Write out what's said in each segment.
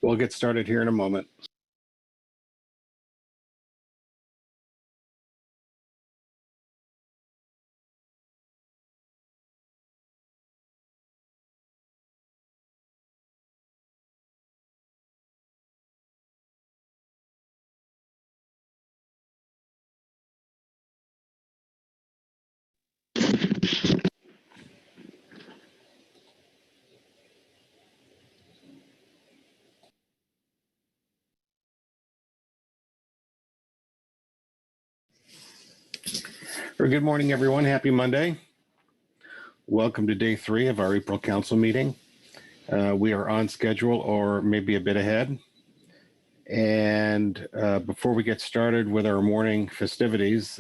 We'll get started here in a moment. Or good morning, everyone. Happy Monday. Welcome to day 3 of our April Council meeting. We are on schedule or maybe a bit ahead. And before we get started with our morning festivities,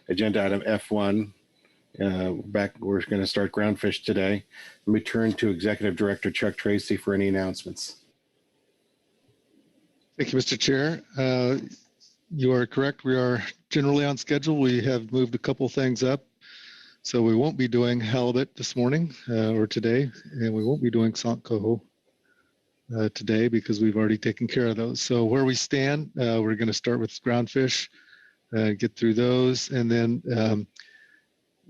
agenda item F1, we're going to start Groundfish today. Let me turn to Executive Director Chuck Tracy for any announcements. Thank you, Mr. Chair. You are correct. We are generally on schedule. We have moved a couple things up. So we won't be doing halibut this morning or today, and we won't be doing Sant Coho today because we've already taken care of those. So where we stand, we're going to start with groundfish, get through those, and then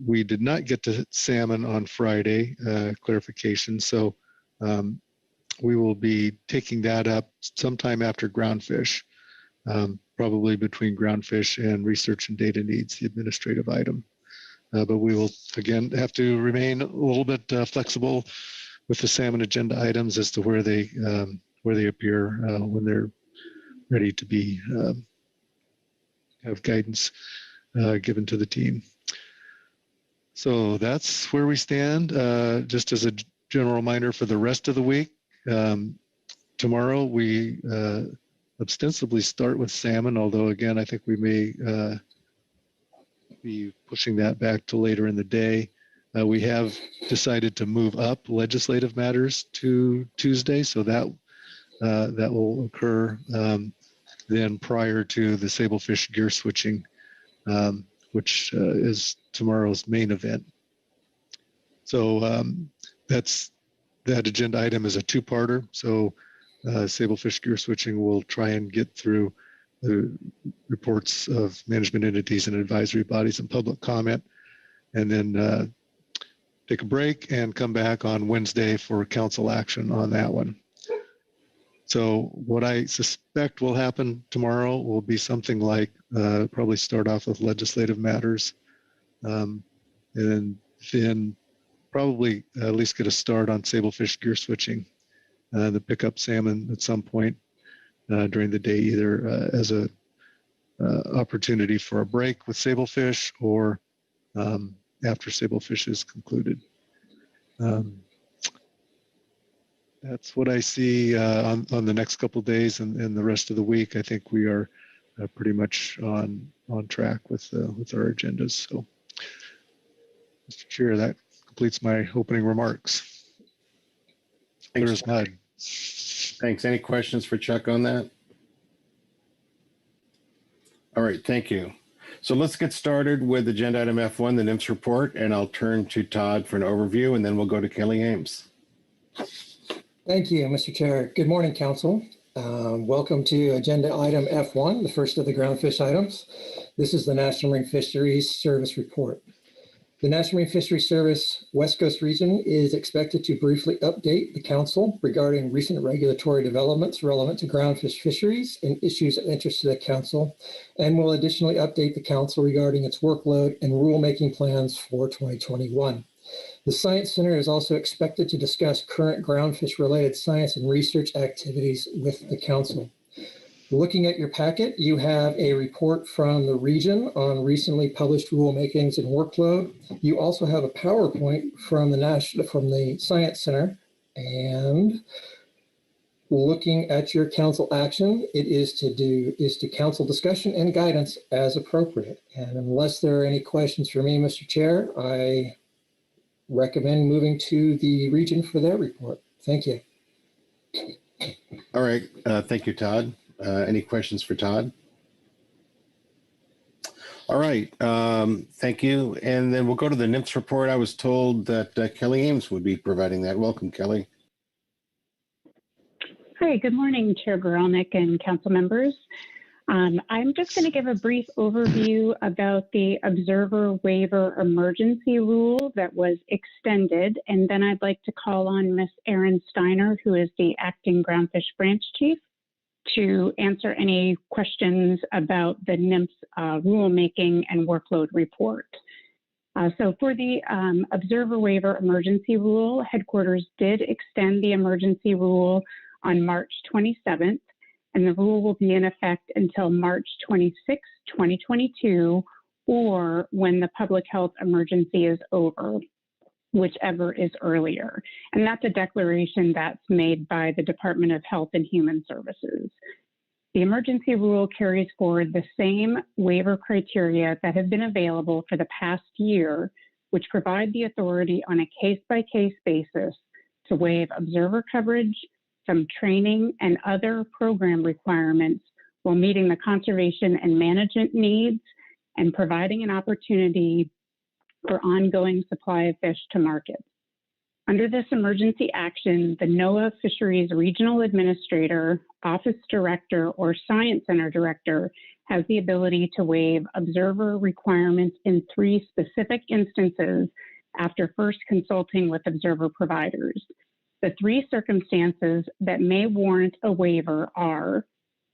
we did not get to salmon on Friday, clarification. So we will be taking that up sometime after groundfish. Probably between groundfish and research and data needs, the administrative item. But we will, again, have to remain a little bit flexible with the salmon agenda items as to where they appear when they're ready to be have guidance given to the team. So that's where we stand. Just as a general reminder for the rest of the week, tomorrow we ostensibly start with salmon, although again, I think we may be pushing that back to later in the day. We have decided to move up legislative matters to Tuesday, so that will occur then prior to the sablefish gear switching, which is tomorrow's main event. So that agenda item is a two-parter. So sablefish gear switching will try and get through the reports of management entities and advisory bodies and public comment, and then take a break and come back on Wednesday for council action on that one. So what I suspect will happen tomorrow will be something like probably start off with legislative matters, and then probably at least get a start on sablefish gear switching, the pickup salmon at some point during the day, either as a opportunity for a break with sablefish or after sablefish is concluded. That's what I see on the next couple of days and the rest of the week. I think we are pretty much on track with our agendas. So, Mr. Chair, that completes my opening remarks. Clear as mud. Thanks. Any questions for Chuck on that? All right, thank you. So let's get started with agenda item F1, the NMFS report, and I'll turn to Todd for an overview, and then we'll go to Kelly Ames. Thank you, Mr. Chair. Good morning, Council. Welcome to agenda item F1, the first of the groundfish items. This is the National Marine Fisheries Service report. The National Marine Fisheries Service West Coast region is expected to briefly update the Council regarding recent regulatory developments relevant to groundfish fisheries and issues of interest to the Council, and will additionally update the Council regarding its workload and rulemaking plans for 2021. The Science Center is also expected to discuss current groundfish-related science and research activities with the Council. Looking at your packet, you have a report from the region on recently published rulemakings and workload. You also have a PowerPoint from the Science Center. And looking at your council action, it is to council discussion and guidance as appropriate. And unless there are any questions for me, Mr. Chair, I recommend moving to the region for their report. Thank you. All right, thank you, Todd. Any questions for Todd? All right, thank you. And then we'll go to the NMFS report. I was told that Kelly Ames would be providing that. Welcome, Kelly. Hi, good morning, Chair Guralnick and council members. I'm just going to give a brief overview about the observer waiver emergency rule that was extended, and then I'd like to call on Ms. Erin Steiner, who is the acting Groundfish branch chief, to answer any questions about the NMFS rulemaking and workload report. So for the observer waiver emergency rule, headquarters did extend the emergency rule on March 27th, and the rule will be in effect until March 26, 2022, or when the public health emergency is over, whichever is earlier. And that's a declaration that's made by the Department of Health and Human Services. The emergency rule carries forward the same waiver criteria that have been available for the past year, which provide the authority on a case-by-case basis to waive observer coverage, some training, and other program requirements while meeting the conservation and management needs and providing an opportunity for ongoing supply of fish to market. Under this emergency action, the NOAA Fisheries Regional Administrator, Office Director, or Science Center Director has the ability to waive observer requirements in 3 specific instances after first consulting with observer providers. The 3 circumstances that may warrant a waiver are: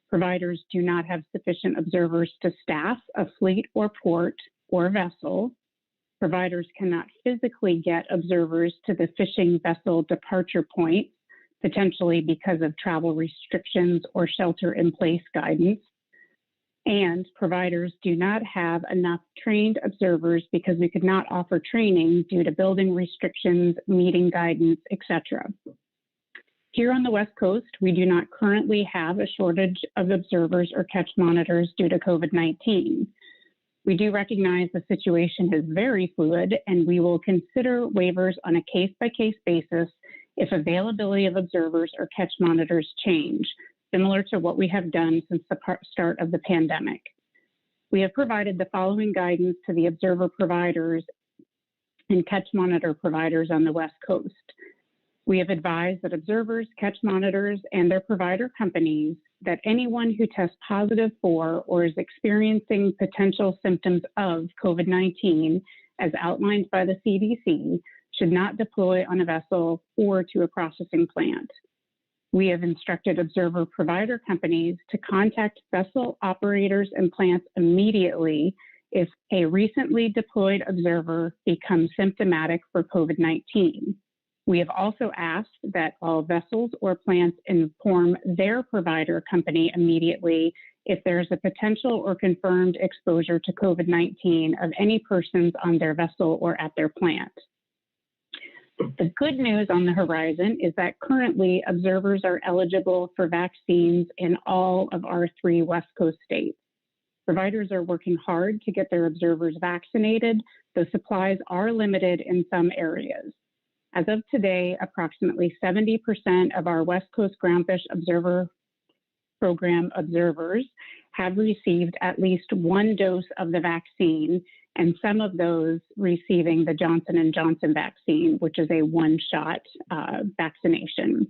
providers do not have sufficient observers to staff a fleet or port or vessel; providers cannot physically get observers to the fishing vessel departure point, potentially because of travel restrictions or shelter-in-place guidance; and providers do not have enough trained observers because we could not offer training due to building restrictions, meeting guidance, etc. Here on the West Coast, we do not currently have a shortage of observers or catch monitors due to COVID-19. We do recognize the situation is very fluid, and we will consider waivers on a case-by-case basis if availability of observers or catch monitors change, similar to what we have done since the start of the pandemic. We have provided the following guidance to the observer providers and catch monitor providers on the West Coast. We have advised that observers, catch monitors, and their provider companies that anyone who tests positive for or is experiencing potential symptoms of COVID-19, as outlined by the CDC, should not deploy on a vessel or to a processing plant. We have instructed observer provider companies to contact vessel operators and plants immediately if a recently deployed observer becomes symptomatic for COVID-19. We have also asked that all vessels or plants inform their provider company immediately if there's a potential or confirmed exposure to COVID-19 of any persons on their vessel or at their plant. The good news on the horizon is that currently observers are eligible for vaccines in all of our 3 West Coast states. Providers are working hard to get their observers vaccinated, though supplies are limited in some areas. As of today, approximately 70% of our West Coast Groundfish Observer Program observers have received at least 1 dose of the vaccine, and some of those receiving the Johnson & Johnson vaccine, which is a 1-shot vaccination.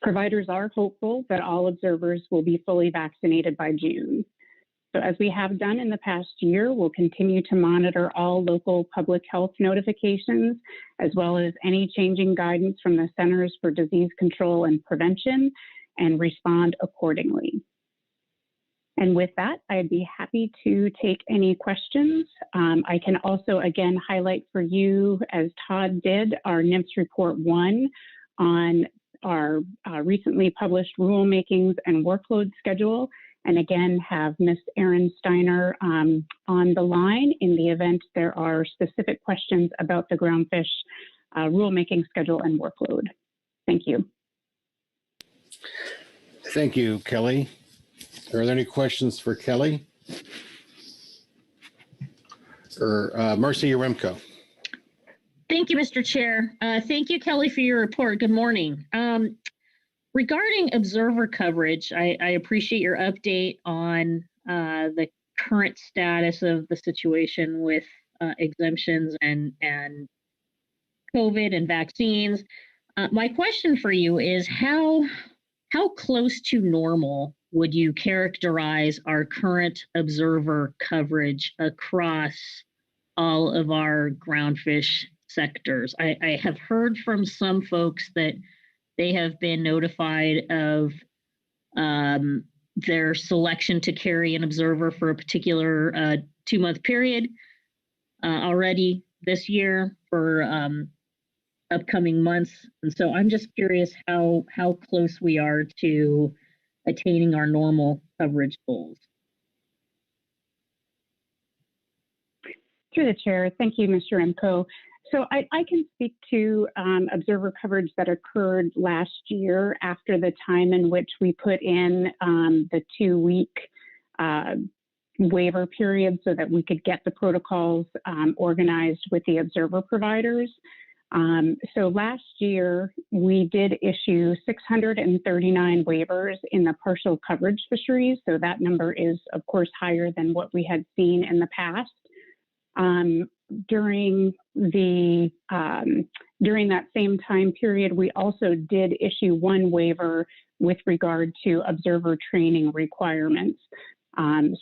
Providers are hopeful that all observers will be fully vaccinated by June. So as we have done in the past year, we'll continue to monitor all local public health notifications, as well as any changing guidance from the Centers for Disease Control and Prevention, and respond accordingly. And with that, I'd be happy to take any questions. I can also, again, highlight for you, as Todd did, our NMFS Report 1 on our recently published rulemakings and workload schedule. And again, have Ms. Erin Steiner on the line in the event there are specific questions about the Groundfish rulemaking schedule and workload. Thank you. Thank you, Kelly. Are there any questions for Kelly? Or Marcy Yaremko? Thank you, Mr. Chair. Thank you, Kelly, for your report. Good morning. Regarding observer coverage, I appreciate your update on the current status of the situation with exemptions and COVID and vaccines. My question for you is how how close to normal would you characterize our current observer coverage across all of our groundfish sectors? I have heard from some folks that they have been notified of their selection to carry an observer for a particular 2-month period already this year for upcoming months. And so I'm just curious how close we are to attaining our normal coverage goals. Through the chair, thank you, Mr. Emko. So I can speak to observer coverage that occurred last year after the time in which we put in the 2-week waiver period so that we could get the protocols organized with the observer providers. So last year, we did issue 639 waivers in the partial coverage fisheries. So that number is, of course, higher than what we had seen in the past. During that same time period, we also did issue 1 waiver with regard to observer training requirements.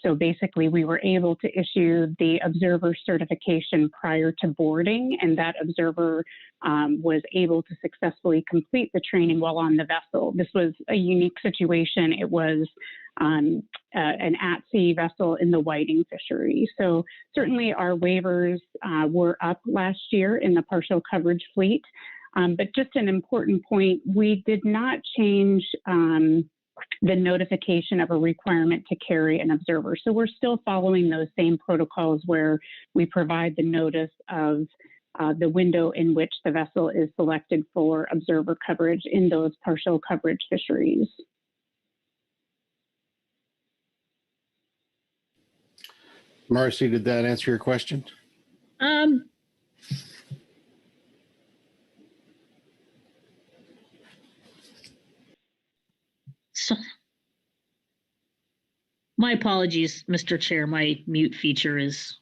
So basically, we were able to issue the observer certification prior to boarding, and that observer was able to successfully complete the training while on the vessel. This was a unique situation. It was an at-sea vessel in the whiting fishery. So certainly our waivers were up last year in the partial coverage fleet. But just an important point, we did not change the notification of a requirement to carry an observer. So we're still following those same protocols where we provide the notice of the window in which the vessel is selected for observer coverage in those partial coverage fisheries. Marcy, did that answer your question? So, my apologies, Mr. Chair. My mute feature is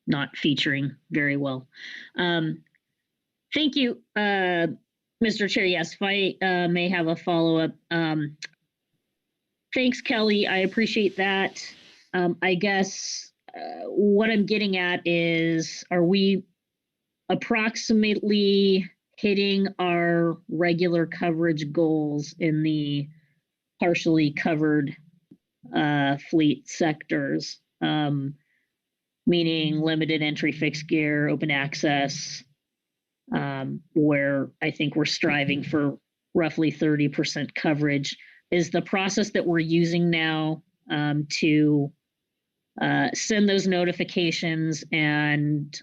not featuring very well. Thank you, Mr. Chair. Yes, if I may have a follow-up. Thanks, Kelly. I appreciate that. I guess what I'm getting at is, are we approximately hitting our regular coverage goals in the partially covered fleet sectors, meaning limited entry fixed gear, open access, where I think we're striving for roughly 30% coverage? Is the process that we're using now to send those notifications and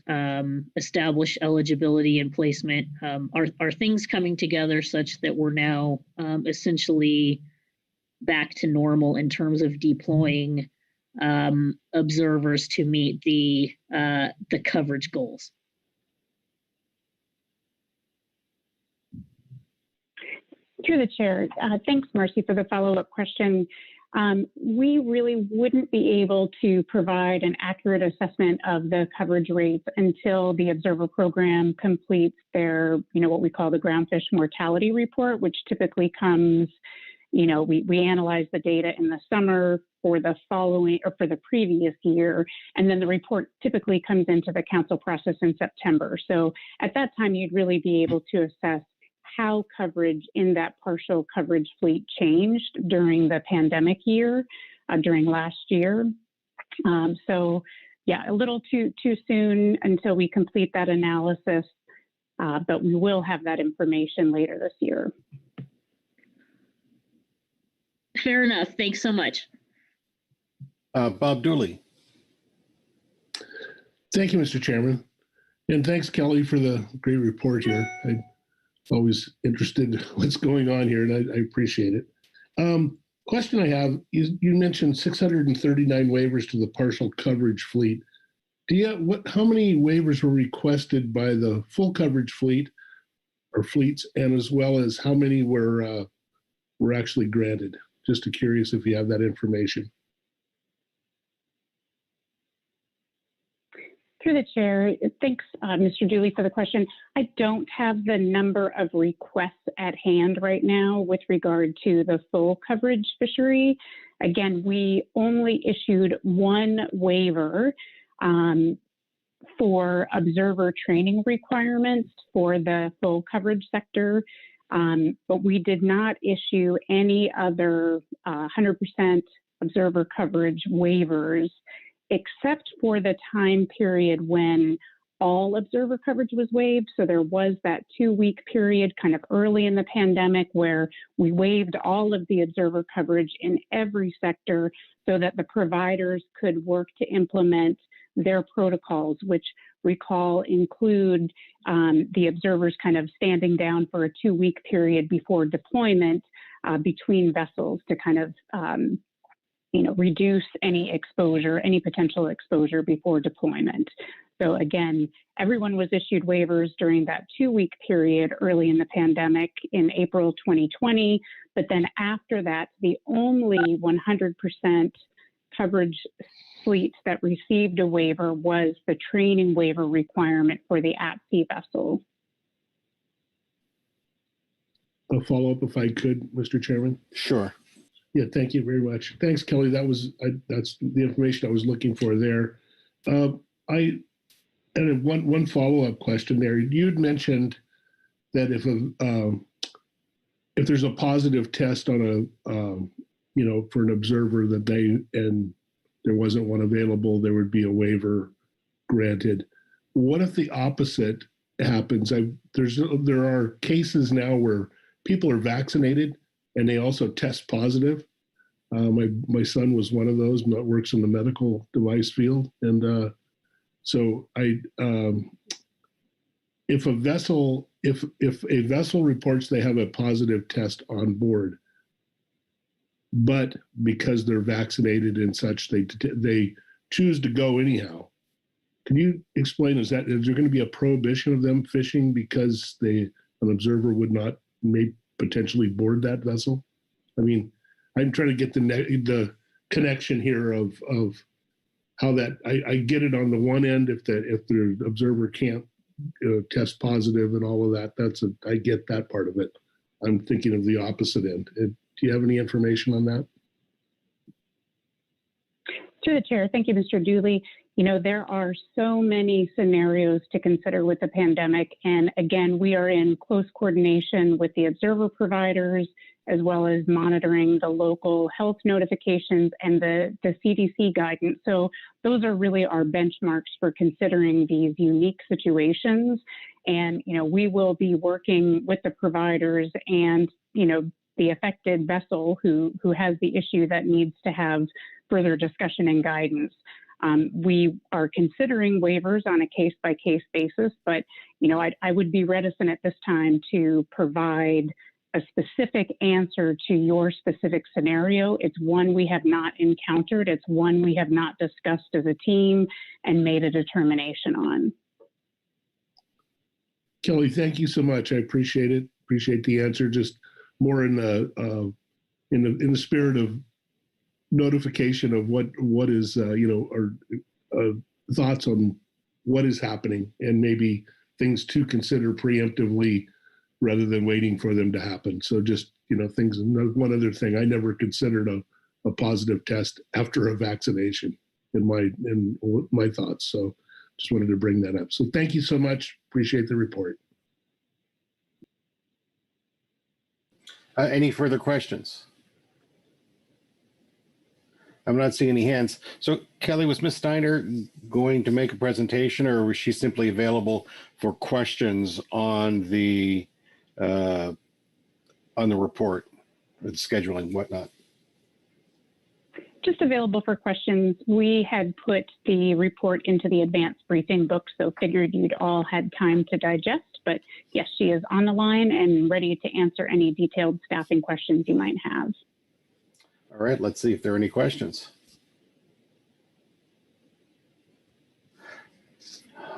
establish eligibility and placement, are things coming together such that we're now essentially back to normal in terms of deploying observers to meet the coverage goals? Through the chair, thanks, Marcy, for the follow-up question. We really wouldn't be able to provide an accurate assessment of the coverage rates until the observer program completes their, what we call the groundfish mortality report, which typically comes, we analyze the data in the summer for the following or for the previous year, and then the report typically comes into the council process in September. So at that time, you'd really be able to assess how coverage in that partial coverage fleet changed during the pandemic year, during last year. So yeah, a little too soon until we complete that analysis, but we will have that information later this year. Fair enough. Thanks so much. Bob Dooley. Thank you, Mr. Chairman. And thanks, Kelly, for the great report here. I'm always interested in what's going on here, and I appreciate it. Question I have is, you mentioned 639 waivers to the partial coverage fleet. How many waivers were requested by the full coverage fleet or fleets, and as well as how many were actually granted? Just curious if you have that information. Through the chair, thanks, Mr. Dooley, for the question. I don't have the number of requests at hand right now with regard to the full coverage fishery. Again, we only issued one waiver for observer training requirements for the full coverage sector, but we did not issue any other 100% observer coverage waivers, except for the time period when all observer coverage was waived. So there was that 2-week period kind of early in the pandemic where we waived all of the observer coverage in every sector so that the providers could work to implement their protocols, which recall include the observers kind of standing down for a 2-week period before deployment between vessels to kind of reduce any exposure, any potential exposure before deployment. So again, everyone was issued waivers during that 2-week period early in the pandemic in April 2020. But then after that, the only 100% coverage fleet that received a waiver was the training waiver requirement for the at-sea vessel. A follow-up, if I could, Mr. Chairman. Sure. Yeah, thank you very much. Thanks, Kelly. That's the information I was looking for there. And one follow-up question there. You'd mentioned that if there's a positive test on for an observer that there wasn't one available, there would be a waiver granted. What if the opposite happens? There are cases now where people are vaccinated and they also test positive. My son was one of those, works in the medical device field. And so if a vessel reports they have a positive test on board, but because they're vaccinated and such, they choose to go anyhow. Can you explain, is there going to be a prohibition of them fishing because an observer would not potentially board that vessel? I mean, I'm trying to get the connection here of how that I get it on the one end. If the observer can't test positive and all of that, I get that part of it. I'm thinking of the opposite end. Do you have any information on that? Through the chair, thank you, Mr. Dooley. There are so many scenarios to consider with the pandemic. And again, we are in close coordination with the observer providers, as well as monitoring the local health notifications and the CDC guidance. So those are really our benchmarks for considering these unique situations. And, we will be working with the providers and, the affected vessel who has the issue that needs to have further discussion and guidance. We are considering waivers on a case-by-case basis, but I would be reticent at this time to provide a specific answer to your specific scenario. It's one we have not encountered. It's one we have not discussed as a team and made a determination on. Kelly, thank you so much. I appreciate it. Appreciate the answer. Just more in the spirit of notification of what is our thoughts on what is happening and maybe things to consider preemptively rather than waiting for them to happen. So just things. One other thing, I never considered a positive test after a vaccination in my thoughts. So just wanted to bring that up. So thank you so much. Appreciate the report. Any further questions? I'm not seeing any hands. So Kelly, was Ms. Steiner going to make a presentation, or was she simply available for questions on the report, the scheduling, whatnot? Just available for questions. We had put the report into the advanced briefing book, so figured you'd all had time to digest. But yes, she is on the line and ready to answer any detailed staffing questions you might have. All right, let's see if there are any questions.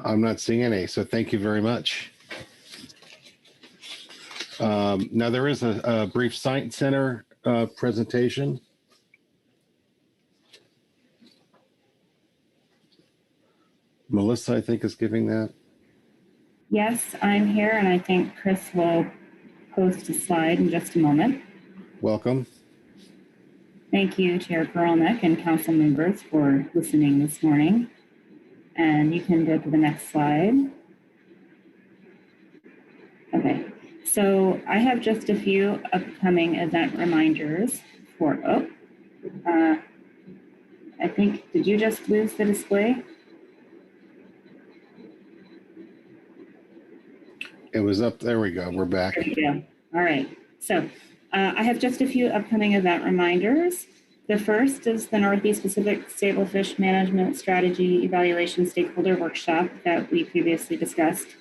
I'm not seeing any, so thank you very much. Now there is a brief Science Center presentation. Melissa, I think, is giving that. Yes, I'm here, and I think Chris will post a slide in just a moment. Welcome. Thank you, Chair Perelnick and council members for listening this morning. And you can go to the next slide. Okay, so I have just a few upcoming event reminders for, I think, did you just lose the display? It was up. There we go. We're back. There you go. All right. So I have just a few upcoming event reminders. The first is the Northeast Pacific Stablefish Management Strategy Evaluation Stakeholder Workshop that we previously discussed.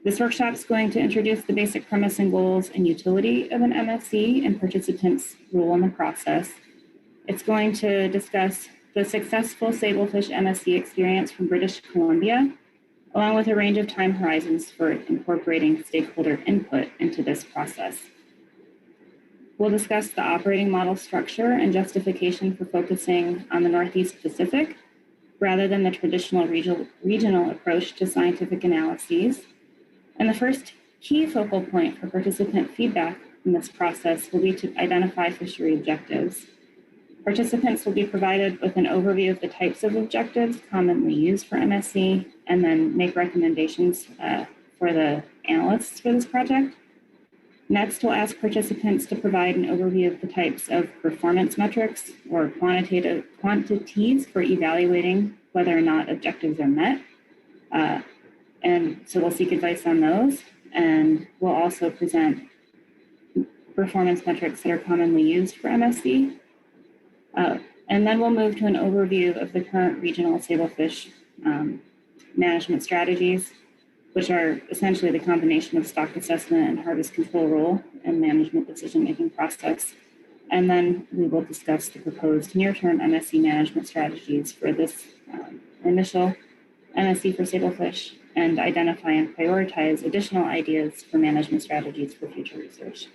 This workshop is going to introduce the basic premise and goals and utility of an MFC and participants' role in the process. It's going to discuss the successful Sablefish MSC experience from British Columbia, along with a range of time horizons for incorporating stakeholder input into this process. We'll discuss the operating model structure and justification for focusing on the Northeast Pacific rather than the traditional regional approach to scientific analyses. And the first key focal point for participant feedback in this process will be to identify fishery objectives. Participants will be provided with an overview of the types of objectives commonly used for MSC and then make recommendations for the analysts for this project. Next, we'll ask participants to provide an overview of the types of performance metrics or quantities for evaluating whether or not objectives are met. And so we'll seek advice on those. And we'll also present performance metrics that are commonly used for MSC. And then we'll move to an overview of the current regional sablefish management strategies, which are essentially the combination of stock assessment and harvest control role and management decision-making process. And then we will discuss the proposed near-term MSC management strategies for this initial MSC for sablefish and identify and prioritize additional ideas for management strategies for future research.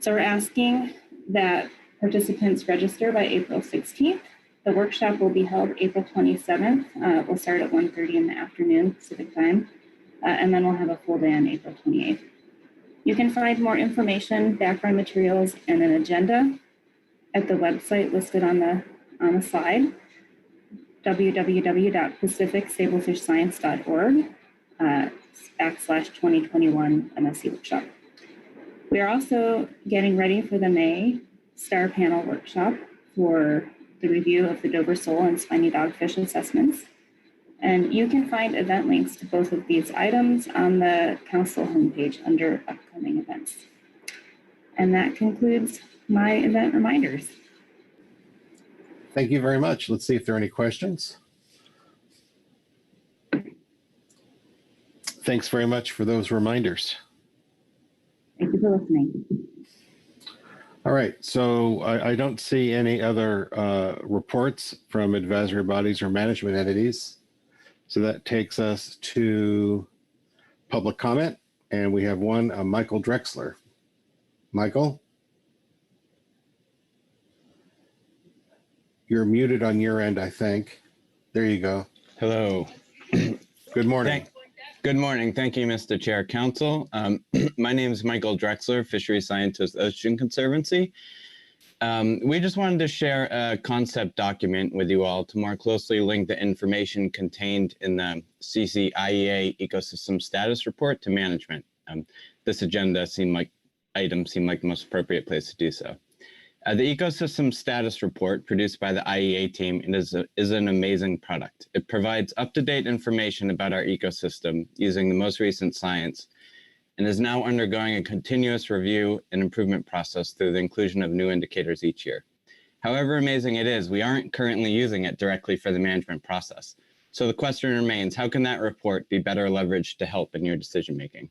So we're asking that participants register by April 16th. The workshop will be held April 27th. We'll start at 1:30 in the afternoon Pacific time. And then we'll have a full day on April 28th. You can find more information, background materials, and an agenda at the website listed on the slide, www.pacificstableFishScience.org /2021 MSC workshop. We are also getting ready for the May STAR panel workshop for the review of the Dover sole and spiny dogfish assessments. And you can find event links to both of these items on the council homepage under upcoming events. And that concludes my event reminders. Thank you very much. Let's see if there are any questions. Thanks very much for those reminders. Thank you for listening. All right, so I don't see any other reports from advisory bodies or management entities. So that takes us to public comment, and we have one, Michael Drexler. Michael? You're muted on your end, I think. There you go. Hello. Good morning. Good morning. Thank you, Mr. Chair, Council. My name is Michael Drexler, Fisheries Scientist, Ocean Conservancy. We just wanted to share a concept document with you all to more closely link the information contained in the CCIEA Ecosystem Status Report to management. This agenda seemed like the most appropriate place to do so. The Ecosystem Status Report produced by the IEA team is an amazing product. It provides up-to-date information about our ecosystem using the most recent science and is now undergoing a continuous review and improvement process through the inclusion of new indicators each year. However amazing it is, we aren't currently using it directly for the management process. So the question remains, how can that report be better leveraged to help in your decision-making?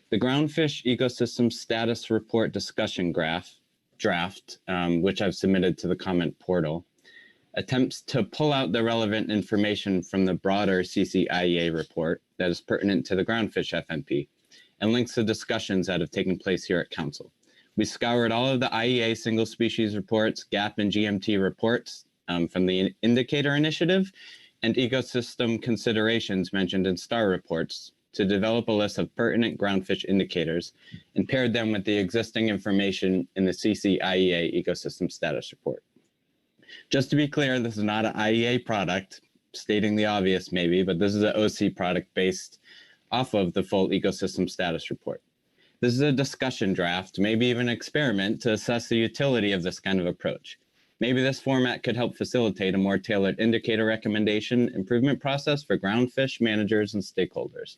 The Groundfish Ecosystem Status Report discussion draft, which I've submitted to the comment portal, attempts to pull out the relevant information from the broader CCIEA report that is pertinent to the Groundfish FMP and links the discussions that have taken place here at Council. We scoured all of the IEA single species reports, GAP and GMT reports from the Indicator Initiative, and ecosystem considerations mentioned in STAR reports to develop a list of pertinent groundfish indicators and paired them with the existing information in the CCIEA ecosystem status report. Just to be clear, this is not an IEA product, stating the obvious maybe, but this is an OC product based off of the full ecosystem status report. This is a discussion draft, maybe even an experiment to assess the utility of this kind of approach. Maybe this format could help facilitate a more tailored indicator recommendation improvement process for groundfish managers and stakeholders.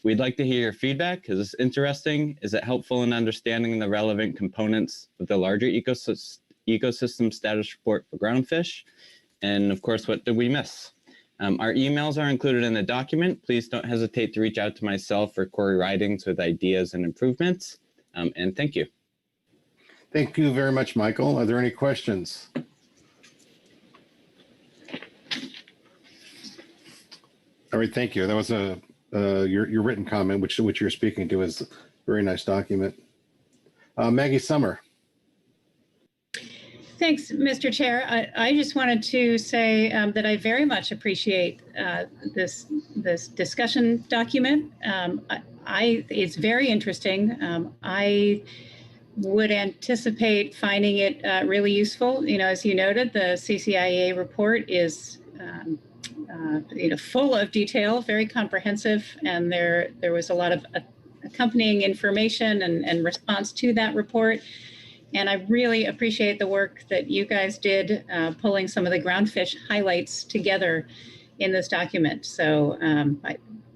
We'd like to hear your feedback. Is this interesting? Is it helpful in understanding the relevant components of the larger ecosystem status report for groundfish? And of course, what did we miss? Our emails are included in the document. Please don't hesitate to reach out to myself or Corey Ridings with ideas and improvements. And thank you. Thank you very much, Michael. Are there any questions? All right, thank you. That was your written comment, which you're speaking to, is a very nice document. Maggie Summer. Thanks, Mr. Chair. I just wanted to say that I very much appreciate this discussion document. It's very interesting. I would anticipate finding it really useful. You know, as you noted, the CCIEA report is full of detail, very comprehensive, and there was a lot of accompanying information and response to that report. And I really appreciate the work that you guys did pulling some of the groundfish highlights together in this document. So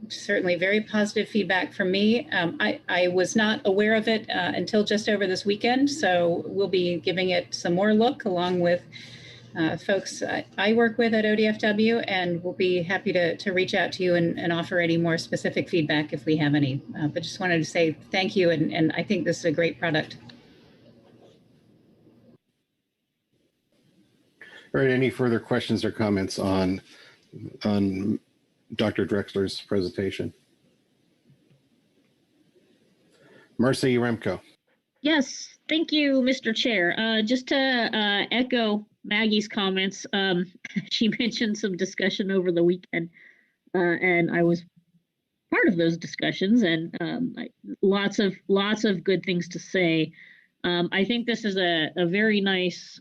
certainly very positive feedback from me. I was not aware of it until just over this weekend, so we'll be giving it some more look along with folks I work with at ODFW, and we'll be happy to reach out to you and offer any more specific feedback if we have any. But just wanted to say thank you, and I think this is a great product. All right, any further questions or comments on Dr. Drexler's presentation? Marcy Remco. Yes, thank you, Mr. Chair. Just to echo Maggie's comments, she mentioned some discussion over the weekend, and I was part of those discussions, and lots of good things to say. I think this is a very nice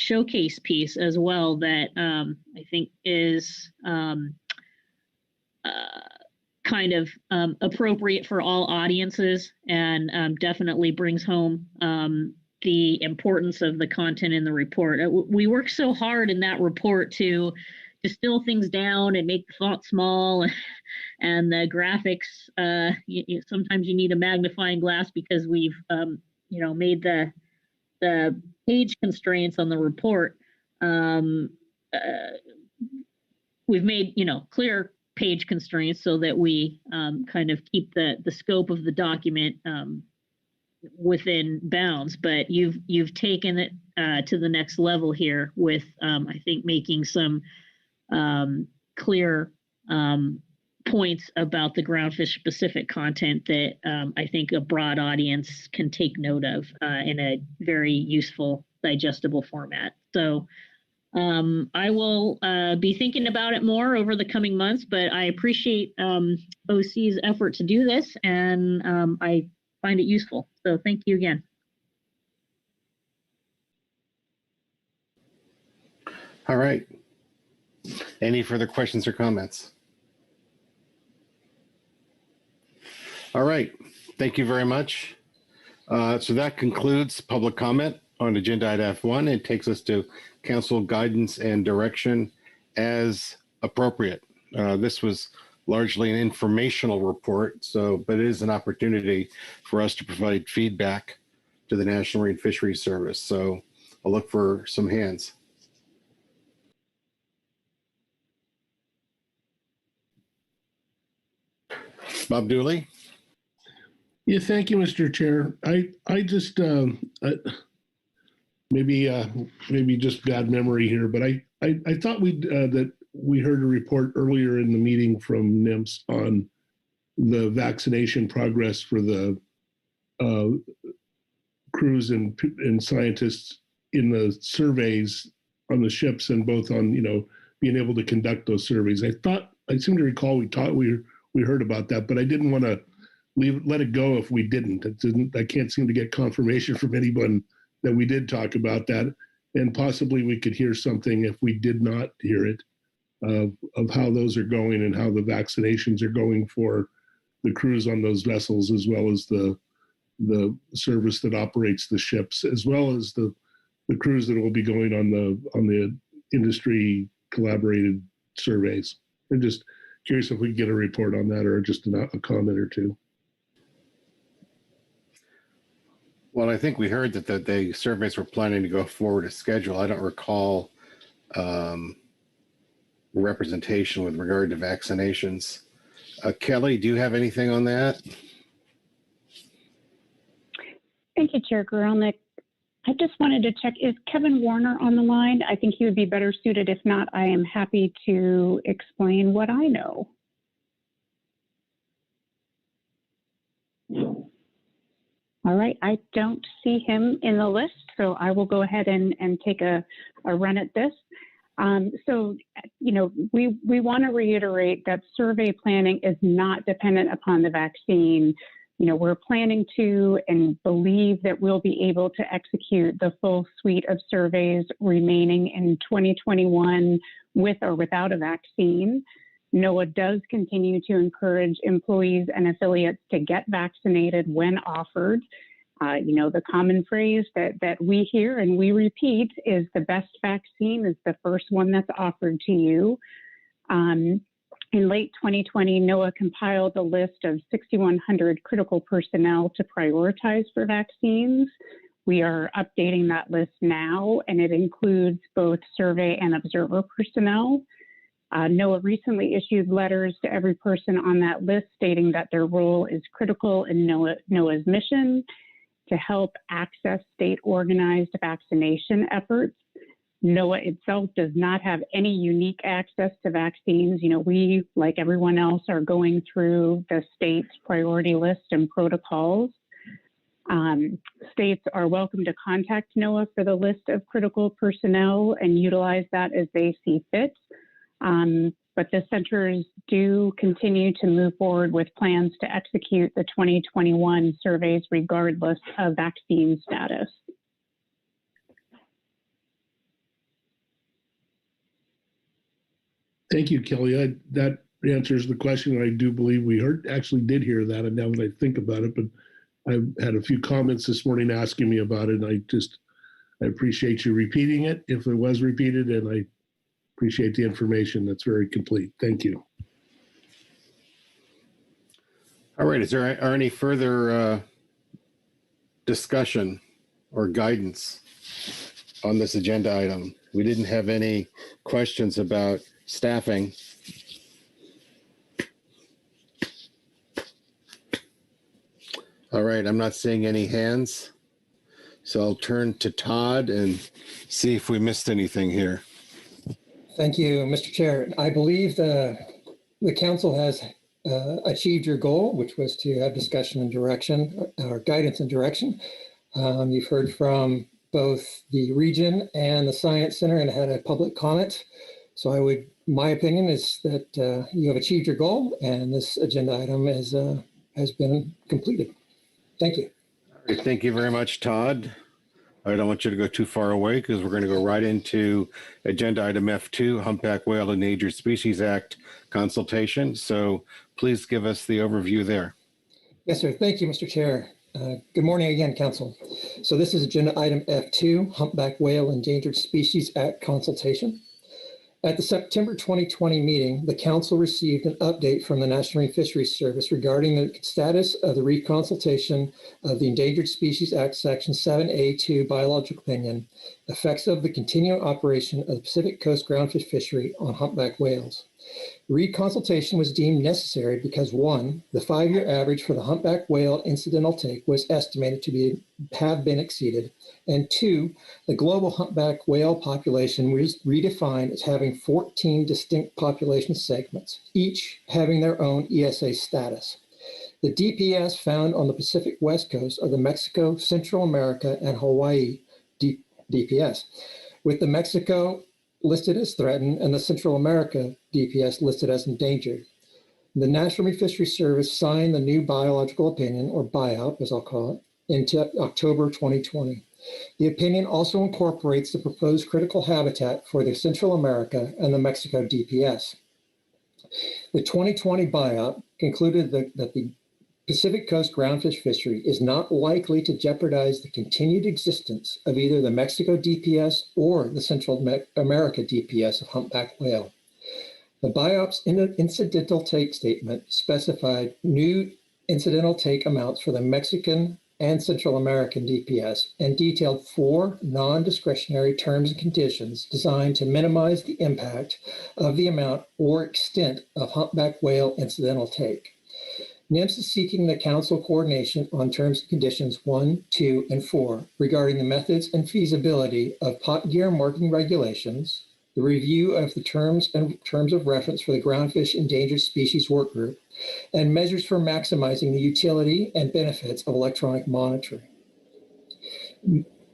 showcase piece as well that I think is kind of appropriate for all audiences, and definitely brings home the importance of the content in the report. We worked so hard in that report to distill things down and make the font small, and the graphics. Sometimes you need a magnifying glass because we've made the page constraints on the report. We've made clear page constraints so that we kind of keep the scope of the document within bounds. But you've taken it to the next level here with I think making some clear points about the groundfish specific content that I think a broad audience can take note of in a very useful, digestible format. So I will be thinking about it more over the coming months, but I appreciate OC's effort to do this, and I find it useful. So thank you again. All right. Any further questions or comments? All right. Thank you very much. So that concludes public comment on agenda item F1. It takes us to council guidance and direction as appropriate. This was largely an informational report, but it is an opportunity for us to provide feedback to the National Marine Fisheries Service. So I'll look for some hands. Bob Dooley. Yeah, thank you, Mr. Chair. I just maybe just bad memory here, but I thought that we heard a report earlier in the meeting from NMFS on the vaccination progress for the crews and scientists in the surveys on the ships, and both on being able to conduct those surveys. I seem to recall we heard about that, but I didn't want to let it go if we didn't. I can't seem to get confirmation from anyone that we did talk about that, and possibly we could hear something if we did not hear it of how those are going and how the vaccinations are going for the crews on those vessels, as well as the service that operates the ships, as well as the crews that will be going on the industry collaborated surveys. I'm just curious if we could get a report on that, or just a comment or two. Well, I think we heard that the surveys were planning to go forward as scheduled. I don't recall representation with regard to vaccinations. Kelly, do you have anything on that? Thank you, Chair Grzelnik. I just wanted to check, is Kevin Warner on the line? I think he would be better suited. If not, I am happy to explain what I know. All right, I don't see him in the list, so I will go ahead and take a run at this. So, we want to reiterate that survey planning is not dependent upon the vaccine. We're planning to and believe that we'll be able to execute the full suite of surveys remaining in 2021 with or without a vaccine. NOAA does continue to encourage employees and affiliates to get vaccinated when offered. The common phrase that we hear and we repeat is the best vaccine is the first one that's offered to you. In late 2020, NOAA compiled a list of 6,100 critical personnel to prioritize for vaccines. We are updating that list now, and it includes both survey and observer personnel. NOAA recently issued letters to every person on that list stating that their role is critical in NOAA's mission to help access state-organized vaccination efforts. NOAA itself does not have any unique access to vaccines. We, like everyone else, are going through the state's priority list and protocols. States are welcome to contact NOAA for the list of critical personnel and utilize that as they see fit. But the centers do continue to move forward with plans to execute the 2021 surveys regardless of vaccine status. Thank you, Kelly. That answers the question. I do believe we actually did hear that, and now that I think about it, but I've had a few comments this morning asking me about it, and I appreciate you repeating it if it was repeated, and I appreciate the information. That's very complete. Thank you. All right. Is there any further discussion or guidance on this agenda item? We didn't have any questions about staffing. All right. I'm not seeing any hands. So I'll turn to Todd and see if we missed anything here. Thank you, Mr. Chair. I believe the council has achieved your goal, which was to have discussion and direction, or guidance and direction. You've heard from both the region and the Science Center and had a public comment. So my opinion is that you have achieved your goal and this agenda item has been completed. Thank you. All right, thank you very much, Todd. I don't want you to go too far away because we're going to go right into agenda item F2, Humpback Whale Endangered Species Act consultation. So please give us the overview there. Yes, sir. Thank you, Mr. Chair. Good morning again, Council. So this is agenda item F2, Humpback Whale Endangered Species Act consultation. At the September 2020 meeting, the Council received an update from the National Marine Fisheries Service regarding the status of the reconsultation of the Endangered Species Act Section 7A2 biological opinion, effects of the continuing operation of the Pacific Coast groundfish fishery on humpback whales. Reconsultation was deemed necessary because 1, the 5-year average for the humpback whale incidental take was estimated to have been exceeded, and 2, the global humpback whale population was redefined as having 14 distinct population segments, each having their own ESA status. The DPS found on the Pacific West Coast are the Mexico, Central America, and Hawaii DPS, with the Mexico listed as threatened and the Central America DPS listed as endangered. The National Marine Fisheries Service signed the new biological opinion, or BIOP as I'll call it, in October 2020. The opinion also incorporates the proposed critical habitat for the Central America and the Mexico DPS. The 2020 BIOP concluded that the Pacific Coast groundfish fishery is not likely to jeopardize the continued existence of either the Mexico DPS or the Central America DPS of humpback whale. The BIOP's incidental take statement specified new incidental take amounts for the Mexican and Central American DPS and detailed 4 non-discretionary terms and conditions designed to minimize the impact of the amount or extent of humpback whale incidental take. NMFS is seeking the Council coordination on terms and conditions 1, 2, and 4 regarding the methods and feasibility of pot gear marking regulations, the review of the terms of reference for the Groundfish Endangered Species Workgroup, and measures for maximizing the utility and benefits of electronic monitoring.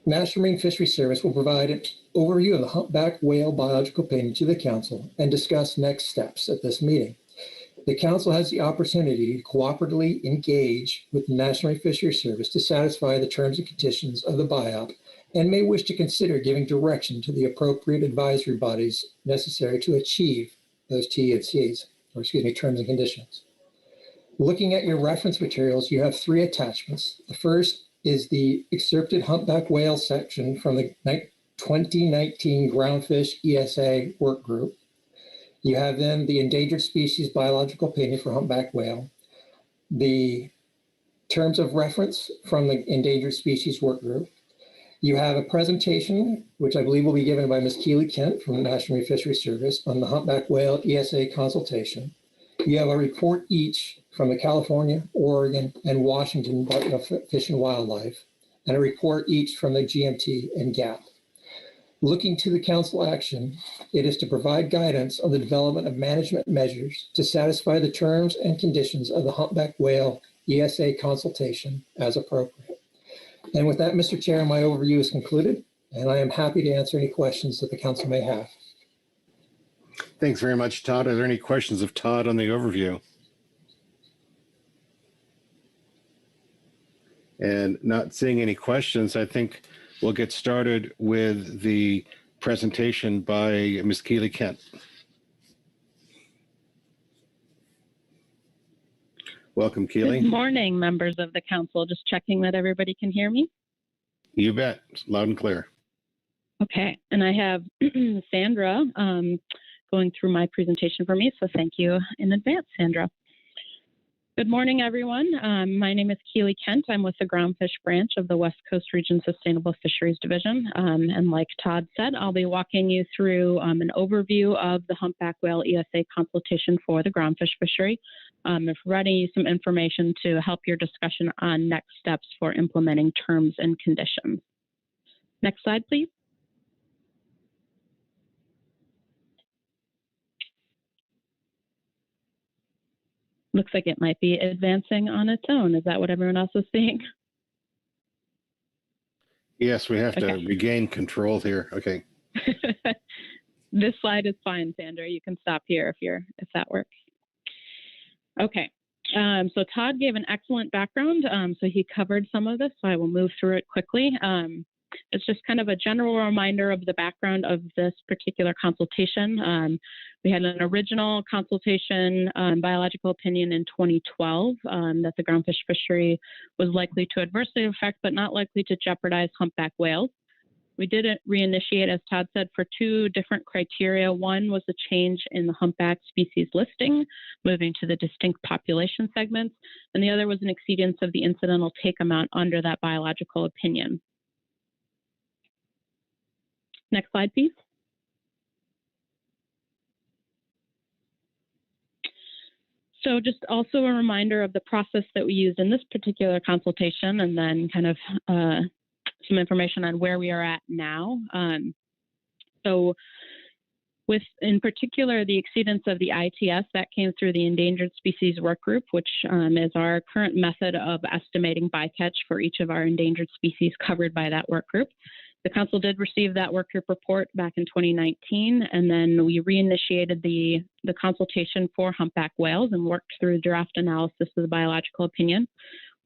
National Marine Fisheries Service will provide an overview of the humpback whale biological opinion to the Council and discuss next steps at this meeting. The Council has the opportunity to cooperatively engage with the National Marine Fisheries Service to satisfy the terms and conditions of the BIOP and may wish to consider giving direction to the appropriate advisory bodies necessary to achieve those T&Cs, or terms and conditions. Looking at your reference materials, you have 3 attachments. The first is the excerpted humpback whale section from the 2019 Groundfish ESA work group. You have then the endangered species biological opinion for humpback whale, the terms of reference from the endangered species work group. You have a presentation, which I believe will be given by Ms. Keely Kent from the National Marine Fisheries Service on the humpback whale ESA consultation. You have a report each from the California, Oregon, and Washington Department of Fish and Wildlife, and a report each from the GMT and GAP. Looking to the Council action, it is to provide guidance on the development of management measures to satisfy the terms and conditions of the humpback whale ESA consultation as appropriate. And with that, Mr. Chair, my overview is concluded, and I am happy to answer any questions that the Council may have. Thanks very much, Todd. Are there any questions of Todd on the overview? And not seeing any questions, I think we'll get started with the presentation by Ms. Keely Kent. Welcome, Keely. Good morning, members of the Council. Just checking that everybody can hear me. You bet. Loud and clear. Okay, and I have Sandra going through my presentation for me, so thank you in advance, Sandra. Good morning, everyone. My name is Keely Kent. I'm with the Groundfish branch of the West Coast Region Sustainable Fisheries Division. And like Todd said, I'll be walking you through an overview of the humpback whale ESA consultation for the groundfish fishery, and providing you some information to help your discussion on next steps for implementing terms and conditions. Next slide, please. Looks like it might be advancing on its own. Is that what everyone else is seeing? Yes, we have to regain control here. Okay. This slide is fine, Sandra. You can stop here if that works. Okay. So Todd gave an excellent background. So he covered some of this, so I will move through it quickly. It's just kind of a general reminder of the background of this particular consultation. We had an original consultation biological opinion in 2012 that the groundfish fishery was likely to adversely affect, but not likely to jeopardize humpback whales. We did reinitiate, as Todd said, for 2 different criteria. One was a change in the humpback species listing, moving to the distinct population segments, and the other was an exceedance of the incidental take amount under that biological opinion. Next slide, please. So just also a reminder of the process that we used in this particular consultation, and then kind of some information on where we are at now. So with, in particular, the exceedance of the ITS, that came through the Endangered Species Work Group, which is our current method of estimating bycatch for each of our endangered species covered by that work group. The council did receive that work group report back in 2019, and then we reinitiated the consultation for humpback whales and worked through draft analysis of the biological opinion.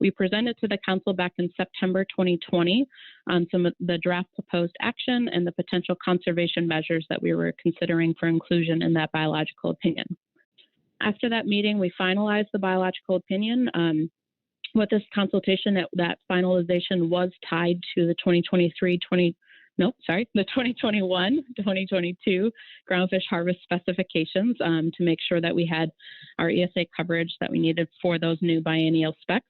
We presented to the council back in September 2020 on some of the draft proposed action and the potential conservation measures that we were considering for inclusion in that biological opinion. After that meeting, we finalized the biological opinion. With this consultation, that finalization was tied to the 2021-2022 groundfish harvest specifications to make sure that we had our ESA coverage that we needed for those new biennial specs.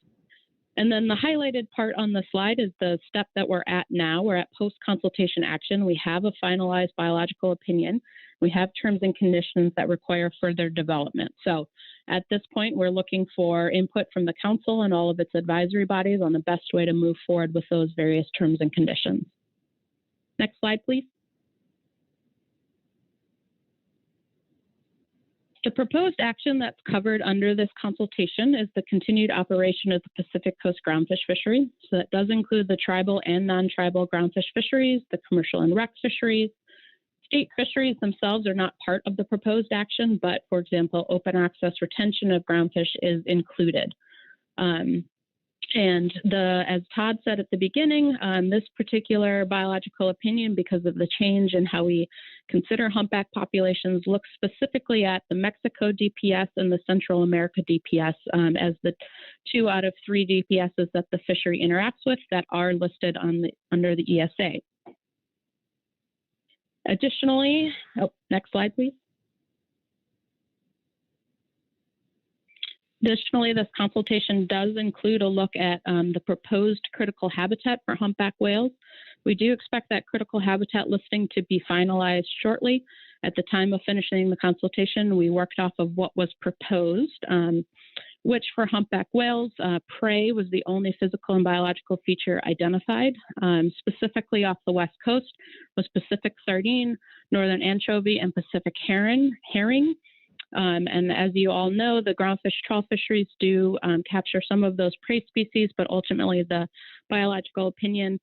And then the highlighted part on the slide is the step that we're at now. We're at post-consultation action. We have a finalized biological opinion. We have terms and conditions that require further development. So at this point, we're looking for input from the council and all of its advisory bodies on the best way to move forward with those various terms and conditions. Next slide, please. The proposed action that's covered under this consultation is the continued operation of the Pacific Coast groundfish fishery. So that does include the tribal and non-tribal groundfish fisheries, the commercial and rec fisheries. State fisheries themselves are not part of the proposed action, but for example, open access retention of groundfish is included. And as Todd said at the beginning, this particular biological opinion, because of the change in how we consider humpback populations, looks specifically at the Mexico DPS and the Central America DPS as the 2 out of 3 DPSs that the fishery interacts with that are listed under the ESA. Additionally, next slide, please. Additionally, this consultation does include a look at the proposed critical habitat for humpback whales. We do expect that critical habitat listing to be finalized shortly. At the time of finishing the consultation, we worked off of what was proposed, which for humpback whales, prey was the only physical and biological feature identified. Specifically off the West Coast was Pacific sardine, northern anchovy, and Pacific herring. And as you all know, the groundfish trawl fisheries do capture some of those prey species, but ultimately the biological opinion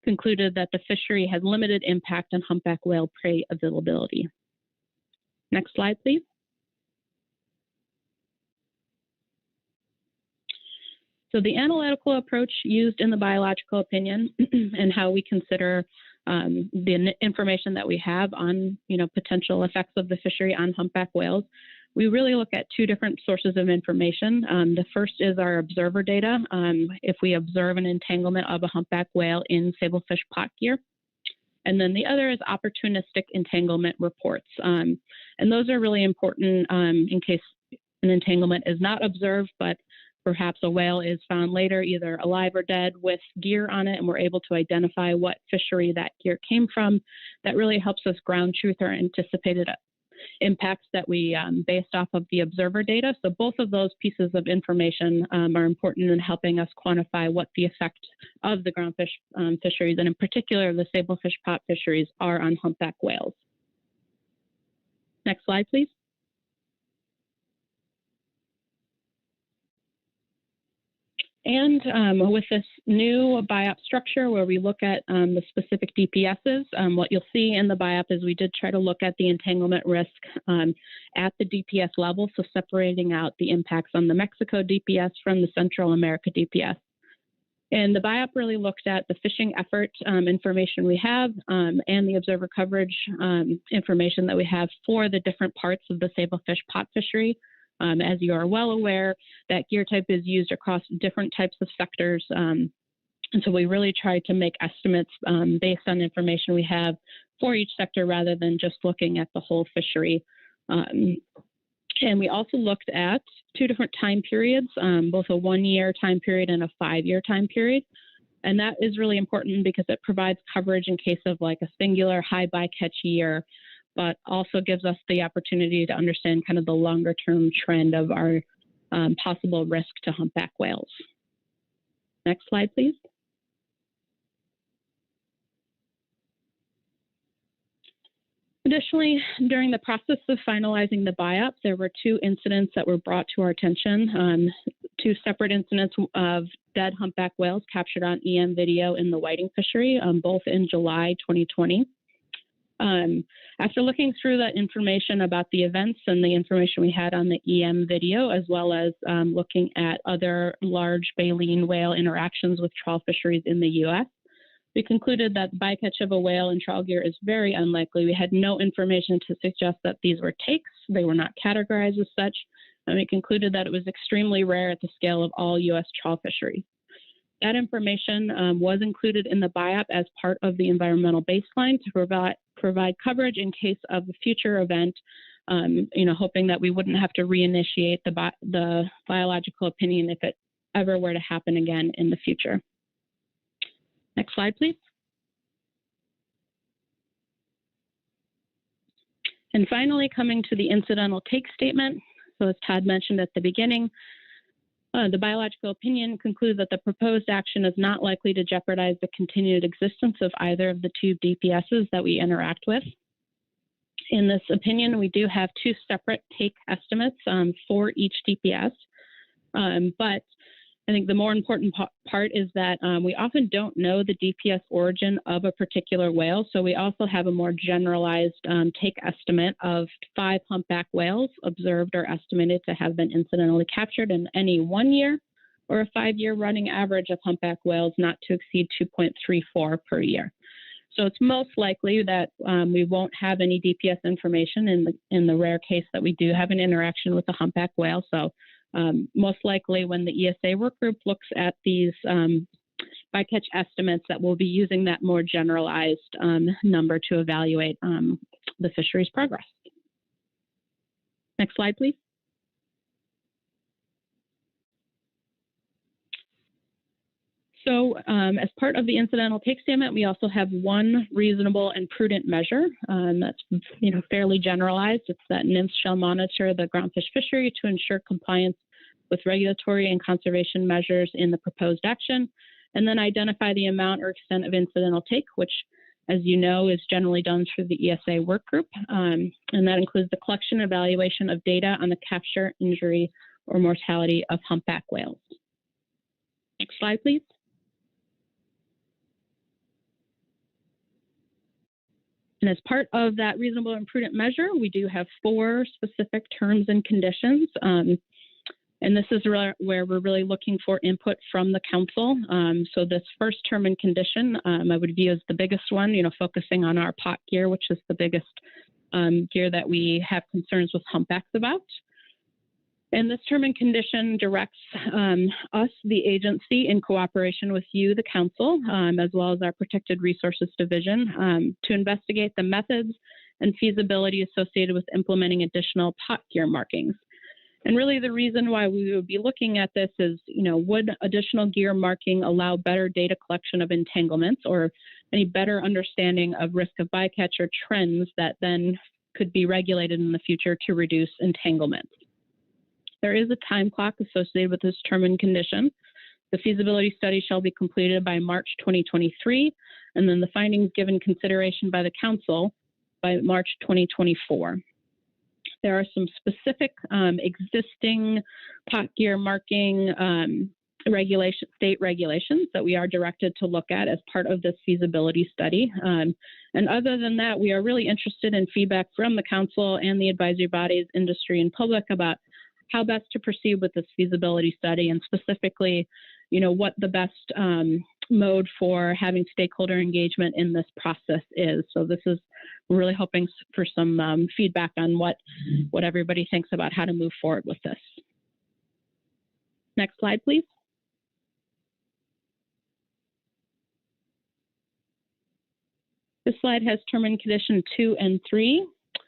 concluded that the fishery has limited impact on humpback whale prey availability. Next slide, please. So the analytical approach used in the biological opinion and how we consider the information that we have on, potential effects of the fishery on humpback whales, we really look at 2 different sources of information. The first is our observer data. If we observe an entanglement of a humpback whale in sablefish pot gear. And then the other is opportunistic entanglement reports. And those are really important in case an entanglement is not observed, but perhaps a whale is found later, either alive or dead with gear on it, and we're able to identify what fishery that gear came from. That really helps us ground truth our anticipated impacts that we based off of the observer data. So both of those pieces of information are important in helping us quantify what the effect of the groundfish fisheries, and in particular the sablefish pot fisheries, are on humpback whales. Next slide, please. And with this new BIOP structure where we look at the specific DPSs, what you'll see in the BIOP is we did try to look at the entanglement risk at the DPS level, so separating out the impacts on the Mexico DPS from the Central America DPS. And the BIOP really looked at the fishing effort information we have and the observer coverage information that we have for the different parts of the sablefish pot fishery. As you are well aware, that gear type is used across different types of sectors. And so we really try to make estimates based on information we have for each sector rather than just looking at the whole fishery. And we also looked at 2 different time periods, both a 1-year time period and a 5-year time period. And that is really important because it provides coverage in case of like a singular high bycatch year, but also gives us the opportunity to understand kind of the longer term trend of our possible risk to humpback whales. Next slide, please. Additionally, during the process of finalizing the BIOP, there were 2 incidents that were brought to our attention, 2 separate incidents of dead humpback whales captured on EM video in the whiting fishery, both in July 2020. After looking through that information about the events and the information we had on the EM video, as well as looking at other large baleen whale interactions with trawl fisheries in the U.S., we concluded that bycatch of a whale in trawl gear is very unlikely. We had no information to suggest that these were takes. They were not categorized as such. And we concluded that it was extremely rare at the scale of all U.S. trawl fisheries. That information was included in the BIOP as part of the environmental baseline to provide coverage in case of a future event, hoping that we wouldn't have to reinitiate the biological opinion if it ever were to happen again in the future. Next slide, please. And finally, coming to the incidental take statement. So as Todd mentioned at the beginning, the biological opinion concludes that the proposed action is not likely to jeopardize the continued existence of either of the two DPSs that we interact with. In this opinion, we do have two separate take estimates for each DPS, but I think the more important part is that we often don't know the DPS origin of a particular whale. So we also have a more generalized take estimate of 5 humpback whales observed or estimated to have been incidentally captured in any 1 year, or a 5-year running average of humpback whales not to exceed 2.34 per year. So it's most likely that we won't have any DPS information in the rare case that we do have an interaction with a humpback whale. So most likely when the ESA work group looks at these bycatch estimates, that we'll be using that more generalized number to evaluate the fishery's progress. Next slide, please. So as part of the incidental take statement, we also have one reasonable and prudent measure that's fairly generalized. It's that NMFS shall monitor the groundfish fishery to ensure compliance with regulatory and conservation measures in the proposed action, and then identify the amount or extent of incidental take, which, as you know, is generally done through the ESA work group. And that includes the collection and evaluation of data on the capture, injury, or mortality of humpback whales. Next slide, please. And as part of that reasonable and prudent measure, we do have 4 specific terms and conditions. And this is where we're really looking for input from the council. So this first term and condition, I would view as the biggest one, focusing on our pot gear, which is the biggest gear that we have concerns with humpbacks about. And this term and condition directs us, the agency, in cooperation with you, the council, as well as our Protected Resources Division, to investigate the methods and feasibility associated with implementing additional pot gear markings. And really the reason why we would be looking at this is, would additional gear marking allow better data collection of entanglements or any better understanding of risk of bycatch or trends that then could be regulated in the future to reduce entanglements? There is a time clock associated with this term and condition. The feasibility study shall be completed by March 2023, and then the findings given consideration by the council by March 2024. There are some specific existing pot gear marking state regulations that we are directed to look at as part of this feasibility study. And other than that, we are really interested in feedback from the council and the advisory bodies, industry, and public about how best to proceed with this feasibility study, and specifically, what the best mode for having stakeholder engagement in this process is. So this is, we're really hoping for some feedback on what everybody thinks about how to move forward with this. Next slide, please. This slide has term and condition 2 and 3.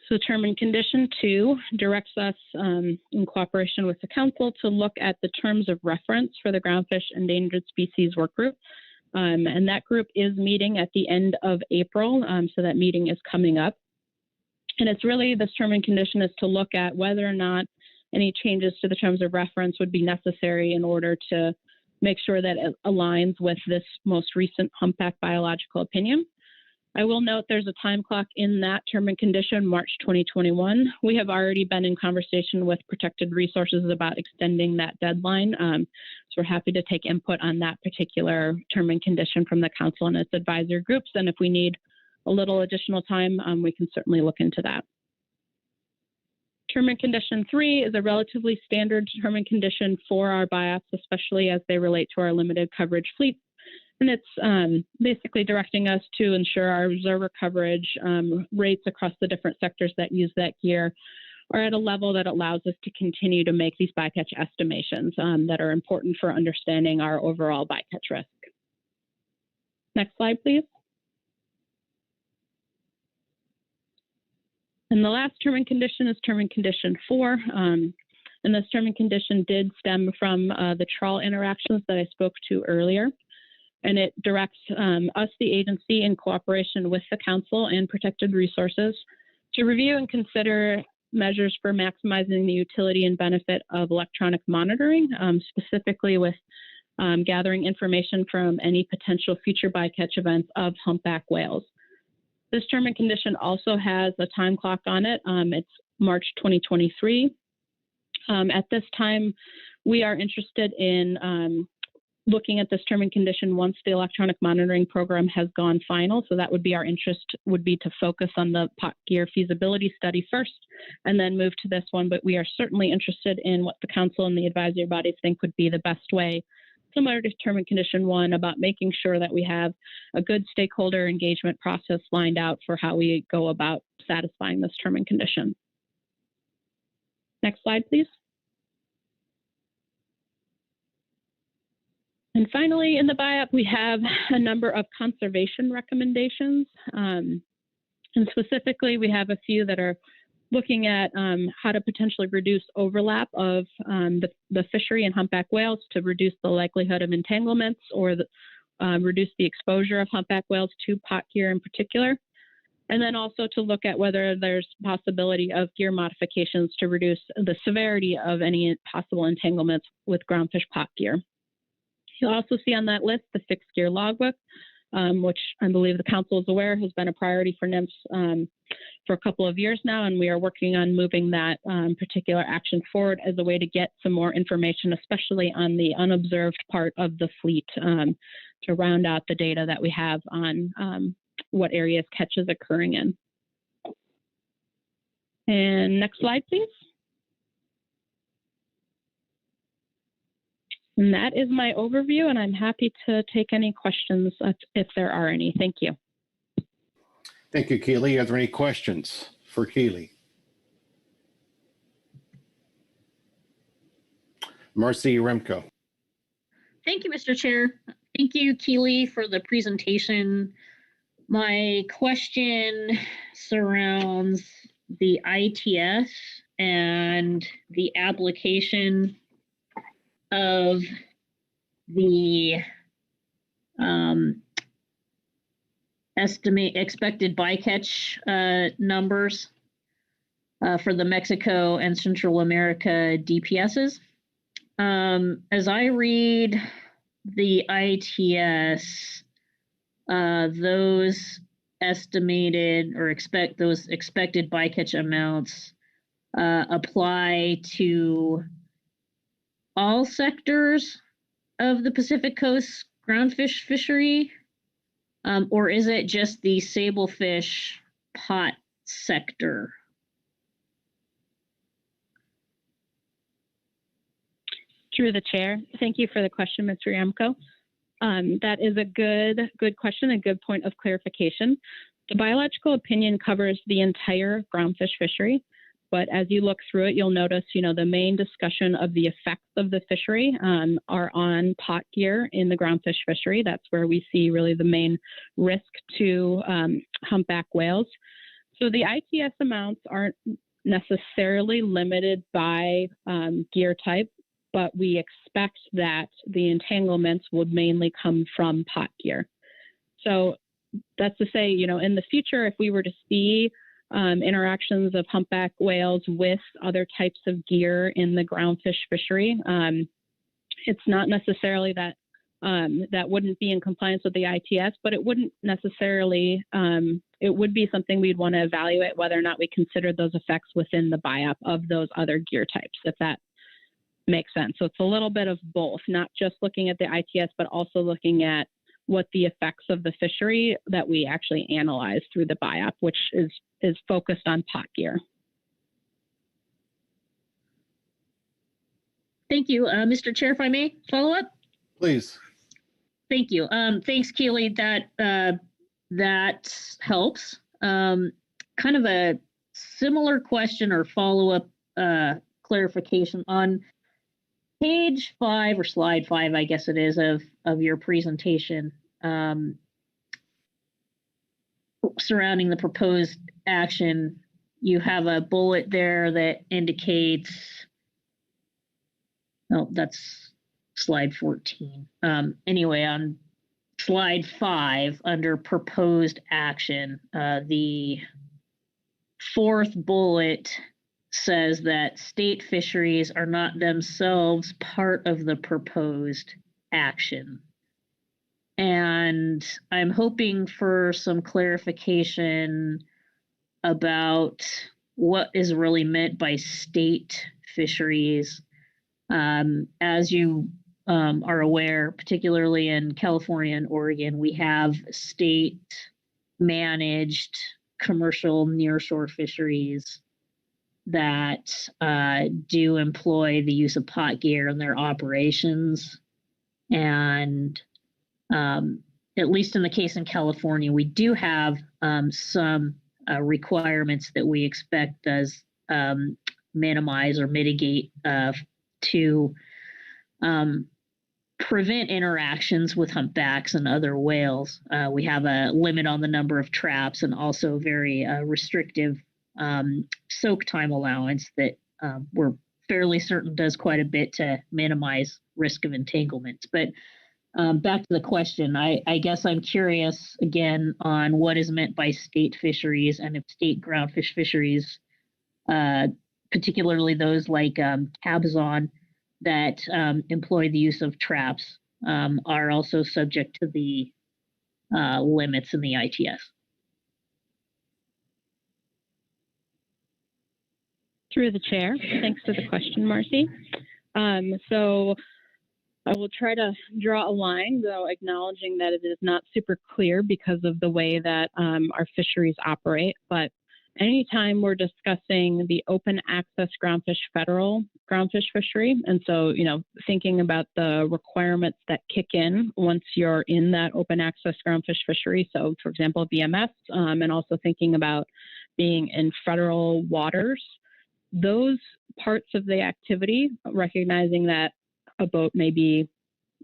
So term and condition 2 directs us in cooperation with the council to look at the terms of reference for the Groundfish Endangered Species Work Group. And that group is meeting at the end of April, so that meeting is coming up. And it's really, this term and condition is to look at whether or not any changes to the terms of reference would be necessary in order to make sure that it aligns with this most recent humpback biological opinion. I will note there's a time clock in that term and condition, March 2021. We have already been in conversation with Protected Resources about extending that deadline. So we're happy to take input on that particular term and condition from the council and its advisory groups. And if we need a little additional time, we can certainly look into that. Term and condition 3 is a relatively standard term and condition for our buyouts, especially as they relate to our limited coverage fleet. And it's basically directing us to ensure our observer coverage rates across the different sectors that use that gear are at a level that allows us to continue to make these bycatch estimations that are important for understanding our overall bycatch risk. Next slide, please. And the last term and condition is term and condition 4. And this term and condition did stem from the trawl interactions that I spoke to earlier. And it directs us, the agency, in cooperation with the council and Protected Resources, to review and consider measures for maximizing the utility and benefit of electronic monitoring, specifically with gathering information from any potential future bycatch events of humpback whales. This term and condition also has a time clock on it. It's March 2023. At this time, we are interested in looking at this term and condition once the electronic monitoring program has gone final. So that would be our interest, would be to focus on the pot gear feasibility study first and then move to this one. But we are certainly interested in what the council and the advisory bodies think would be the best way, similar to term and condition 1, about making sure that we have a good stakeholder engagement process lined out for how we go about satisfying this term and condition. Next slide, please. And finally, in the buyout, we have a number of conservation recommendations. And specifically, we have a few that are looking at how to potentially reduce overlap of the fishery and humpback whales to reduce the likelihood of entanglements or reduce the exposure of humpback whales to pot gear in particular. And then also to look at whether there's possibility of gear modifications to reduce the severity of any possible entanglements with groundfish pot gear. You'll also see on that list the fixed gear logbook, which I believe the council is aware has been a priority for NMFS for a couple of years now, and we are working on moving that particular action forward as a way to get some more information, especially on the unobserved part of the fleet, to round out the data that we have on what areas catch is occurring in. And next slide, please. And that is my overview, and I'm happy to take any questions if there are any. Thank you. Thank you, Keely. Are there any questions for Keely? Marcy Remco. Thank you, Mr. Chair. Thank you, Keely, for the presentation. My question surrounds the ITS and the application of the expected bycatch numbers for the Mexico and Central America DPSs. As I read the ITS, those estimated or expected bycatch amounts apply to all sectors of the Pacific Coast groundfish fishery, or is it just the sablefish pot sector? Through the chair, thank you for the question, Mr. Yamko. That is a good question, a good point of clarification. The biological opinion covers the entire groundfish fishery. But as you look through it, you'll notice, the main discussion of the effects of the fishery are on pot gear in the groundfish fishery. That's where we see really the main risk to humpback whales. So the ITS amounts aren't necessarily limited by gear type, but we expect that the entanglements would mainly come from pot gear. So that's to say, in the future, if we were to see interactions of humpback whales with other types of gear in the groundfish fishery, it's not necessarily that that wouldn't be in compliance with the ITS, but it wouldn't necessarily, it would be something we'd want to evaluate whether or not we consider those effects within the BIOP of those other gear types, if that makes sense. So it's a little bit of both, not just looking at the ITS, but also looking at what the effects of the fishery that we actually analyze through the BIOP, which is focused on pot gear. Thank you. Mr. Chair, if I may follow up? Please. Thank you. Thanks, Keely. That helps. Kind of a similar question or follow-up clarification on page 5 or slide 5, I guess it is, of your presentation surrounding the proposed action. You have a bullet there that indicates, oh, that's slide 14. Anyway, on slide 5 under proposed action, the 4th bullet says that state fisheries are not themselves part of the proposed action. And I'm hoping for some clarification about what is really meant by state fisheries. As you are aware, particularly in California and Oregon, we have state managed commercial nearshore fisheries that do employ the use of pot gear in their operations. And at least in the case in California, we do have some requirements that we expect does minimize or mitigate to prevent interactions with humpbacks and other whales. We have a limit on the number of traps and also very restrictive soak time allowance that we're fairly certain does quite a bit to minimize risk of entanglements. But back to the question, I guess I'm curious again on what is meant by state fisheries and if state groundfish fisheries, particularly those like Cabazon that employ the use of traps, are also subject to the limits in the ITS. Through the chair, thanks for the question, Marcy. So I will try to draw a line, though acknowledging that it is not super clear because of the way that our fisheries operate. But anytime we're discussing the open access groundfish federal groundfish fishery, and so, you know, thinking about the requirements that kick in once you're in that open access groundfish fishery. So, for example, VMS, and also thinking about being in federal waters, those parts of the activity, recognizing that a boat may be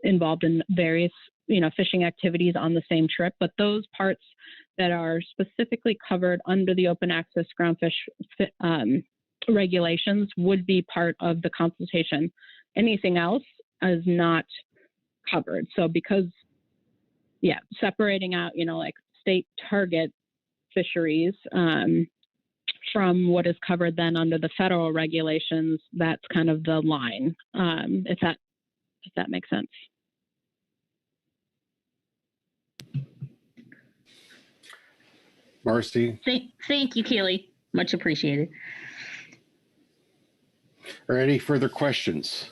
involved in various, you know, fishing activities on the same trip, but those parts that are specifically covered under the open access groundfish regulations would be part of the consultation. Anything else is not covered. So because, yeah, separating out, you know, like state target fisheries from what is covered then under the federal regulations, that's kind of the line, if that makes sense. Marcy? Thank you, Keely. Much appreciated. Are any further questions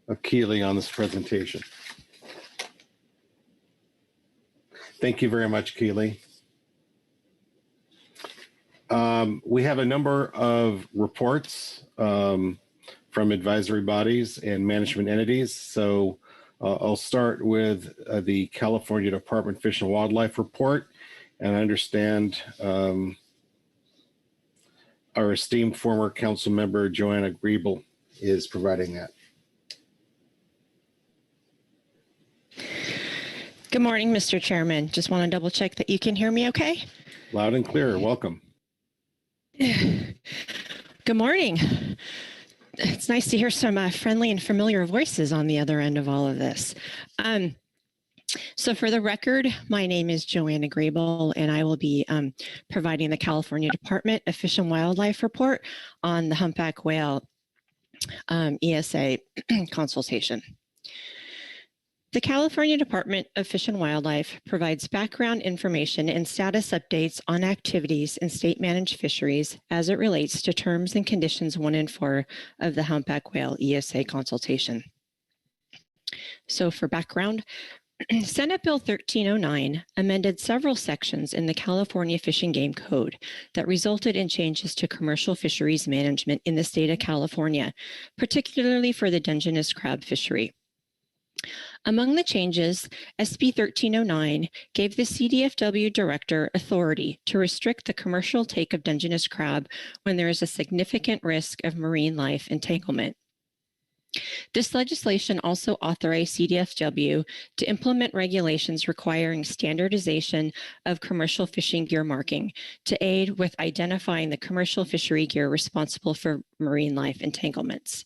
of Keely on this presentation? Thank you very much, Keely. We have a number of reports from advisory bodies and management entities. So I'll start with the California Department of Fish and Wildlife report. And I understand our esteemed former council member, Joanna Griebel, is providing that. Good morning, Mr. Chairman. Just want to double check that you can hear me okay? Loud and clear. Welcome. Good morning. It's nice to hear some friendly and familiar voices on the other end of all of this. So for the record, my name is Joanna Griebel, and I will be providing the California Department of Fish and Wildlife report on the humpback whale ESA consultation. The California Department of Fish and Wildlife provides background information and status updates on activities in state-managed fisheries as it relates to terms and conditions 1 and 4 of the Humpback Whale ESA consultation. So for background, Senate Bill 1309 amended several sections in the California Fish and Game Code that resulted in changes to commercial fisheries management in the state of California, particularly for the Dungeness crab fishery. Among the changes, SB 1309 gave the CDFW director authority to restrict the commercial take of Dungeness crab when there is a significant risk of marine life entanglement. This legislation also authorized CDFW to implement regulations requiring standardization of commercial fishing gear marking to aid with identifying the commercial fishery gear responsible for marine life entanglements.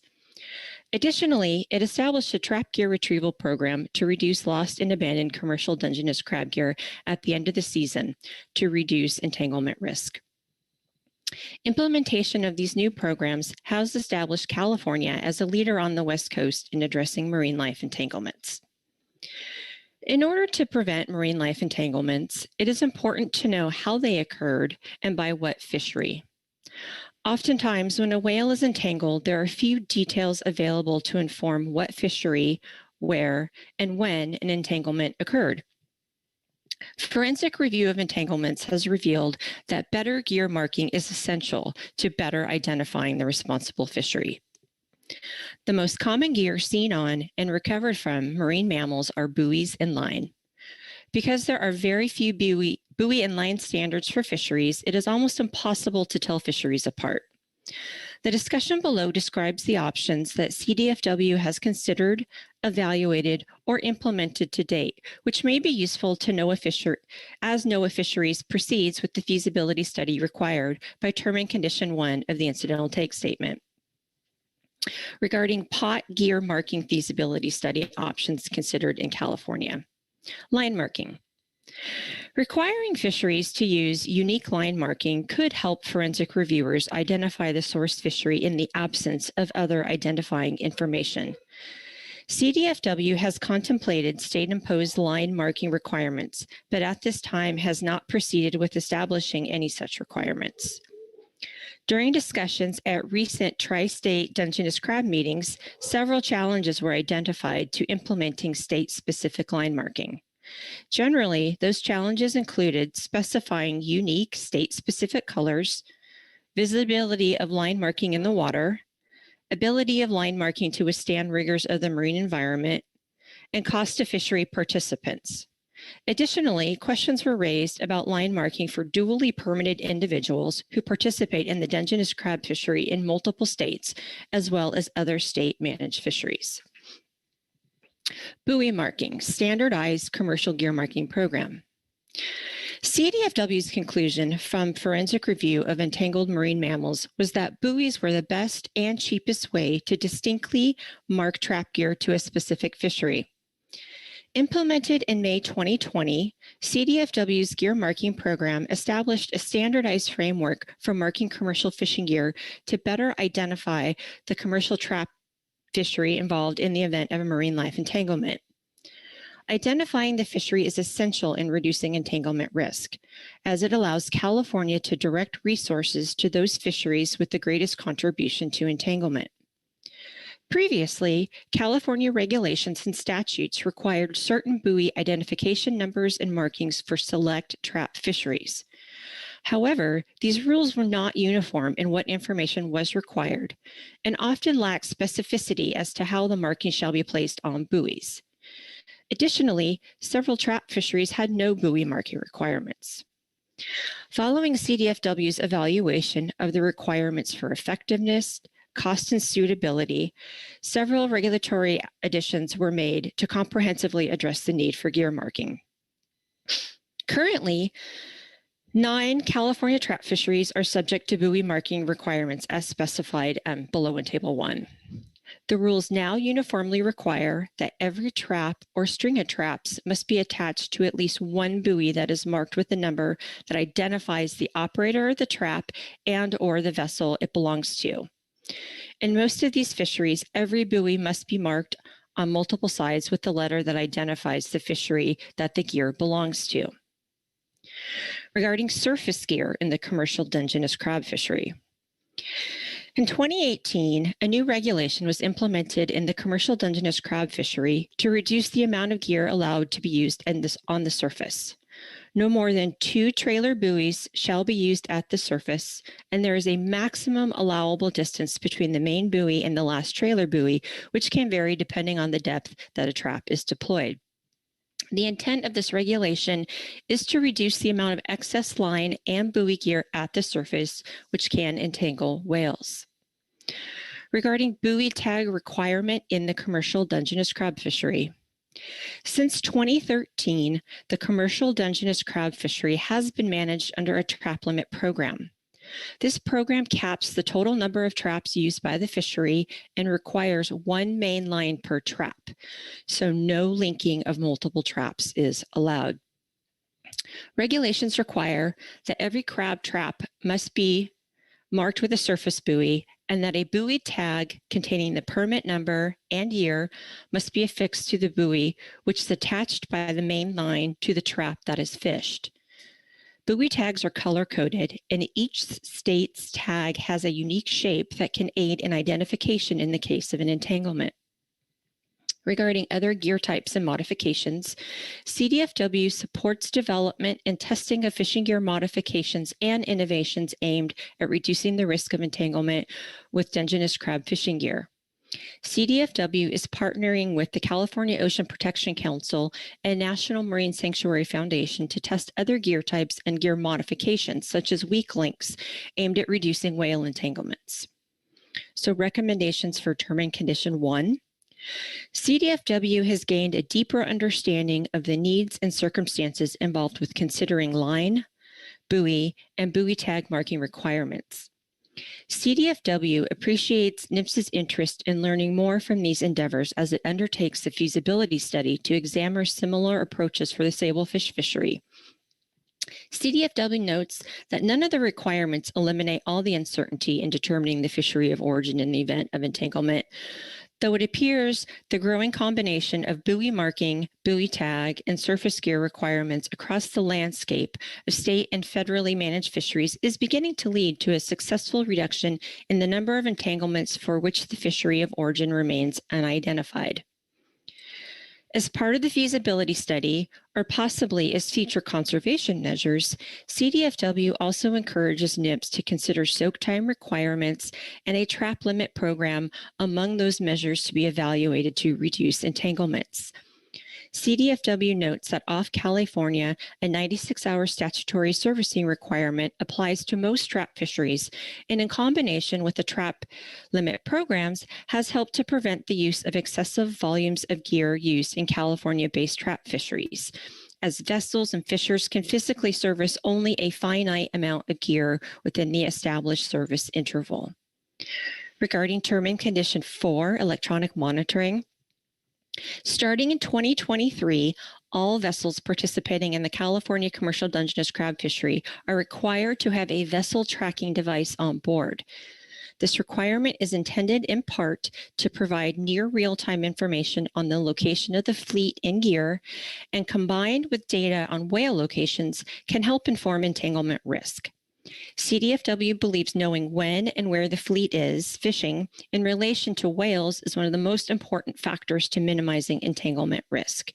Additionally, it established a trap gear retrieval program to reduce lost and abandoned commercial Dungeness crab gear at the end of the season to reduce entanglement risk. Implementation of these new programs has established California as a leader on the West Coast in addressing marine life entanglements. In order to prevent marine life entanglements, it is important to know how they occurred and by what fishery. Oftentimes, when a whale is entangled, there are few details available to inform what fishery, where, and when an entanglement occurred. Forensic review of entanglements has revealed that better gear marking is essential to better identifying the responsible fishery. The most common gear seen on and recovered from marine mammals are buoys and line. Because there are very few buoy and line standards for fisheries, it is almost impossible to tell fisheries apart. The discussion below describes the options that CDFW has considered, evaluated, or implemented to date, which may be useful to NOAA Fisheries proceeds with the feasibility study required by term and condition 1 of the incidental take statement. Regarding pot gear marking feasibility study options considered in California. Line marking. Requiring fisheries to use unique line marking could help forensic reviewers identify the source fishery in the absence of other identifying information. CDFW has contemplated state-imposed line marking requirements, but at this time has not proceeded with establishing any such requirements. During discussions at recent tri-state Dungeness crab meetings, several challenges were identified to implementing state-specific line marking. Generally, those challenges included specifying unique state-specific colors, visibility of line marking in the water, ability of line marking to withstand rigors of the marine environment, and cost to fishery participants. Additionally, questions were raised about line marking for dually permitted individuals who participate in the Dungeness crab fishery in multiple states, as well as other state-managed fisheries. Buoy marking, standardized commercial gear marking program. CDFW's conclusion from forensic review of entangled marine mammals was that buoys were the best and cheapest way to distinctly mark trap gear to a specific fishery. Implemented in May 2020, CDFW's gear marking program established a standardized framework for marking commercial fishing gear to better identify the commercial trap fishery involved in the event of a marine life entanglement. Identifying the fishery is essential in reducing entanglement risk, as it allows California to direct resources to those fisheries with the greatest contribution to entanglement. Previously, California regulations and statutes required certain buoy identification numbers and markings for select trap fisheries. However, these rules were not uniform in what information was required and often lacked specificity as to how the marking shall be placed on buoys. Additionally, several trap fisheries had no buoy marking requirements. Following CDFW's evaluation of the requirements for effectiveness, cost, and suitability, several regulatory additions were made to comprehensively address the need for gear marking. Currently, 9 California trap fisheries are subject to buoy marking requirements as specified below in Table 1. The rules now uniformly require that every trap or string of traps must be attached to at least one buoy that is marked with the number that identifies the operator of the trap and/or the vessel it belongs to. In most of these fisheries, every buoy must be marked on multiple sides with the letter that identifies the fishery that the gear belongs to. Regarding surface gear in the commercial Dungeness crab fishery. In 2018, a new regulation was implemented in the commercial Dungeness crab fishery to reduce the amount of gear allowed to be used on the surface. No more than 2 trailer buoys shall be used at the surface, and there is a maximum allowable distance between the main buoy and the last trailer buoy, which can vary depending on the depth that a trap is deployed. The intent of this regulation is to reduce the amount of excess line and buoy gear at the surface, which can entangle whales. Regarding buoy tag requirement in the commercial Dungeness crab fishery. Since 2013, the commercial Dungeness crab fishery has been managed under a trap limit program. This program caps the total number of traps used by the fishery and requires 1 main line per trap, so no linking of multiple traps is allowed. Regulations require that every crab trap must be marked with a surface buoy and that a buoy tag containing the permit number and year must be affixed to the buoy, which is attached by the main line to the trap that is fished. Buoy tags are color-coded, and each state's tag has a unique shape that can aid in identification in the case of an entanglement. Regarding other gear types and modifications, CDFW supports development and testing of fishing gear modifications and innovations aimed at reducing the risk of entanglement with Dungeness crab fishing gear. CDFW is partnering with the California Ocean Protection Council and National Marine Sanctuary Foundation to test other gear types and gear modifications, such as weak links, aimed at reducing whale entanglements. So recommendations for term and condition 1. CDFW has gained a deeper understanding of the needs and circumstances involved with considering line, buoy, and buoy tag marking requirements. CDFW appreciates NMFS's interest in learning more from these endeavors as it undertakes the feasibility study to examine similar approaches for the sablefish fishery. CDFW notes that none of the requirements eliminate all the uncertainty in determining the fishery of origin in the event of entanglement, though it appears the growing combination of buoy marking, buoy tag, and surface gear requirements across the landscape of state and federally managed fisheries is beginning to lead to a successful reduction in the number of entanglements for which the fishery of origin remains unidentified. As part of the feasibility study, or possibly as future conservation measures, CDFW also encourages NMFS to consider soak time requirements and a trap limit program among those measures to be evaluated to reduce entanglements. CDFW notes that off California, a 96-hour statutory servicing requirement applies to most trap fisheries, and in combination with the trap limit programs, has helped to prevent the use of excessive volumes of gear used in California-based trap fisheries, as vessels and fishers can physically service only a finite amount of gear within the established service interval. Regarding term and condition 4, electronic monitoring, starting in 2023, all vessels participating in the California commercial Dungeness crab fishery are required to have a vessel tracking device on board. This requirement is intended in part to provide near real-time information on the location of the fleet and gear, and combined with data on whale locations can help inform entanglement risk. CDFW believes knowing when and where the fleet is fishing in relation to whales is one of the most important factors to minimizing entanglement risk.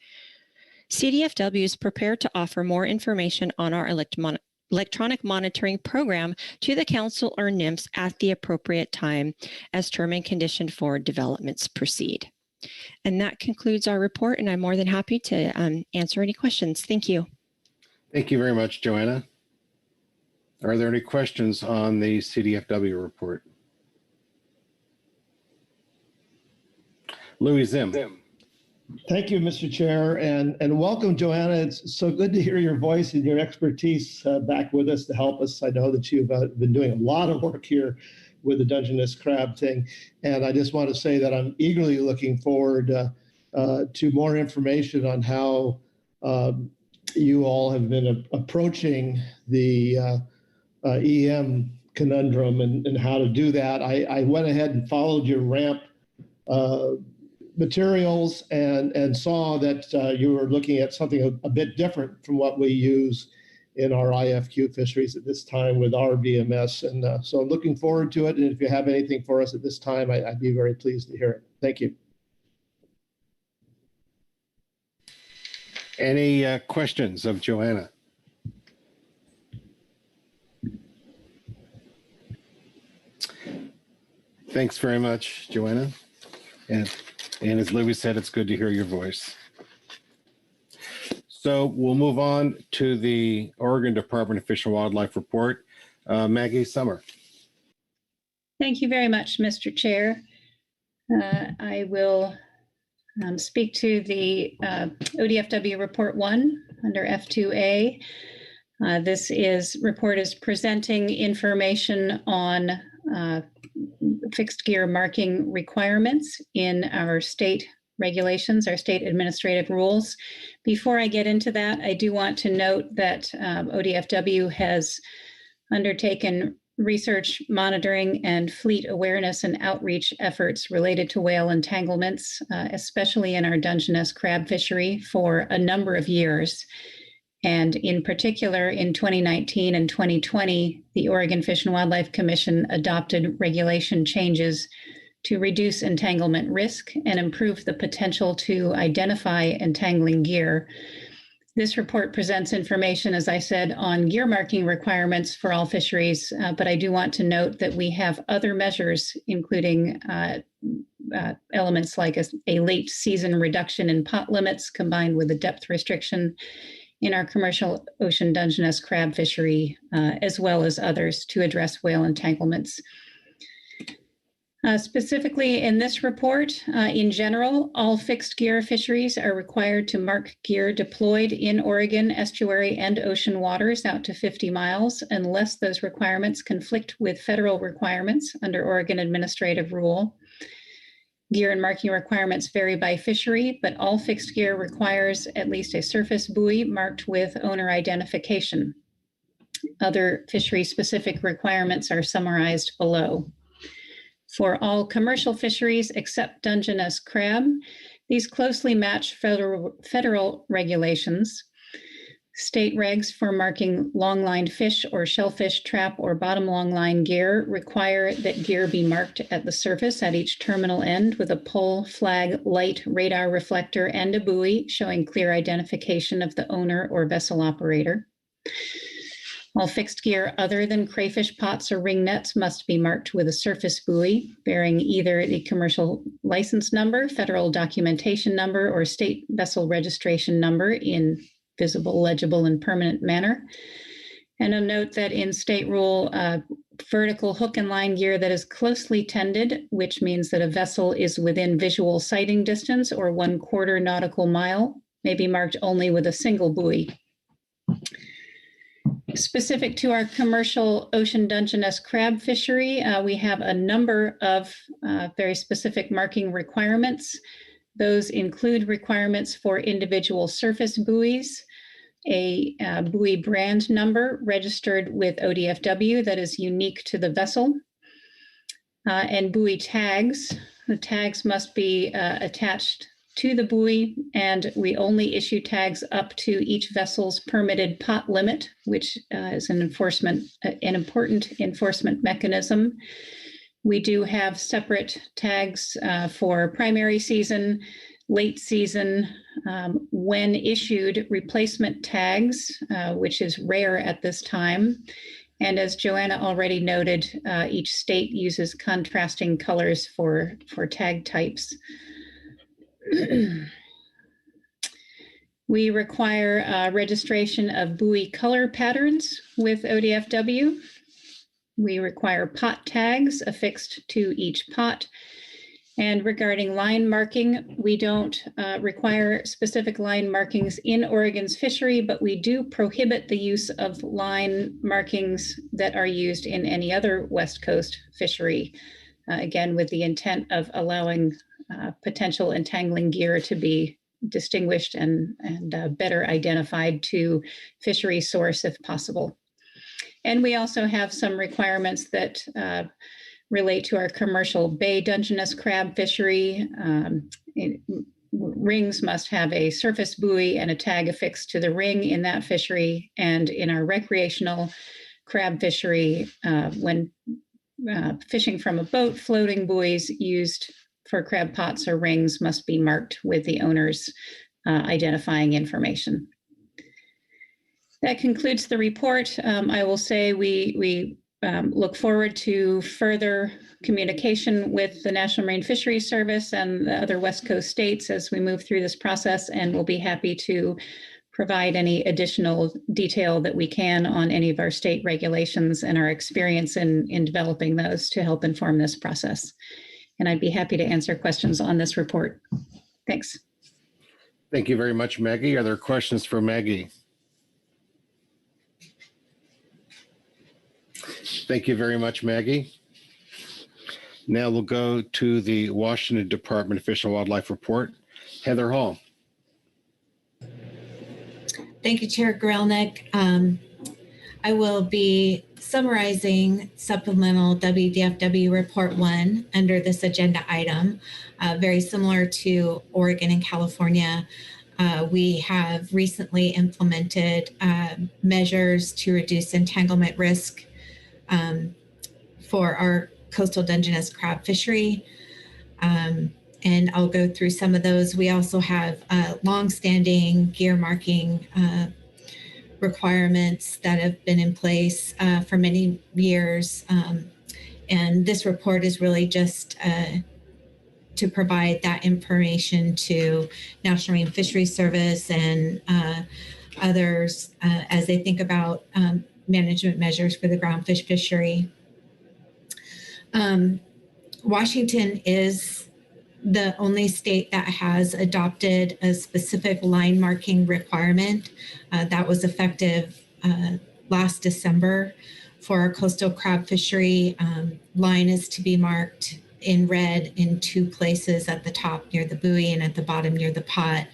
CDFW is prepared to offer more information on our electronic monitoring program to the Council or NMFS at the appropriate time as term and condition 4 developments proceed. And that concludes our report, and I'm more than happy to answer any questions. Thank you. Thank you very much, Joanna. Are there any questions on the CDFW report? Louis Zim. Thank you, Mr. Chair, and welcome, Joanna. It's so good to hear your voice and your expertise back with us to help us. I know that you've been doing a lot of work here with the Dungeness crab thing, and I just want to say that I'm eagerly looking forward to more information on how you all have been approaching the EM conundrum and how to do that. I went ahead and followed your ramp materials and saw that you were looking at something a bit different from what we use in our IFQ fisheries at this time with our VMS. And so I'm looking forward to it. And if you have anything for us at this time, I'd be very pleased to hear it. Thank you. Any questions of Joanna? Thanks very much, Joanna. And as Louis said, it's good to hear your voice. So we'll move on to the Oregon Department of Fish and Wildlife report. Maggie Summer. Thank you very much, Mr. Chair. I will speak to the ODFW Report 1 under F2A. This report is presenting information on fixed gear marking requirements in our state regulations, our state administrative rules. Before I get into that, I do want to note that ODFW has undertaken research, monitoring, and fleet awareness and outreach efforts related to whale entanglements, especially in our Dungeness crab fishery, for a number of years. And in particular, in 2019 and 2020, the Oregon Fish and Wildlife Commission adopted regulation changes to reduce entanglement risk and improve the potential to identify entangling gear. This report presents information, as I said, on gear marking requirements for all fisheries, but I do want to note that we have other measures, including elements like a late season reduction in pot limits combined with a depth restriction in our commercial ocean Dungeness crab fishery, as well as others to address whale entanglements. Specifically in this report, in general, all fixed gear fisheries are required to mark gear deployed in Oregon estuary and ocean waters out to 50 miles, unless those requirements conflict with federal requirements under Oregon administrative rule. Gear and marking requirements vary by fishery, but all fixed gear requires at least a surface buoy marked with owner identification. Other fishery-specific requirements are summarized below. For all commercial fisheries except Dungeness crab, these closely match federal regulations. State regs for marking long-lined fish or shellfish trap or bottom long-line gear require that gear be marked at the surface at each terminal end with a pole, flag, light, radar reflector, and a buoy showing clear identification of the owner or vessel operator. All fixed gear other than crayfish pots or ring nets must be marked with a surface buoy bearing either the commercial license number, federal documentation number, or state vessel registration number in visible, legible, and permanent manner. And a note that in state rule, vertical hook and line gear that is closely tended, which means that a vessel is within visual sighting distance or 1/4 nautical mile, may be marked only with a single buoy. Specific to our commercial ocean Dungeness crab fishery, we have a number of very specific marking requirements. Those include requirements for individual surface buoys, a buoy brand number registered with ODFW that is unique to the vessel, and buoy tags. The tags must be attached to the buoy, and we only issue tags up to each vessel's permitted pot limit, which is an important enforcement mechanism. We do have separate tags for primary season, late season, when issued replacement tags, which is rare at this time. And as Joanna already noted, each state uses contrasting colors for tag types. We require registration of buoy color patterns with ODFW. We require pot tags affixed to each pot. And regarding line marking, we don't require specific line markings in Oregon's fishery, but we do prohibit the use of line markings that are used in any other West Coast fishery, again, with the intent of allowing potential entangling gear to be distinguished and better identified to fishery source if possible. And we also have some requirements that relate to our commercial bay Dungeness crab fishery. Rings must have a surface buoy and a tag affixed to the ring in that fishery. And in our recreational crab fishery, when fishing from a boat, floating buoys used for crab pots or rings must be marked with the owner's identifying information. That concludes the report. I will say we look forward to further communication with the National Marine Fisheries Service and the other West Coast states as we move through this process, and we'll be happy to provide any additional detail that we can on any of our state regulations and our experience in developing those to help inform this process. And I'd be happy to answer questions on this report. Thanks. Thank you very much, Maggie. Are there questions for Maggie? Thank you very much, Maggie. Now we'll go to the Washington Department of Fish and Wildlife report. Heather Hall. Thank you, Chair Grelnick. I will be summarizing supplemental WDFW Report 1 under this agenda item. Very similar to Oregon and California, we have recently implemented measures to reduce entanglement risk for our coastal Dungeness crab fishery. And I'll go through some of those. We also have longstanding gear marking requirements that have been in place for many years. And this report is really just to provide that information to National Marine Fisheries Service and others as they think about management measures for the groundfish fishery. Washington is the only state that has adopted a specific line marking requirement that was effective last December for our coastal crab fishery. Line is to be marked in red in two places, at the top near the buoy and at the bottom near the pot.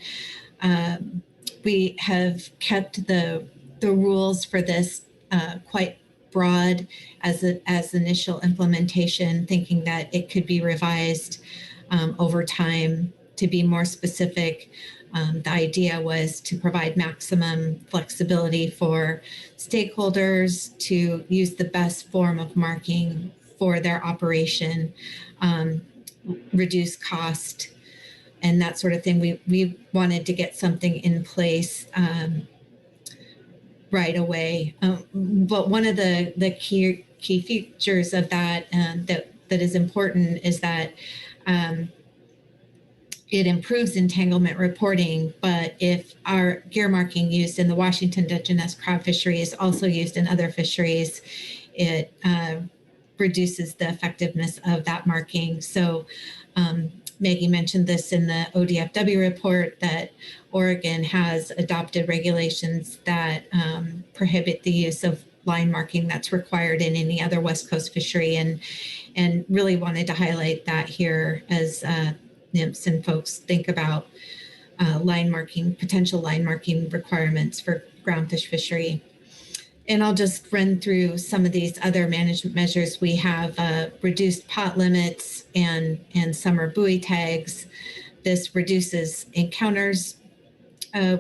We have kept the rules for this quite broad as initial implementation, thinking that it could be revised over time to be more specific. The idea was to provide maximum flexibility for stakeholders to use the best form of marking for their operation, reduce cost, and that sort of thing. We wanted to get something in place right away. But one of the key features of that that is important is that it improves entanglement reporting, but if our gear marking used in the Washington Dungeness crab fishery is also used in other fisheries, it reduces the effectiveness of that marking. So Maggie mentioned this in the ODFW report, that Oregon has adopted regulations that prohibit the use of line marking that's required in any other West Coast fishery, and really wanted to highlight that here as NMFS and folks think about potential line marking requirements for groundfish fishery. And I'll just run through some of these other management measures. We have reduced pot limits and summer buoy tags. This reduces encounters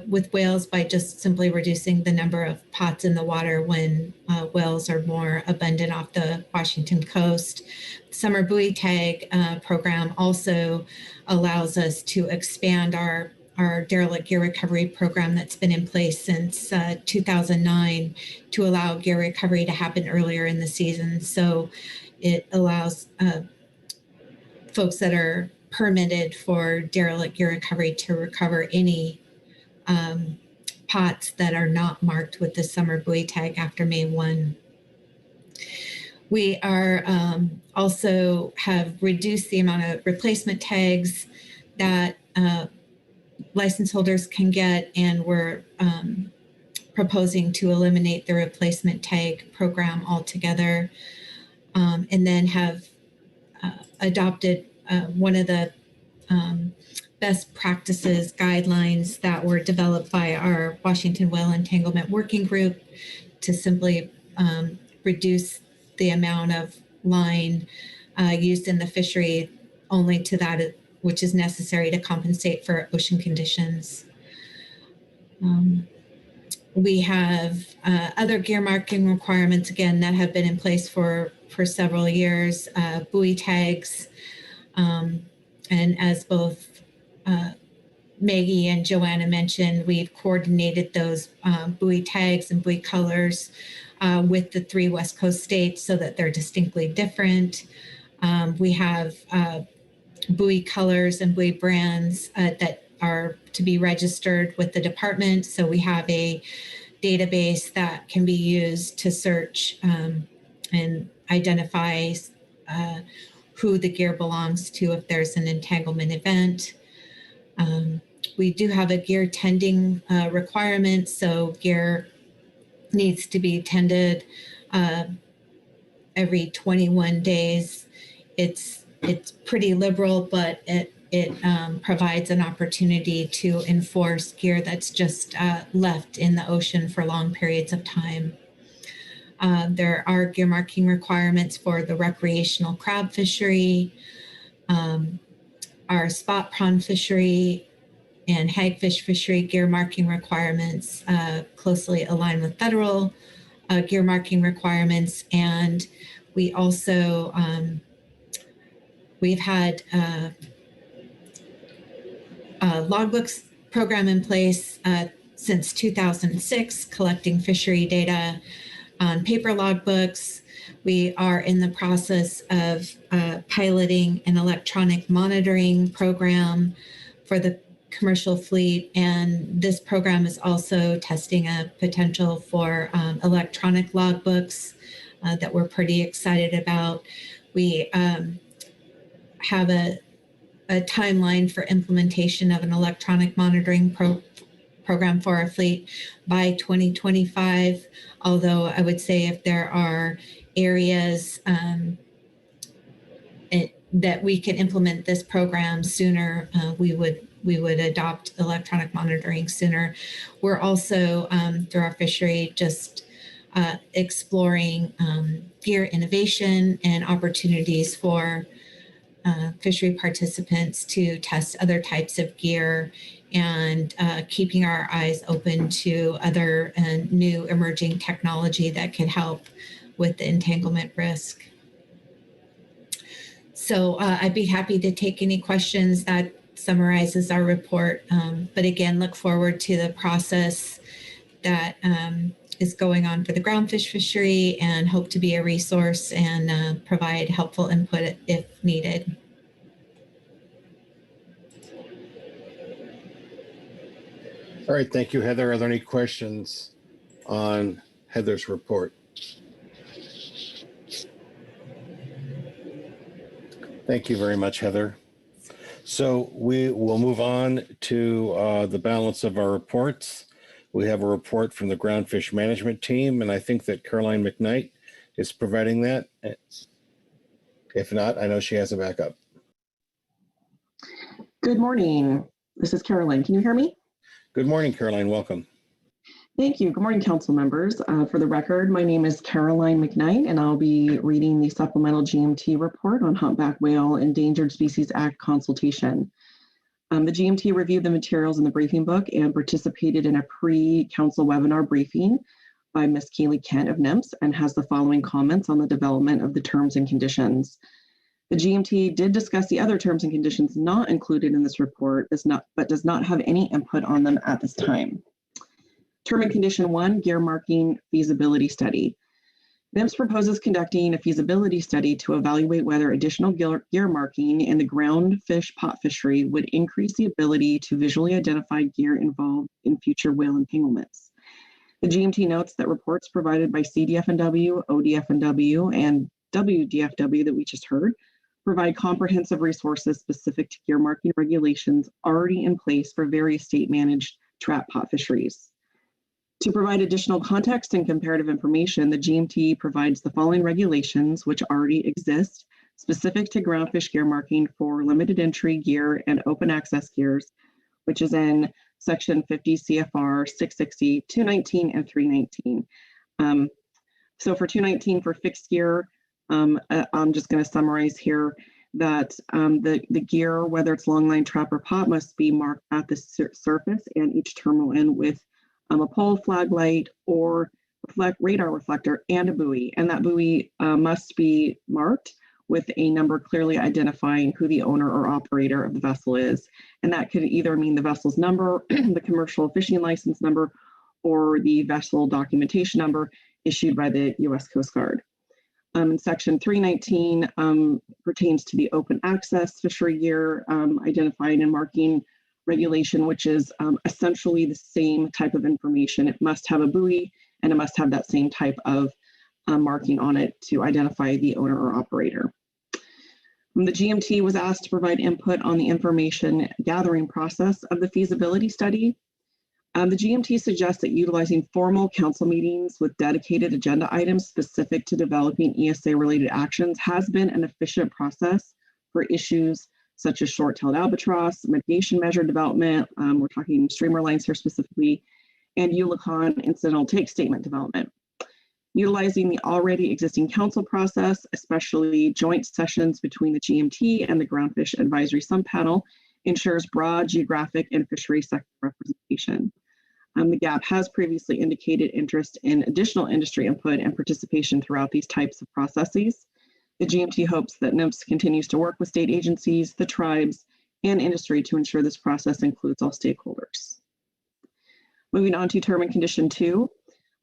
with whales by just simply reducing the number of pots in the water when whales are more abundant off the Washington coast. Summer buoy tag program also allows us to expand our derelict gear recovery program that's been in place since 2009 to allow gear recovery to happen earlier in the season. So it allows folks that are permitted for derelict gear recovery to recover any pots that are not marked with the summer buoy tag after May 1. We are also have reduced the amount of replacement tags that license holders can get, and we're proposing to eliminate the replacement tag program altogether, and then have adopted one of the best practices guidelines that were developed by our Washington Whale Entanglement Working Group to simply reduce the amount of line used in the fishery only to that which is necessary to compensate for ocean conditions. We have other gear marking requirements, again, that have been in place for several years, buoy tags. And as both Maggie and Joanna mentioned, we've coordinated those buoy tags and buoy colors with the 3 West Coast states so that they're distinctly different. We have buoy colors and buoy brands that are to be registered with the department. So we have a database that can be used to search and identify who the gear belongs to if there's an entanglement event. We do have a gear tending requirement, so gear needs to be tended every 21 days. It's pretty liberal, but it provides an opportunity to enforce gear that's just left in the ocean for long periods of time. There are gear marking requirements for the recreational crab fishery, our spot prawn fishery, and hagfish fishery gear marking requirements closely align with federal gear marking requirements. And we also, we've had logbooks program in place since 2006, collecting fishery data on paper logbooks. We are in the process of piloting an electronic monitoring program for the commercial fleet, and this program is also testing a potential for electronic logbooks that we're pretty excited about. We have a timeline for implementation of an electronic monitoring program for our fleet by 2025, although I would say if there are areas that we can implement this program sooner, we would adopt electronic monitoring sooner. We're also, through our fishery, just exploring gear innovation and opportunities for fishery participants to test other types of gear, and keeping our eyes open to other and new emerging technology that can help with the entanglement risk. So I'd be happy to take any questions. That summarizes our report. But again, look forward to the process that is going on for the groundfish fishery, and hope to be a resource and provide helpful input if needed. All right, thank you, Heather. Are there any questions on Heather's report? Thank you very much, Heather. So we will move on to the balance of our reports. We have a report from the Groundfish Management Team, and I think that Caroline McKnight is providing that. If not, I know she has a backup. Good morning. This is Caroline. Can you hear me? Good morning, Caroline. Welcome. Thank you. Good morning, council members. For the record, my name is Caroline McKnight, and I'll be reading the supplemental GMT report on Humpback Whale Endangered Species Act consultation. The GMT reviewed the materials in the briefing book and participated in a pre-council webinar briefing by Ms. Kaylee Kent of NMFS, and has the following comments on the development of the terms and conditions. The GMT did discuss the other terms and conditions not included in this report, but does not have any input on them at this time. Term and condition 1, gear marking feasibility study. NMFS proposes conducting a feasibility study to evaluate whether additional gear marking in the groundfish pot fishery would increase the ability to visually identify gear involved in future whale entanglements. The GMT notes that reports provided by CDF&W, ODF&W, and WDFW that we just heard provide comprehensive resources specific to gear marking regulations already in place for various state-managed trap pot fisheries. To provide additional context and comparative information, the GMT provides the following regulations which already exist specific to groundfish gear marking for limited entry gear and open access gears, which is in section 50 CFR 660, 219, and 319. So for 219 for fixed gear, I'm just going to summarize here that the gear, whether it's longline, trap, or pot, must be marked at the surface and each terminal end with a pole, flag light, or radar reflector and a buoy. And that buoy must be marked with a number clearly identifying who the owner or operator of the vessel is. And that could either mean the vessel's number, the commercial fishing license number, or the vessel documentation number issued by the U.S. Coast Guard. Section 319 pertains to the open access fishery gear identifying and marking regulation, which is essentially the same type of information. It must have a buoy and it must have that same type of marking on it to identify the owner or operator. The GMT was asked to provide input on the information gathering process of the feasibility study. The GMT suggests that utilizing formal council meetings with dedicated agenda items specific to developing ESA-related actions has been an efficient process for issues such as short-tailed albatross, mitigation measure development, we're talking streamer lines here specifically, and ULICON incidental take statement development. Utilizing the already existing council process, especially joint sessions between the GMT and the Groundfish Advisory Subpanel, ensures broad geographic and fishery sector representation. The GAP has previously indicated interest in additional industry input and participation throughout these types of processes. The GMT hopes that NMFS continues to work with state agencies, the tribes, and industry to ensure this process includes all stakeholders. Moving on to term and condition 2.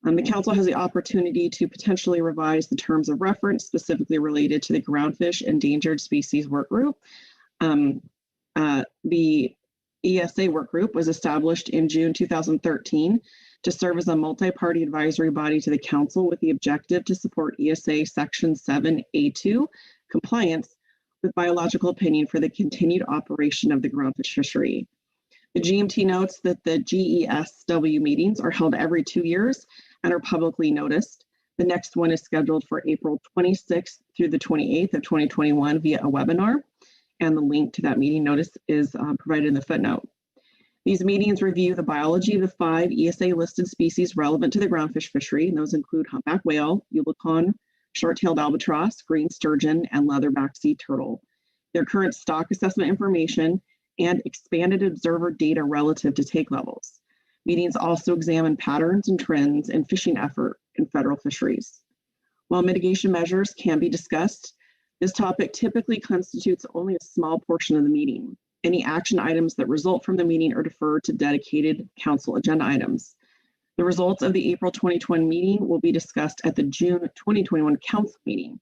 The council has the opportunity to potentially revise the terms of reference specifically related to the Groundfish Endangered Species Work Group. The ESA work group was established in June 2013 to serve as a multi-party advisory body to the council with the objective to support ESA Section 7A2 compliance with biological opinion for the continued operation of the groundfish fishery. The GMT notes that the GESW meetings are held every 2 years and are publicly noticed. The next one is scheduled for April 26th through the 28th of 2021 via a webinar, and the link to that meeting notice is provided in the footnote. These meetings review the biology of the 5 ESA listed species relevant to the groundfish fishery, and those include humpback whale, ULICON, short-tailed albatross, green sturgeon, and leatherback sea turtle. Their current stock assessment information and expanded observer data relative to take levels. Meetings also examine patterns and trends in fishing effort in federal fisheries. While mitigation measures can be discussed, this topic typically constitutes only a small portion of the meeting. Any action items that result from the meeting are deferred to dedicated council agenda items. The results of the April 2020 meeting will be discussed at the June 2021 council meeting.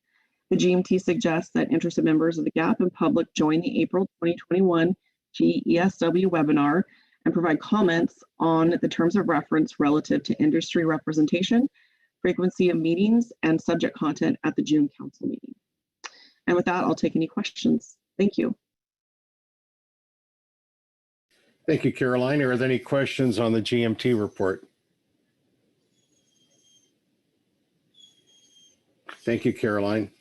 The GMT suggests that interested members of the GAP and public join the April 2021 GESW webinar and provide comments on the terms of reference relative to industry representation, frequency of meetings, and subject content at the June council meeting. And with that, I'll take any questions. Thank you. Thank you, Caroline. Are there any questions on the GMT report? Thank you, Caroline.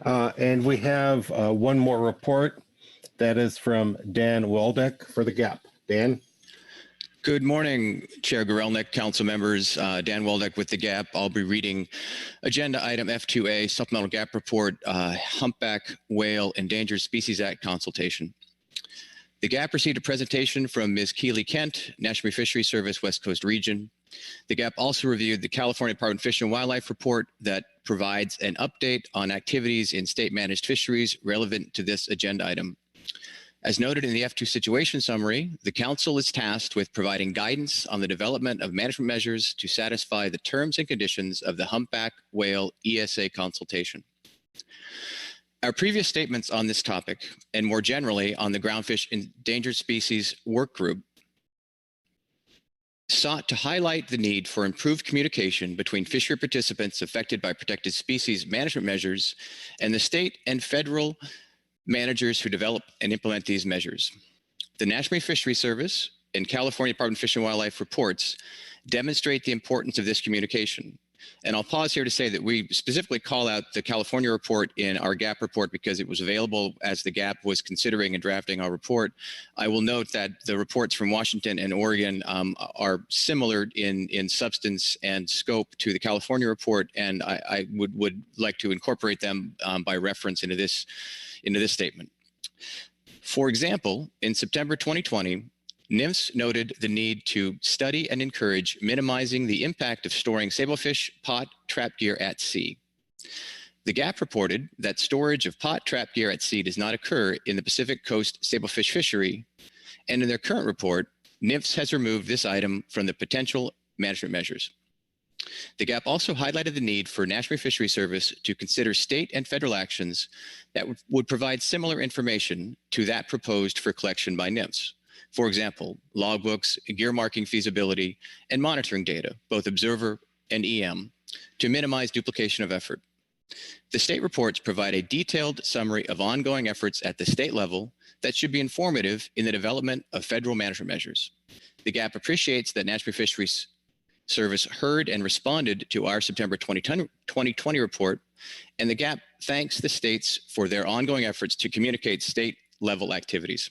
And we have one more report. That is from Dan Waldeck for the GAP. Dan? Good morning, Chair Gorelnik, council members. Dan Waldeck with the GAP. I'll be reading agenda item F2A, supplemental GAP report, Humpback Whale Endangered Species Act consultation. The GAP received a presentation from Ms. Keely Kent, National Marine Fisheries Service, West Coast Region. The GAP also reviewed the California Department of Fish and Wildlife report that provides an update on activities in state-managed fisheries relevant to this agenda item. As noted in the F2 situation summary, the council is tasked with providing guidance on the development of management measures to satisfy the terms and conditions of the Humpback Whale ESA consultation. Our previous statements on this topic, and more generally on the Groundfish Endangered Species Work Group, sought to highlight the need for improved communication between fishery participants affected by protected species management measures and the state and federal managers who develop and implement these measures. The National Marine Fisheries Service and California Department of Fish and Wildlife reports demonstrate the importance of this communication. And I'll pause here to say that we specifically call out the California report in our GAP report because it was available as the GAP was considering and drafting our report. I will note that the reports from Washington and Oregon are similar in substance and scope to the California report, and I would like to incorporate them by reference into this statement. For example, in September 2020, NMFS noted the need to study and encourage minimizing the impact of storing sablefish pot trap gear at sea. The GAP reported that storage of pot trap gear at sea does not occur in the Pacific Coast sablefish fishery, and in their current report, NMFS has removed this item from the potential management measures. The GAP also highlighted the need for National Fisheries Service to consider state and federal actions that would provide similar information to that proposed for collection by NMFS. For example, logbooks, gear marking feasibility, and monitoring data, both observer and EM, to minimize duplication of effort. The state reports provide a detailed summary of ongoing efforts at the state level that should be informative in the development of federal management measures. The GAP appreciates that National Fisheries Service heard and responded to our September 2020 report, and the GAP thanks the states for their ongoing efforts to communicate state-level activities.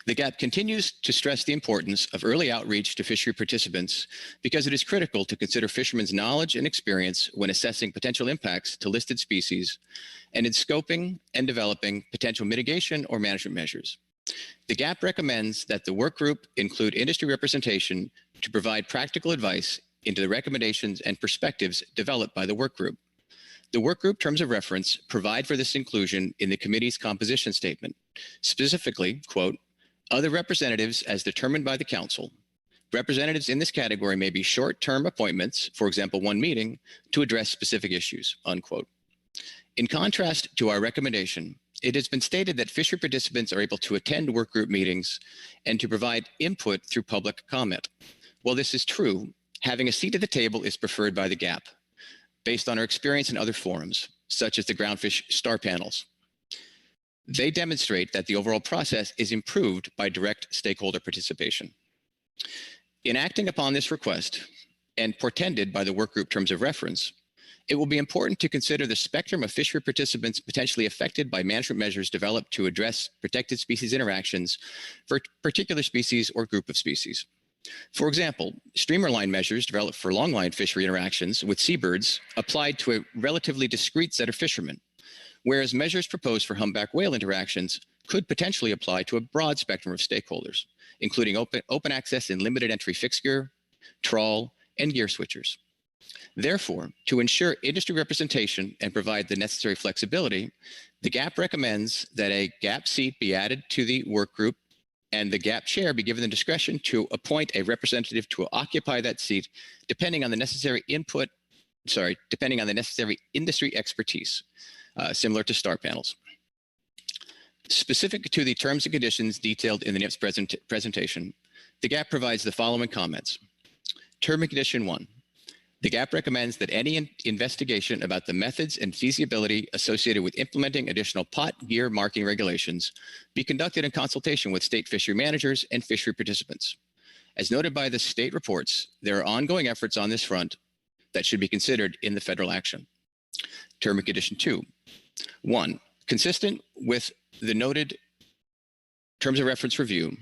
The GAP continues to stress the importance of early outreach to fishery participants because it is critical to consider fishermen's knowledge and experience when assessing potential impacts to listed species and in scoping and developing potential mitigation or management measures. The GAP recommends that the work group include industry representation to provide practical advice into the recommendations and perspectives developed by the work group. The work group terms of reference provide for this inclusion in the committee's composition statement. Specifically, quote, other representatives as determined by the council. Representatives in this category may be short-term appointments, for example, one meeting, to address specific issues, unquote. In contrast to our recommendation, it has been stated that fishery participants are able to attend work group meetings and to provide input through public comment. While this is true, having a seat at the table is preferred by the GAP, based on our experience in other forums, such as the Groundfish Star Panels. They demonstrate that the overall process is improved by direct stakeholder participation. In acting upon this request, and portended by the workgroup terms of reference, it will be important to consider the spectrum of fishery participants potentially affected by management measures developed to address protected species interactions for particular species or group of species. For example, streamer line measures developed for longline fishery interactions with seabirds applied to a relatively discrete set of fishermen, whereas measures proposed for humpback whale interactions could potentially apply to a broad spectrum of stakeholders, including open access and limited entry fixed gear, trawl, and gear switchers. Therefore, to ensure industry representation and provide the necessary flexibility, the GAP recommends that a GAP seat be added to the work group and the GAP chair be given the discretion to appoint a representative to occupy that seat, depending on the necessary industry expertise, similar to STAR panels. Specific to the terms and conditions detailed in the NMFS presentation, the GAP provides the following comments. Term and condition 1. The GAP recommends that any investigation about the methods and feasibility associated with implementing additional pot gear marking regulations be conducted in consultation with state fishery managers and fishery participants. As noted by the state reports, there are ongoing efforts on this front that should be considered in the federal action. Term and condition 2. 1. Consistent with the noted terms of reference review,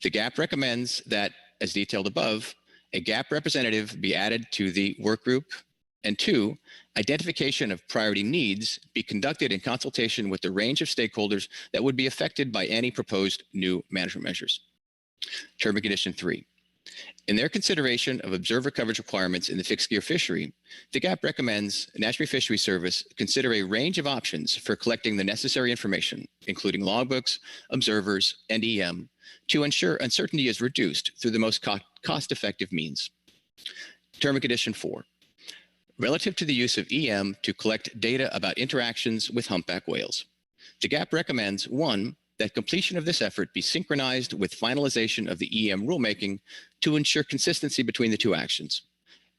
the GAP recommends that, as detailed above, a GAP representative be added to the work group, and 2, identification of priority needs be conducted in consultation with the range of stakeholders that would be affected by any proposed new management measures. Term and condition 3. In their consideration of observer coverage requirements in the fixed gear fishery, the GAP recommends National Fisheries Service consider a range of options for collecting the necessary information, including logbooks, observers, and EM, to ensure uncertainty is reduced through the most cost-effective means. Term and condition 4. Relative to the use of EM to collect data about interactions with humpback whales, the GAP recommends 1, that completion of this effort be synchronized with finalization of the EM rulemaking to ensure consistency between the two actions,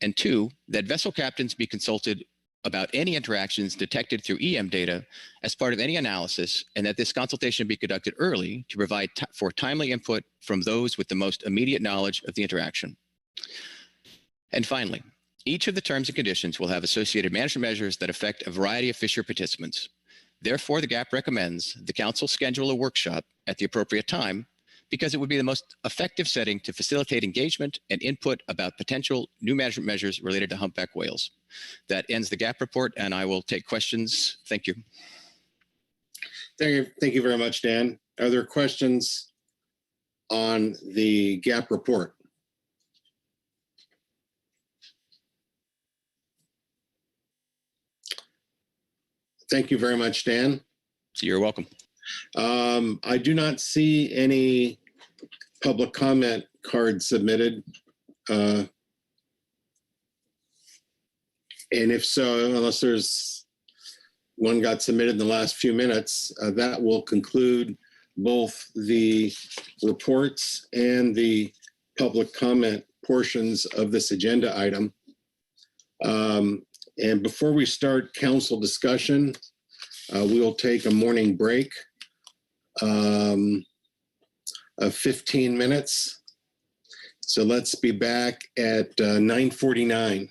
and 2, that vessel captains be consulted about any interactions detected through EM data as part of any analysis, and that this consultation be conducted early to provide for timely input from those with the most immediate knowledge of the interaction. And finally, Each of the terms and conditions will have associated management measures that affect a variety of fishery participants. Therefore, the GAP recommends the council schedule a workshop at the appropriate time because it would be the most effective setting to facilitate engagement and input about potential new management measures related to humpback whales. That ends the GAP report, and I will take questions. Thank you. Thank you very much, Dan. Are there questions on the GAP report? Thank you very much, Dan. You're welcome. I do not see any public comment cards submitted. And if so, unless there's one got submitted in the last few minutes, that will conclude both the reports and the public comment portions of this agenda item. And before we start council discussion, we will take a morning break of 15 minutes. So let's be back at 9:49.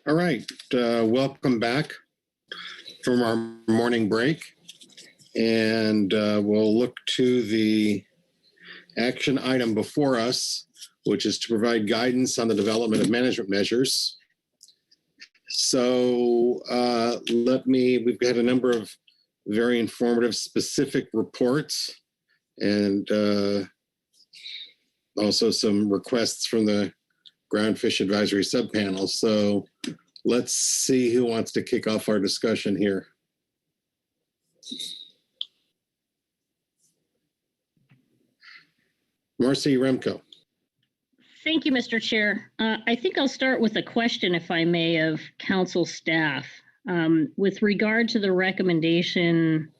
All right, welcome back from our morning break. And we'll look to the action item before us, which is to provide guidance on the development of management measures. So we've got a number of very informative specific reports and also some requests from the Groundfish Advisory Subpanel. So let's see who wants to kick off our discussion here. Marcy Remco. Thank you, Mr. Chair. I think I'll start with a question, if I may, of council staff. With regard to the recommendation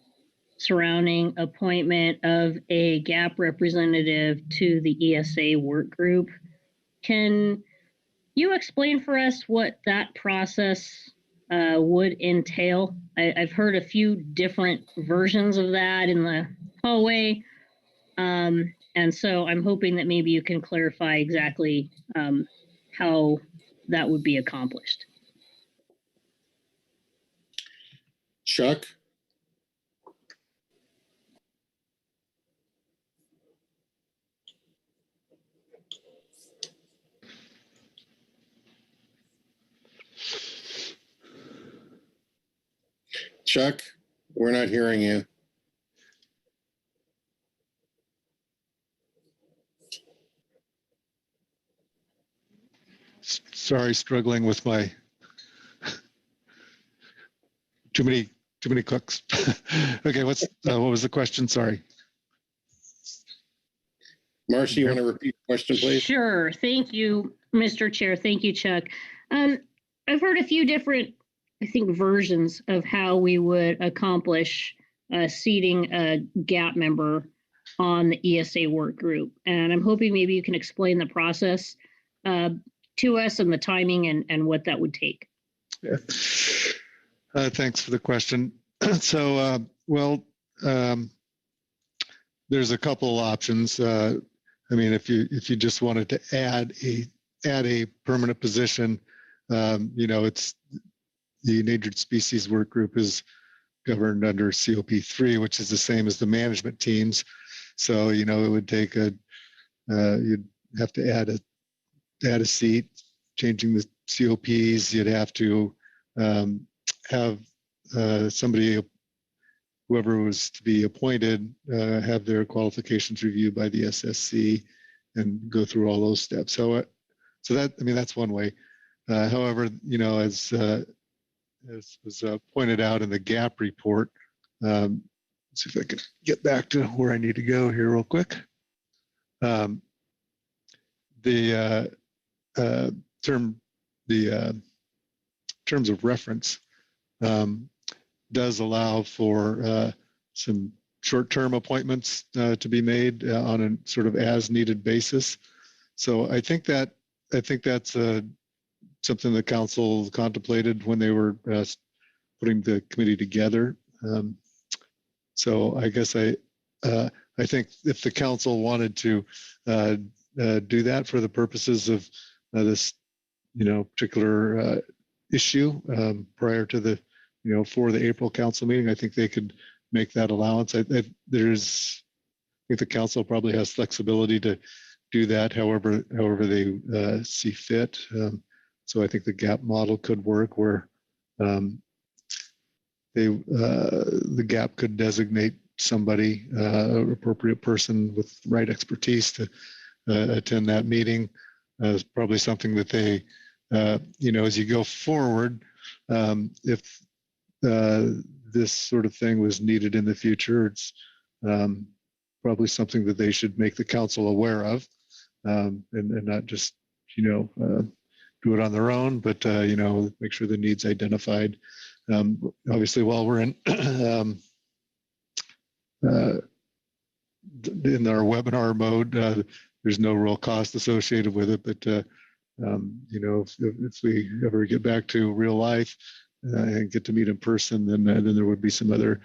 surrounding appointment of a GAP representative to the ESA work group, can you explain for us what that process would entail? I've heard a few different versions of that in the hallway. And so I'm hoping that maybe you can clarify exactly how that would be accomplished. Chuck? Chuck, we're not hearing you. Sorry, struggling with my too many cooks. Okay, what was the question? Sorry. Marcy, you want to repeat the question, please? Sure. Thank you, Mr. Chair. Thank you, Chuck. I've heard a few different, I think, versions of how we would accomplish seating a GAP member on the ESA work group. And I'm hoping maybe you can explain the process to us and the timing and what that would take. Yeah. Thanks for the question. So, there's a couple options. I mean, if you just wanted to add a permanent position, it's the Endangered Species Work Group is governed under COP3, which is the same as the management teams. So, it would take you'd have to add a seat, changing the COPs. You'd have to have somebody, whoever was to be appointed, have their qualifications reviewed by the SSC and go through all those steps. So that's one way. However, as was pointed out in the GAP report, let's see if I can get back to where I need to go here real quick. The terms of reference does allow for some short-term appointments to be made on a sort of as-needed basis. So I think that's something the council contemplated when they were putting the committee together. So I guess I think if the council wanted to do that for the purposes of this, particular issue prior to the, for the April council meeting, I think they could make that allowance. I think the council probably has flexibility to do that however they see fit. So I think the GAP model could work where the GAP could designate somebody, an appropriate person with right expertise to attend that meeting. It's probably something that they, as you go forward, if this sort of thing was needed in the future, it's probably something that they should make the council aware of, and not just, do it on their own, but, make sure the needs identified. Obviously, while we're in our webinar mode, there's no real cost associated with it, but if we ever get back to real life and get to meet in person, then there would be some other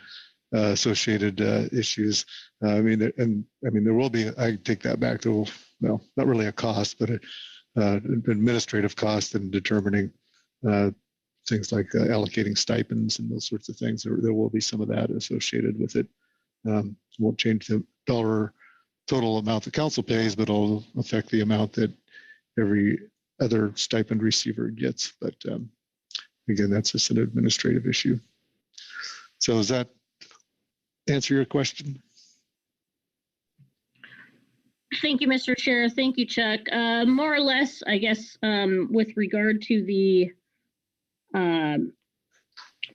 associated issues. There will be. I take that back to, well, not really a cost, but an administrative cost in determining things like allocating stipends and those sorts of things. There will be some of that associated with it. Won't change the dollar total amount the council pays, but it'll affect the amount that every other stipend receiver gets. But again, that's just an administrative issue. So does that answer your question? Thank you, Mr. Chair. Thank you, Chuck. More or less, I guess, with regard to the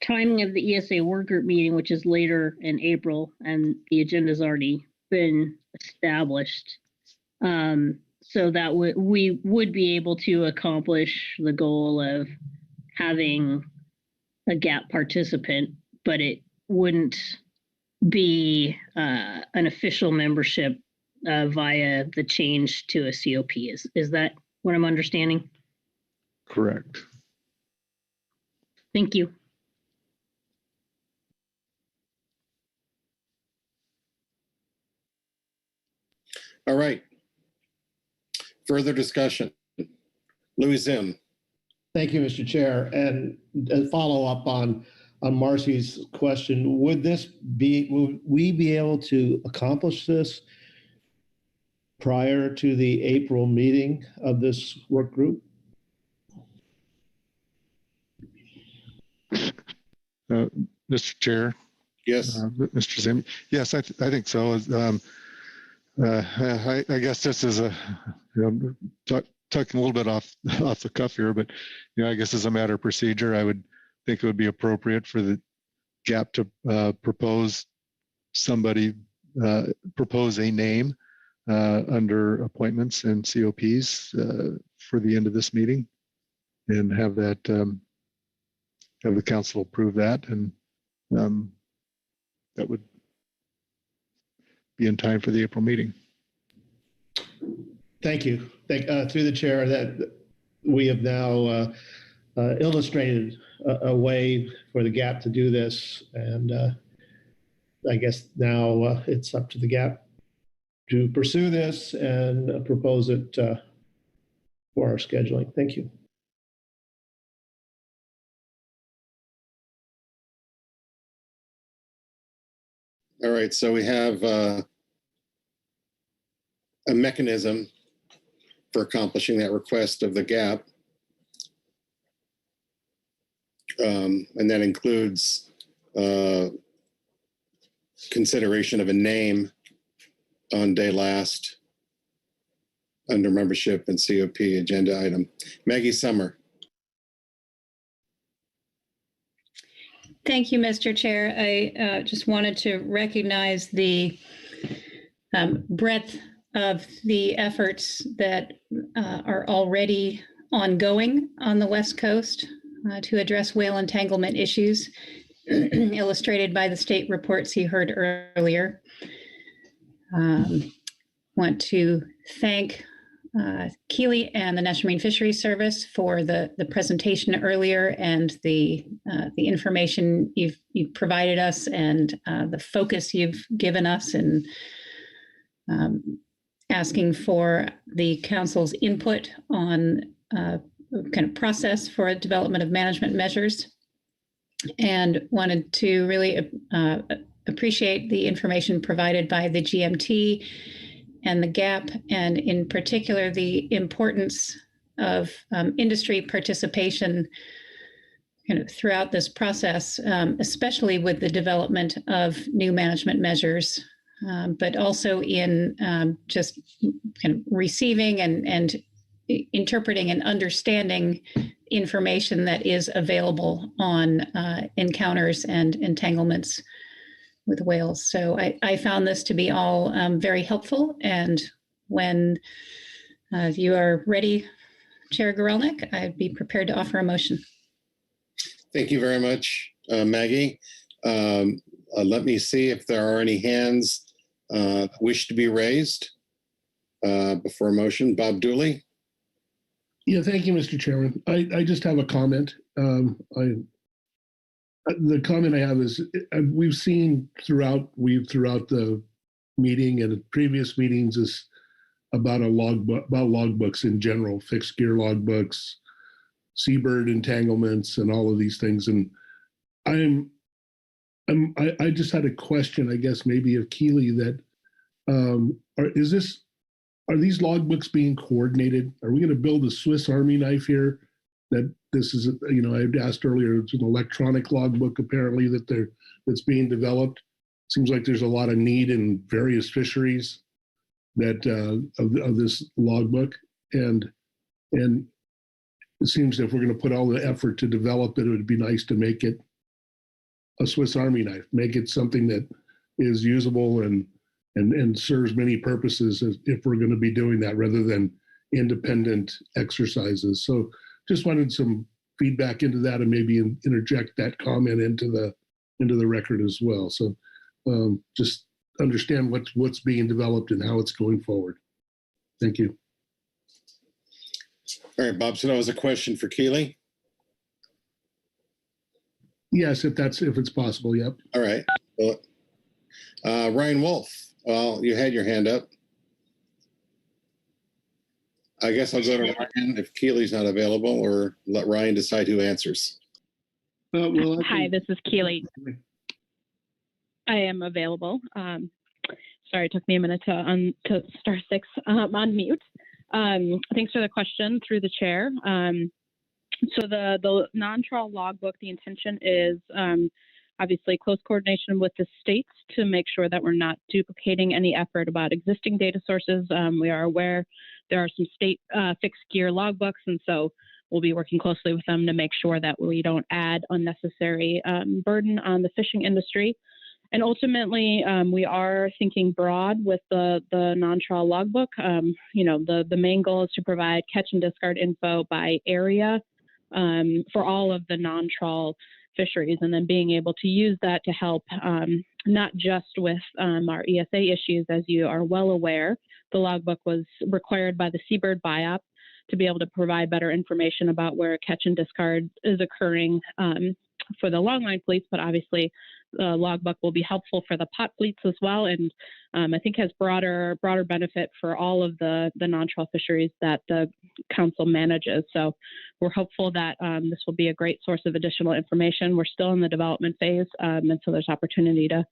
timing of the ESA work group meeting, which is later in April, and the agenda's already been established. So that we would be able to accomplish the goal of having a GAP participant, but it wouldn't be an official membership via the change to a COP. Is that what I'm understanding? Correct. Thank you. All right. Further discussion. Louis Zim. Thank you, Mr. Chair. And a follow up on Marcy's question, would we be able to accomplish this prior to the April meeting of this work group? Mr. Chair. Yes. Mr. Zim. Yes, I think so. I guess this is talking a little bit off the cuff here, but I guess as a matter of procedure, I would think it would be appropriate for the GAP to propose a name under appointments and COPs for the end of this meeting, and have that have the council approve that, and that would be in time for the April meeting. Thank you. Through the chair, that we have now illustrated a way for the GAP to do this, and I guess now it's up to the GAP to pursue this and propose it for our scheduling. Thank you. All right, so we have a mechanism for accomplishing that request of the GAP. And that includes consideration of a name on day last under membership and COP agenda item. Maggie Summer. Thank you, Mr. Chair. I just wanted to recognize the breadth of the efforts that are already ongoing on the West Coast to address whale entanglement issues, illustrated by the state reports you heard earlier. Want to thank Keely and the National Marine Fisheries Service for the presentation earlier, and the information you've provided us, and the focus you've given us, and asking for the council's input on kind of process for development of management measures. And wanted to really appreciate the information provided by the GMT and the GAP, and in particular, the importance of industry participation kind of throughout this process, especially with the development of new management measures, but also in just kind of receiving and interpreting and understanding information that is available on encounters and entanglements with whales. So I found this to be all very helpful. And when you are ready, Chair Gorelnik, I'd be prepared to offer a motion. Thank you very much, Maggie. Let me see if there are any hands wish to be raised before a motion. Bob Dooley. Yeah, thank you, Mr. Chairman. I just have a comment. The comment I have is we've seen throughout the meeting and previous meetings is about logbooks in general, fixed gear logbooks, seabird entanglements and all of these things. And I just had a question, I guess maybe of Keely, that are these logbooks being coordinated? Are we going to build a Swiss Army knife here? That this is, I had asked earlier, it's an electronic logbook apparently that's being developed. Seems like there's a lot of need in various fisheries that of this logbook, and it seems that if we're going to put all the effort to develop it, it would be nice to make it a Swiss Army knife, make it something that is usable and serves many purposes if we're going to be doing that rather than independent exercises. So just wanted some feedback into that and maybe interject that comment into the record as well. So just understand what's being developed and how it's going forward. Thank you. All right, Bob. So that was a question for Keely. Yes, if it's possible. Yep. All right. Well, Ryan Wolf. Well, you had your hand up. I guess I'll go to Ryan if Keely's not available, or let Ryan decide who answers. Hi, this is Keely. I am available. Sorry, it took me a minute to star 6 on mute. Thanks for the question through the chair. So the non-trawl logbook, the intention is obviously close coordination with the states to make sure that we're not duplicating any effort about existing data sources. We are aware there are some state fixed gear logbooks, and so we'll be working closely with them to make sure that we don't add unnecessary burden on the fishing industry. And ultimately, we are thinking broad with the non-trawl logbook. The main goal is to provide catch and discard info by area for all of the non-trawl fisheries, and then being able to use that to help not just with our ESA issues. As you are well aware, the logbook was required by the seabird BIOP to be able to provide better information about where catch and discard is occurring for the longline fleets, but obviously the logbook will be helpful for the pot fleets as well, and I think has broader benefit for all of the non-trawl fisheries that the council manages. So we're hopeful that this will be a great source of additional information. We're still in the development phase, and so there's opportunity to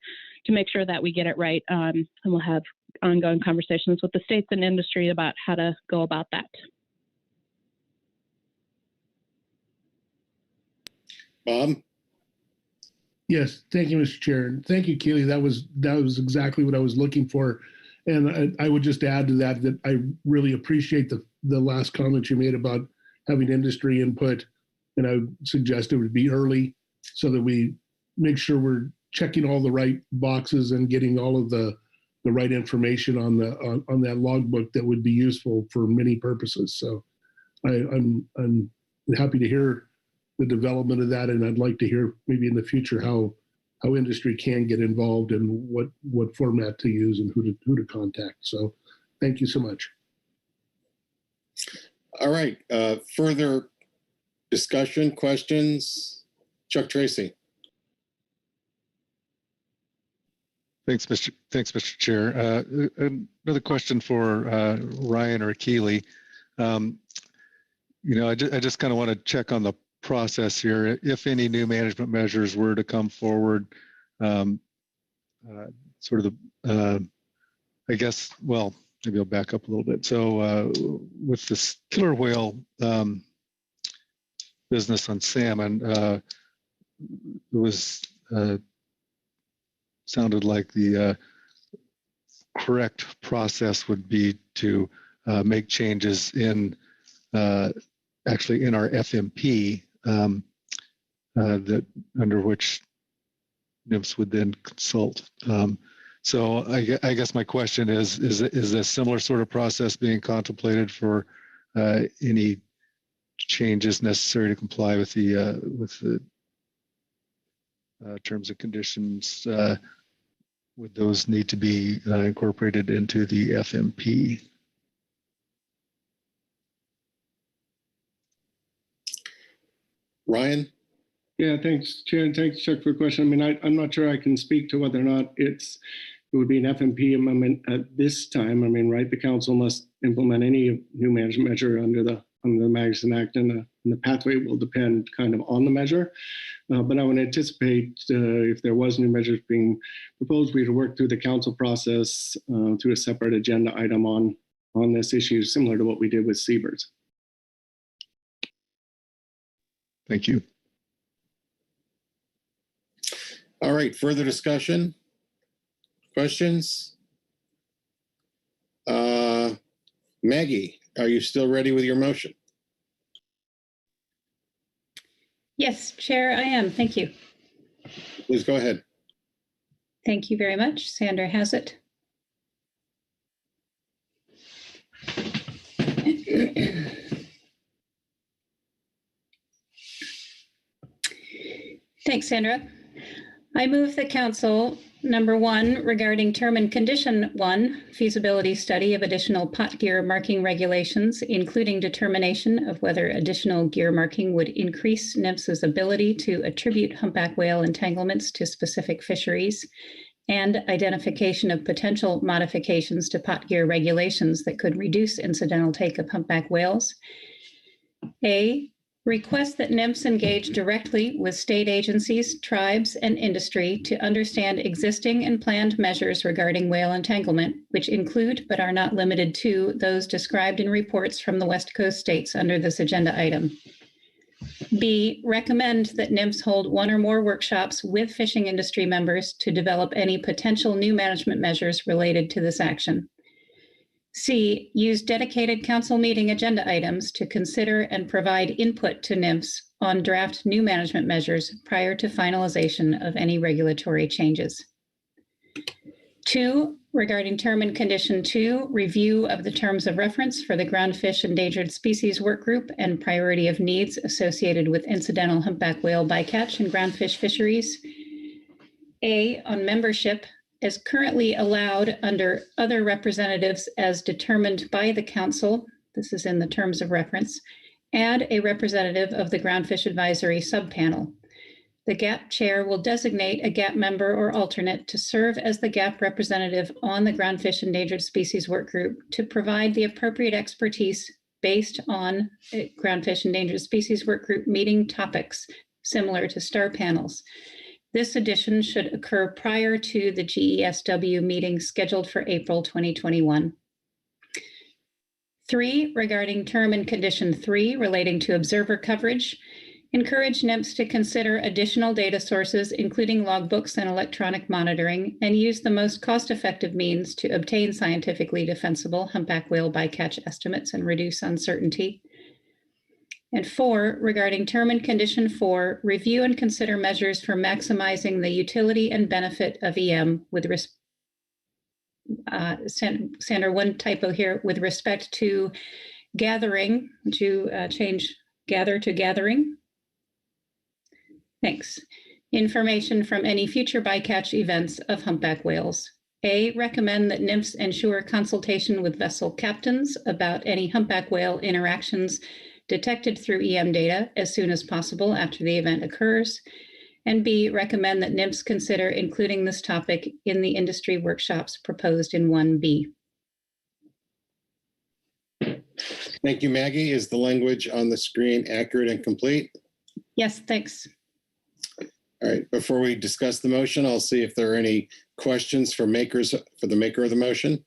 make sure that we get it right, and we'll have ongoing conversations with the states and industry about how to go about that. Bob? Yes, thank you, Mr. Chair. And thank you, Keely. That was exactly what I was looking for. And I would just add to that I really appreciate the last comment you made about having industry input. And I would suggest it would be early so that we make sure we're checking all the right boxes and getting all of the right information on that logbook that would be useful for many purposes. So I'm happy to hear the development of that, and I'd like to hear maybe in the future how industry can get involved and what format to use and who to contact. So thank you so much. All right, further discussion, questions? Chuck Tracy. Thanks, Mr. Chair. Another question for Ryan or Keely. I just kind of want to check on the process here. If any new management measures were to come forward, I guess, well, maybe I'll back up a little bit. So with this killer whale business on salmon, it was sounded like the correct process would be to make changes in actually in our FMP that under which NMFS would then consult. So I guess my question is a similar sort of process being contemplated for any changes necessary to comply with the terms and conditions? Would those need to be incorporated into the FMP? Ryan? Yeah, thanks, Chair, and thanks, Chuck, for the question. I mean, I'm not sure I can speak to whether or not it would be an FMP amendment at this time. I mean, right, the council must implement any new management measure under the Magnuson Act in And the pathway will depend kind of on the measure. But I would anticipate if there was new measures being proposed, we'd work through the council process through a separate agenda item on this issue, similar to what we did with seabirds. Thank you. All right, further discussion? Questions? Maggie, are you still ready with your motion? Yes, Chair, I am. Thank you. Please go ahead. Thank you very much. Sandra has it. Thanks, Sandra. I move the council, number 1, regarding term and condition 1, feasibility study of additional pot gear marking regulations, including determination of whether additional gear marking would increase NMFS's ability to attribute humpback whale entanglements to specific fisheries, and identification of potential modifications to pot gear regulations that could reduce incidental take of humpback whales. A, request that NMFS engage directly with state agencies, tribes, and industry to understand existing and planned measures regarding whale entanglement, which include but are not limited to those described in reports from the West Coast states under this agenda item. B, recommend that NMFS hold 1 or more workshops with fishing industry members to develop any potential new management measures related to this action. C, use dedicated council meeting agenda items to consider and provide input to NMFS on draft new management measures prior to finalization of any regulatory changes. 2, regarding term and condition 2, review of the terms of reference for the Groundfish Endangered Species Work Group and priority of needs associated with incidental humpback whale bycatch and groundfish fisheries. A, on membership, as currently allowed under other representatives as determined by the council, this is in the terms of reference, add a representative of the Groundfish Advisory Subpanel. The GAP chair will designate a GAP member or alternate to serve as the GAP representative on the Groundfish Endangered Species Work Group to provide the appropriate expertise based on Groundfish Endangered Species Work Group meeting topics similar to STAR panels. This addition should occur prior to the GESW meeting scheduled for April 2021. 3, regarding term and condition 3 relating to observer coverage, encourage NMFS to consider additional data sources, including logbooks and electronic monitoring, and use the most cost-effective means to obtain scientifically defensible humpback whale bycatch estimates and reduce uncertainty. And 4, regarding term and condition 4, review and consider measures for maximizing the utility and benefit of EM with Sandra, one typo here, with respect to gathering, to change gather to gathering. Thanks. Information from any future bycatch events of humpback whales. A, recommend that NMFS ensure consultation with vessel captains about any humpback whale interactions detected through EM data as soon as possible after the event occurs. And B, recommend that NMFS consider including this topic in the industry workshops proposed in 1B. Thank you, Maggie. Is the language on the screen accurate and complete? Yes, thanks. All right, before we discuss the motion, I'll see if there are any questions for the maker of the motion.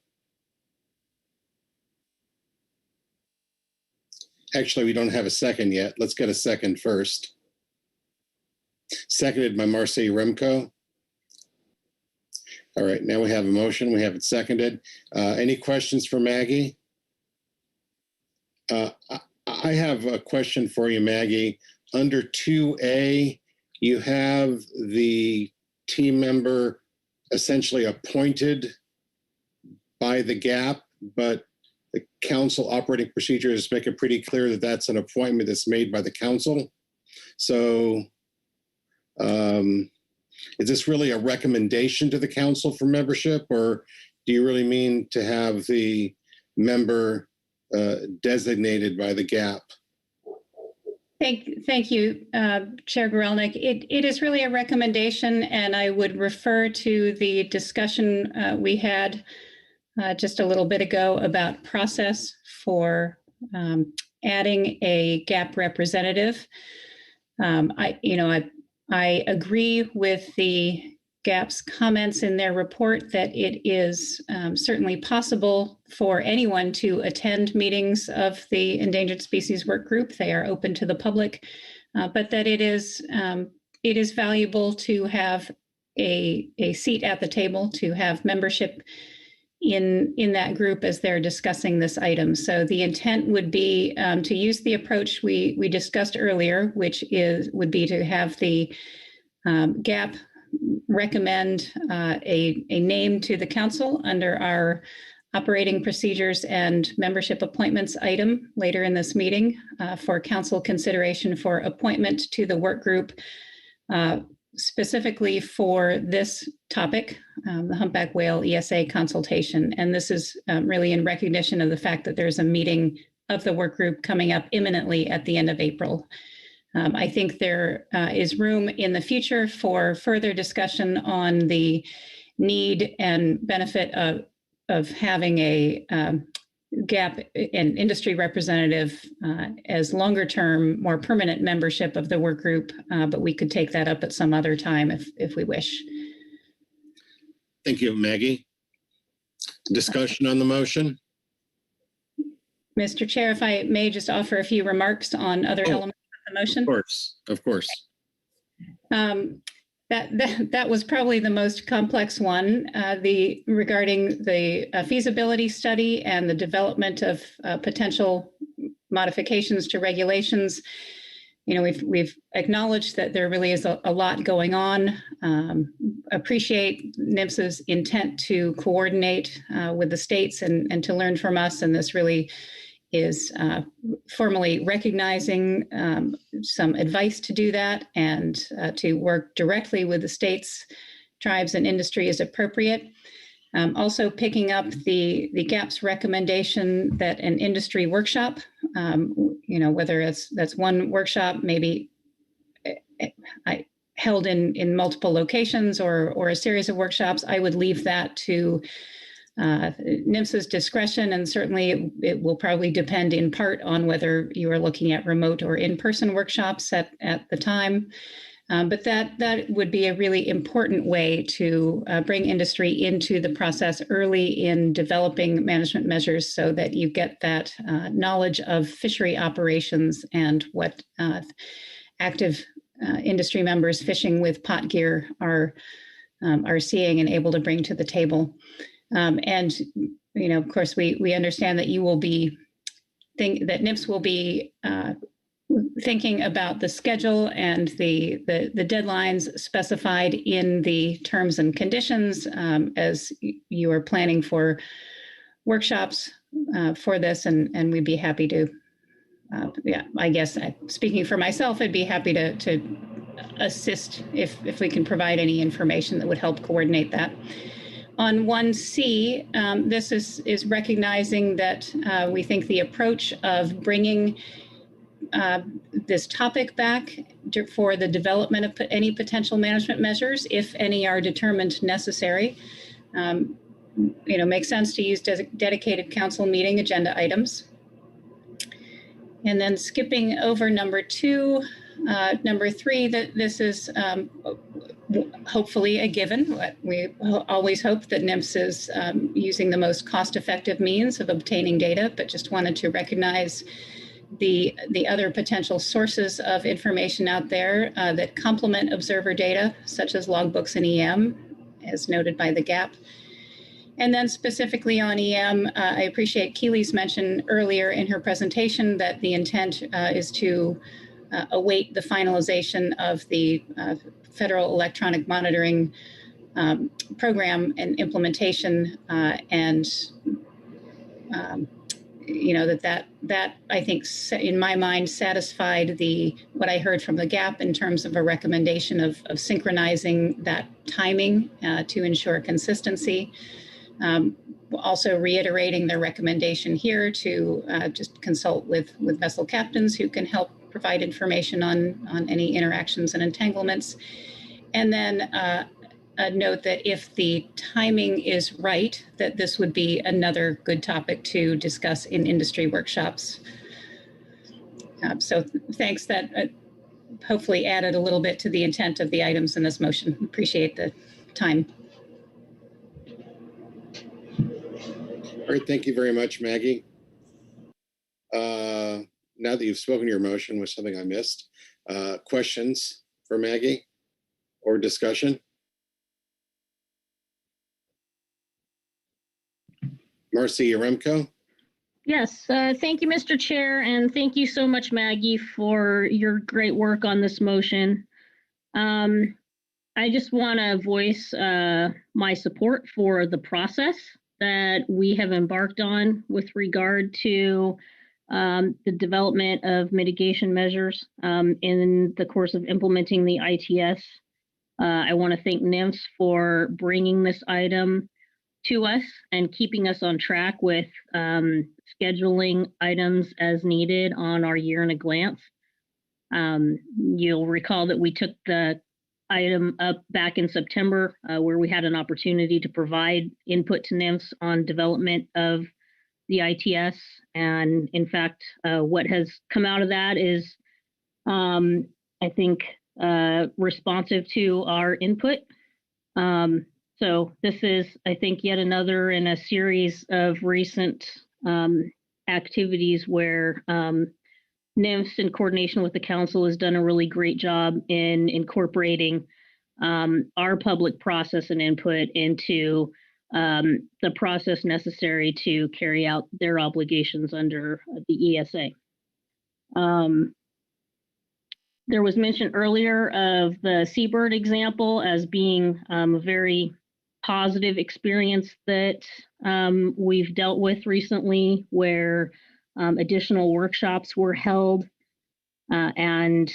Actually, we don't have a second yet. Let's get a second first. Seconded by Marcy Remco. All right, now we have a motion. We have it seconded. Any questions for Maggie? I have a question for you, Maggie. Under 2A, you have the team member essentially appointed by the GAP, but the council operating procedures make it pretty clear that that's an appointment that's made by the council. So is this really a recommendation to the council for membership, or do you really mean to have the member designated by the GAP? Thank you, Chair Gorelnik. It is really a recommendation, and I would refer to the discussion we had just a little bit ago about process for adding a GAP representative. I agree with the GAP's comments in their report that it is certainly possible for anyone to attend meetings of the Endangered Species Work Group. They are open to the public, but that it is valuable to have a seat at the table, to have membership in that group as they're discussing this item. So the intent would be to use the approach we discussed earlier, which would be to have the GAP recommend a name to the council under our operating procedures and membership appointments item later in this meeting for council consideration for appointment to the work group, specifically for this topic, the humpback whale ESA consultation. And this is really in recognition of the fact that there's a meeting of the work group coming up imminently at the end of April. I think there is room in the future for further discussion on the need and benefit of having a GAP and industry representative as longer term, more permanent membership of the work group, but we could take that up at some other time if we wish. Thank you, Maggie. Discussion on the motion? Mr. Chair, if I may just offer a few remarks on other elements of the motion. Of course. That was probably the most complex one, regarding the feasibility study and the development of potential modifications to regulations. You know, we've acknowledged that there really is a lot going on. Appreciate NMFS's intent to coordinate with the states and to learn from us, and this really is formally recognizing some advice to do that and to work directly with the states, tribes, and industry as appropriate. Also picking up the GAP's recommendation that an industry workshop, whether that's one workshop, maybe held in multiple locations or a series of workshops, I would leave that to NMFS's discretion, and certainly it will probably depend in part on whether you are looking at remote or in-person workshops at the time. But that would be a really important way to bring industry into the process early in developing management measures so that you get that knowledge of fishery operations and what active industry members fishing with pot gear are seeing and able to bring to the table. And, of course, we understand that you will be, that NMFS will be thinking about the schedule and the deadlines specified in the terms and conditions as you are planning for workshops for this, and we'd be happy to, I guess speaking for myself, I'd be happy to assist if we can provide any information that would help coordinate that. On 1C, this is recognizing that we think the approach of bringing this topic back for the development of any potential management measures, if any are determined necessary, makes sense to use dedicated council meeting agenda items. And then skipping over number 2, number 3, that this is hopefully a given. We always hope that NMFS is using the most cost-effective means of obtaining data, but just wanted to recognize the other potential sources of information out there that complement observer data, such as logbooks and EM, as noted by the GAP. And then specifically on EM, I appreciate Keely's mention earlier in her presentation that the intent is to await the finalization of the Federal Electronic Monitoring Program and implementation, and that I think in my mind satisfied what I heard from the GAP in terms of a recommendation of synchronizing that timing to ensure consistency. Also reiterating their recommendation here to just consult with vessel captains who can help provide information on any interactions and entanglements. And then a note that if the timing is right, that this would be another good topic to discuss in industry workshops. So thanks, that hopefully added a little bit to the intent of the items in this motion. Appreciate the time. All right, thank you very much, Maggie. Now that you've spoken your motion, was something I missed? Questions for Maggie or discussion? Marcy Yaremko? Yes, thank you, Mr. Chair, and thank you so much, Maggie, for your great work on this motion. I just want to voice my support for the process that we have embarked on with regard to the development of mitigation measures in the course of implementing the ITS. I want to thank NMFS for bringing this item to us and keeping us on track with scheduling items as needed on our year in a glance. You'll recall that we took the item up back in September where we had an opportunity to provide input to NMFS on development of the ITS. And in fact, what has come out of that is, I think, responsive to our input. So this is, I think, yet another in a series of recent activities where NMFS, in coordination with the council, has done a really great job in incorporating our public process and input into the process necessary to carry out their obligations under the ESA. There was mention earlier of the seabird example as being a very positive experience that we've dealt with recently, where additional workshops were held and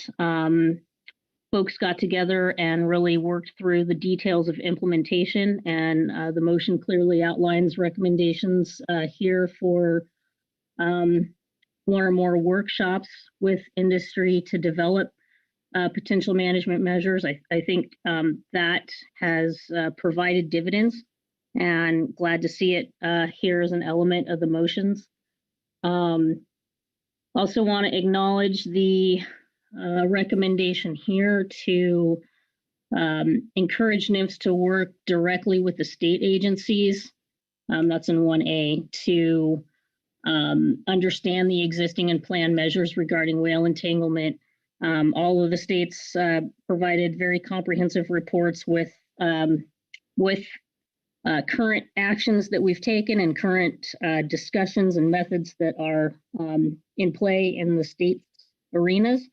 folks got together and really worked through the details of implementation. And the motion clearly outlines recommendations here for one or more workshops with industry to develop potential management measures. I think that has provided dividends, and glad to see it here as an element of the motions. Also want to acknowledge the recommendation here to encourage NMFS to work directly with the state agencies. That's in 1A, to understand the existing and planned measures regarding whale entanglement. All of the states provided very comprehensive reports with current actions that we've taken and current discussions and methods that are in play in the state arenas.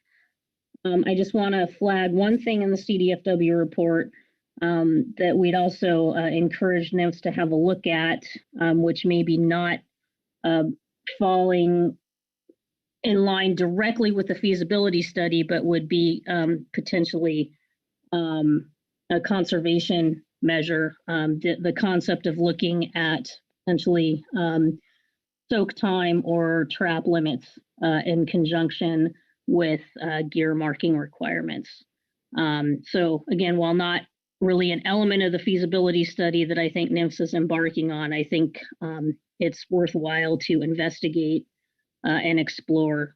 I just want to flag one thing in the CDFW report that we'd also encourage NMFS to have a look at, which maybe not falling in line directly with the feasibility study, but would be potentially a conservation measure. The concept of looking at potentially soak time or trap limits in conjunction with gear marking requirements. So again, while not really an element of the feasibility study that I think NMFS is embarking on, I think it's worthwhile to investigate and explore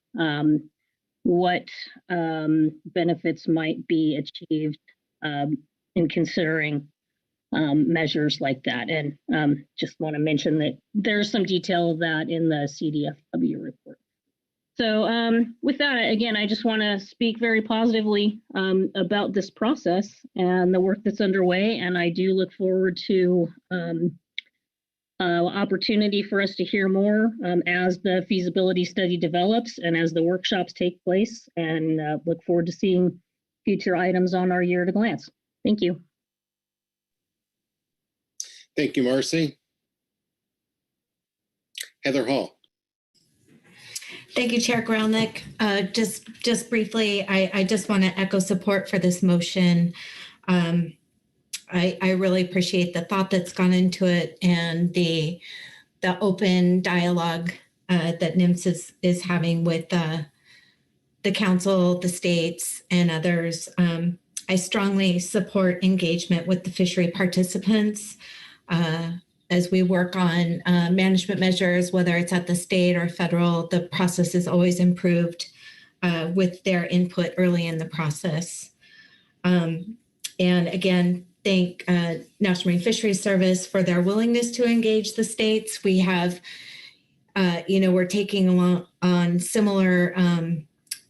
what benefits might be achieved in considering measures like that. And just want to mention that there's some detail of that in the CDFW report. So with that, again, I just want to speak very positively about this process and the work that's underway. And I do look forward to opportunity for us to hear more as the feasibility study develops and as the workshops take place, and look forward to seeing future items on our year at a glance. Thank you. Thank you, Marcy. Heather Hall. Thank you, Chair Grelnick. Just briefly, I just want to echo support for this motion. I really appreciate the thought that's gone into it and the open dialogue that NMFS is having with the council, the states, and others. I strongly support engagement with the fishery participants as we work on management measures, whether it's at the state or federal. The process is always improved with their input early in the process. And again, thank National Marine Fisheries Service for their willingness to engage the states. We have, we're taking along on similar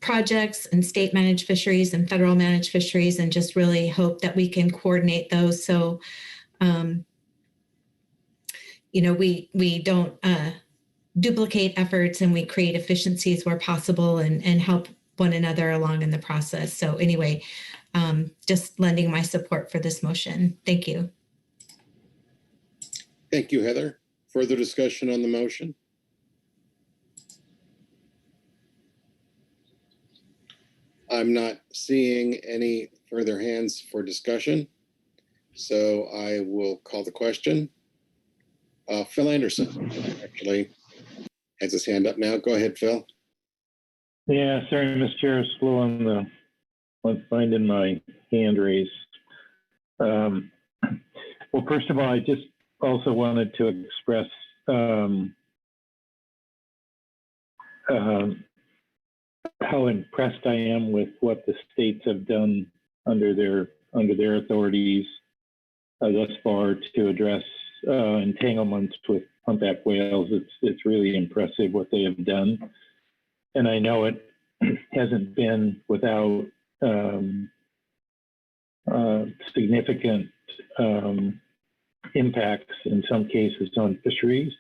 projects and state managed fisheries and federal managed fisheries, and just really hope that we can coordinate those. So, we don't duplicate efforts, and we create efficiencies where possible and help one another along in the process. So anyway, just lending my support for this motion. Thank you. Thank you, Heather. Further discussion on the motion? I'm not seeing any further hands for discussion, so I will call the question. Phil Anderson actually has his hand up now. Go ahead, Phil. Yeah, sorry, Mr. Chair, slow on finding my hand raised. Well, first of all, I just also wanted to express how impressed I am with what the states have done under their authorities thus far to address entanglements with humpback whales. It's really impressive what they have done, and I know it hasn't been without significant impacts in some cases on fisheries,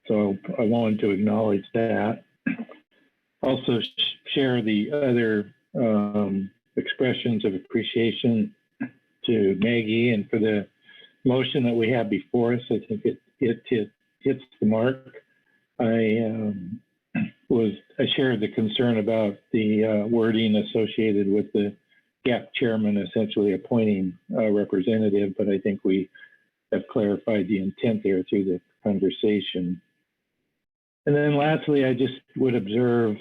so I wanted to acknowledge that. Also share the other expressions of appreciation to Maggie and for the motion that we have before us. I think it hits the mark. I shared the concern about the wording associated with the GAP chairman essentially appointing a representative, but I think we have clarified the intent there through the conversation. And then lastly, I just would observe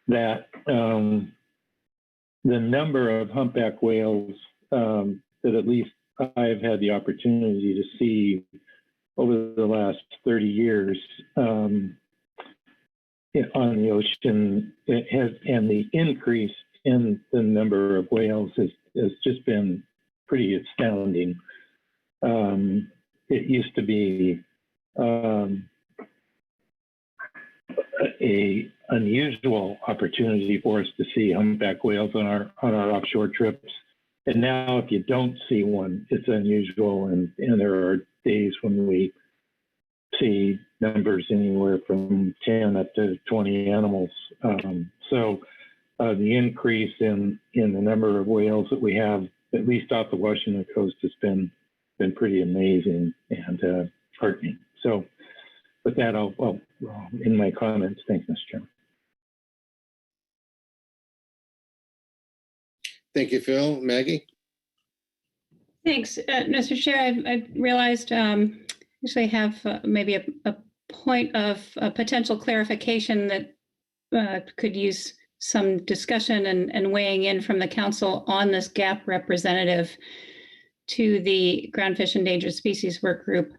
that the number of humpback whales that at least I've had the opportunity to see over the last 30 years on the ocean, and the increase in the number of whales has just been pretty astounding. It used to be a unusual opportunity for us to see humpback whales on our offshore trips, and now if you don't see one, it's unusual, and there are days when we see numbers anywhere from 10 up to 20 animals. So the increase in the number of whales that we have, at least off the Washington coast, has been pretty amazing and heartening. So with that, I'll in my comments. Thanks, Mr. Chairman. Thank you, Phil. Maggie? Thanks, Mr. Chair. I realized actually have maybe a point of potential clarification that could use some discussion and weighing in from the council on this GAP representative to the Groundfish Endangered Species Work Group.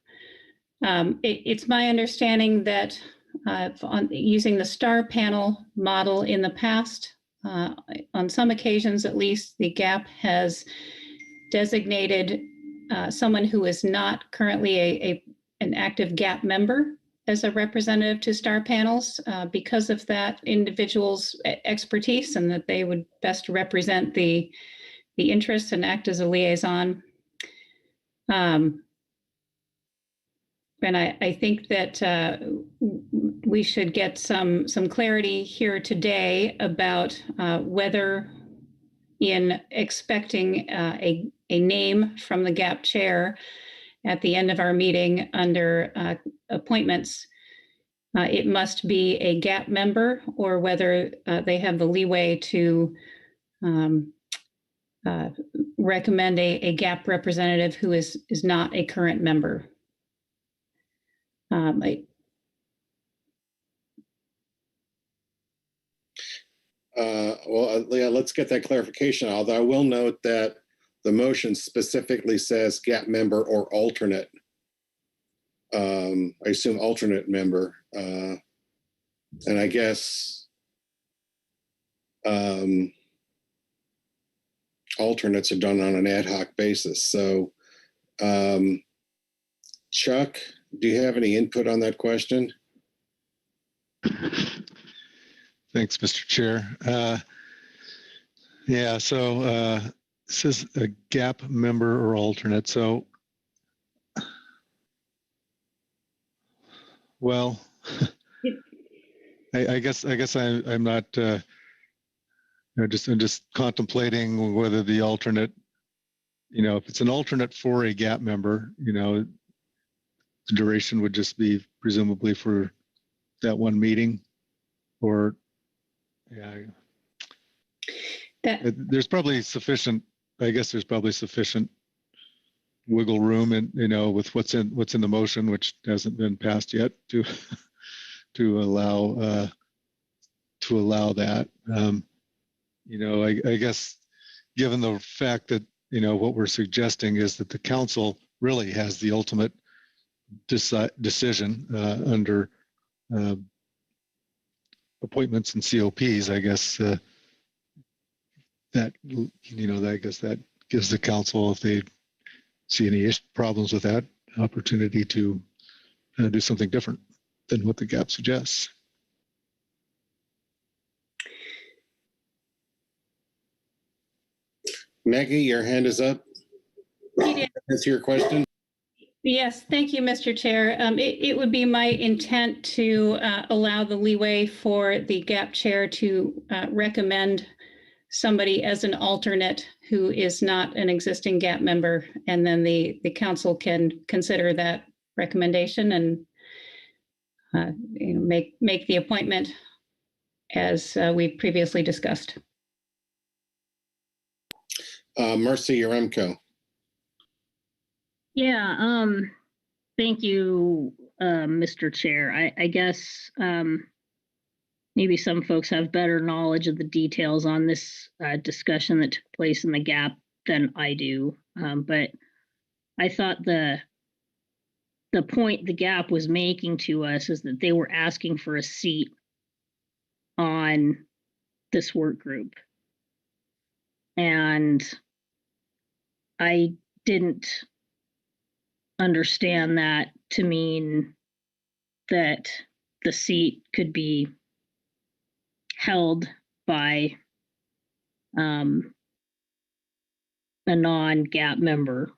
It's my understanding that using the STAR panel model in the past, on some occasions at least, the GAP has designated someone who is not currently an active GAP member as a representative to STAR panels because of that individual's expertise, and that they would best represent the interests and act as a liaison. And I think that we should get some clarity here today about whether, in expecting a name from the GAP chair at the end of our meeting under appointments, it must be a GAP member, or whether they have the leeway to recommend a GAP representative who is not a current member. Well, Leah, let's get that clarification. Although I will note that the motion specifically says GAP member or alternate. I assume alternate member. And I guess alternates are done on an ad hoc basis. So, Chuck, do you have any input on that question? Thanks, Mr. Chair. Yeah, so this is a GAP member or alternate. So, well, I guess I'm not. I'm just contemplating whether the alternate, if it's an alternate for a GAP member, the duration would just be presumably for that one meeting, or yeah. There's probably sufficient. I guess there's probably sufficient wiggle room, and with what's in the motion, which hasn't been passed yet, to allow that. I guess given the fact that what we're suggesting is that the council really has the ultimate decision under appointments and COPs. I guess that I guess that gives the council, if they see any problems with that, opportunity to do something different than what the GAP suggests. Maggie, your hand is up. That's your question. Yes, thank you, Mr. Chair. It would be my intent to allow the leeway for the GAP chair to recommend somebody as an alternate who is not an existing GAP member, and then the council can consider that recommendation and make the appointment as we previously discussed. Mercy Yaremko. Yeah, thank you, Mr. Chair. I guess maybe some folks have better knowledge of the details on this discussion that took place in the GAP than I do. But I thought the point the GAP was making to us is that they were asking for a seat on this work group. And I didn't understand that to mean that the seat could be held by a non-GAP member.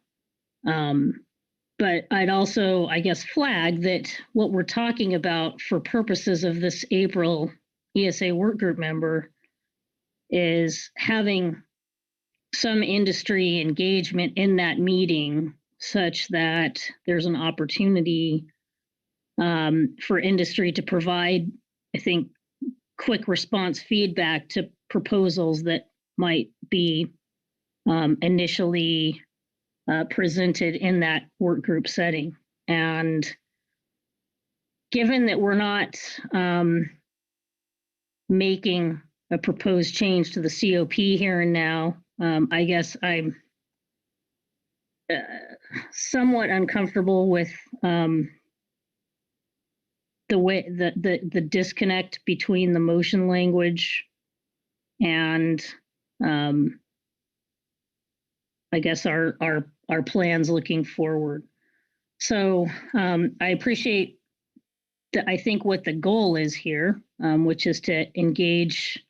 But I'd also, I guess, flag that what we're talking about for purposes of this April ESA workgroup member is having some industry engagement in that meeting such that there's an opportunity for industry to provide, I think, quick response feedback to proposals that might be initially presented in that work group setting. And given that we're not making a proposed change to the COP here and now, I guess I'm somewhat uncomfortable with the way the disconnect between the motion language and I guess our plans looking forward. So I appreciate that. I think what the goal is here, which is to engage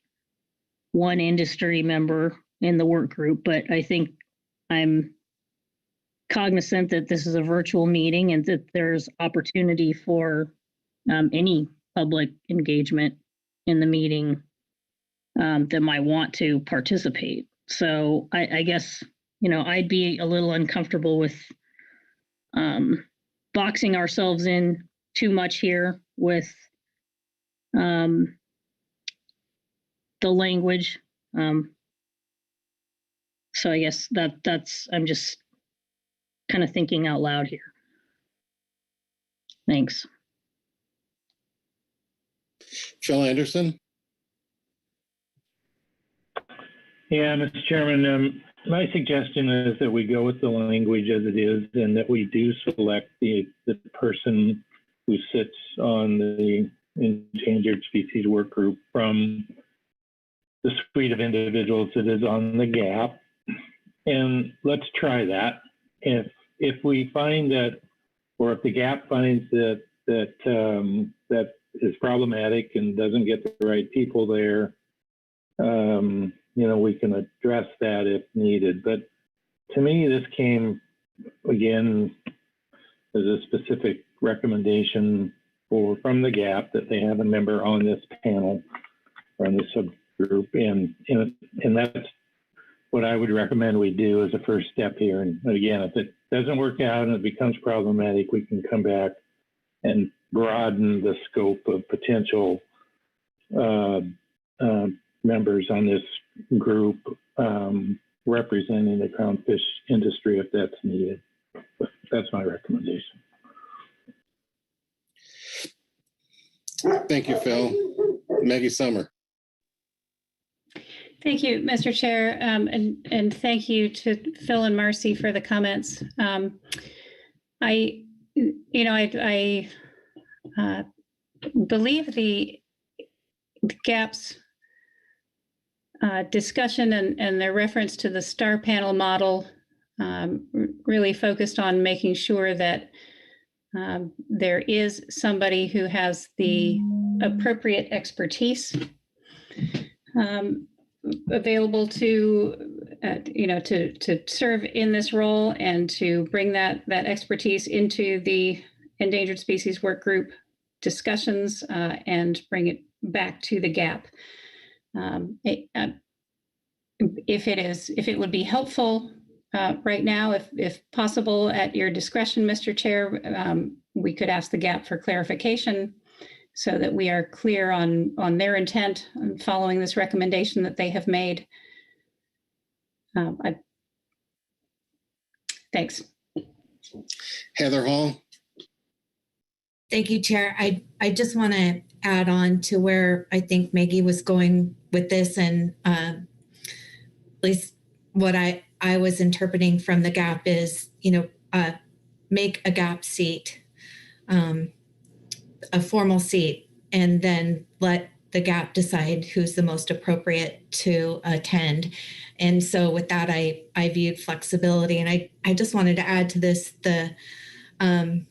one industry member in the work group, but I think I'm cognizant that this is a virtual meeting and that there's opportunity for any public engagement in the meeting that might want to participate. So I guess, I'd be a little uncomfortable with boxing ourselves in too much here with the language. So I guess that's I'm just kind of thinking out loud here. Thanks. Phil Anderson. Yeah, Mr. Chairman, my suggestion is that we go with the language as it is and that we do select the person who sits on the Endangered Species Work Group from the suite of individuals that is on the GAP. And let's try that. If we find that, or if the GAP finds that that is problematic and doesn't get the right people there, we can address that if needed. But to me, this came again as a specific recommendation from the GAP that they have a member on this panel or on this subgroup, and that's what I would recommend we do as a first step here. And again, if it doesn't work out and it becomes problematic, we can come back and broaden the scope of potential members on this group representing the groundfish industry if that's needed. That's my recommendation. Thank you, Phil. Maggie Summer. Thank you, Mr. Chair, and thank you to Phil and Marcy for the comments. I believe the GAP's discussion and their reference to the STAR panel model really focused on making sure that there is somebody who has the appropriate expertise available to serve in this role and to bring that expertise into the endangered species work group discussions and bring it back to the GAP. If it would be helpful right now, if possible, at your discretion, Mr. Chair, we could ask the GAP for clarification so that we are clear on their intent on following this recommendation that they have made. Thanks. Heather Hall. Thank you, Chair. I just want to add on to where I think Maggie was going with this, and at least what I was interpreting from the GAP is, make a GAP seat, a formal seat, and then let the GAP decide who's the most appropriate to attend. And so with that, I viewed flexibility. And I just wanted to add to this the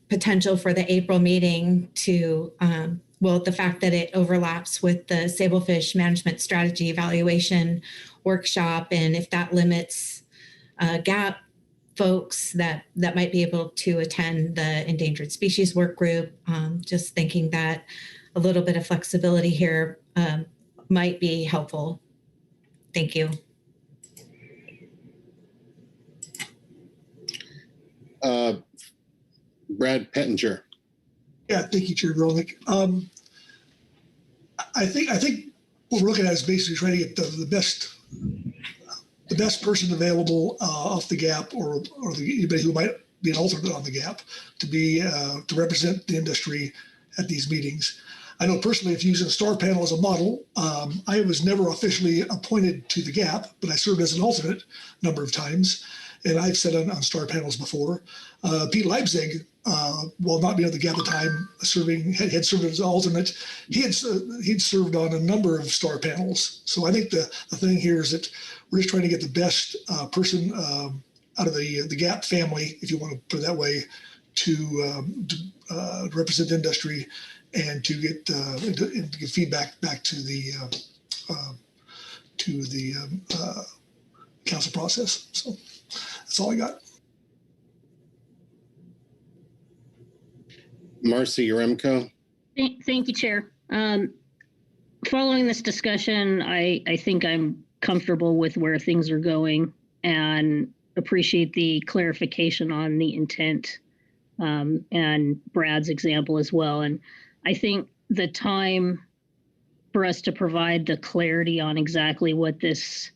potential for the April meeting to, the fact that it overlaps with the Sablefish Management Strategy Evaluation Workshop. And if that limits GAP folks that might be able to attend the Endangered Species Work Group, just thinking that a little bit of flexibility here might be helpful. Thank you. Brad Pettinger. Yeah, thank you, Chair Grolick. I think what we're looking at is basically trying to get the best person available off the GAP or anybody who might be an alternate on the GAP to represent the industry at these meetings. I know personally, if using a STAR panel as a model, I was never officially appointed to the GAP, but I served as an alternate a number of times, and I've sat on STAR panels before. Pete Leipzig, while not being at the GAP at the time, had served as an alternate. He'd served on a number of STAR panels. So I think the thing here is that we're just trying to get the best person out of the GAP family, if you want to put it that way, to represent the industry and to get feedback back to the council process. So that's all I got. Marcy Yaremko. Thank you, Chair. Following this discussion, I think I'm comfortable with where things are going and appreciate the clarification on the intent and Brad's example as well. And I think the time for us to provide the clarity on exactly what this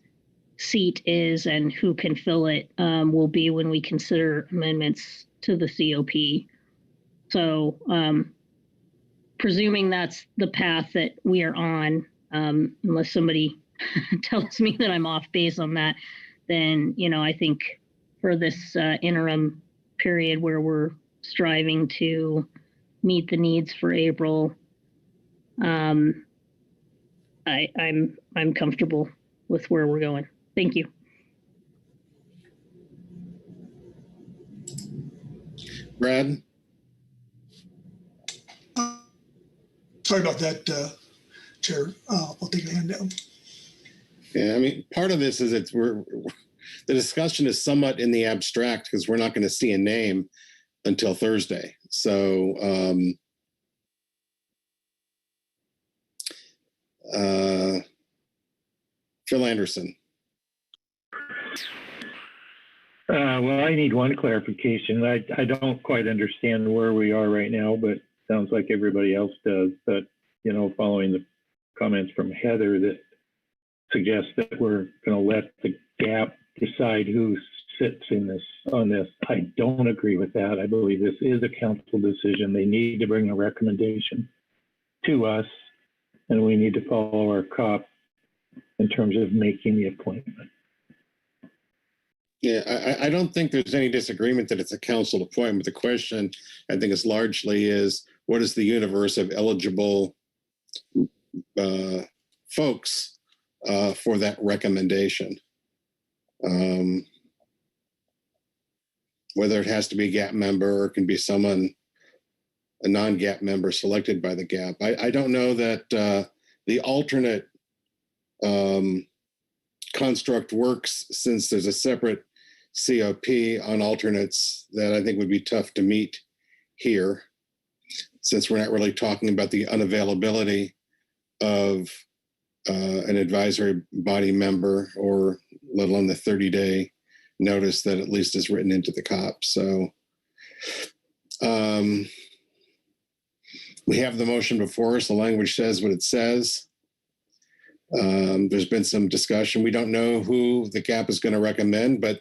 seat is and who can fill it will be when we consider amendments to the COP. So presuming that's the path that we are on, unless somebody tells me that I'm off base on that, then, I think for this interim period where we're striving to meet the needs for April, I'm comfortable with where we're going. Thank you. Brad? Sorry about that, Chair. I'll take your hand down. Yeah, I mean, part of this is the discussion is somewhat in the abstract because we're not going to see a name until Thursday. So Phil Anderson. Well, I need one clarification. I don't quite understand where we are right now, but sounds like everybody else does. But, following the comments from Heather that suggests that we're going to let the GAP decide who sits on this, I don't agree with that. I believe this is a council decision. They need to bring a recommendation to us, and we need to follow our COP in terms of making the appointment. Yeah, I don't think there's any disagreement that it's a council appointment. The question, I think, is largely is what is the universe of eligible folks for that recommendation? Whether it has to be a GAP member or it can be someone, a non-GAP member selected by the GAP. I don't know that the alternate construct works, since there's a separate COP on alternates that I think would be tough to meet here, since we're not really talking about the unavailability of an advisory body member, or let alone the 30-day notice that at least is written into the COP. So we have the motion before us. The language says what it says. There's been some discussion. We don't know who the GAP is going to recommend, but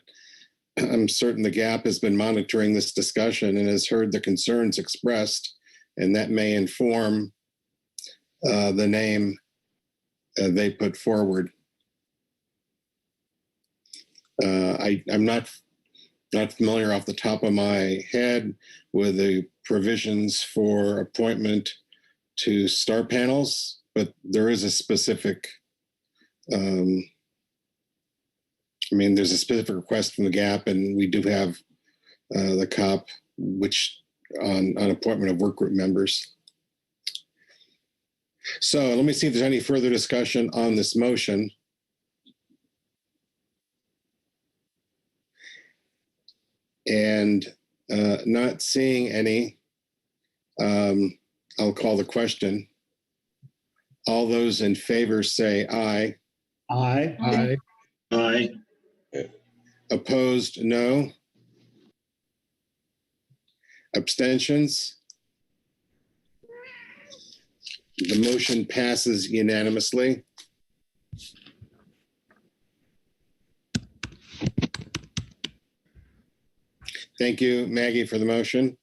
I'm certain the GAP has been monitoring this discussion and has heard the concerns expressed, and that may inform the name they put forward. I'm not familiar off the top of my head with the provisions for appointment to star panels, but there is a specific there's a specific request from the GAP, and we do have the COP, which on appointment of work group members. So let me see if there's any further discussion on this motion. And not seeing any, I'll call the question. All those in favor say aye. Aye. Aye. Aye. Opposed, no. Abstentions? The motion passes unanimously. Thank you, Maggie, for the motion.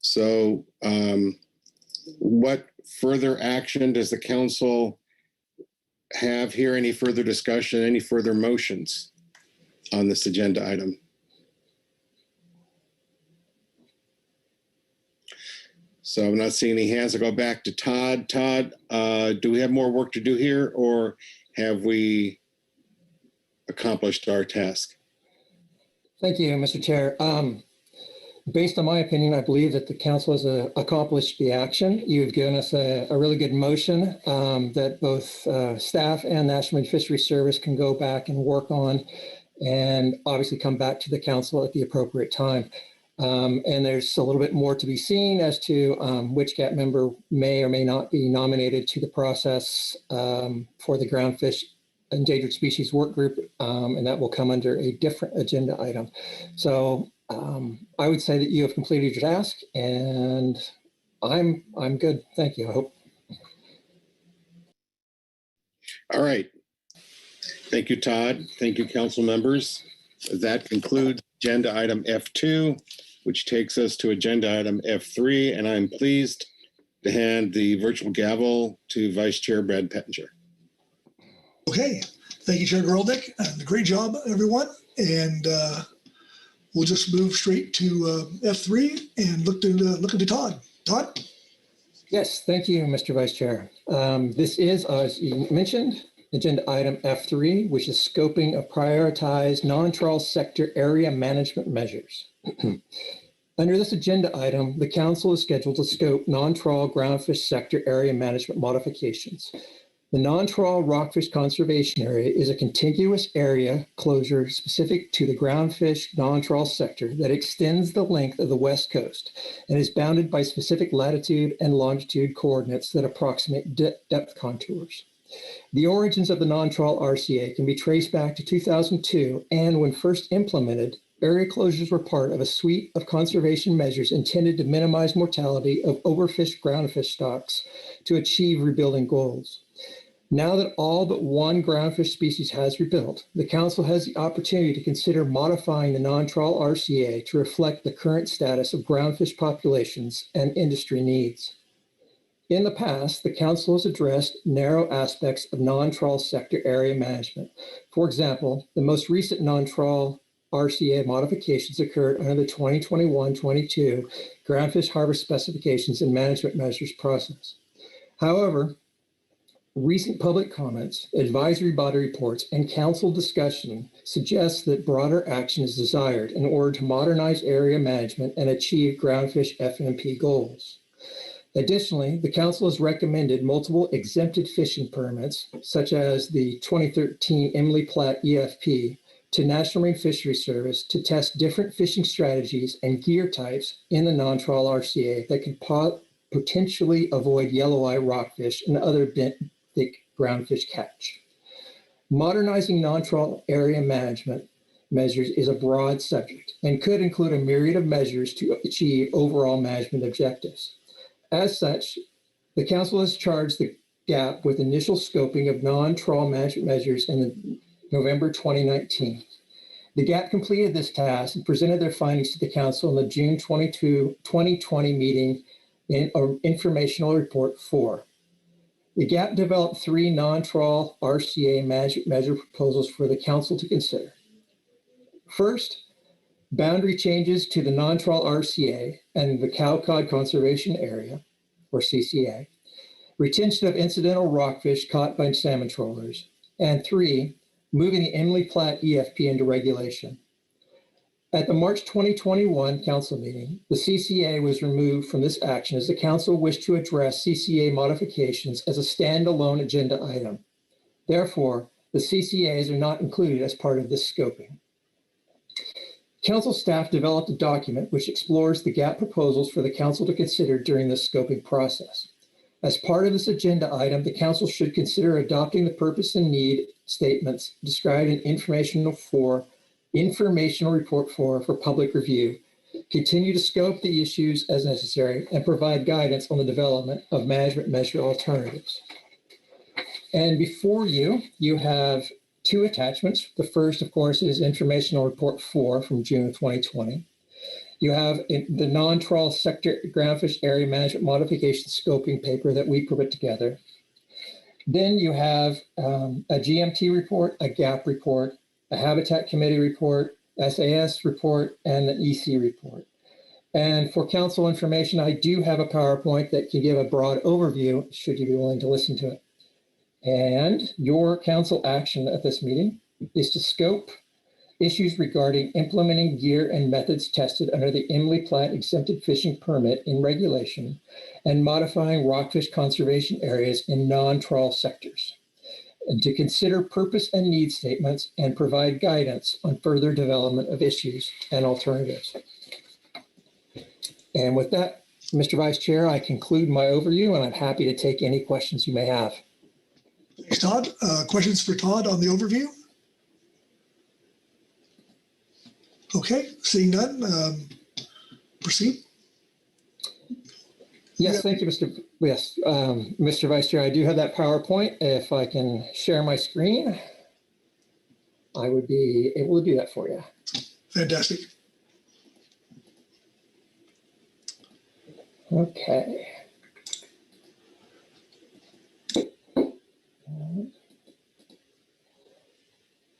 So what further action does the council have here? Any further discussion, any further motions on this agenda item? So I'm not seeing any hands. I'll go back to Todd. Todd, do we have more work to do here, or have we accomplished our task? Thank you, Mr. Chair. Based on my opinion, I believe that the council has accomplished the action. You've given us a really good motion that both staff and National Marine Fisheries Service can go back and work on, and obviously come back to the council at the appropriate time. And there's a little bit more to be seen as to which GAP member may or may not be nominated to the process for the Groundfish Endangered Species Work Group, and that will come under a different agenda item. So I would say that you have completed your task, and I'm good. Thank you. I hope. All right. Thank you, Todd. Thank you, council members. That concludes agenda item F2, which takes us to agenda item F3, and I'm pleased to hand the virtual gavel to Vice Chair Brad Pettinger. Okay, thank you, Chair Geraldick, and great job, everyone. And we'll just move straight to F3 and look into Todd. Todd? Yes, thank you, Mr. Vice Chair. This is, as you mentioned, agenda item F3, which is scoping of prioritized non-trawl sector area management measures. Under this agenda item, the council is scheduled to scope non-trawl groundfish sector area management modifications. The non-trawl rockfish conservation area is a contiguous area closure specific to the groundfish non-trawl sector that extends the length of the West Coast and is bounded by specific latitude and longitude coordinates that approximate depth contours. The origins of the non-trawl RCA can be traced back to 2002, and when first implemented, area closures were part of a suite of conservation measures intended to minimize mortality of overfished groundfish stocks to achieve rebuilding goals. Now that all but one groundfish species has rebuilt, the Council has the opportunity to consider modifying the non-trawl RCA to reflect the current status of groundfish populations and industry needs. In the past, the Council has addressed narrow aspects of non-trawl sector area management. For example, the most recent non-trawl RCA modifications occurred under the 2021-22 Groundfish Harvest Specifications and Management Measures process. However, recent public comments, advisory body reports, and council discussion suggest that broader action is desired in order to modernize area management and achieve groundfish FMP goals. Additionally, the council has recommended multiple exempted fishing permits, such as the 2013 Emily Platt EFP, to National Marine Fisheries Service to test different fishing strategies and gear types in the non-trawl RCA that could potentially avoid yellow eye rockfish and other thick groundfish catch. Modernizing non-trawl area management measures is a broad subject and could include a myriad of measures to achieve overall management objectives. As such, the council has charged the GAP with initial scoping of non-trawl management measures in November 2019. The GAP completed this task and presented their findings to the council in the June 2020 meeting in Informational Report 4. The GAP developed 3 non-trawl RCA management measure proposals for the council to consider. First, boundary changes to the non-trawl RCA and the Cow-Cod Conservation Area, or CCA, retention of incidental rockfish caught by salmon trawlers, and 3, moving the Emily Platt EFP into regulation. At the March 2021 council meeting, the CCA was removed from this action as the council wished to address CCA modifications as a standalone agenda item. Therefore, the CCAs are not included as part of this scoping. Council staff developed a document which explores the GAP proposals for the council to consider during this scoping process. As part of this agenda item, the council should consider adopting the purpose and need statements described in Informational Report 4 for public review, continue to scope the issues as necessary, and provide guidance on the development of management measure alternatives. And before you, you have 2 attachments. The first, of course, is Informational Report 4 from June 2020. You have the non-trawl sector groundfish area management modification scoping paper that we put together. Then you have a GMT report, a GAP report, a Habitat Committee report, SAS report, and an EC report. And for council information, I do have a PowerPoint that can give a broad overview, should you be willing to listen to it. And your council action at this meeting is to scope issues regarding implementing gear and methods tested under the Emily Platt exempted fishing permit in regulation and modifying rockfish conservation areas in non-trawl sectors, and to consider purpose and need statements and provide guidance on further development of issues and alternatives. And with that, Mr. Vice Chair, I conclude my overview, and I'm happy to take any questions you may have. Thanks, Todd. Questions for Todd on the overview? Okay, seeing none, proceed. Yes, thank you, Mr. Vice Chair. I do have that PowerPoint. If I can share my screen, I would be able to do that for you. Fantastic. Okay.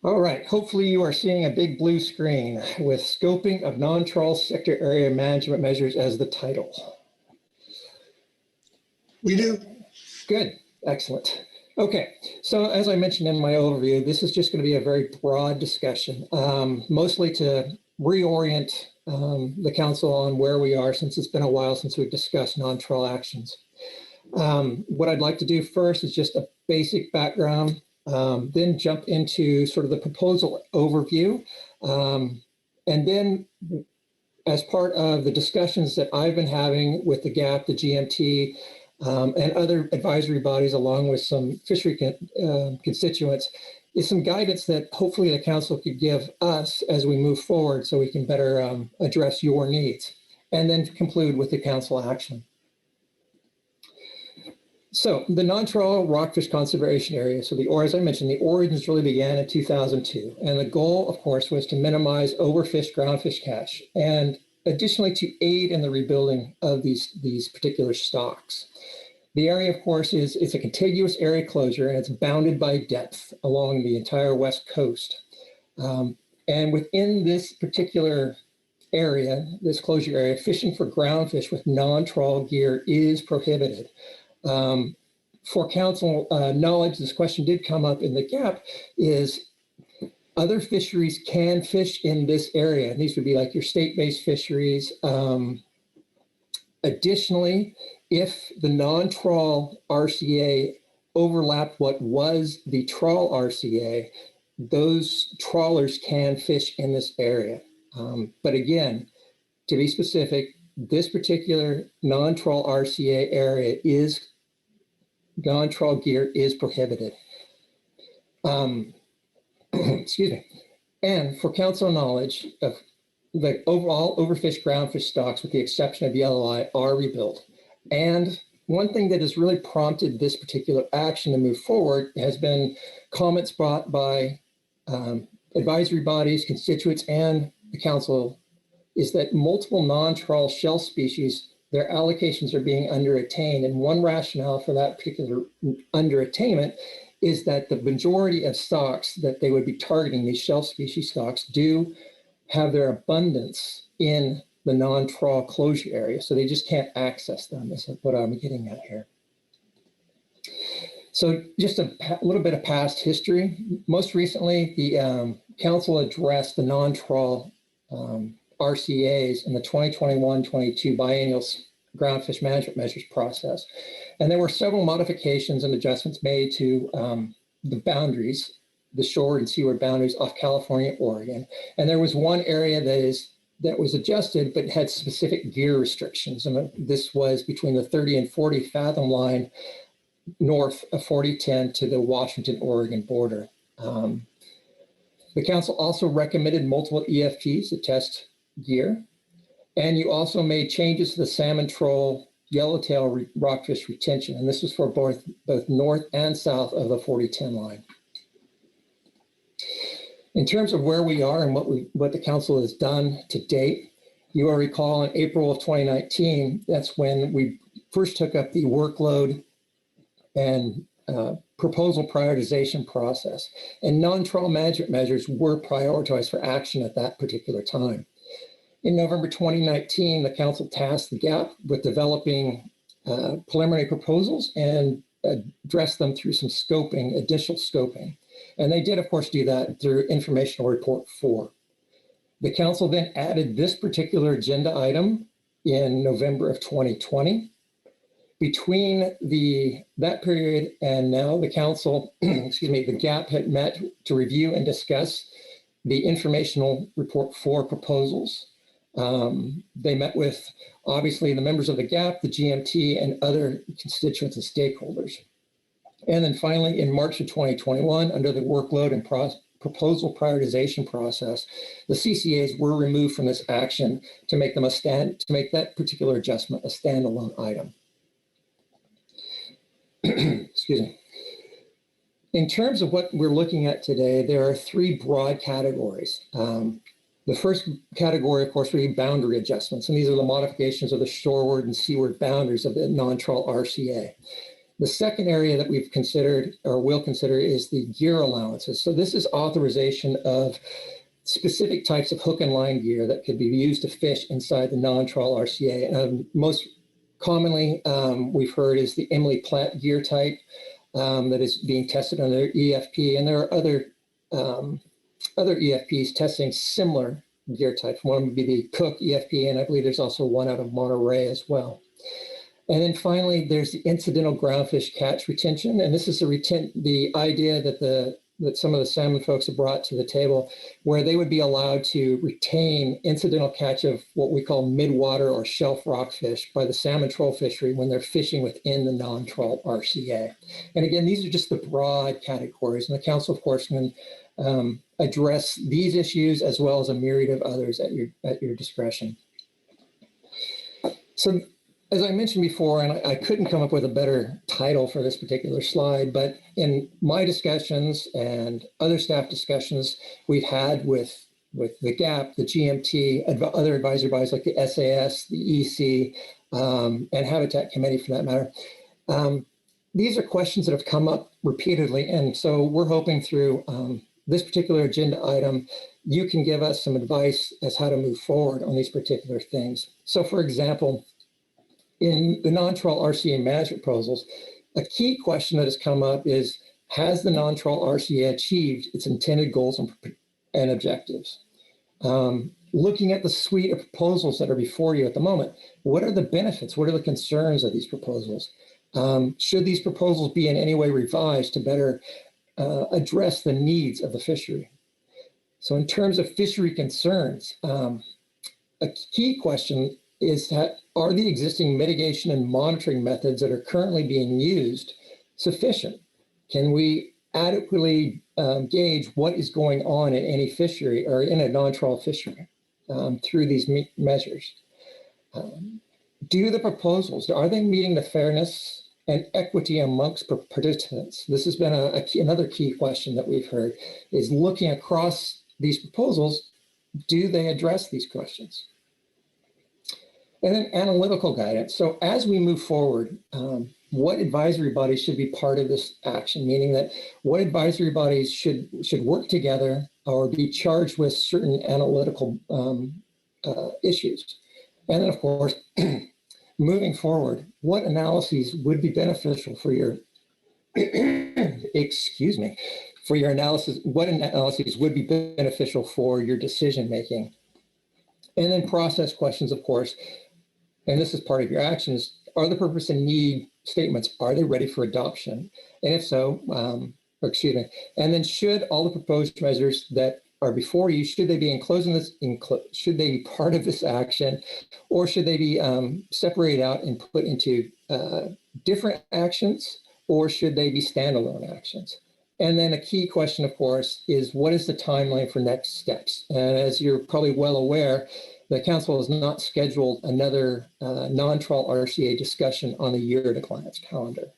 All right, hopefully you are seeing a big blue screen with scoping of non-trawl sector area management measures as the title. We do. Good, excellent. Okay, so as I mentioned in my overview, this is just going to be a very broad discussion, mostly to reorient the council on where we are, since it's been a while since we've discussed non-trawl actions. What I'd like to do first is just a basic background, then jump into sort of the proposal overview, and then as part of the discussions that I've been having with the GAP, the GMT, and other advisory bodies, along with some fishery constituents, is some guidance that hopefully the council could give us as we move forward so we can better address your needs, and then conclude with the council action. So the non-trawl rockfish conservation area, as I mentioned, the origins really began in 2002. And the goal, of course, was to minimize overfished groundfish catch, and additionally to aid in the rebuilding of these particular stocks. The area, of course, it's a contiguous area closure, and it's bounded by depth along the entire west coast. And within this particular area, this closure area, fishing for groundfish with non-trawl gear is prohibited. For council knowledge, this question did come up in the GAP, is other fisheries can fish in this area. And these would be like your state-based fisheries. Additionally, if the non-trawl RCA overlapped what was the trawl RCA, those trawlers can fish in this area. But again, to be specific, this particular non-trawl RCA area is, non-trawl gear is prohibited. Excuse me. And for council knowledge, the overall overfished groundfish stocks, with the exception of yellow eye, are rebuilt. And one thing that has really prompted this particular action to move forward has been comments brought by advisory bodies, constituents, and the council, is that multiple non-trawl shell species, their allocations are being underattained. And one rationale for that particular underattainment is that the majority of stocks that they would be targeting, these shell species stocks, do have their abundance in the non-trawl closure area. So they just can't access them, is what I'm getting at here. So just a little bit of past history. Most recently, the council addressed the non-trawl RCAs in the 2021-22 biennial groundfish management measures process. And there were several modifications and adjustments made to the boundaries, the shore and seaward boundaries off California, Oregon. And there was one area that was adjusted, but had specific gear restrictions. And this was between the 30 and 40 fathom line north of 4010 to the Washington, Oregon border. The council also recommended multiple EFPs to test gear. And you also made changes to the salmon troll yellowtail rockfish retention. And this was for both north and south of the 4010 line. In terms of where we are and what the council has done to date, you will recall in April of 2019, that's when we first took up the workload and proposal prioritization process. And non-trawl management measures were prioritized for action at that particular time. In November 2019, the council tasked the GAP with developing preliminary proposals and addressed them through some scoping, additional scoping. And they did, of course, do that through Informational Report 4. The council then added this particular agenda item in November of 2020. Between that period and now, the council, excuse me, the GAP had met to review and discuss the Informational Report 4 proposals. They met with, obviously, the members of the GAP, the GMT, and other constituents and stakeholders. And then finally, in March of 2021, under the workload and proposal prioritization process, the CCAs were removed from this action to make them to make that particular adjustment a standalone item. Excuse me. In terms of what we're looking at today, there are three broad categories. The first category, of course, would be boundary adjustments, and these are the modifications of the shoreward and seaward boundaries of the non-trawl RCA. The second area that we've considered or will consider is the gear allowances. So this is authorization of specific types of hook and line gear that could be used to fish inside the non-trawl RCA. Most commonly, we've heard is the Emily Platt gear type that is being tested under EFP, and there are other EFPs testing similar gear types. One would be the Cook EFP, and I believe there's also one out of Monterey as well. And then finally, there's the incidental groundfish catch retention, and this is the idea that some of the salmon folks have brought to the table, where they would be allowed to retain incidental catch of what we call midwater or shelf rockfish by the salmon troll fishery when they're fishing within the non-trawl RCA. And again, these are just the broad categories, and the council, of course, can address these issues as well as a myriad of others at your discretion. So, as I mentioned before, and I couldn't come up with a better title for this particular slide, but in my discussions and other staff discussions we've had with the GAP, the GMT, other advisory bodies like the SAS, the EC, and Habitat Committee for that matter, these are questions that have come up repeatedly. And so we're hoping through this particular agenda item, you can give us some advice as how to move forward on these particular things. So for example, in the non-trawl RCA management proposals, a key question that has come up is, has the non-trawl RCA achieved its intended goals and objectives? Looking at the suite of proposals that are before you at the moment, what are the benefits? What are the concerns of these proposals? Should these proposals be in any way revised to better address the needs of the fishery? So in terms of fishery concerns, a key question is that, are the existing mitigation and monitoring methods that are currently being used sufficient? Can we adequately gauge what is going on in any fishery or in a non-trawl fishery through these measures? Do the proposals, are they meeting the fairness and equity amongst participants? This has been another key question that we've heard, is looking across these proposals, do they address these questions? And then analytical guidance. So as we move forward, what advisory bodies should be part of this action? Meaning that what advisory bodies should work together or be charged with certain analytical issues? And then of course, moving forward, what analyses would be beneficial for your, excuse me, for your analysis, what analyses would be beneficial for your decision-making? And then process questions, of course, and this is part of your actions, are the purpose and need statements, are they ready for adoption? And if so, excuse me, and then should all the proposed measures that are before you, should they be enclosed in this, should they be part of this action, or should they be separated out and put into different actions, or should they be standalone actions? And then a key question, of course, is what is the timeline for next steps? And as you're probably well aware, the council has not scheduled another non-trawl RCA discussion on the year-at-a-glance calendar.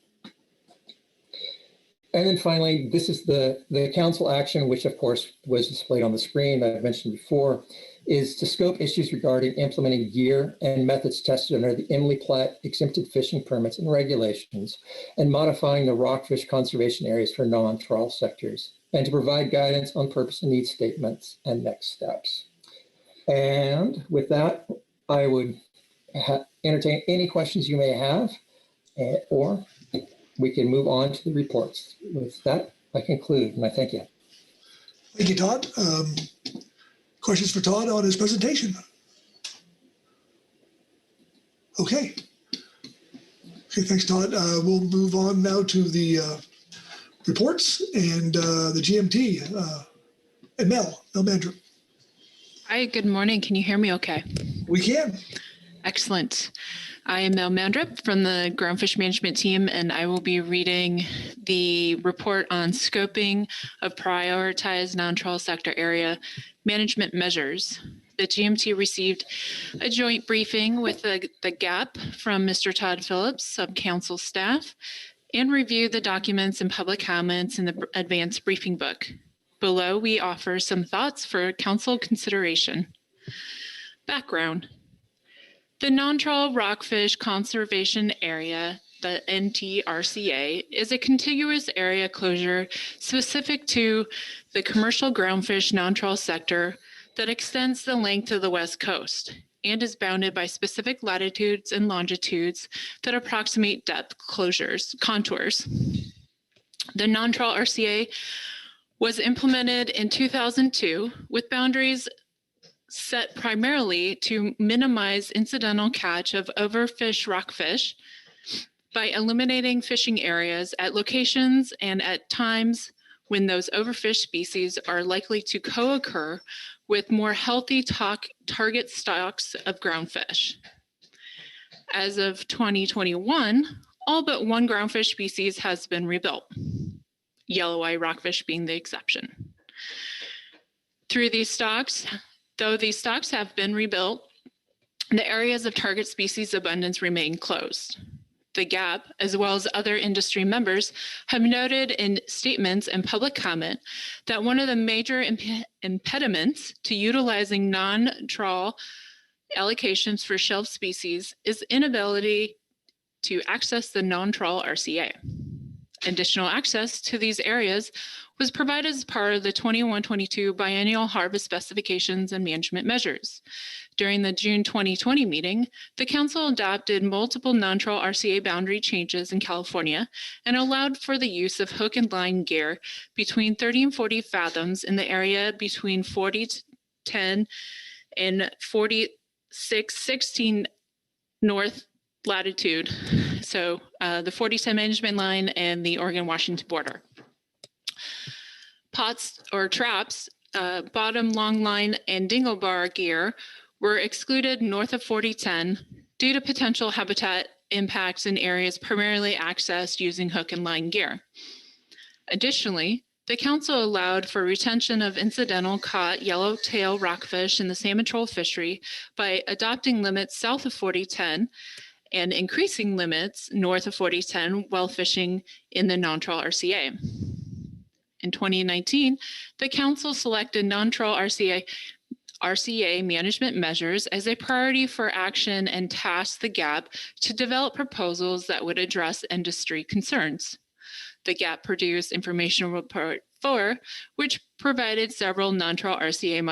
And then finally, this is the council action, which of course was displayed on the screen that I mentioned before, is to scope issues regarding implementing gear and methods tested under the Emily Platt exempted fishing permits and regulations, and modifying the rockfish conservation areas for non-trawl sectors, and to provide guidance on purpose and need statements and next steps. And with that, I would entertain any questions you may have, or we can move on to the reports. With that, I conclude, and I thank you. Thank you, Todd. Questions for Todd on his presentation? Okay. Okay, thanks, Todd. We'll move on now to the reports and the GMT. And Mel Mandrup. Hi, good morning. Can you hear me okay? We can. Excellent. I am Mel Mandrup from the Groundfish Management Team, and I will be reading the report on scoping of prioritized non-trawl sector area management measures. The GMT received a joint briefing with the GAP from Mr. Todd Phillips, sub-council staff, and reviewed the documents and public comments in the advanced briefing book. Below, we offer some thoughts for council consideration. Background. The non-trawl rockfish conservation area the NTRCA, is a contiguous area closure specific to the commercial groundfish non-trawl sector that extends the length of the West Coast and is bounded by specific latitudes and longitudes that approximate depth contours. The non-trawl RCA was implemented in 2002 with boundaries set primarily to minimize incidental catch of overfished rockfish by eliminating fishing areas at locations and at times when those overfished species are likely to co-occur with more healthy target stocks of groundfish. As of 2021, all but one groundfish species has been rebuilt, yellow eye rockfish being the exception. Through these stocks, though these stocks have been rebuilt, the areas of target species abundance remain closed. The GAP, as well as other industry members, have noted in statements and public comment that one of the major impediments to utilizing non-trawl allocations for shelf species is inability to access the non-trawl RCA. Additional access to these areas was provided as part of the 21-22 biennial harvest specifications and management measures. During the June 2020 meeting, the Council adopted multiple non-trawl RCA boundary changes in California and allowed for the use of hook and line gear between 30 and 40 fathoms in the area between 40 to 10 and 46-16 north latitude. So the 40-10 management line and the Oregon-Washington border. Pots or traps, bottom long line and dingle bar gear were excluded north of 4010 due to potential habitat impacts in areas primarily accessed using hook and line gear. Additionally, the Council allowed for retention of incidental caught yellowtail rockfish in the salmon troll fishery by adopting limits south of 4010 and increasing limits north of 4010 while fishing in the non-trawl RCA. In 2019, the Council selected non-trawl RCA management measures as a priority for action and tasked the GAP to develop proposals that would address industry concerns. The GAP produced information report 4, which provided several non-trawl RCA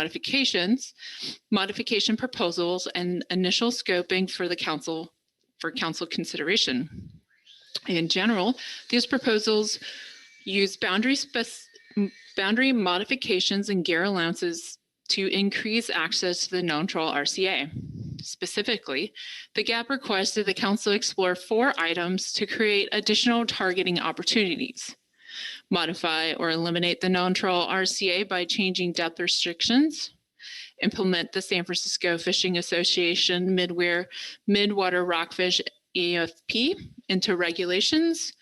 modification proposals, and initial scoping for the council consideration. In general, these proposals use boundary modifications and gear allowances to increase access to the non-trawl RCA. Specifically, the GAP requested the Council explore 4 items to create additional targeting opportunities. Modify or eliminate the non-trawl RCA by changing depth restrictions. Implement the San Francisco Fishing Association Midwater Rockfish EFP into regulations.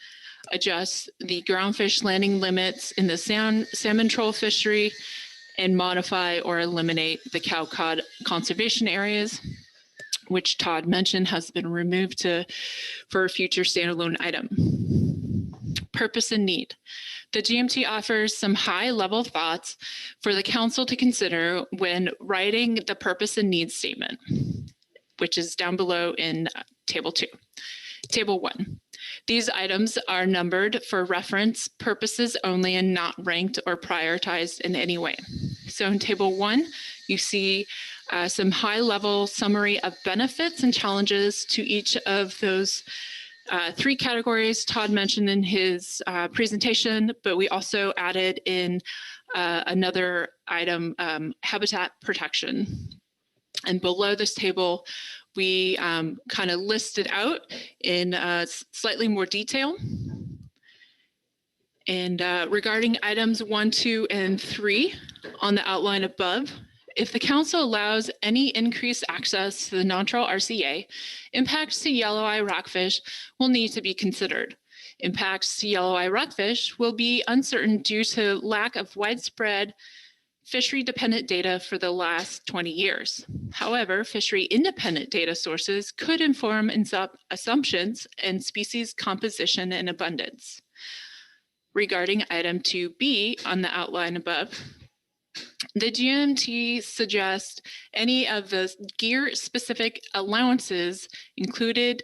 Adjust the groundfish landing limits in the salmon troll fishery, and modify or eliminate the cow cod conservation areas, which Todd mentioned has been removed for a future standalone item. Purpose and need. The GMT offers some high-level thoughts for the Council to consider when writing the purpose and need statement, which is down below in Table 2. Table 1. These items are numbered for reference purposes only and not ranked or prioritized in any way. So in Table 1, you see some high-level summary of benefits and challenges to each of those 3 categories Todd mentioned in his presentation, but we also added in another item, habitat protection. And below this table, we kind of listed out in slightly more detail. And regarding items 1, 2, and 3 on the outline above, if the Council allows any increased access to the non-trawl RCA, impacts to yellow eye rockfish will need to be considered. Impacts to yellow eye rockfish will be uncertain due to lack of widespread fishery-dependent data for the last 20 years. However, fishery-independent data sources could inform assumptions in species composition and abundance. Regarding item 2B on the outline above, the GMT suggests any of the gear-specific allowances included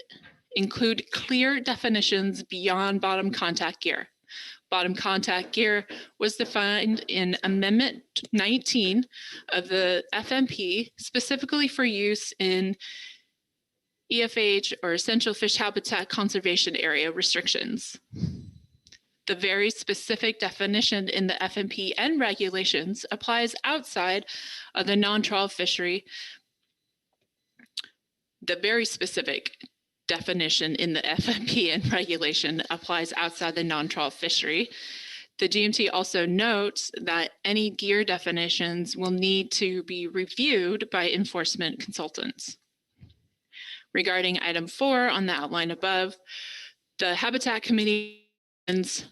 include clear definitions beyond bottom contact gear. Bottom contact gear was defined in Amendment 19 of the FMP specifically for use in EFH or Essential Fish Habitat Conservation Area restrictions. The very specific definition in the FMP and regulations applies outside of the non-trawl fishery. The very specific definition in the FMP and regulation applies outside the non-trawl fishery. The GMT also notes that any gear definitions will need to be reviewed by enforcement consultants. Regarding item 4 on the outline above, the Habitat Committee recommends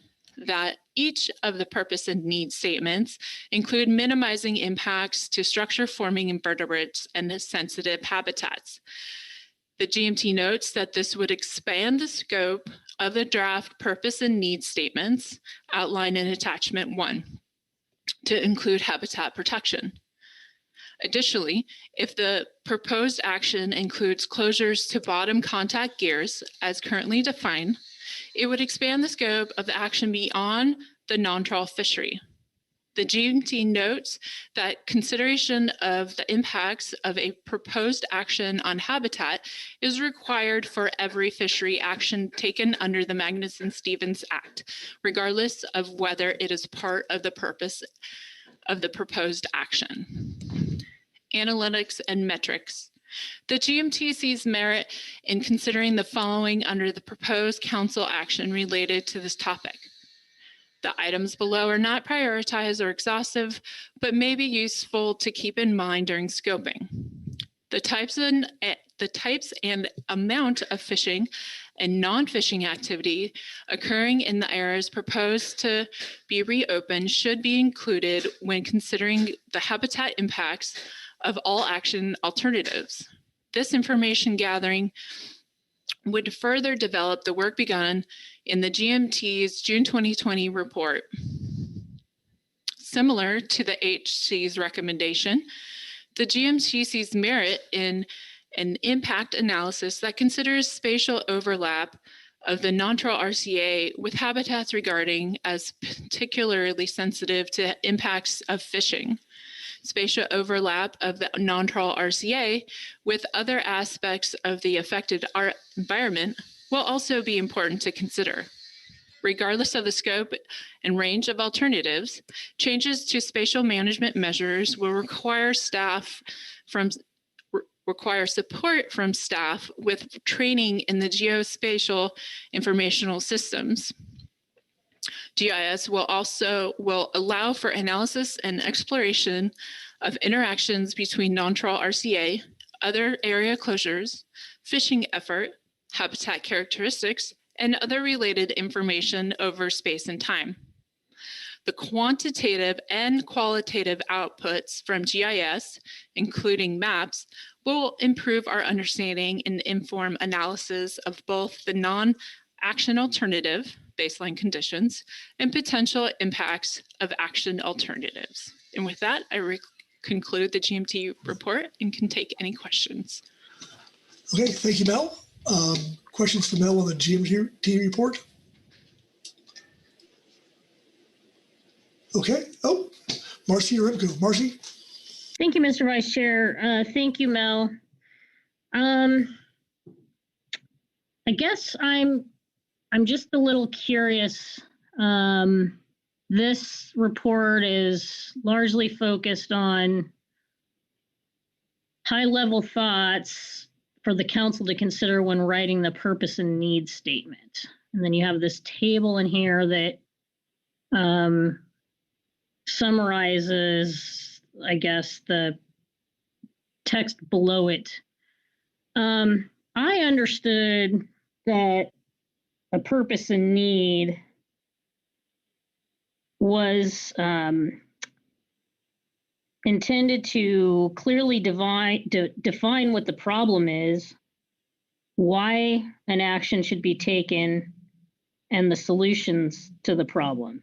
that each of the purpose and need statements include minimizing impacts to structure-forming invertebrates and sensitive habitats. The GMT notes that this would expand the scope of the draft purpose and need statements outlined in attachment 1 to include habitat protection. Additionally, if the proposed action includes closures to bottom contact gears as currently defined, it would expand the scope of the action beyond the non-trawl fishery. The GMT notes that consideration of the impacts of a proposed action on habitat is required for every fishery action taken under the Magnuson-Stevens Act, regardless of whether it is part of the purpose of the proposed action. Analytics and metrics. The GMT sees merit in considering the following under the proposed council action related to this topic. The items below are not prioritized or exhaustive, but may be useful to keep in mind during scoping. The types and amount of fishing and non-fishing activity occurring in the areas proposed to be reopened should be included when considering the habitat impacts of all action alternatives. This information gathering would further develop the work begun in the GMT's June 2020 report. Similar to the HC's recommendation, the GMT sees merit in an impact analysis that considers spatial overlap of the non-trawl RCA with habitats regarding as particularly sensitive to impacts of fishing. Spatial overlap of the non-trawl RCA with other aspects of the affected environment will also be important to consider. Regardless of the scope and range of alternatives, changes to spatial management measures will require support from staff with training in the geospatial informational systems. GIS will allow for analysis and exploration of interactions between non-trawl RCA, other area closures, fishing effort, habitat characteristics, and other related information over space and time. The quantitative and qualitative outputs from GIS, including maps, will improve our understanding and inform analysis of both the non-action alternative, baseline conditions, and potential impacts of action alternatives. And with that, I conclude the GMT report and can take any questions. Okay, thank you, Mel. Questions for Mel on the GMT report? Okay. Oh, Marcy or Remco. Marcy? Thank you, Mr. Vice Chair. Thank you, Mel. I guess I'm just a little curious. This report is largely focused on high-level thoughts for the council to consider when writing the purpose and needs statement. And then you have this table in here that summarizes, I guess, the text below it. I understood that a purpose and need was intended to clearly define what the problem is, why an action should be taken, and the solutions to the problem.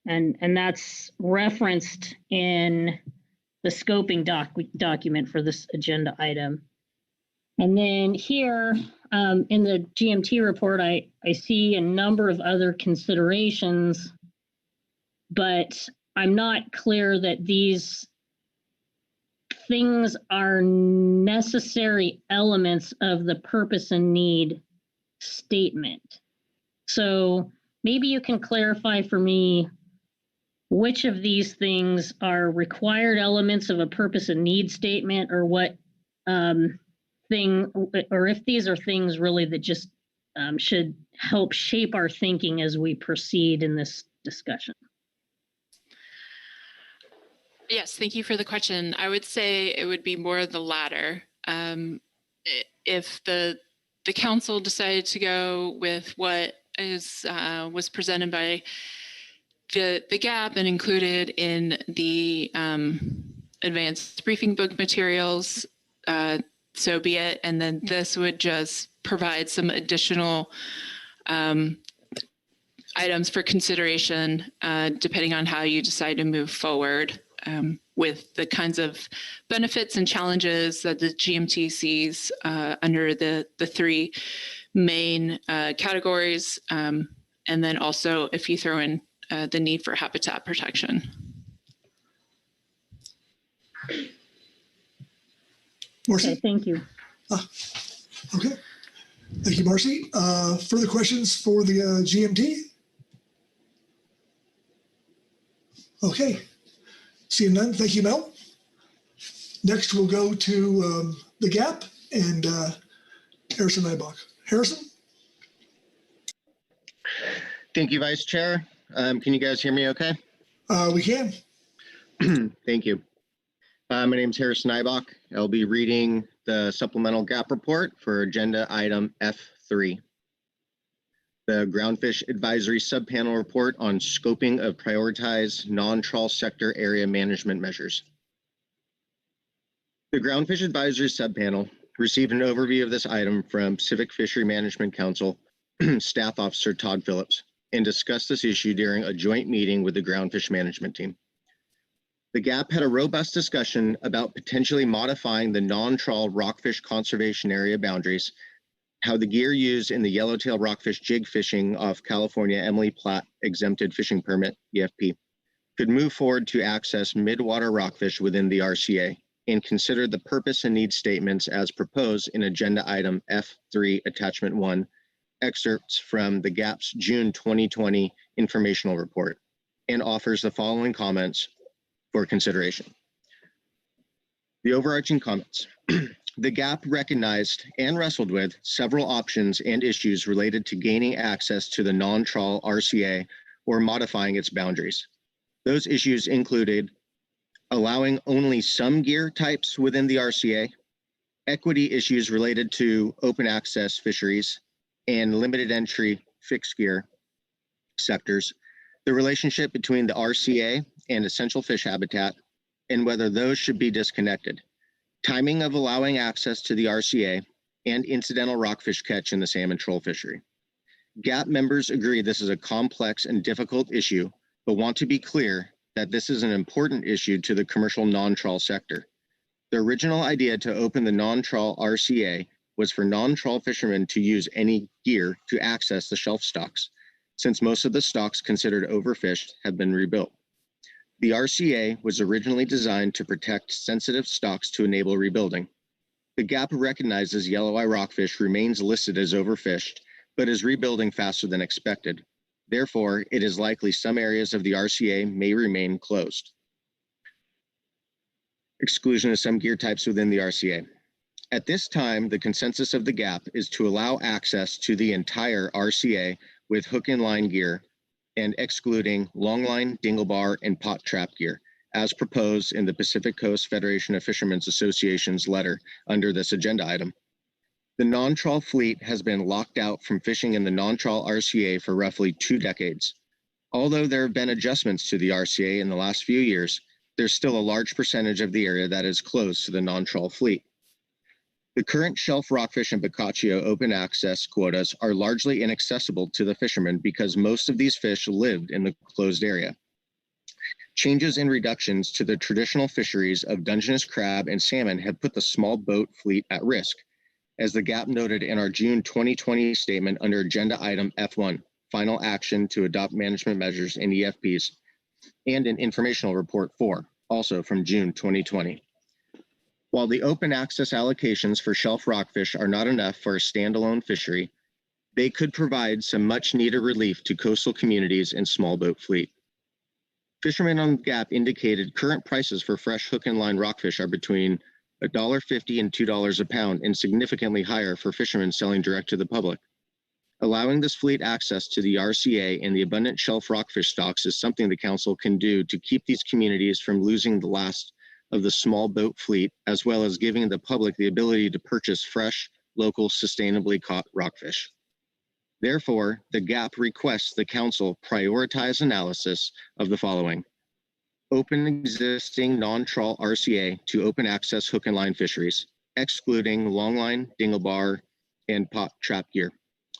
And that's referenced in the scoping document for this agenda item. And then here in the GMT report, I see a number of other considerations, but I'm not clear that these things are necessary elements of the purpose and need statement. So maybe you can clarify for me which of these things are required elements of a purpose and need statement, or what thing, or if these are things really that just should help shape our thinking as we proceed in this discussion. Yes, thank you for the question. I would say it would be more of the latter. If the council decided to go with what was presented by the GAP and included in the advanced briefing book materials, so be it. And then this would just provide some additional items for consideration, depending on how you decide to move forward with the kinds of benefits and challenges that the GMT sees under the three main categories. And then also if you throw in the need for habitat protection. Marcy? Okay, thank you. Okay. Thank you, Marcy. Further questions for the GMT? Okay. Seeing none, thank you, Mel. Next, we'll go to the GAP and Harrison Eibach. Harrison? Thank you, Vice Chair. Can you guys hear me okay? We can. Thank you. My name is Harrison Eibach. I'll be reading the supplemental GAP report for agenda item F3. The Groundfish Advisory Subpanel report on scoping of prioritized non-trawl sector area management measures. The Groundfish Advisory Subpanel received an overview of this item from Pacific Fishery Management Council Staff Officer Todd Phillips and discussed this issue during a joint meeting with the Groundfish Management Team. The GAP had a robust discussion about potentially modifying the non-trawl rockfish conservation area boundaries, how the gear used in the yellowtail rockfish jig fishing off California Emily Platt exempted fishing permit, EFP, could move forward to access midwater rockfish within the RCA and consider the purpose and need statements as proposed in agenda item F3 attachment 1, excerpts from the GAP's June 2020 informational report, and offers the following comments for consideration. The overarching comments. The GAP recognized and wrestled with several options and issues related to gaining access to the non-trawl RCA or modifying its boundaries. Those issues included allowing only some gear types within the RCA, equity issues related to open access fisheries, and limited entry fixed gear sectors, the relationship between the RCA and essential fish habitat, and whether those should be disconnected, timing of allowing access to the RCA, and incidental rockfish catch in the salmon troll fishery. GAP members agree this is a complex and difficult issue, but want to be clear that this is an important issue to the commercial non-trawl sector. The original idea to open the non-trawl RCA was for non-trawl fishermen to use any gear to access the shelf stocks, since most of the stocks considered overfished have been rebuilt. The RCA was originally designed to protect sensitive stocks to enable rebuilding. The GAP recognizes yellow eye rockfish remains listed as overfished, but is rebuilding faster than expected. Therefore, it is likely some areas of the RCA may remain closed. Exclusion of some gear types within the RCA. At this time, the consensus of the GAP is to allow access to the entire RCA with hook and line gear and excluding longline, dinglebar, and pot trap gear, as proposed in the Pacific Coast Federation of Fishermen's Association's letter under this agenda item. The non-trawl fleet has been locked out from fishing in the non-trawl RCA for roughly 2 decades. Although there have been adjustments to the RCA in the last few years, there's still a large percentage of the area that is closed to the non-trawl fleet. The current shelf rockfish and Boccaccio open access quotas are largely inaccessible to the fishermen because most of these fish lived in the closed area. Changes and reductions to the traditional fisheries of Dungeness crab and salmon have put the small boat fleet at risk. as the GAP noted in our June 2020 statement under agenda item F1, final action to adopt management measures in EFPs, and in informational report 4, also from June 2020. While the open access allocations for shelf rockfish are not enough for a standalone fishery, they could provide some much needed relief to coastal communities and small boat fleet. Fishermen on the GAP indicated current prices for fresh hook and line rockfish are between $1.50 and $2 a pound and significantly higher for fishermen selling direct to the public. Allowing this fleet access to the RCA and the abundant shelf rockfish stocks is something the Council can do to keep these communities from losing the last of the small boat fleet, as well as giving the public the ability to purchase fresh, local, sustainably caught rockfish. Therefore, the GAP requests the Council prioritize analysis of the following: open existing non-trawl RCA to open access hook and line fisheries, excluding longline, dinglebar, and pot trap gear,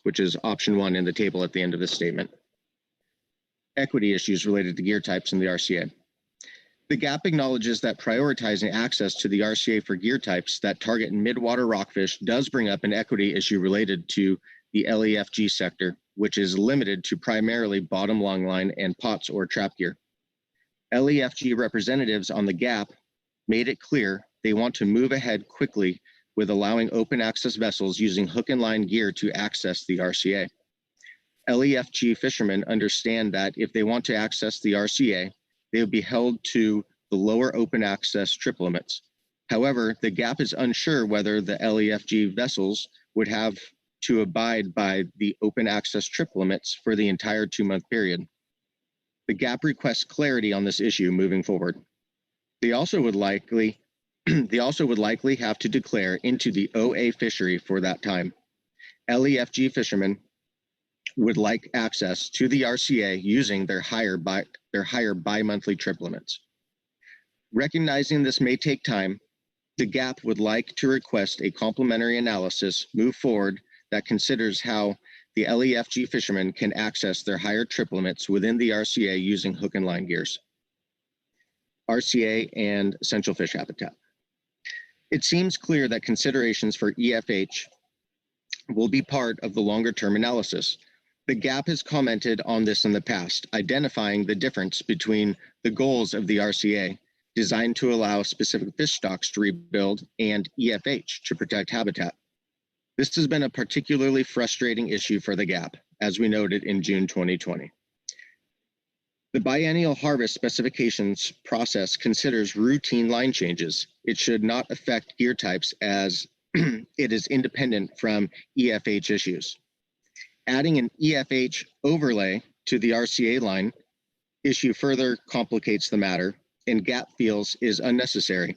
which is option 1 in the table at the end of this statement. Equity issues related to gear types in the RCA. The GAP acknowledges that prioritizing access to the RCA for gear types that target midwater rockfish does bring up an equity issue related to the LEFG sector, which is limited to primarily bottom longline and pots or trap gear. LEFG representatives on the GAP made it clear they want to move ahead quickly with allowing open access vessels using hook and line gear to access the RCA. LEFG fishermen understand that if they want to access the RCA, they will be held to the lower open access trip limits. However, the GAP is unsure whether the LEFG vessels would have to abide by the open access trip limits for the entire 2-month period. The GAP requests clarity on this issue moving forward. They also would likely have to declare into the OA fishery for that time. LEFG fishermen would like access to the RCA using their higher bi-monthly trip limits. Recognizing this may take time, the GAP would like to request a complementary analysis move forward that considers how the LEFG fishermen can access their higher trip limits within the RCA using hook and line gears. RCA and essential fish habitat. It seems clear that considerations for EFH will be part of the longer-term analysis. The GAP has commented on this in the past, identifying the difference between the goals of the RCA, designed to allow specific fish stocks to rebuild, and EFH, to protect habitat. This has been a particularly frustrating issue for the GAP, as we noted in June 2020. The biennial harvest specifications process considers routine line changes. It should not affect gear types as it is independent from EFH issues. Adding an EFH overlay to the RCA line issue further complicates the matter, and GAP feels is unnecessary.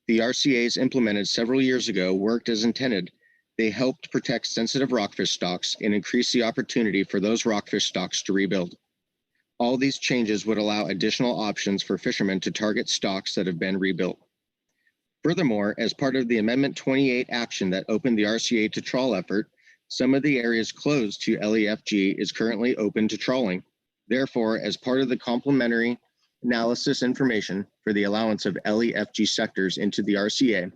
The RCAs implemented several years ago worked as intended. They helped protect sensitive rockfish stocks and increase the opportunity for those rockfish stocks to rebuild. All these changes would allow additional options for fishermen to target stocks that have been rebuilt. Furthermore, as part of the Amendment 28 action that opened the RCA to trawl effort, some of the areas closed to LEFG is currently open to trawling. Therefore, as part of the complementary analysis information for the allowance of LEFG sectors into the RCA,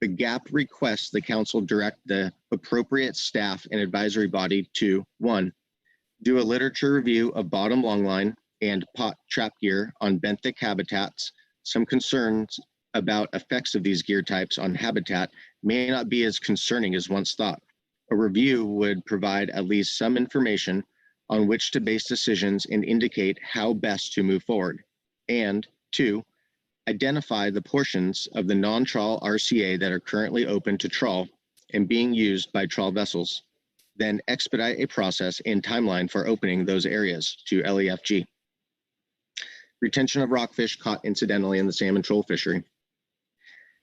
the GAP requests the Council direct the appropriate staff and advisory body to 1. Do a literature review of bottom longline and pot trap gear on benthic habitats. Some concerns about effects of these gear types on habitat may not be as concerning as once thought. A review would provide at least some information on which to base decisions and indicate how best to move forward. And 2, identify the portions of the non-trawl RCA that are currently open to trawl and being used by trawl vessels. Then expedite a process and timeline for opening those areas to LEFG. Retention of rockfish caught incidentally in the salmon troll fishery.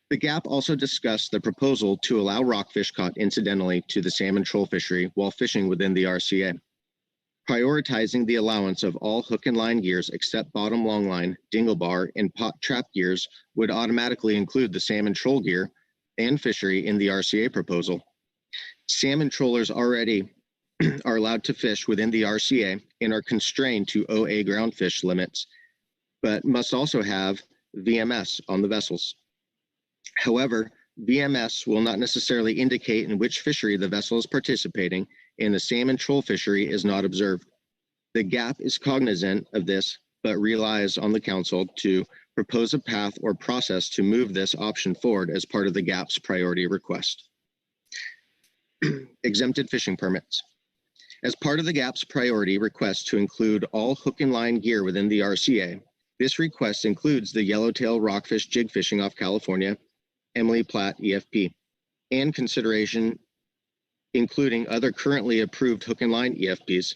The GAP also discussed the proposal to allow rockfish caught incidentally to the salmon troll fishery while fishing within the RCA. Prioritizing the allowance of all hook and line gears except bottom longline, dinglebar, and pot trap gears would automatically include the salmon troll gear and fishery in the RCA proposal. Salmon trollers already are allowed to fish within the RCA and are constrained to OA groundfish limits, but must also have VMS on the vessels. However, VMS will not necessarily indicate in which fishery the vessel is participating, and the salmon troll fishery is not observed. The GAP is cognizant of this, but relies on the council to propose a path or process to move this option forward as part of the GAP's priority request. Exempted fishing permits. As part of the GAP's priority request to include all hook and line gear within the RCA, this request includes the yellowtail rockfish jig fishing off California, Emily Platt EFP, and consideration including other currently approved hook and line EFPs.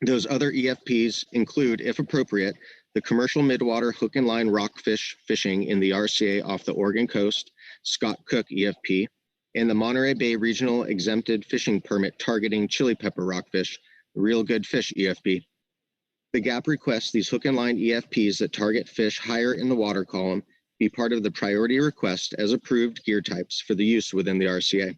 Those other EFPs include, if appropriate, the commercial midwater hook and line rockfish fishing in the RCA off the Oregon coast, Scott Cook EFP, and the Monterey Bay Regional Exempted Fishing Permit targeting chili pepper rockfish, Real Good Fish EFP. The GAP requests these hook and line EFPs that target fish higher in the water column be part of the priority request as approved gear types for the use within the RCA.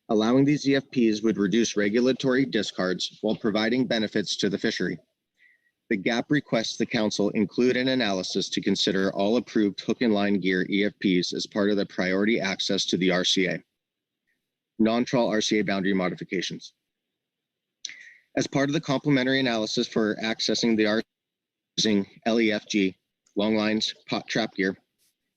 Allowing these EFPs would reduce regulatory discards while providing benefits to the fishery. The GAP requests the council include an analysis to consider all approved hook and line gear EFPs as part of the priority access to the RCA. Non-trawl RCA boundary modifications. As part of the complementary analysis for accessing the RCA using LEFG, long lines, pot trap gear,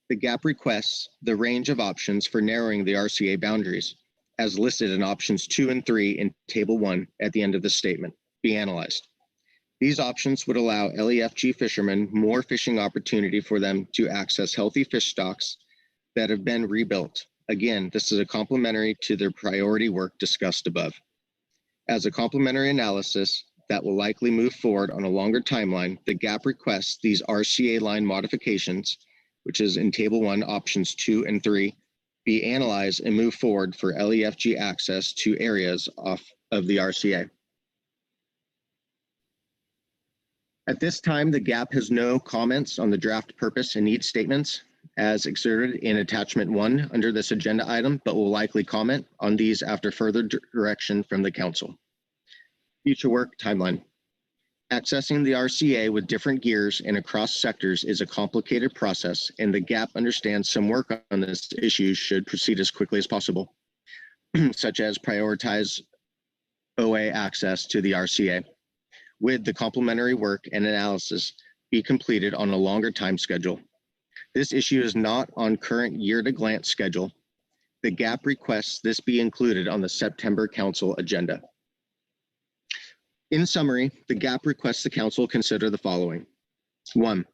the GAP requests the range of options for narrowing the RCA boundaries, as listed in options 2 and 3 in Table 1 at the end of the statement, be analyzed. These options would allow LEFG fishermen more fishing opportunity for them to access healthy fish stocks that have been rebuilt. Again, this is a complementary to their priority work discussed above. As a complementary analysis that will likely move forward on a longer timeline, the GAP requests these RCA line modifications, which is in Table 1, options 2 and 3, be analyzed and move forward for LEFG access to areas off of the RCA. At this time, the GAP has no comments on the draft purpose and need statements as exerted in attachment 1 under this agenda item, but will likely comment on these after further direction from the council. Future work timeline. Accessing the RCA with different gears and across sectors is a complicated process, and the GAP understands some work on this issue should proceed as quickly as possible, such as prioritize OA access to the RCA, with the complementary work and analysis be completed on a longer time schedule. This issue is not on current year-to-glance schedule. The GAP requests this be included on the September council agenda. In summary, the GAP requests the council consider the following. 1,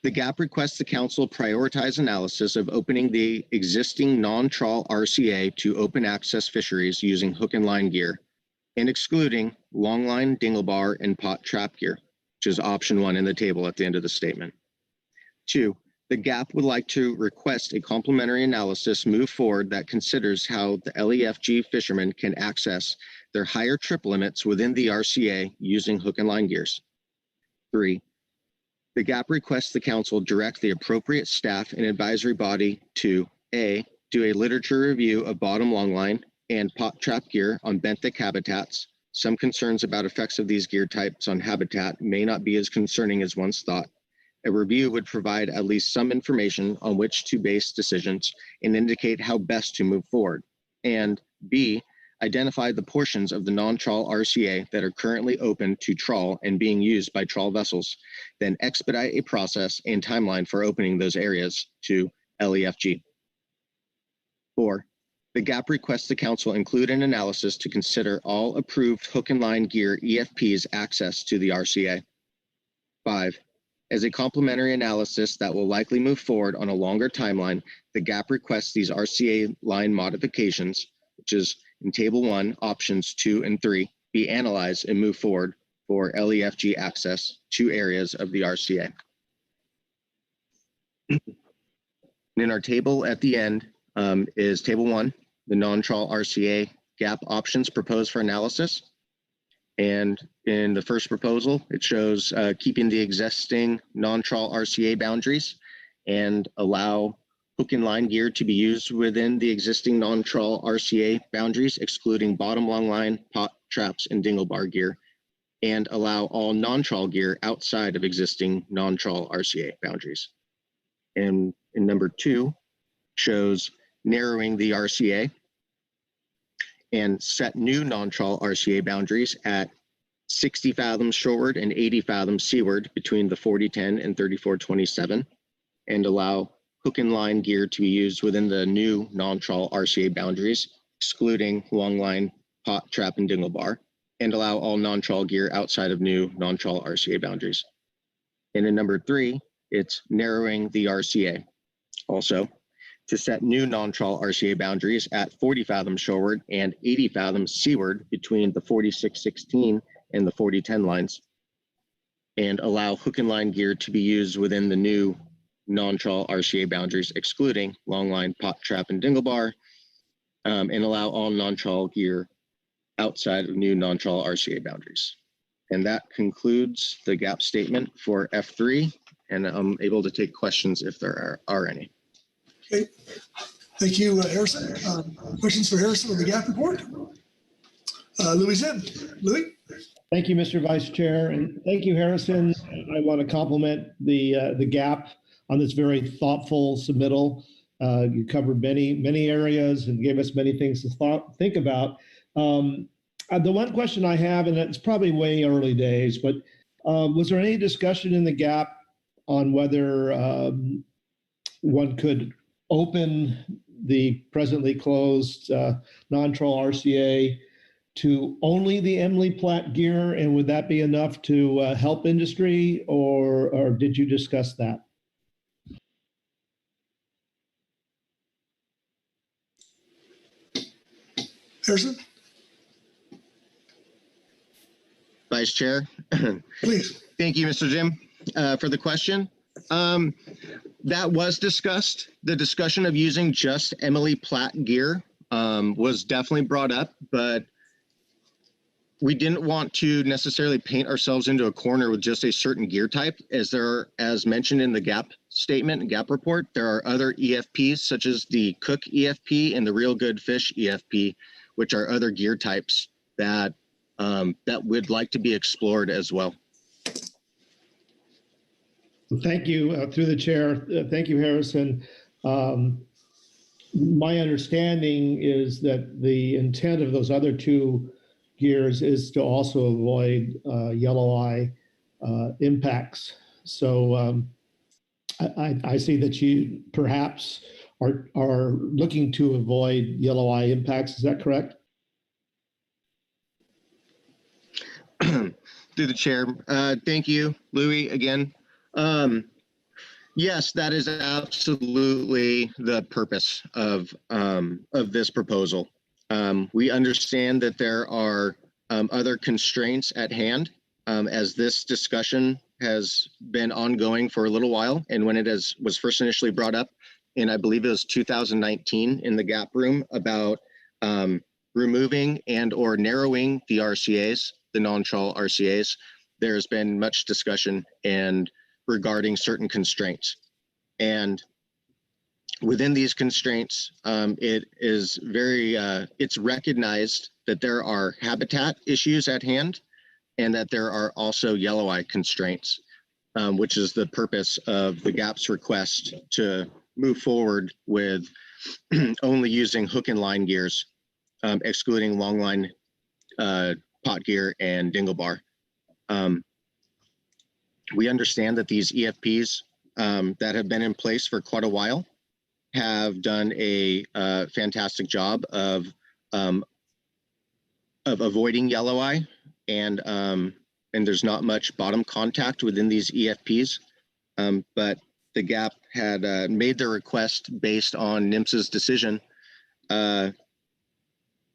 the GAP requests the council prioritize analysis of opening the existing non-trawl RCA to open access fisheries using hook and line gear and excluding longline, dinglebar, and pot trap gear, which is option 1 in the table at the end of the statement. 2, the GAP would like to request a complementary analysis move forward that considers how the LEFG fishermen can access their higher trip limits within the RCA using hook and line gears. 3, the GAP requests the council direct the appropriate staff and advisory body to A, do a literature review of bottom longline and pot trap gear on benthic habitats. Some concerns about effects of these gear types on habitat may not be as concerning as once thought. A review would provide at least some information on which to base decisions and indicate how best to move forward. And B, identify the portions of the non-trawl RCA that are currently open to trawl and being used by trawl vessels, then expedite a process and timeline for opening those areas to LEFG. 4, the GAP requests the council include an analysis to consider all approved hook and line gear EFPs access to the RCA. 5, as a complementary analysis that will likely move forward on a longer timeline, the GAP requests these RCA line modifications, which is in Table 1, options 2 and 3, be analyzed and move forward for LEFG access to areas of the RCA. In our table at the end is Table 1, the non-trawl RCA GAP options proposed for analysis. And in the first proposal, it shows keeping the existing non-trawl RCA boundaries and allow hook and line gear to be used within the existing non-trawl RCA boundaries, excluding bottom long line, pot traps, and dinglebar gear, and allow all non-trawl gear outside of existing non-trawl RCA boundaries. And in number 2, shows narrowing the RCA and set new non-trawl RCA boundaries at 60 fathoms shoreward and 80 fathoms seaward between the 4010 and 3427, and allow hook and line gear to be used within the new non-trawl RCA boundaries, excluding longline, pot, trap, and dingle bar, and allow all non-trawl gear outside of new non-trawl RCA boundaries. And in number 3, it's narrowing the RCA. Also, to set new non-trawl RCA boundaries at 40 fathoms shoreward and 80 fathoms seaward between the 4616 and the 4010 lines, and allow hook and line gear to be used within the new non-trawl RCA boundaries, excluding longline, pot, trap, and dingle bar, and allow all non-trawl gear outside of new non-trawl RCA boundaries. And that concludes the gap statement for F3, and I'm able to take questions if there are any. Okay. Thank you, Harrison. Questions for Harrison on the gap report? Louis Zinn. Louis? Thank you, Mr. Vice Chair, and thank you, Harrison. I want to compliment the gap on this very thoughtful submittal. You covered many areas and gave us many things to think about. The one question I have, and it's probably way early days, but was there any discussion in the gap on whether one could open the presently closed non-trawl RCA to only the Emily Platt gear, and would that be enough to help industry, or did you discuss that? Harrison? Vice Chair. Please. Thank you, Mr. Jim, for the question. That was discussed. The discussion of using just Emily Platt gear was definitely brought up, but we didn't want to necessarily paint ourselves into a corner with just a certain gear type, as mentioned in the gap statement and gap report. There are other EFPs, such as the Cook EFP and the Real Good Fish EFP, which are other gear types that would like to be explored as well. Thank you, through the chair. Thank you, Harrison. My understanding is that the intent of those other two gears is to also avoid yellow eye impacts. So I see that you perhaps are looking to avoid yellow eye impacts. Is that correct? Through the chair. Thank you, Louis, again. Yes, that is absolutely the purpose of this proposal. We understand that there are other constraints at hand, as this discussion has been ongoing for a little while. And when it was first initially brought up, and I believe it was 2019 in the gap room, about removing and or narrowing the RCAs, the non-trawl RCAs, there's been much discussion and regarding certain constraints. And within these constraints, it is it's recognized that there are habitat issues at hand, and that there are also yellow eye constraints, which is the purpose of the GAP's request to move forward with only using hook and line gears, excluding long line pot gear and dingle bar. We understand that these EFPs that have been in place for quite a while have done a fantastic job of avoiding yellow eye, and there's not much bottom contact within these EFPs. But the GAP had made their request based on NMFS's decision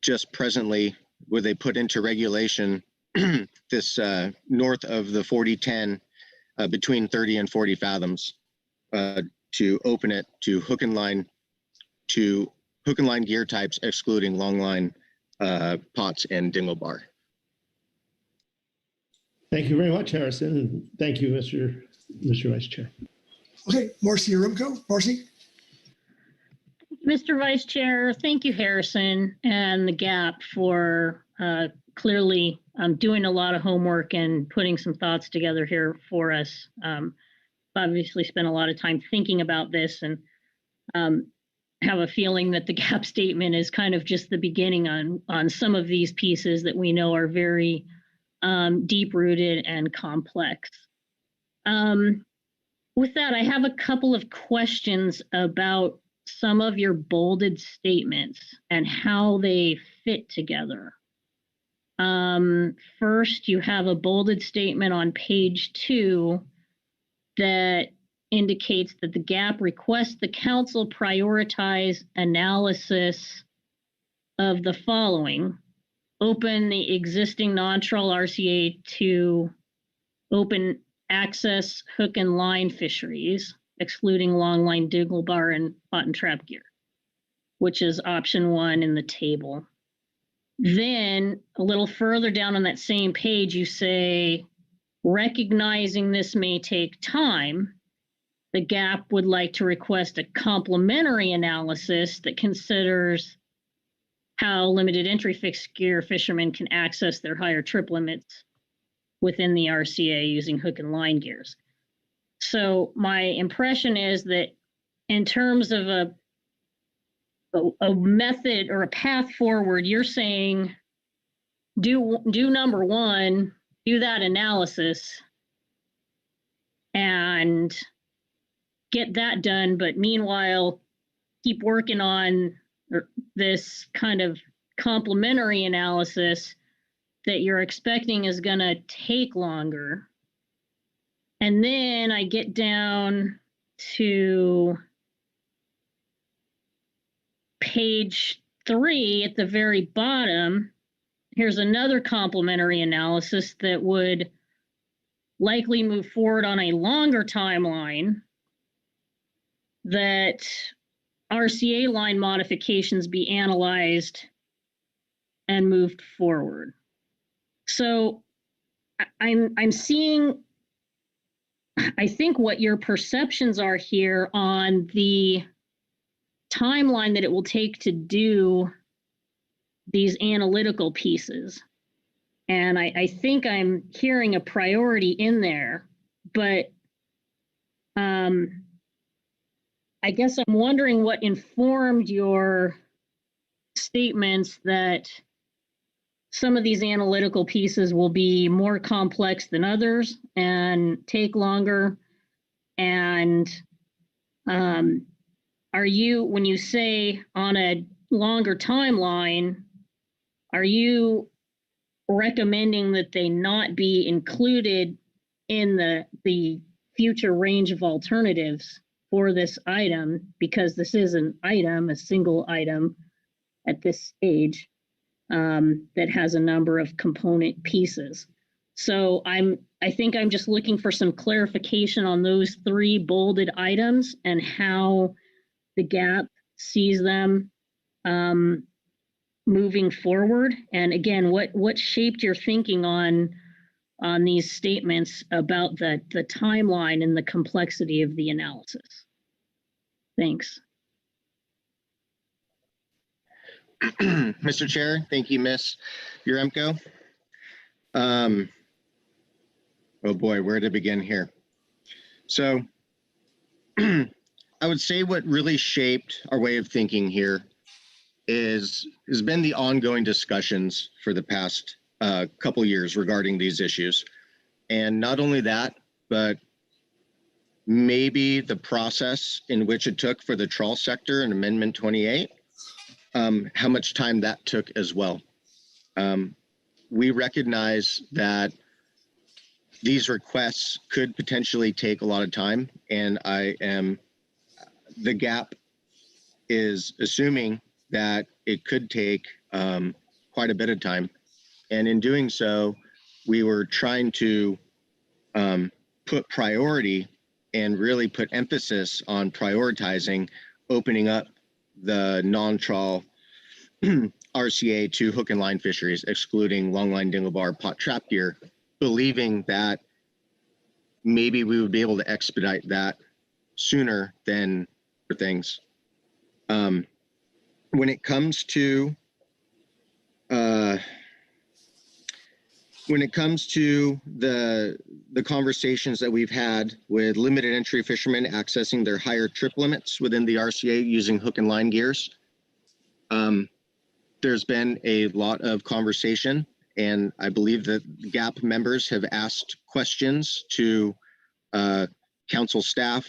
just presently, where they put into regulation this north of the 4010 between 30 and 40 fathoms to open it to hook and line gear types, excluding long line pots and dingle bar. Thank you very much, Harrison, and thank you, Mr. Vice Chair. Okay, Marcy Aramco. Marcy? Mr. Vice Chair, thank you, Harrison, and the GAP for clearly doing a lot of homework and putting some thoughts together here for us. Obviously spent a lot of time thinking about this, and have a feeling that the gap statement is kind of just the beginning on some of these pieces that we know are very deep-rooted and complex. With that, I have a couple of questions about some of your bolded statements and how they fit together. First, you have a bolded statement on page 2 that indicates that the GAP requests the council prioritize analysis of the following: open the existing non-trawl RCA to open access hook and line fisheries, excluding longline dinglebar and pot and trap gear, which is option 1 in the table. Then a little further down on that same page, you say, recognizing this may take time, the GAP would like to request a complementary analysis that considers how limited entry fixed gear fishermen can access their higher trip limits within the RCA using hook and line gears. So my impression is that in terms of a method or a path forward, you're saying do number 1, do that analysis and get that done, but meanwhile keep working on this kind of complementary analysis that you're expecting is going to take longer. And then I get down to page 3 at the very bottom. Here's another complementary analysis that would likely move forward on a longer timeline, that RCA line modifications be analyzed and moved forward. So I'm seeing, I think, what your perceptions are here on the timeline that it will take to do these analytical pieces. And I think I'm hearing a priority in there, but I guess I'm wondering what informed your statements that some of these analytical pieces will be more complex than others and take longer. And are you, when you say on a longer timeline, are you recommending that they not be included in the future range of alternatives for this item, because this is an item, a single item at this stage that has a number of component pieces? So I think I'm just looking for some clarification on those 3 bolded items and how the GAP sees them moving forward. And again, what shaped your thinking on these statements about the timeline and the complexity of the analysis? Thanks. Mr. Chair, thank you, Ms. Uremko. Oh boy, where to begin here? So I would say what really shaped our way of thinking here has been the ongoing discussions for the past couple years regarding these issues. And not only that, but maybe the process in which it took for the trawl sector in Amendment 28, how much time that took as well. We recognize that these requests could potentially take a lot of time, and the GAP is assuming that it could take quite a bit of time. And in doing so, we were trying to put priority and really put emphasis on prioritizing opening up the non-trawl RCA to hook and line fisheries, excluding longline dinglebar pot trap gear, believing that maybe we would be able to expedite that sooner than for things. When it comes to when it comes to the conversations that we've had with limited entry fishermen accessing their higher trip limits within the RCA using hook and line gears, there's been a lot of conversation, and I believe that GAP members have asked questions to council staff,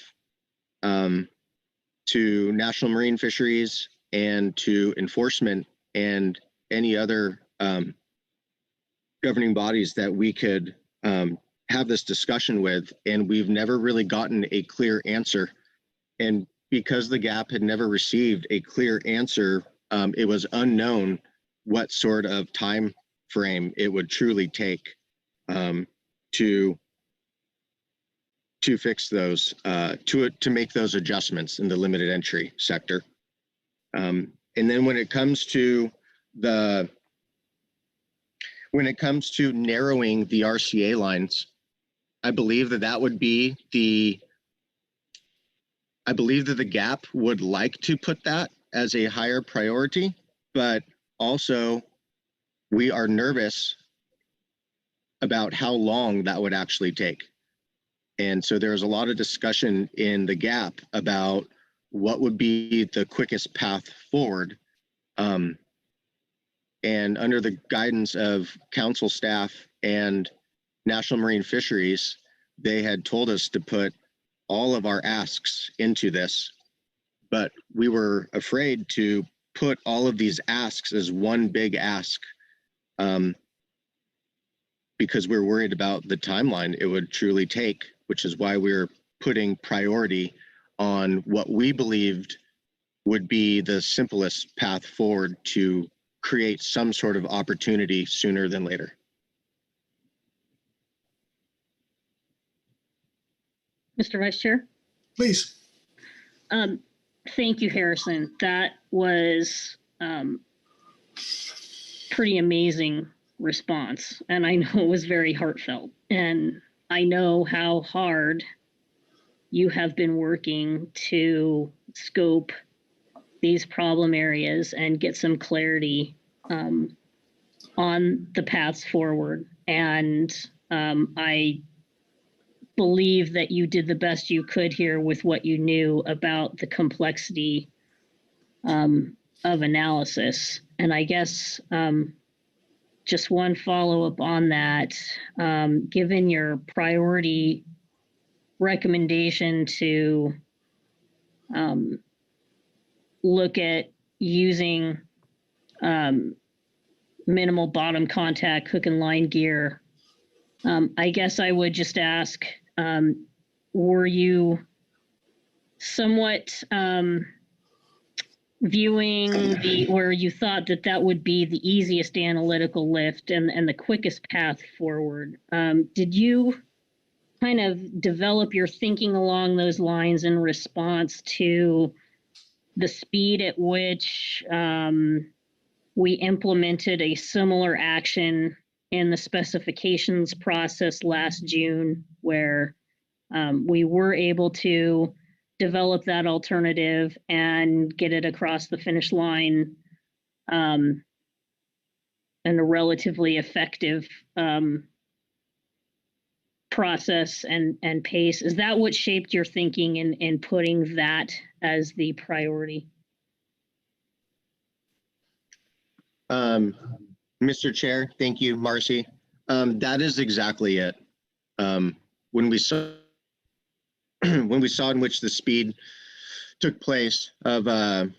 to National Marine Fisheries, and to enforcement and any other governing bodies that we could have this discussion with, and we've never really gotten a clear answer. And because the GAP had never received a clear answer, it was unknown what sort of time frame it would truly take to fix those, to make those adjustments in the limited entry sector. And then when it comes to narrowing the RCA lines, I believe that the GAP would like to put that as a higher priority, but also we are nervous about how long that would actually take. And so there's a lot of discussion in the GAP about what would be the quickest path forward. And under the guidance of council staff and National Marine Fisheries, they had told us to put all of our asks into this, but we were afraid to put all of these asks as one big ask because we're worried about the timeline it would truly take, which is why we're putting priority on what we believed would be the simplest path forward to create some sort of opportunity sooner than later. Mr. Vice Chair? Please. Thank you, Harrison. That was pretty amazing response. And I know it was very heartfelt. And I know how hard you have been working to scope these problem areas and get some clarity on the paths forward. And I believe that you did the best you could here with what you knew about the complexity of analysis. And I guess just one follow-up on that, given your priority recommendation to look at using minimal bottom contact hook and line gear, I guess I would just ask, were you somewhat viewing where you thought that would be the easiest analytical lift and the quickest path forward? Did you kind of develop your thinking along those lines in response to the speed at which we implemented a similar action in the specifications process last June, where we were able to develop that alternative and get it across the finish line in a relatively effective process and pace? Is that what shaped your thinking in putting that as the priority? Mr. Chair, thank you, Marcy. That is exactly it. When we saw in which the speed took place of that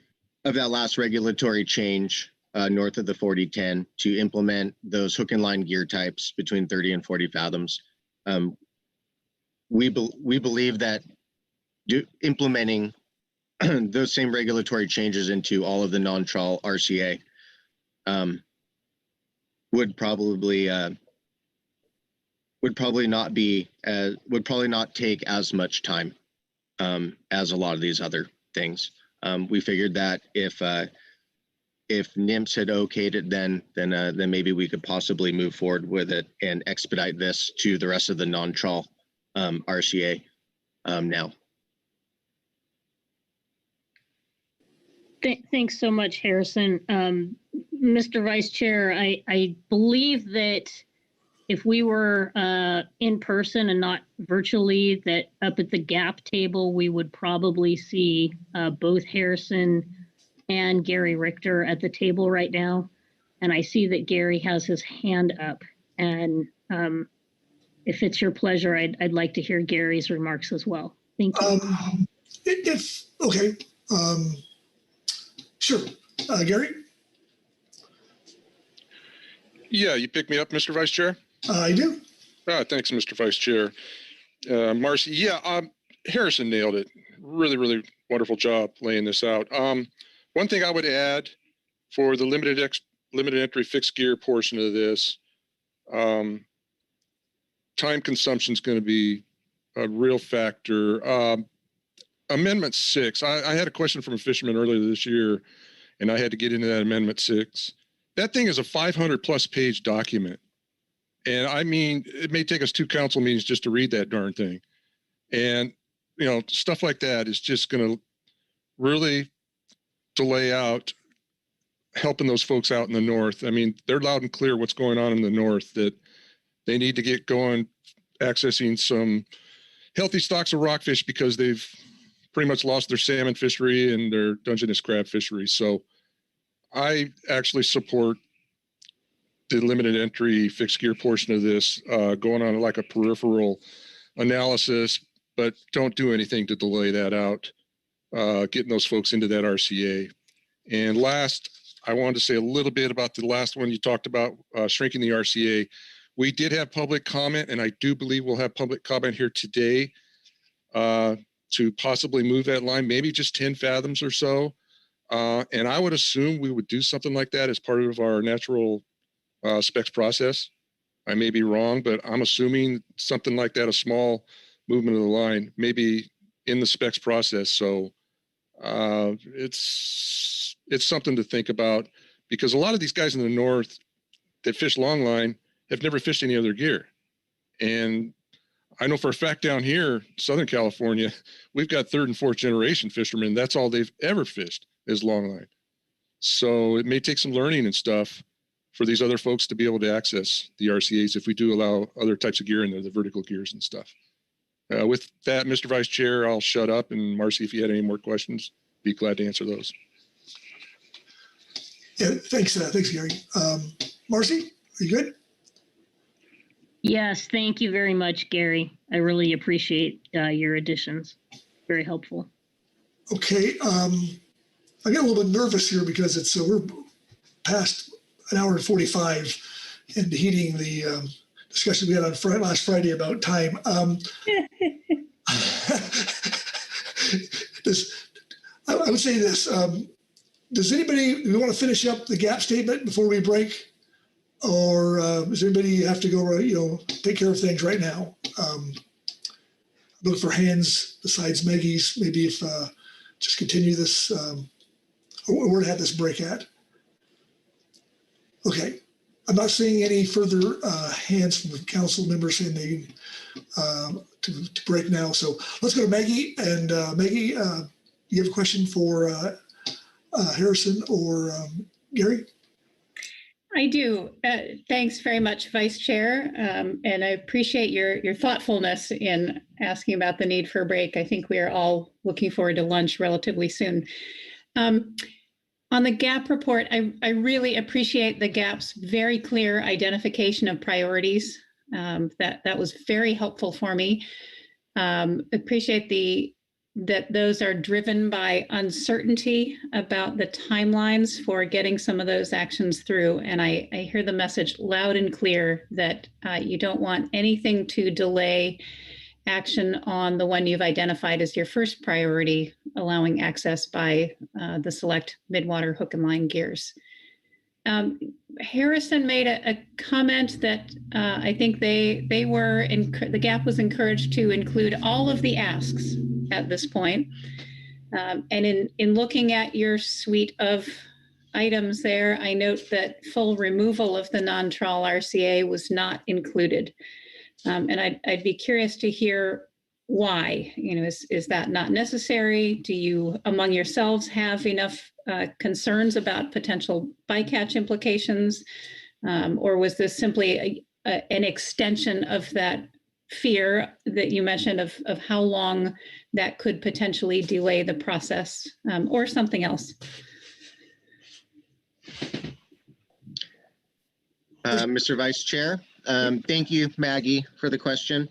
last regulatory change north of the 4010 to implement those hook and line gear types between 30 and 40 fathoms, we believe that implementing those same regulatory changes into all of the non-trawl RCA would probably not take as much time as a lot of these other things. We figured that if NMFS had okayed it, then maybe we could possibly move forward with it and expedite this to the rest of the non-trawl RCA now. Thanks so much, Harrison. Mr. Vice Chair, I believe that if we were in person and not virtually, that up at the GAP table, we would probably see both Harrison and Gary Richter at the table right now. And I see that Gary has his hand up. And if it's your pleasure, I'd like to hear Gary's remarks as well. Thank you. Okay. Sure. Gary? Yeah, you picked me up, Mr. Vice Chair? I do. Thanks, Mr. Vice Chair. Marcy, yeah, Harrison nailed it. Really, really wonderful job laying this out. One thing I would add for the limited entry fixed gear portion of this, time consumption is going to be a real factor. Amendment 6, I had a question from a fisherman earlier this year, and I had to get into that Amendment 6. That thing is a 500+ page document. And I mean, it may take us 2 council meetings just to read that darn thing. And, you know, stuff like that is just going to really delay out helping those folks out in the north. I mean, they're loud and clear what's going on in the north, that they need to get going accessing some healthy stocks of rockfish because they've pretty much lost their salmon fishery and their Dungeness crab fishery. So I actually support the limited entry fixed gear portion of this going on like a peripheral analysis, but don't do anything to delay that out, getting those folks into that RCA. And last, I wanted to say a little bit about the last one you talked about, shrinking the RCA. We did have public comment, and I do believe we'll have public comment here today to possibly move that line, maybe just 10 fathoms or so. And I would assume we would do something like that as part of our natural specs process. I may be wrong, but I'm assuming something like that, a small movement of the line, maybe in the specs process. So it's something to think about, because a lot of these guys in the north that fish longline have never fished any other gear. And I know for a fact down here, Southern California, we've got 3rd and 4th generation fishermen. That's all they've ever fished is longline. So it may take some learning and stuff for these other folks to be able to access the RCAs if we do allow other types of gear in there, the vertical gears and stuff. With that, Mr. Vice Chair, I'll shut up. And Marcy, if you had any more questions, be glad to answer those. Yeah, thanks, Gary. Marcy, are you good? Yes, thank you very much, Gary. I really appreciate your additions. Very helpful. Okay, I get a little bit nervous here because it's we're past an hour and 45 and heating the discussion we had on last Friday about time. I would say this. Does anybody, do we want to finish up the gap statement before we break? Or does anybody have to go, take care of things right now? Look for hands besides Maggie's. Maybe if just continue this, where to have this break at. Okay, I'm not seeing any further hands from the council members saying they to break now. So let's go to Maggie. And Maggie, you have a question for Harrison or Gary? I do. Thanks very much, Vice Chair. And I appreciate your thoughtfulness in asking about the need for a break. I think we are all looking forward to lunch relatively soon. On the GAP report, I really appreciate the GAP's very clear identification of priorities. That was very helpful for me. Appreciate that those are driven by uncertainty about the timelines for getting some of those actions through. And I hear the message loud and clear that you don't want anything to delay action on the one you've identified as your first priority, allowing access by the select midwater hook and line gears. Harrison made a comment that I think the GAP was encouraged to include all of the asks at this point. And in looking at your suite of items there, I note that full removal of the non-trawl RCA was not included. And I'd be curious to hear why. Is that not necessary? Do you, among yourselves, have enough concerns about potential bycatch implications? Or was this simply an extension of that fear that you mentioned of how long that could potentially delay the process, or something else. Mr. Vice Chair, thank you, Maggie, for the question.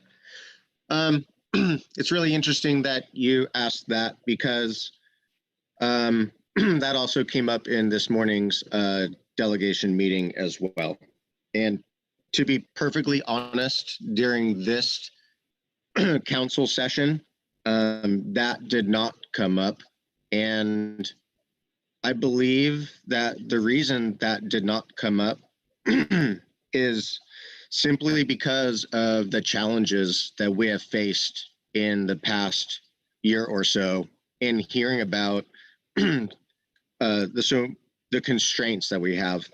It's really interesting that you asked that because that also came up in this morning's delegation meeting as well. And to be perfectly honest, during this council session, that did not come up. And I believe that the reason that did not come up is simply because of the challenges that we have faced in the past year or so in hearing about the constraints that we have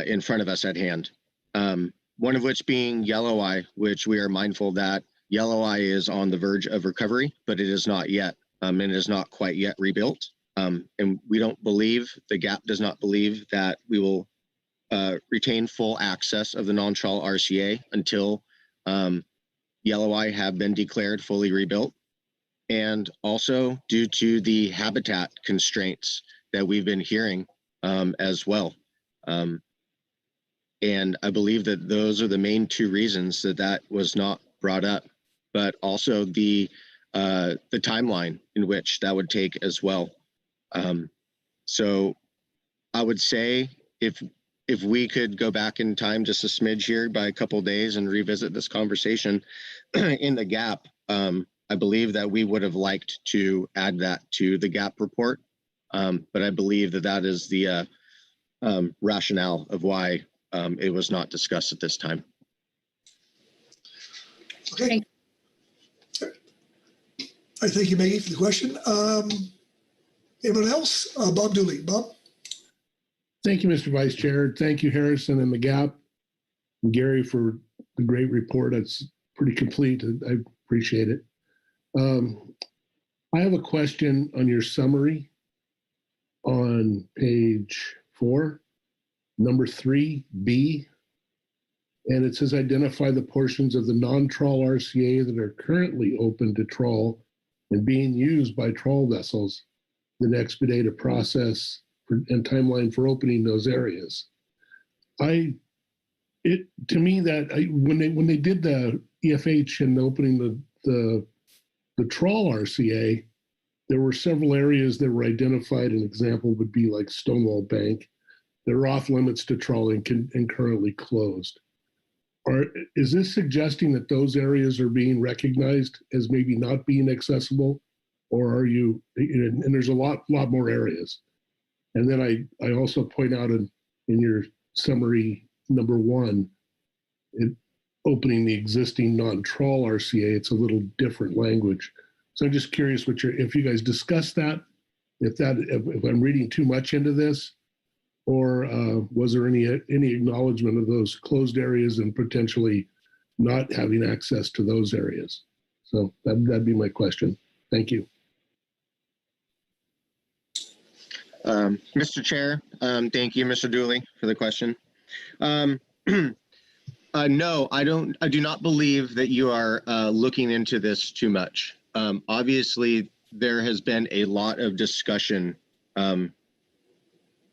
in front of us at hand. One of which being yellow eye, which we are mindful that yellow eye is on the verge of recovery, but it is not yet, and it is not quite yet rebuilt. And we don't believe, the GAP does not believe that we will retain full access of the non-trawl RCA until yellow eye have been declared fully rebuilt. And also due to the habitat constraints that we've been hearing as well. And I believe that those are the main two reasons that that was not brought up, but also the timeline in which that would take as well. So I would say if we could go back in time just a smidge here by a couple of days and revisit this conversation in the GAP, I believe that we would have liked to add that to the GAP report. But I believe that that is the rationale of why it was not discussed at this time. Okay. I thank you, Maggie, for the question. Anyone else? Bob Dooley. Bob? Thank you, Mr. Vice Chair. Thank you, Harrison and the GAP, and Gary for the great report. It's pretty complete. I appreciate it. I have a question on your summary on page 4, number 3B, and it says identify the portions of the non-trawl RCA that are currently open to trawl and being used by trawl vessels, then expedite a process and timeline for opening those areas. To me that when they did the EFH and opening the trawl RCA, there were several areas that were identified. An example would be like Stonewall Bank. They're off limits to trawling and currently closed. Is this suggesting that those areas are being recognized as maybe not being accessible, or are you? And there's a lot more areas. And then I also point out in your summary number 1, opening the existing non-trawl RCA, it's a little different language. So I'm just curious if you guys discussed that, if I'm reading too much into this, or was there any acknowledgement of those closed areas and potentially not having access to those areas? So that'd be my question. Thank you. Mr. Chair, thank you, Mr. Dooley, for the question. No, I do not believe that you are looking into this too much. Obviously, there has been a lot of discussion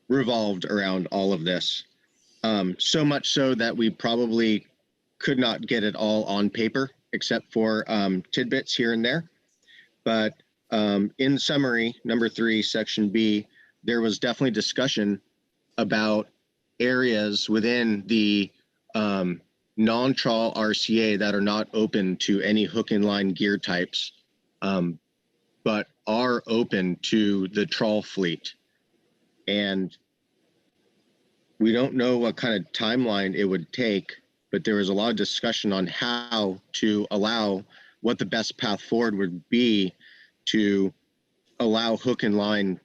revolved around all of this. So much so that we probably could not get it all on paper, except for tidbits here and there. But in summary, number 3, section B, there was definitely discussion about areas within the non-trawl RCA that are not open to any hook and line gear types, but are open to the trawl fleet. And we don't know what kind of timeline it would take, but there was a lot of discussion on how to allow what the best path forward would be to allow hook and line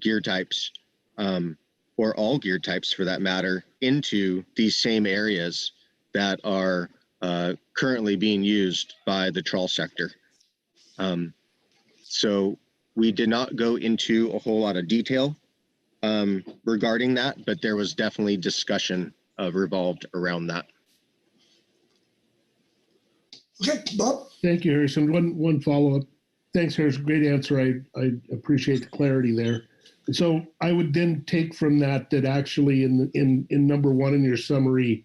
gear types, or all gear types for that matter, into these same areas that are currently being used by the trawl sector. So we did not go into a whole lot of detail regarding that, but there was definitely discussion revolved around that. Okay, Bob? Thank you, Harrison. One follow-up. Thanks, Harrison. Great answer. I appreciate the clarity there. So I would then take from that actually in number one in your summary,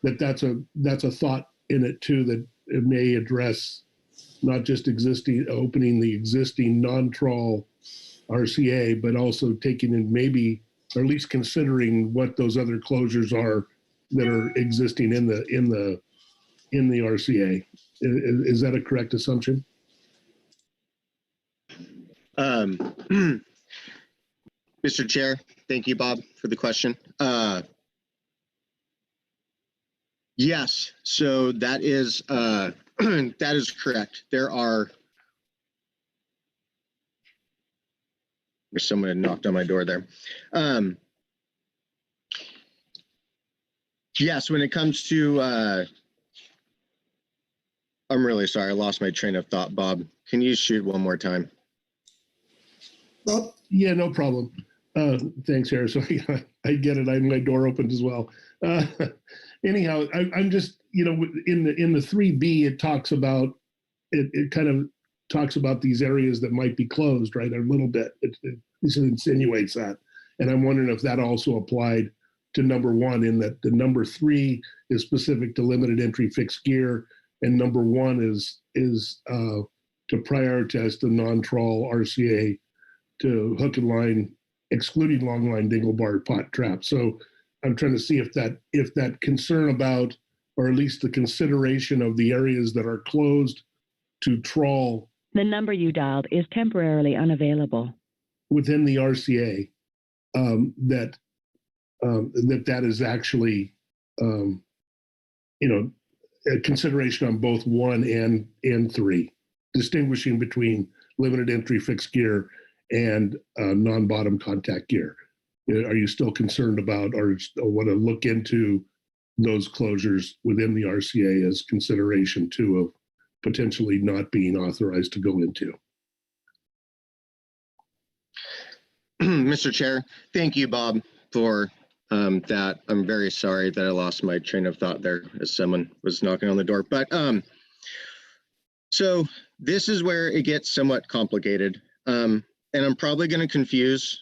that's a thought in it too, that it may address not just opening the existing non-trawl RCA, but also taking in maybe, or at least considering what those other closures are that are existing in the RCA. Is that a correct assumption? Mr. Chair, thank you, Bob, for the question. Yes, so that is that is correct. There's someone had knocked on my door there. Yes, when it comes to, I'm really sorry, I lost my train of thought, Bob. Can you shoot one more time? Bob? Yeah, no problem. Thanks, Harrison. I get it. My door opened as well. Anyhow, I'm just, in the 3B, it talks about, it kind of talks about these areas that might be closed, right? A little bit. It insinuates that. And I'm wondering if that also applied to number one, in that the number 3 is specific to limited entry fixed gear, and number 1 is to prioritize the non-trawl RCA to hook and line, excluding long line, dingle bar, pot trap. So I'm trying to see if that concern about, or at least the consideration of the areas that are closed to trawl. The number you dialed is temporarily unavailable. Within the RCA, that is actually, a consideration on both 1 and 3, distinguishing between limited entry fixed gear and non-bottom contact gear. Are you still concerned about, or want to look into those closures within the RCA as consideration too of potentially not being authorized to go into? Mr. Chair, thank you, Bob, for that. I'm very sorry that I lost my train of thought there as someone was knocking on the door. But so this is where it gets somewhat complicated. And I'm probably going to confuse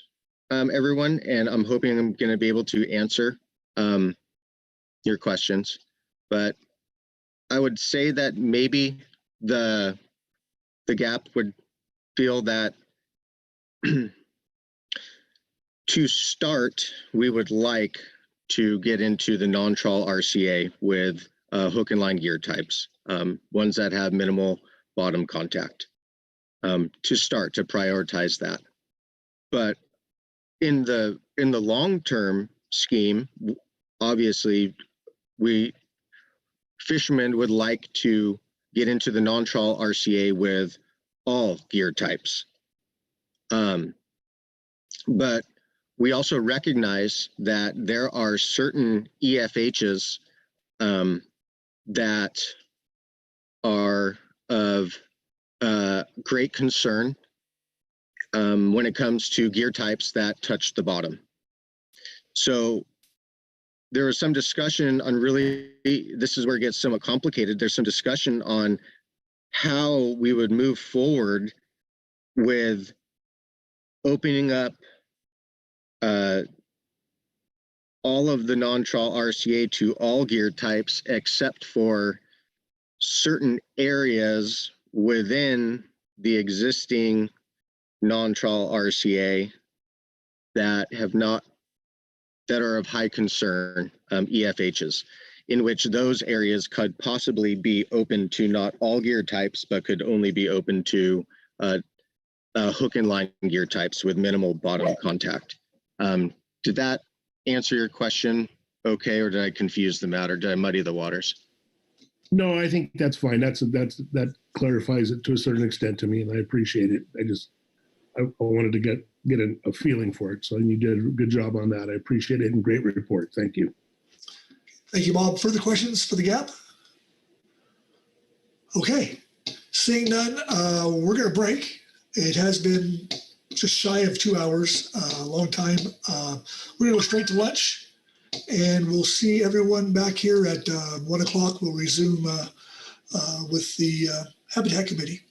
everyone, and I'm hoping I'm going to be able to answer your questions. But I would say that maybe the GAP would feel that to start, we would like to get into the non-trawl RCA with hook and line gear types, ones that have minimal bottom contact. To start, to prioritize that. But in the long-term scheme, obviously, fishermen would like to get into the non-trawl RCA with all gear types. But we also recognize that there are certain EFHs that are of great concern when it comes to gear types that touch the bottom. So there was some discussion on this is where it gets somewhat complicated. There's some discussion on how we would move forward with opening up all of the non-trawl RCA to all gear types except for certain areas within the existing non-trawl RCA that are of high concern, EFHs, in which those areas could possibly be open to not all gear types, but could only be open to hook and line gear types with minimal bottom contact. Did that answer your question okay, or did I confuse the matter? Did I muddy the waters? No, I think that's fine. That clarifies it to a certain extent to me, and I appreciate it. I wanted to get a feeling for it, so you did a good job on that. I appreciate it, and great report. Thank you. Thank you, Bob. Further questions for the GAP? Okay, seeing none, we're going to break. It has been just shy of 2 hours, a long time. We're going to go straight to lunch, and we'll see everyone back here at 1 o'clock. We'll resume with the Habitat Committee.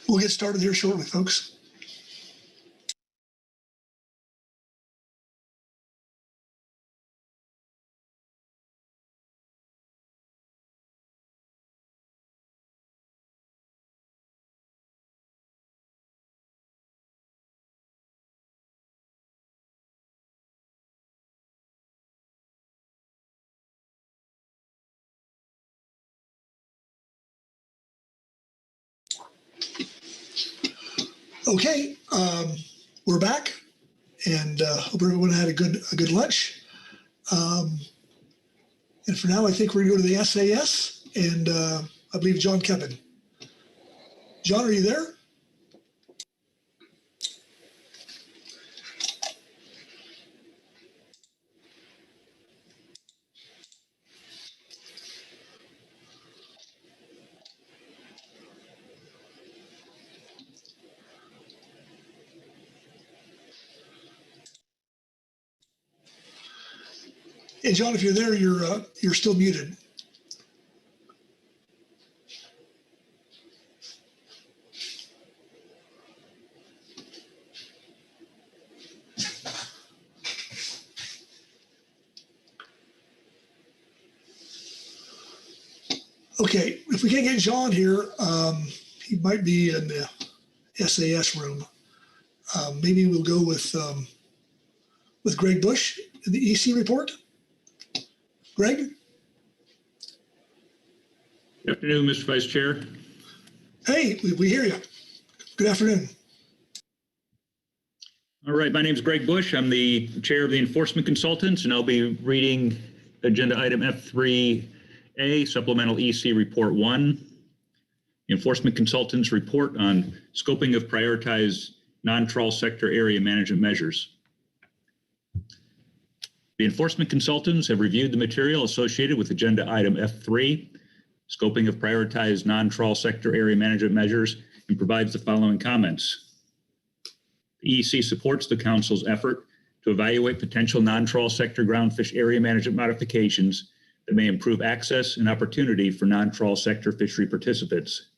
We'll get started here shortly, folks. Okay, we're back, and hope everyone had a good lunch. And for now, I think we're going to go to the SAS, and I believe John Kevin. John, are you there? Hey, John, if you're there, you're still muted. Okay, if we can't get John here, he might be in the SAS room. Maybe we'll go with Greg Bush in the EC report. Greg? Good afternoon, Mr. Vice Chair. Hey, we hear you. Good afternoon. All right, my name is Greg Bush. I'm the chair of the Enforcement Consultants, and I'll be reading agenda item F3A, Supplemental EC Report 1, Enforcement Consultants Report on Scoping of Prioritized Non-trawl Sector Area Management Measures. The enforcement consultants have reviewed the material associated with agenda item F3, scoping of prioritized non-trawl sector area management measures, and provides the following comments. The EC supports the Council's effort to evaluate potential non-trawl sector groundfish area management modifications that may improve access and opportunity for non-trawl sector fishery participants.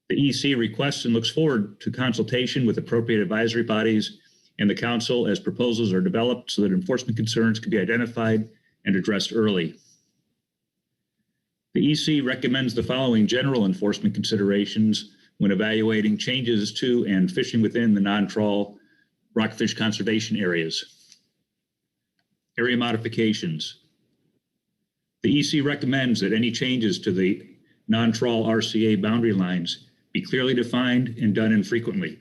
The EC requests and looks forward to consultation with appropriate advisory bodies and the Council as proposals are developed so that enforcement concerns can be identified and addressed early. The EC recommends the following general enforcement considerations when evaluating changes to and fishing within the non-trawl rockfish conservation areas. Area modifications. The EC recommends that any changes to the non-trawl RCA boundary lines be clearly defined and done infrequently.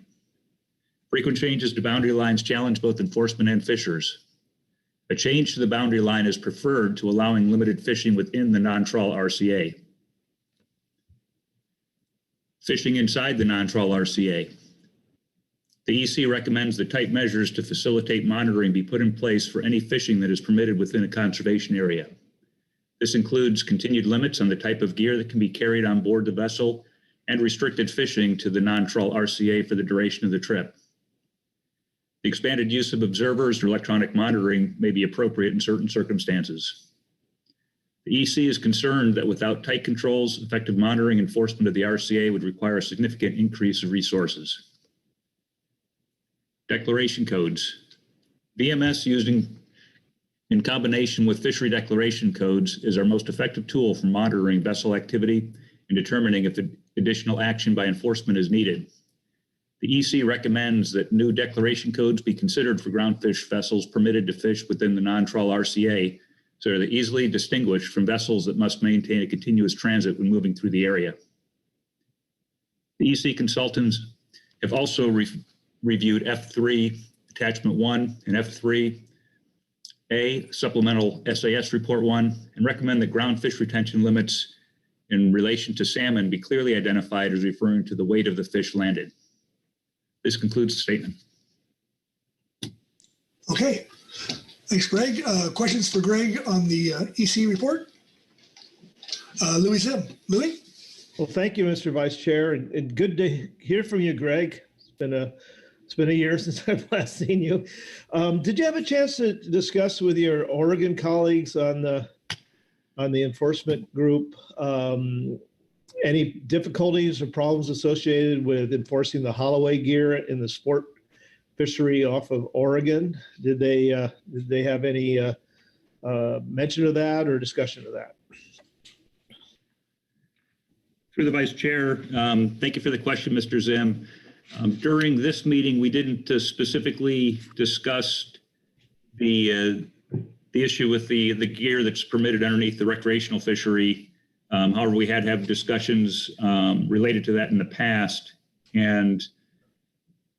Frequent changes to boundary lines challenge both enforcement and fishers. A change to the boundary line is preferred to allowing limited fishing within the non-trawl RCA. Fishing inside the non-trawl RCA. The EC recommends that tight measures to facilitate monitoring be put in place for any fishing that is permitted within a conservation area. This includes continued limits on the type of gear that can be carried on board the vessel and restricted fishing to the non-trawl RCA for the duration of the trip. The expanded use of observers or electronic monitoring may be appropriate in certain circumstances. The EC is concerned that without tight controls, effective monitoring enforcement of the RCA would require a significant increase of resources. Declaration codes. VMS used in combination with fishery declaration codes is our most effective tool for monitoring vessel activity and determining if additional action by enforcement is needed. The EC recommends that new declaration codes be considered for groundfish vessels permitted to fish within the non-trawl RCA so they're easily distinguished from vessels that must maintain a continuous transit when moving through the area. The EC consultants have also reviewed F3 Attachment 1 and F3A Supplemental SAS Report 1 and recommend that groundfish retention limits in relation to salmon be clearly identified as referring to the weight of the fish landed. This concludes the statement. Okay, thanks, Greg. Questions for Greg on the EC report? Louis Zim. Louis? Well, thank you, Mr. Vice Chair, and good to hear from you, Greg. It's been a year since I've last seen you. Did you have a chance to discuss with your Oregon colleagues on the enforcement group Any difficulties or problems associated with enforcing the Holloway gear in the sport fishery off of Oregon? Did they have any mention of that or discussion of that? Through the Vice Chair, thank you for the question, Mr. Zim. During this meeting, we didn't specifically discuss the issue with the gear that's permitted underneath the recreational fishery. However, we had discussions related to that in the past. And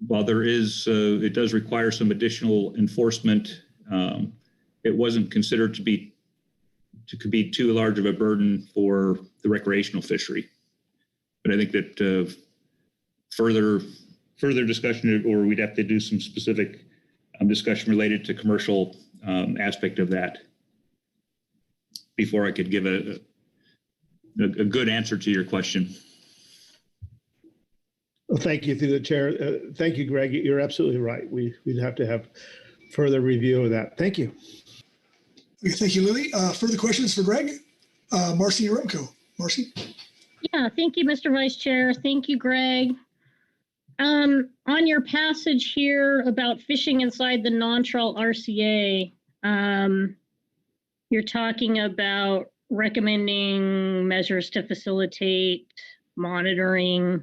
while there is, it does require some additional enforcement, it wasn't considered to be too large of a burden for the recreational fishery. But I think that further discussion, or we'd have to do some specific discussion related to commercial aspect of that before I could give a good answer to your question. Well, thank you through the chair. Thank you, Greg. You're absolutely right. We'd have to have further review of that. Thank you. Okay, thank you, Lily. Further questions for Greg? Marcy Yaremko. Marcy? Yeah, thank you, Mr. Vice Chair. Thank you, Greg. On your passage here about fishing inside the non-trawl RCA, you're talking about recommending measures to facilitate monitoring,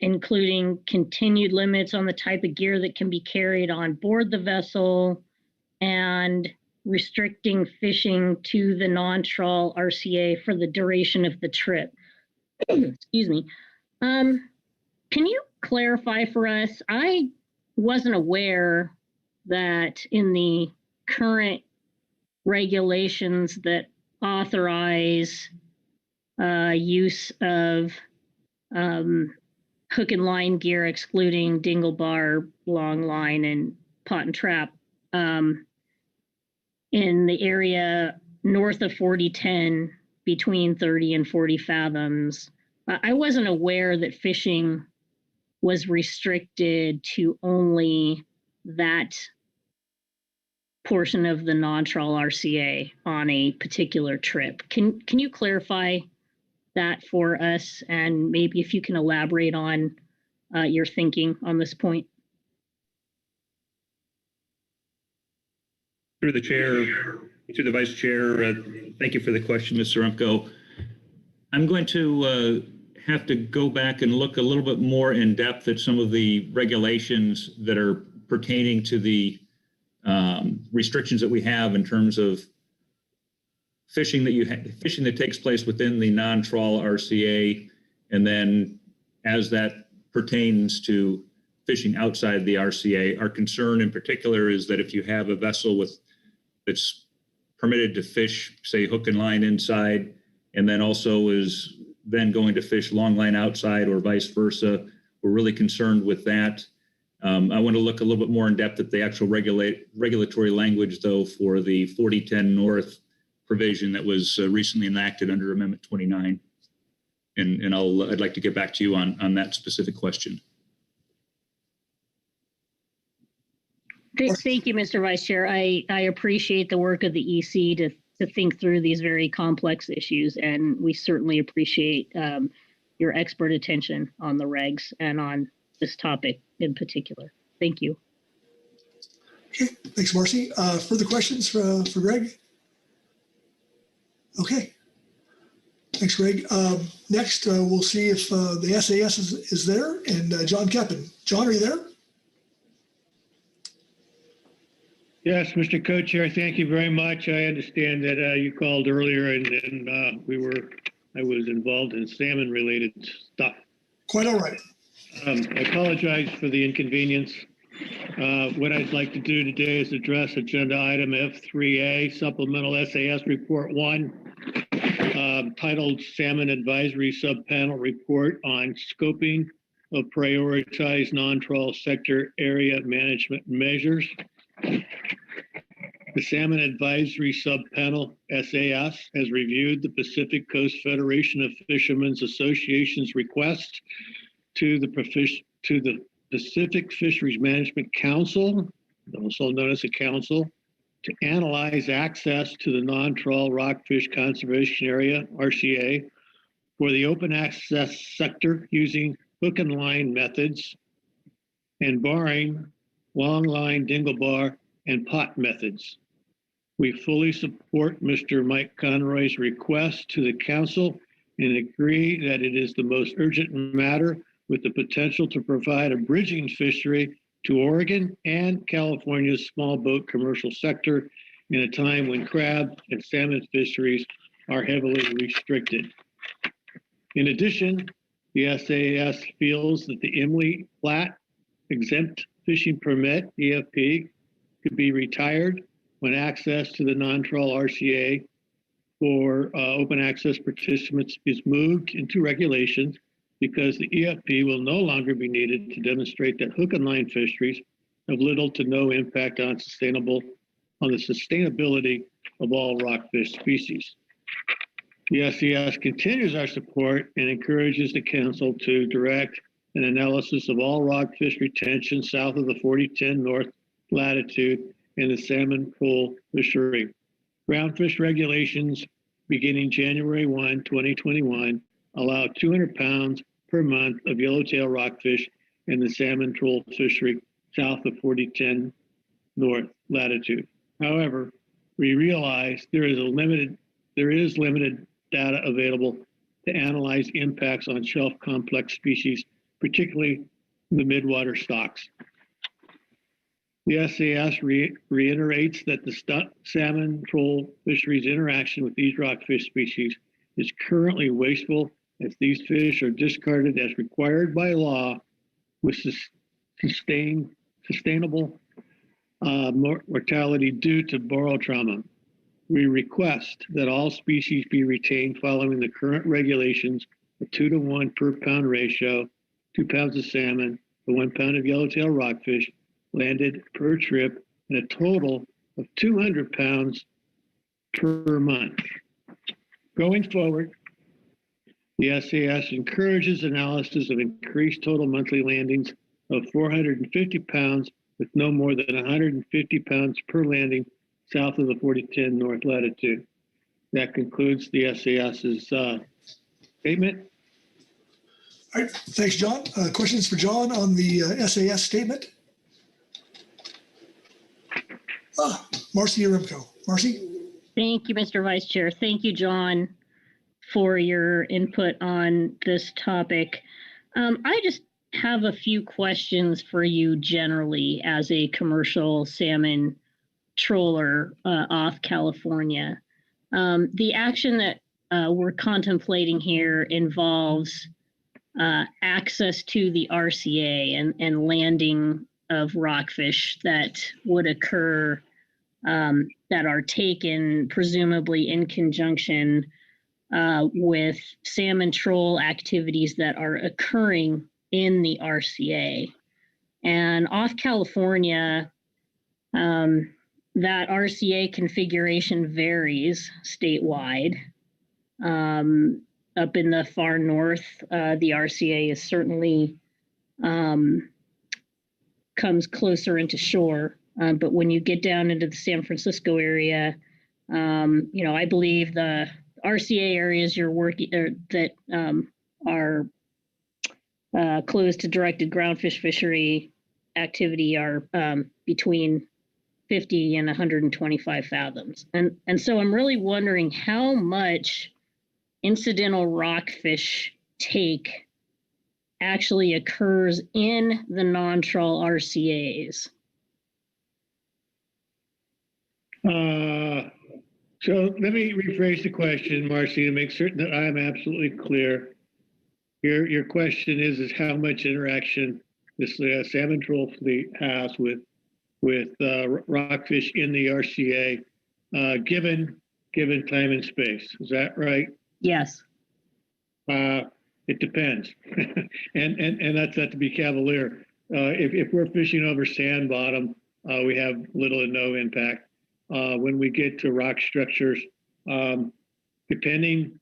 including continued limits on the type of gear that can be carried on board the vessel and restricting fishing to the non-trawl RCA for the duration of the trip. Excuse me. Can you clarify for us? I wasn't aware that in the current regulations that authorize use of hook and line gear, excluding dingle bar, long line, and pot and trap, in the area north of 4010 between 30 and 40 fathoms. I wasn't aware that fishing was restricted to only that portion of the non-trawl RCA on a particular trip. Can you clarify that for us? And maybe if you can elaborate on your thinking on this point. Through the chair, through the Vice Chair, thank you for the question, Mr. Rumpko. I'm going to have to go back and look a little bit more in depth at some of the regulations that are pertaining to the restrictions that we have in terms of fishing that takes place within the non-trawl RCA, and then as that pertains to fishing outside the RCA. Our concern in particular is that if you have a vessel that's permitted to fish, say, hook and line inside, and then also is then going to fish long line outside or vice versa, we're really concerned with that. I want to look a little bit more in depth at the actual regulatory language, though, for the 4010 North provision that was recently enacted under Amendment 29. And I'd like to get back to you on that specific question. Thank you, Mr. Vice Chair. I appreciate the work of the EC to think through these very complex issues, and we certainly appreciate your expert attention on the regs and on this topic in particular. Thank you. Okay, thanks, Marcy. Further questions for Greg? Okay. Thanks, Greg. Next, we'll see if the SAS is there, and John Keppen. John, are you there? Yes, Mr. Co-Chair, thank you very much. I understand that you called earlier and I was involved in salmon-related stuff. Quite all right. I apologize for the inconvenience. What I'd like to do today is address agenda item F3A, Supplemental SAS Report 1, titled Salmon Advisory Subpanel Report on Scoping of Prioritized Non-Trawl Sector Area Management Measures. The Salmon Advisory Subpanel, SAS, has reviewed the Pacific Coast Federation of Fishermen's Association's request to the Pacific Fisheries Management Council, also known as a council, to analyze access to the non-trawl rockfish conservation area, RCA, for the open access sector using hook and line methods and barring long line, dingle bar, and pot methods. We fully support Mr. Mike Conroy's request to the council and agree that it is the most urgent matter with the potential to provide a bridging fishery to Oregon and California's small boat commercial sector in a time when crab and salmon fisheries are heavily restricted. In addition, the SAS feels that the Emily Flat exempt fishing permit, EFP, could be retired when access to the non-trawl RCA for open access participants is moved into regulations, because the EFP will no longer be needed to demonstrate that hook and line fisheries have little to no impact on the sustainability of all rockfish species. The SES continues our support and encourages the council to direct an analysis of all rockfish retention south of the 4010 north latitude and the salmon pool fishery. Groundfish regulations beginning January 1, 2021 allow 200 pounds per month of yellowtail rockfish in the salmon troll fishery south of 4010 north latitude. However, we realize there is limited data available to analyze impacts on shelf complex species, particularly the midwater stocks. The SAS reiterates that the salmon troll fisheries interaction with these rockfish species is currently wasteful, as these fish are discarded as required by law with sustainable mortality due to barotrauma. We request that all species be retained following the current regulations, a 2-to-1 per pound ratio, 2 pounds of salmon to 1 pound of yellowtail rockfish landed per trip, and a total of 200 pounds per month. Going forward, the SAS encourages analysis of increased total monthly landings of 450 pounds with no more than 150 pounds per landing south of the 4010 north latitude. That concludes the SAS's statement. All right, thanks, John. Questions for John on the SAS statement? Marcy Arimco. Marcy? Thank you, Mr. Vice Chair. Thank you, John, for your input on this topic. I just have a few questions for you generally as a commercial salmon trawler off California. The action that we're contemplating here involves access to the RCA and landing of rockfish that would occur, that are taken presumably in conjunction with salmon troll activities that are occurring in the RCA. And off California, that RCA configuration varies statewide. Up in the far north, the RCA is certainly comes closer into shore. But when you get down into the San Francisco area, I believe the RCA areas you're working that are closed to directed groundfish fishery activity are between 50 and 125 fathoms. And so I'm really wondering how much incidental rockfish take actually occurs in the non-trawl RCAs. So let me rephrase the question, Marcy, to make certain that I'm absolutely clear. Your question is how much interaction this salmon troll fleet has with rockfish in the RCA, given time and space. Is that right? Yes. It depends, and that's not to be cavalier. If we're fishing over sand bottom, we have little to no impact. When we get to rock structures, depending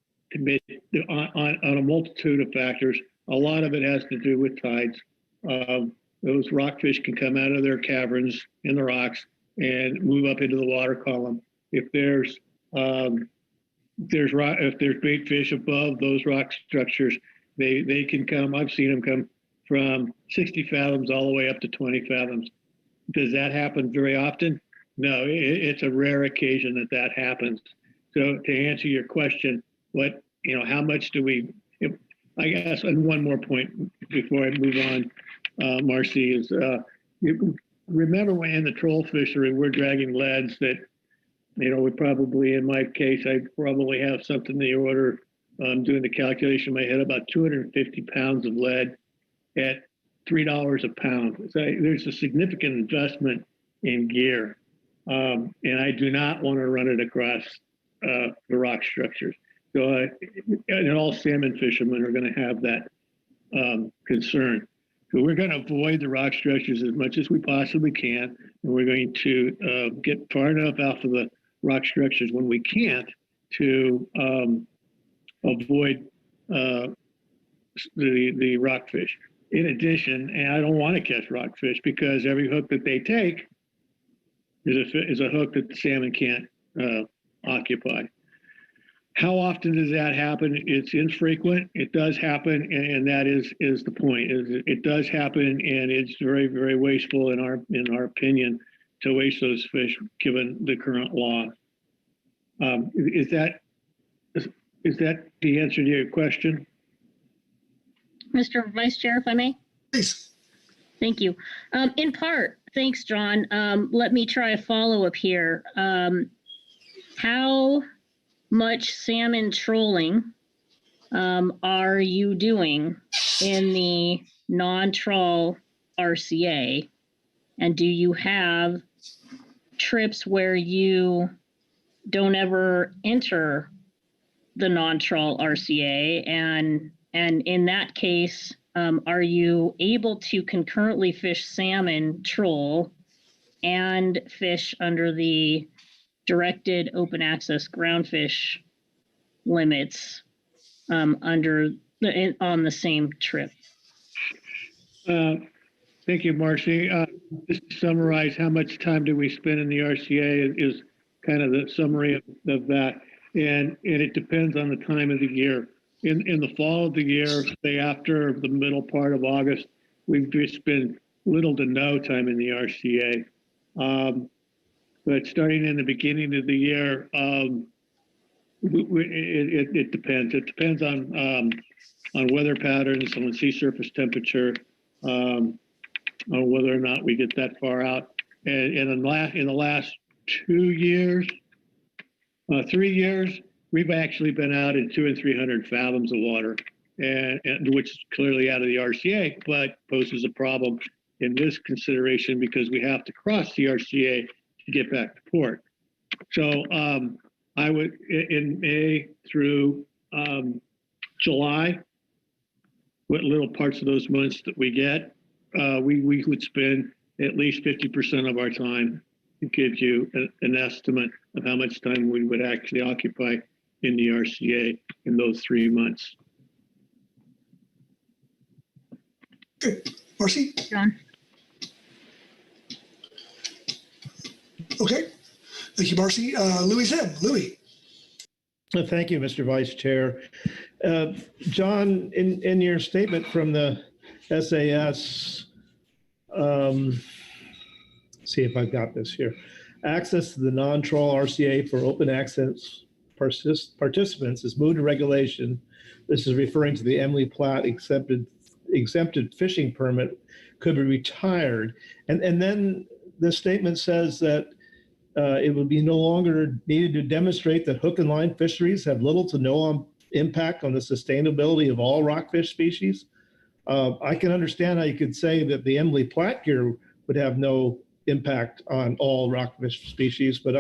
on a multitude of factors, a lot of it has to do with tides. Those rockfish can come out of their caverns in the rocks and move up into the water column. If there's if there's bait fish above those rock structures, they can come. I've seen them come from 60 fathoms all the way up to 20 fathoms. Does that happen very often? No, it's a rare occasion that happens. So to answer your question, how much do we? I guess, and one more point before I move on, Marcy, is remember when in the troll fishery we're dragging leads that, we probably, in my case, I probably have something in the order, doing the calculation in my head, about 250 pounds of lead at $3 a pound. So there's a significant investment in gear, and I do not want to run it across the rock structures. So and all salmon fishermen are going to have that concern. So we're going to avoid the rock structures as much as we possibly can, and we're going to get far enough off of the rock structures when we can't to avoid the rockfish. In addition, and I don't want to catch rockfish because every hook that they take is a hook that the salmon can't occupy. How often does that happen? It's infrequent. It does happen, and that is the point. It does happen, and it's very, very wasteful in our opinion to waste those fish given the current law. Is that the answer to your question? Mr. Vice Chair, if I may? Please. Thank you. In part, thanks, John. Let me try a follow-up here. How much salmon trolling are you doing in the non-trawl RCA? And do you have trips where you don't ever enter the non-trawl RCA? And in that case, are you able to concurrently fish salmon, troll, and fish under the directed open access groundfish limits on the same trip? Thank you, Marcy. Just to summarize, how much time do we spend in the RCA is kind of the summary of that. And it depends on the time of the year. In the fall of the year, say after the middle part of August, we've just spent little to no time in the RCA. But starting in the beginning of the year, it depends. It depends on weather patterns, on sea surface temperature, on whether or not we get that far out. And in the last 2 years, 3 years, we've actually been out in 200 and 300 fathoms of water, and which is clearly out of the RCA, but poses a problem in this consideration because we have to cross the RCA to get back to port. So I would, in May through July, what little parts of those months that we get, we would spend at least 50% of our time. It gives you an estimate of how much time we would actually occupy in the RCA in those 3 months. Good. Marcy? John? Okay. Thank you, Marcy. Louis Zim. Louis. Thank you, Mr. Vice Chair. John, in your statement from the SAS, see if I've got this here. Access to the non-trawl RCA for open access participants is moved to regulation. This is referring to the Emily Platt exempted fishing permit could be retired. And then the statement says that it would be no longer needed to demonstrate that hook and line fisheries have little to no impact on the sustainability of all rockfish species. I can understand how you could say that the Emily Platt gear would have no impact on all rockfish species, but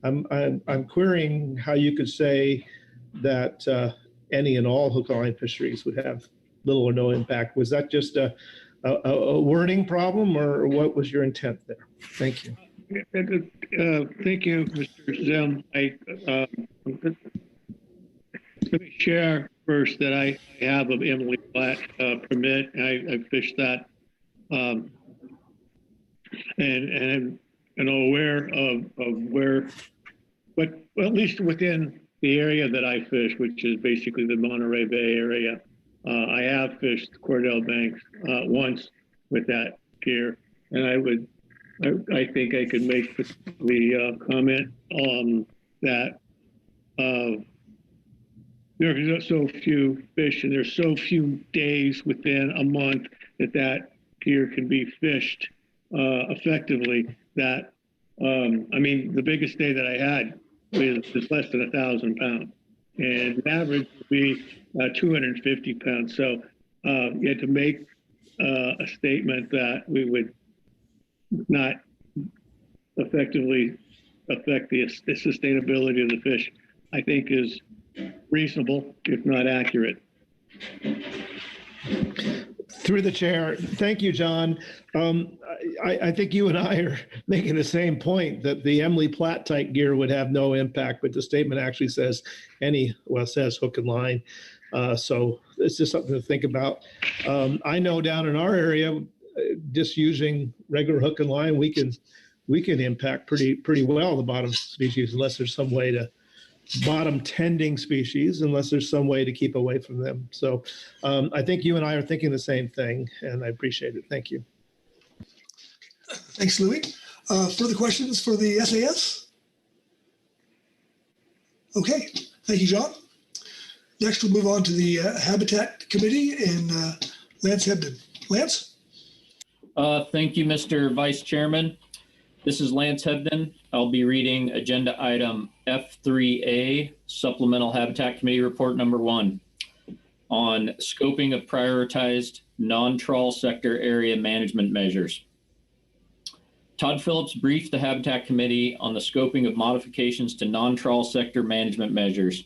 I'm querying how you could say that any and all hook and line fisheries would have little or no impact. Was that just a wording problem, or what was your intent there? Thank you. Thank you, Mr. Zim. Let me share first that I have an Emily Platt permit. I fished that, and I'm aware of where, but at least within the area that I fish, which is basically the Monterey Bay area, I have fished Cordell Banks once with that gear, and I think I could make the comment that there's so few fish and there's so few days within a month that gear can be fished effectively. That I mean, the biggest day that I had was less than 1,000 pounds, and the average would be 250 pounds. So you had to make a statement that we would not effectively affect the sustainability of the fish, I think is reasonable, if not accurate. Through the chair, thank you, John. I think you and I are making the same point that the Emily Platt type gear would have no impact, but the statement actually says says hook and line. So it's just something to think about. I know down in our area, just using regular hook and line, we can impact pretty well the bottom species, unless there's some way to bottom tending species, unless there's some way to keep away from them. So I think you and I are thinking the same thing, and I appreciate it. Thank you. Thanks, Louis. Further questions for the SAS? Okay, thank you, John. Next, we'll move on to the Habitat Committee and Lance Hebden. Lance? Thank you, Mr. Vice Chairman. This is Lance Hebden. I'll be reading agenda item F3A, Supplemental Habitat Committee Report number 1 on scoping of prioritized non-trawl sector area management measures. Todd Phillips briefed the Habitat Committee on the scoping of modifications to non-trawl sector management measures.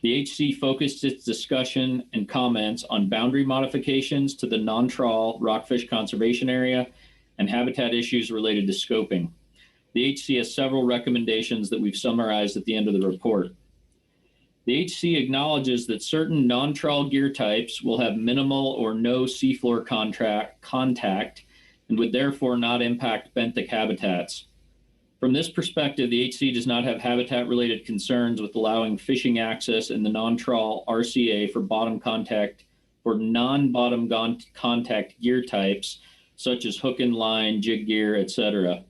The HC focused its discussion and comments on boundary modifications to the non-trawl rockfish conservation area and habitat issues related to scoping. The HC has several recommendations that we've summarized at the end of the report. The HC acknowledges that certain non-trawl gear types will have minimal or no seafloor contact and would therefore not impact benthic habitats. From this perspective, the HC does not have habitat-related concerns with allowing fishing access in the non-trawl RCA for non-bottom contact gear types, such as hook and line, jig gear, etc.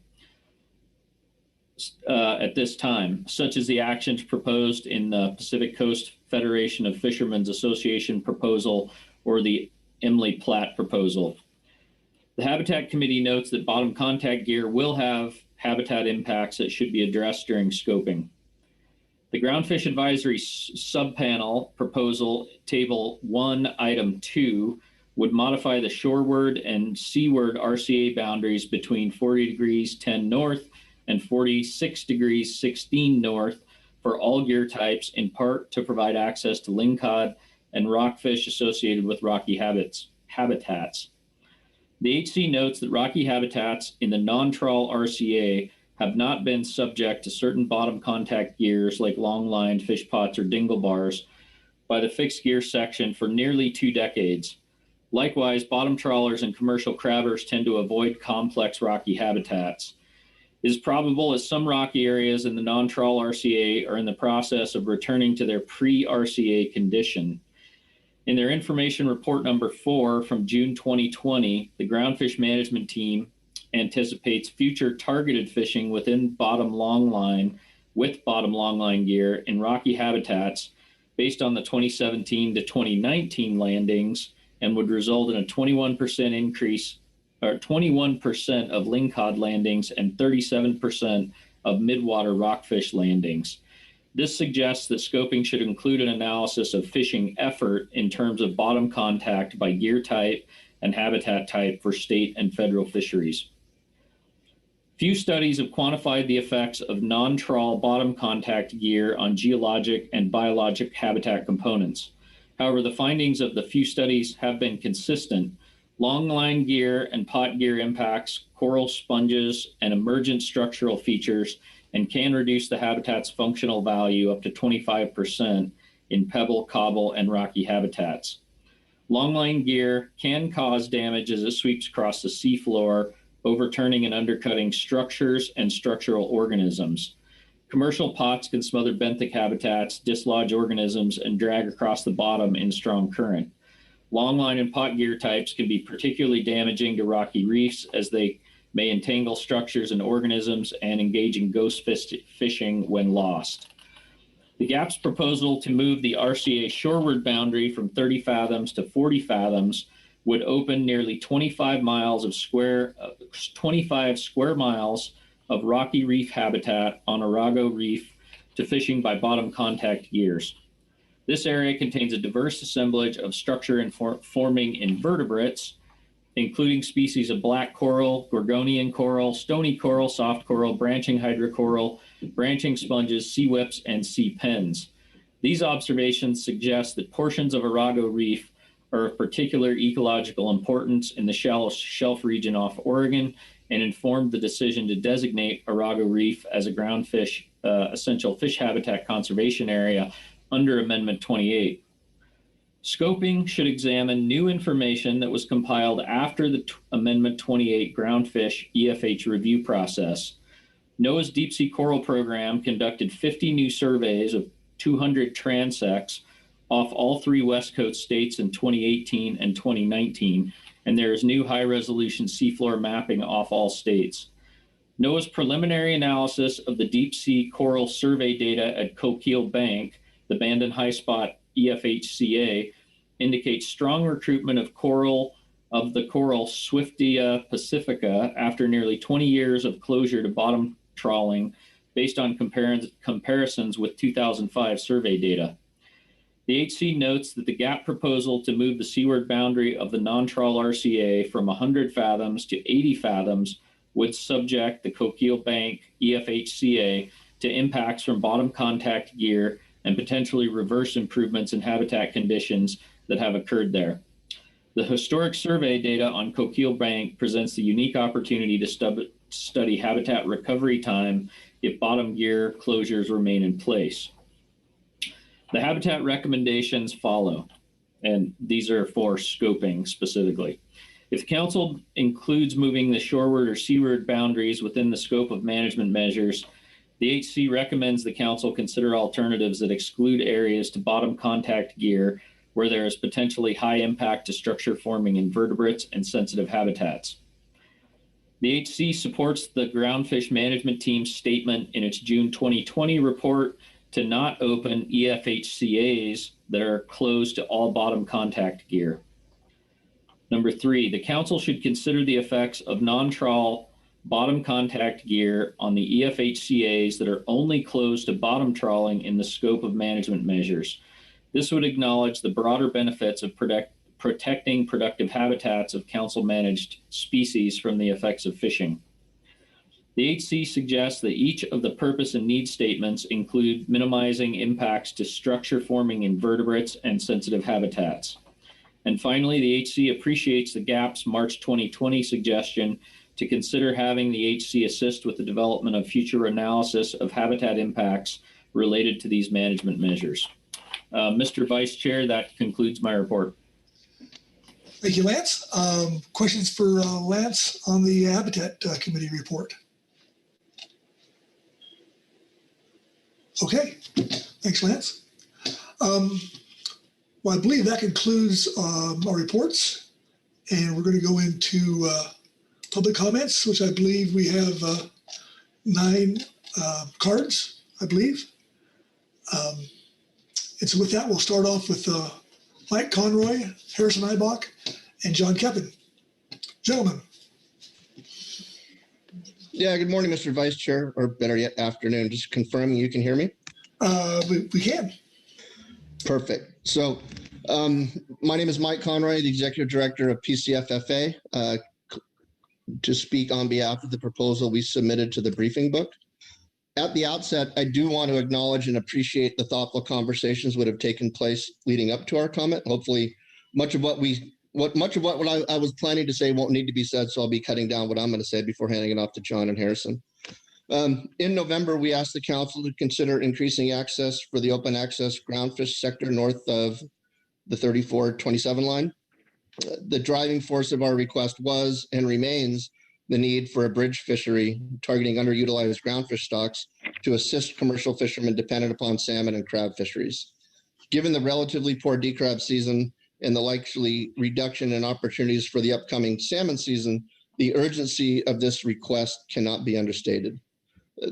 At this time, such as the actions proposed in the Pacific Coast Federation of Fishermen's Association proposal or the Emily Platt proposal. The Habitat Committee notes that bottom contact gear will have habitat impacts that should be addressed during scoping. The Groundfish Advisory Subpanel proposal, Table 1, Item 2, would modify the shoreward and seaward RCA boundaries between 40 degrees 10 north and 46 degrees 16 north for all gear types, in part to provide access to lingcod and rockfish associated with rocky habitats. The HC notes that rocky habitats in the non-trawl RCA have not been subject to certain bottom contact gears like long-lined fish pots or dingle bars by the fixed gear section for nearly 2 decades. Likewise, bottom trawlers and commercial crabbers tend to avoid complex rocky habitats. It is probable as some rocky areas in the non-trawl RCA are in the process of returning to their pre-RCA condition. In their information report number 4 from June 2020, the Groundfish Management Team anticipates future targeted fishing within bottom longline gear in rocky habitats based on the 2017 to 2019 landings, and would result in a 21% increase, or 21% of lingcod landings and 37% of midwater rockfish landings. This suggests that scoping should include an analysis of fishing effort in terms of bottom contact by gear type and habitat type for state and federal fisheries. Few studies have quantified the effects of non-trawl bottom contact gear on geologic and biologic habitat components. However, the findings of the few studies have been consistent. Long-line gear and pot gear impacts coral sponges and emergent structural features and can reduce the habitat's functional value up to 25% in pebble, cobble, and rocky habitats. Long-line gear can cause damage as it sweeps across the seafloor, overturning and undercutting structures and structural organisms. Commercial pots can smother benthic habitats, dislodge organisms, and drag across the bottom in strong current. Longline and pot gear types can be particularly damaging to rocky reefs as they may entangle structures and organisms and engage in ghost fishing when lost. The GAP's proposal to move the RCA shoreward boundary from 30 fathoms to 40 fathoms would open nearly 25 square miles of rocky reef habitat on Arago Reef to fishing by bottom contact gears. This area contains a diverse assemblage of structure-forming invertebrates, including species of black coral, Gorgonian coral, stony coral, soft coral, branching hydrocoral, branching sponges, sea whips, and sea pens. These observations suggest that portions of Arago Reef are of particular ecological importance in the shallow shelf region off Oregon and informed the decision to designate Arago Reef as a groundfish essential fish habitat conservation area under Amendment 28. Scoping should examine new information that was compiled after the Amendment 28 groundfish EFH review process. NOAA's Deep Sea Coral Program conducted 50 new surveys of 200 transects off all 3 West Coast states in 2018 and 2019, and there is new high-resolution seafloor mapping off all states. NOAA's preliminary analysis of the deep sea coral survey data at Coquille Bank, the Bandon High Spot EFHCA, indicates strong recruitment of the coral Swiftia pacifica after nearly 20 years of closure to bottom trawling based on comparisons with 2005 survey data. The HC notes that the GAP proposal to move the seaward boundary of the non-trawl RCA from 100 fathoms to 80 fathoms would subject the Coquille Bank EFHCA to impacts from bottom contact gear and potentially reverse improvements in habitat conditions that have occurred there. The historic survey data on Coquille Bank presents the unique opportunity to study habitat recovery time if bottom gear closures remain in place. The habitat recommendations follow, and these are for scoping specifically. If council includes moving the shoreward or seaward boundaries within the scope of management measures, the HC recommends the council consider alternatives that exclude areas to bottom contact gear where there is potentially high impact to structure forming invertebrates and sensitive habitats. The HC supports the Groundfish Management Team's statement in its June 2020 report to not open EFHCAs that are closed to all bottom contact gear. Number 3, the council should consider the effects of non-trawl bottom contact gear on the EFHCAs that are only closed to bottom trawling in the scope of management measures. This would acknowledge the broader benefits of protecting productive habitats of council-managed species from the effects of fishing. The HC suggests that each of the purpose and need statements include minimizing impacts to structure-forming invertebrates and sensitive habitats. And finally, the HC appreciates the GAP's March 2020 suggestion to consider having the HC assist with the development of future analysis of habitat impacts related to these management measures. Mr. Vice Chair, that concludes my report. Thank you, Lance. Questions for Lance on the Habitat Committee report? Okay, thanks, Lance. Well, I believe that concludes our reports, and we're going to go into public comments, which I believe we have 9 cards, I believe. And so with that, we'll start off with Mike Conroy, Harrison Eibach, and John Keppen. Gentlemen. Yeah, good morning, Mr. Vice Chair, or better yet, afternoon. Just confirming you can hear me? We can. Perfect. So my name is Mike Conroy, the Executive Director of PCFFA. To speak on behalf of the proposal we submitted to the briefing book. At the outset, I do want to acknowledge and appreciate the thoughtful conversations that have taken place leading up to our comment. Hopefully, much of what I was planning to say won't need to be said, so I'll be cutting down what I'm going to say before handing it off to John and Harrison. In November, we asked the council to consider increasing access for the open access groundfish sector north of the 3427 line. The driving force of our request was and remains the need for a bridge fishery targeting underutilized groundfish stocks to assist commercial fishermen dependent upon salmon and crab fisheries. Given the relatively poor decrab season and the likely reduction in opportunities for the upcoming salmon season, the urgency of this request cannot be understated.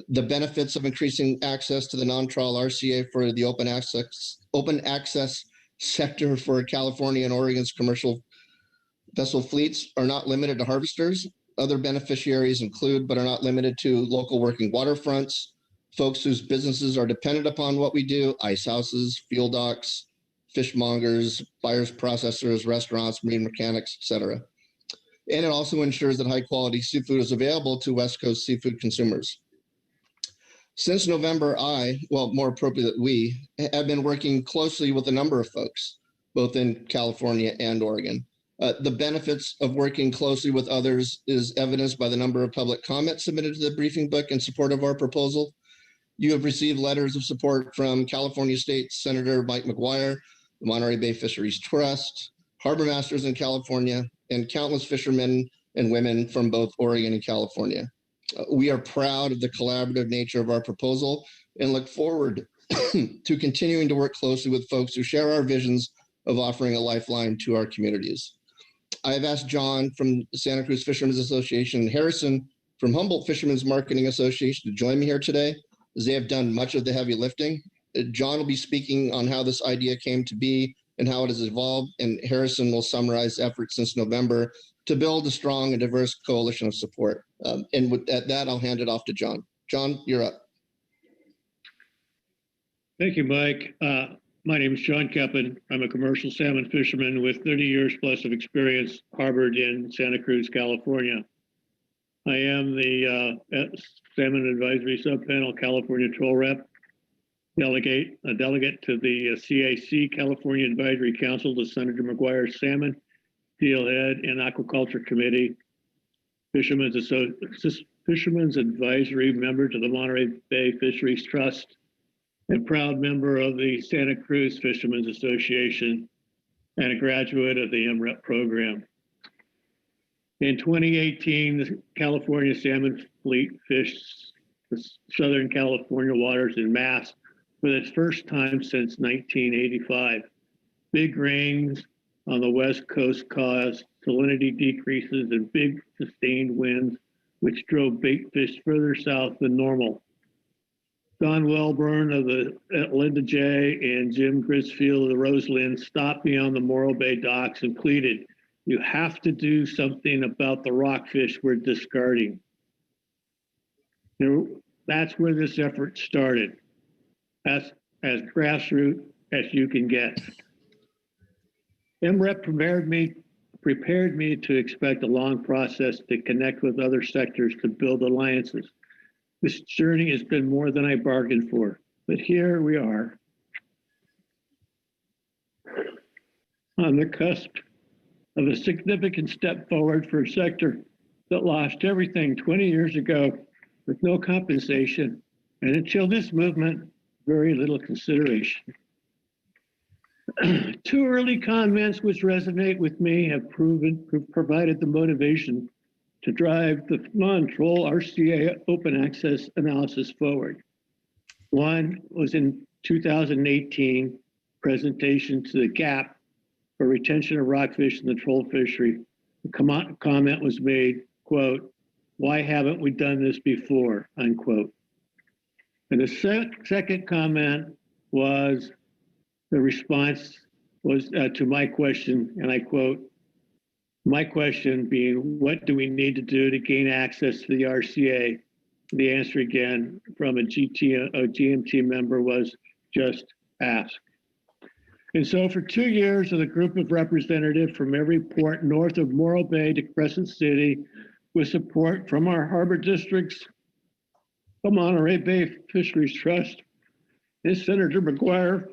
The benefits of increasing access to the non-trawl RCA for the open access sector for California and Oregon's commercial vessel fleets are not limited to harvesters. Other beneficiaries include, but are not limited to, local working waterfronts, folks whose businesses are dependent upon what we do, ice houses, fuel docks, fishmongers, buyers, processors, restaurants, marine mechanics, etc. And it also ensures that high quality seafood is available to West Coast seafood consumers. Since November, more appropriately, we have been working closely with a number of folks, both in California and Oregon. The benefits of working closely with others is evidenced by the number of public comments submitted to the briefing book in support of our proposal. You have received letters of support from California State Senator Mike McGuire, the Monterey Bay Fisheries Trust, harbor masters in California, and countless fishermen and women from both Oregon and California. We are proud of the collaborative nature of our proposal and look forward to continuing to work closely with folks who share our visions of offering a lifeline to our communities. I have asked John from the Santa Cruz Fishermen's Association and Harrison from Humboldt Fishermen's Marketing Association to join me here today, as they have done much of the heavy lifting. John will be speaking on how this idea came to be and how it has evolved, and Harrison will summarize efforts since November to build a strong and diverse coalition of support. At that, I'll hand it off to John. John, you're up. Thank you, Mike. My name is John Keppen. I'm a commercial salmon fisherman with 30 years plus of experience harbored in Santa Cruz, California. I am the Salmon Advisory Subpanel California Troll Rep, a delegate to the CAC California Advisory Council to Senator McGuire's Salmon, Steelhead, and Aquaculture Committee, Fishermen's Advisory member to the Monterey Bay Fisheries Trust, and proud member of the Santa Cruz Fishermen's Association, and a graduate of the MREP program. In 2018, the California salmon fleet fished the Southern California waters en masse for the first time since 1985. Big rains on the West Coast caused salinity decreases and big sustained winds, which drove bait fish further south than normal. Don Welburn of the Linda J and Jim Grisfield of the Roseland stopped me on the Morro Bay docks and pleaded, "You have to do something about the rockfish we're discarding." That's where this effort started. That's as grassroots as you can get. MREP prepared me to expect a long process to connect with other sectors to build alliances. This journey has been more than I bargained for, but here we are on the cusp of a significant step forward for a sector that lost everything 20 years ago with no compensation, and until this movement, very little consideration. Two early comments which resonate with me have provided the motivation to drive the non-trawl RCA open access analysis forward. One was in 2018 presentation to the gap for retention of rockfish in the troll fishery. The comment was made, quote, "Why haven't we done this before?" unquote. And the second comment was, the response was to my question, and I quote, "My question being, what do we need to do to gain access to the RCA?" The answer again from a GMT member was just ask. And so for 2 years, with a group of representatives from every port north of Morro Bay to Crescent City, with support from our harbor districts, the Monterey Bay Fisheries Trust, and Senator McGuire,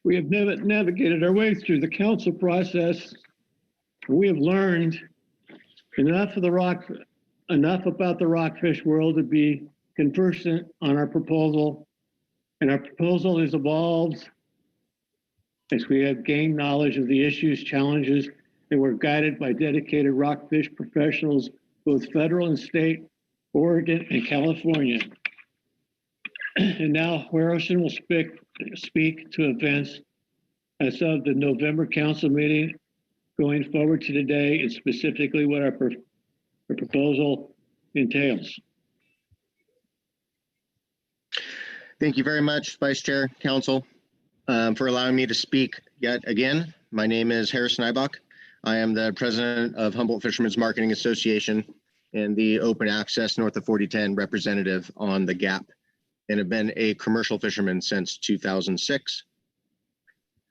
we have navigated our way through the council process. We have learned enough about the rockfish world to be conversant on our proposal, and our proposal has evolved as we have gained knowledge of the issues, challenges, and we're guided by dedicated rockfish professionals both federal and state, Oregon and California. And now Harrison will speak to events as of the November council meeting going forward to today, and specifically what our proposal entails. Thank you very much, Vice Chair, Council, for allowing me to speak yet again. My name is Harrison Eibach. I am the president of Humboldt Fishermen's Marketing Association and the Open Access North of 4010 representative on the GAP, and have been a commercial fisherman since 2006.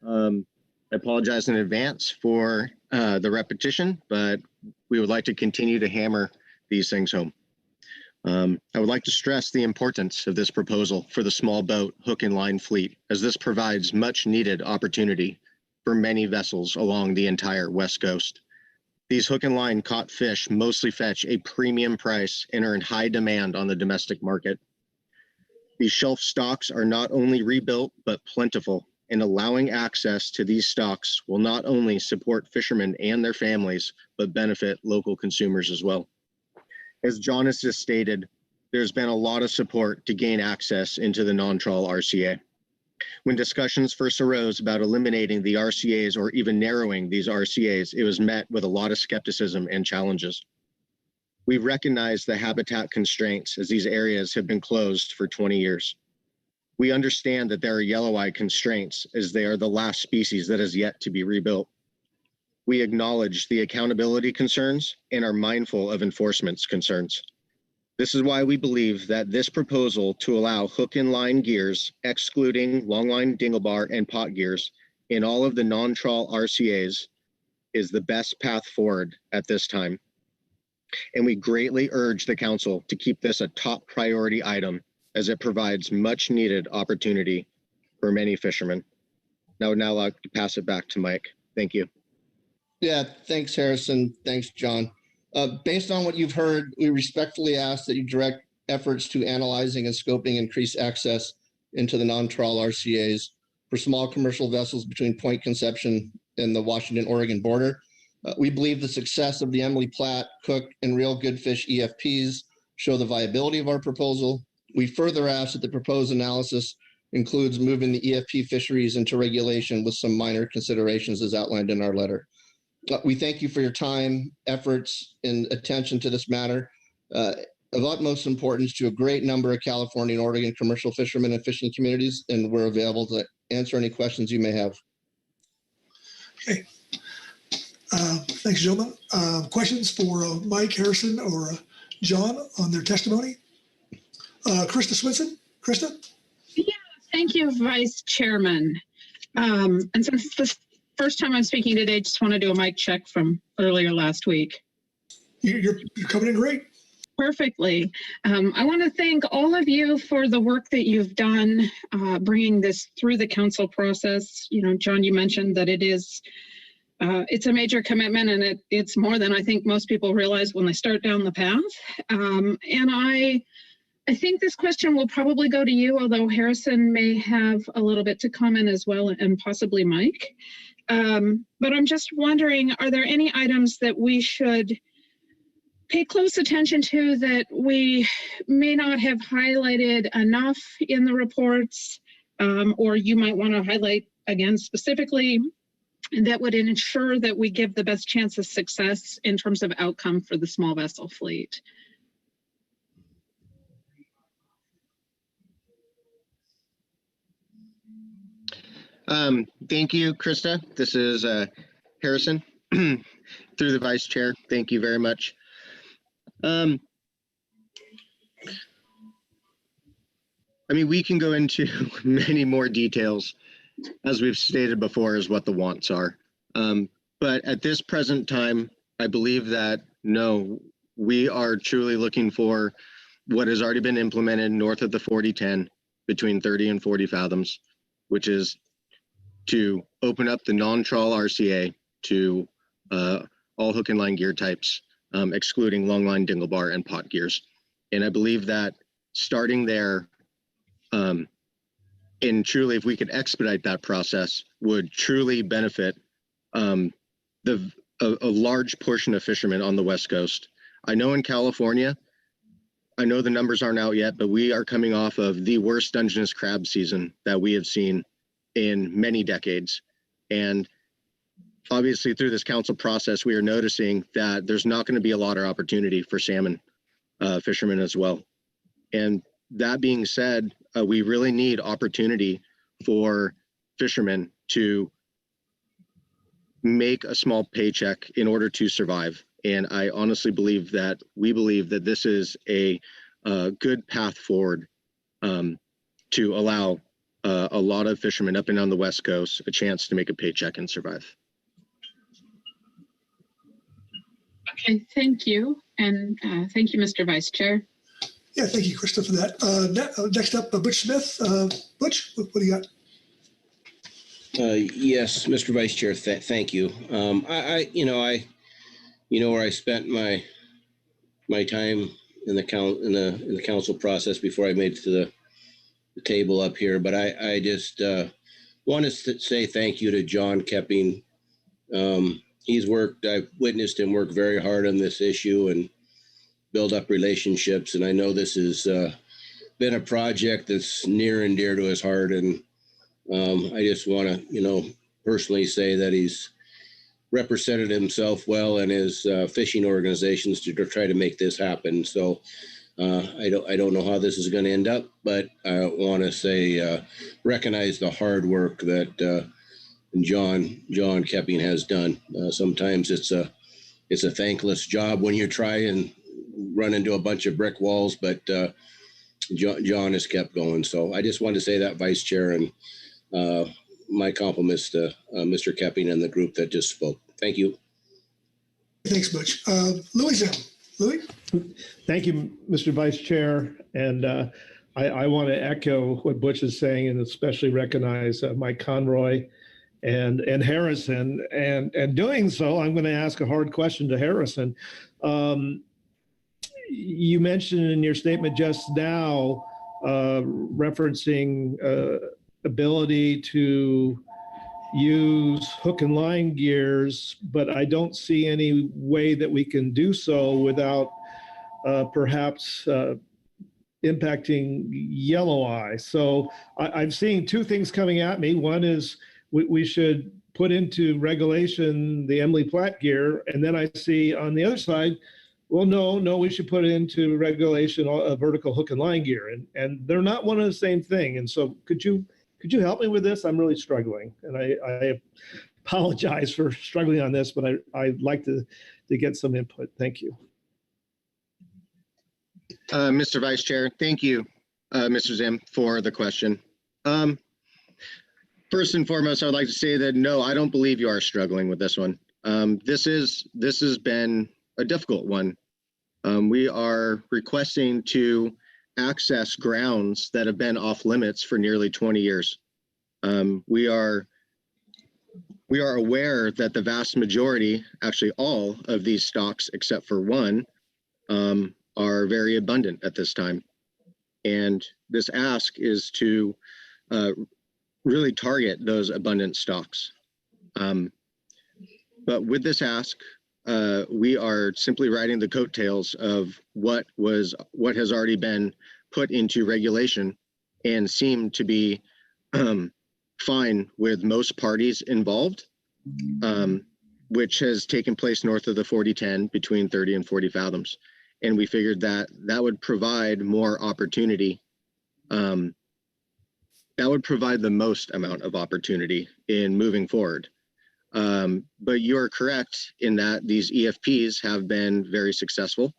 I apologize in advance for the repetition, but we would like to continue to hammer these things home. I would like to stress the importance of this proposal for the small boat hook and line fleet, as this provides much needed opportunity for many vessels along the entire West Coast. These hook and line caught fish mostly fetch a premium price and are in high demand on the domestic market. These shelf stocks are not only rebuilt, but plentiful, and allowing access to these stocks will not only support fishermen and their families, but benefit local consumers as well. As John has just stated, there's been a lot of support to gain access into the non-trawl RCA. When discussions first arose about eliminating the RCAs or even narrowing these RCAs, it was met with a lot of skepticism and challenges. We recognize the habitat constraints as these areas have been closed for 20 years. We understand that there are yellow-eye constraints as they are the last species that has yet to be rebuilt. We acknowledge the accountability concerns and are mindful of enforcement concerns. This is why we believe that this proposal to allow hook and line gears, excluding longline dinglebar and pot gears, in all of the non-trawl RCAs is the best path forward at this time. And we greatly urge the council to keep this a top priority item, as it provides much needed opportunity for many fishermen. I would now like to pass it back to Mike. Thank you. Yeah, thanks, Harrison. Thanks, John. Based on what you've heard, we respectfully ask that you direct efforts to analyzing and scoping increased access into the non-trawl RCAs for small commercial vessels between Point Conception and the Washington-Oregon border. We believe the success of the Emily Platt, Cook, and Real Good Fish EFPs show the viability of our proposal. We further ask that the proposed analysis includes moving the EFP fisheries into regulation with some minor considerations as outlined in our letter. We thank you for your time, efforts, and attention to this matter. Of utmost importance to a great number of California and Oregon commercial fishermen and fishing communities, and we're available to answer any questions you may have. Okay. Thanks, gentlemen. Questions for Mike, Harrison, or John on their testimony? Krista Swinson. Krista? Yeah, thank you, Vice Chairman. And since this first time I'm speaking today, just want to do a mic check from earlier last week. You're coming in great. Perfectly. I want to thank all of you for the work that you've done bringing this through the council process. You know, John, you mentioned that it's a major commitment, and it's more than I think most people realize when they start down the path. And I think this question will probably go to you, although Harrison may have a little bit to comment as well, and possibly Mike. But I'm just wondering, are there any items that we should pay close attention to that we may not have highlighted enough in the reports, or you might want to highlight again specifically, that would ensure that we give the best chance of success in terms of outcome for the small vessel fleet? Thank you, Krista. This is Harrison through the Vice Chair. Thank you very much. I mean, we can go into many more details, as we've stated before, is what the wants are. But at this present time, I believe that, no, we are truly looking for what has already been implemented north of the 4010 between 30 and 40 fathoms, which is to open up the non-trawl RCA to all hook and line gear types, excluding longline dinglebar and pot gears. And I believe that starting there, and truly, if we could expedite that process, would truly benefit a large portion of fishermen on the West Coast. I know in California, I know the numbers aren't out yet, but we are coming off of the worst Dungeness crab season that we have seen in many decades. And obviously through this council process, we are noticing that there's not going to be a lot of opportunity for salmon fishermen as well. And that being said, we really need opportunity for fishermen to make a small paycheck in order to survive. And I honestly believe that this is a good path forward to allow a lot of fishermen up and down the West Coast a chance to make a paycheck and survive. Okay, thank you. And thank you, Mr. Vice Chair. Yeah, thank you, Krista, for that. Next up, Butch Smith. Butch, what do you got? Yes, Mr. Vice Chair, thank you. Where I spent my time in the council process before I made it to the table up here, but I just want to say thank you to John Kepping. I've witnessed him work very hard on this issue and build up relationships, and I know this has been a project that's near and dear to his heart, and I just want to, personally say that he's represented himself well and his fishing organizations to try to make this happen. So I don't know how this is going to end up, but I want to say recognize the hard work that John Kepping has done. Sometimes it's a thankless job when you try and run into a bunch of brick walls, but John has kept going. So I just wanted to say that, Vice Chair, and my compliments to Mr. Kepping and the group that just spoke. Thank you. Thanks, Butch. Louis Zim. Louis? Thank you, Mr. Vice Chair. And I want to echo what Butch is saying, and especially recognize Mike Conroy and Harrison. And doing so, I'm going to ask a hard question to Harrison. You mentioned in your statement just now, referencing ability to use hook and line gears, but I don't see any way that we can do so without perhaps impacting yellow eye. So I'm seeing two things coming at me. One is we should put into regulation the Emily Platt gear, and then I see on the other side, well, no, we should put into regulation a vertical hook and line gear, and they're not one and the same thing. And so could you help me with this? I'm really struggling, and I apologize for struggling on this, but I'd like to get some input. Thank you. Mr. Vice Chair, thank you, Mr. Zim, for the question. First and foremost, I'd like to say that no, I don't believe you are struggling with this one. This has been a difficult one. We are requesting to access grounds that have been off limits for nearly 20 years. We are aware that the vast majority, actually all of these stocks except for one, are very abundant at this time. And this ask is to really target those abundant stocks. But with this ask, we are simply riding the coattails of what has already been put into regulation and seem to be fine with most parties involved, which has taken place north of the 4010 between 30 and 40 fathoms. And we figured that would provide more opportunity. That would provide the most amount of opportunity in moving forward. But you're correct in that these EFPs have been very successful.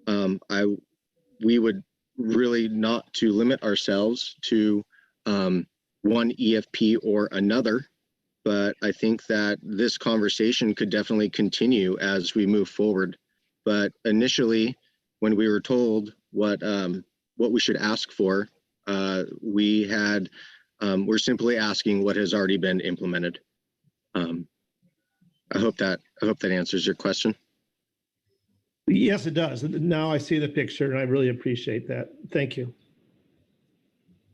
We would really not to limit ourselves to one EFP or another, but I think that this conversation could definitely continue as we move forward. But initially, when we were told what we should ask for, we're simply asking what has already been implemented. I hope that answers your question. Yes, it does. Now I see the picture, and I really appreciate that. Thank you.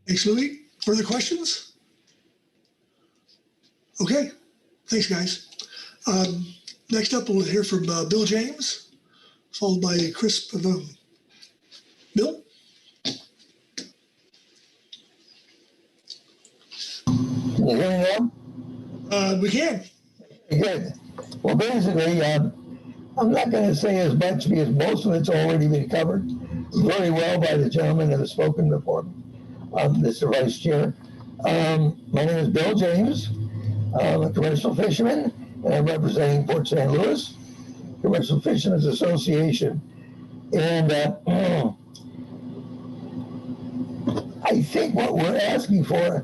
Thanks, Louis. Further questions? Okay. Thanks, guys. Next up, we'll hear from Bill James. followed by Chris Pavone. Bill? Can you hear me now? We can. Good. Well, basically, I'm not going to say as much because most of it's already been covered very well by the gentleman that has spoken before, Mr. Vice Chair. My name is Bill James. I'm a commercial fisherman, and I'm representing Port St. Louis Commercial Fishermen's Association. And I think what we're asking for,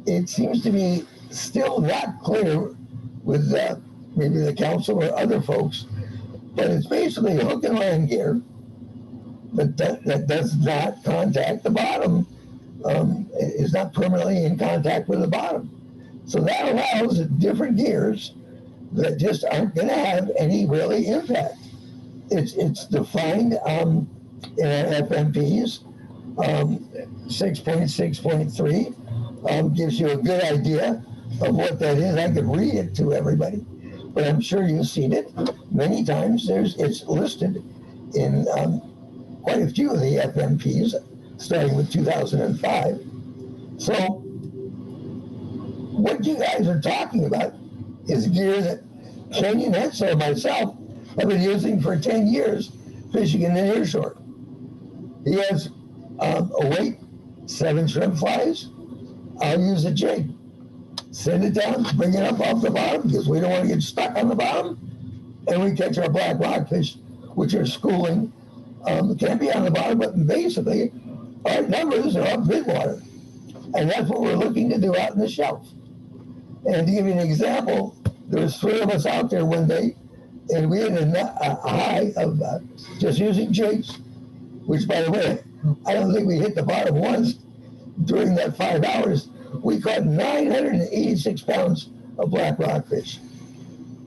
it seems to be still not clear with maybe the council or other folks, but it's basically hook and line gear that does not contact the bottom, is not permanently in contact with the bottom. So that allows different gears that just aren't going to have any really impact. It's defined in our FMPs. 6.6.3 gives you a good idea of what that is. I could read it to everybody, but I'm sure you've seen it many times. It's listed in quite a few of the FMPs, starting with 2005. So what you guys are talking about is gear that Kenyon Hetzer and myself have been using for 10 years fishing in the nearshore. He has a weight, 7 shrimp flies. I'll use a jig. Send it down, bring it up off the bottom because we don't want to get stuck on the bottom. And we catch our black rockfish, which are schooling. Can't be on the bottom, but basically our numbers are up midwater. And that's what we're looking to do out in the shelf. And to give you an example, there was 3 of us out there one day, and we had a high of just using jigs, which, by the way, I don't think we hit the bottom once during that 5 hours. We caught 986 pounds of black rockfish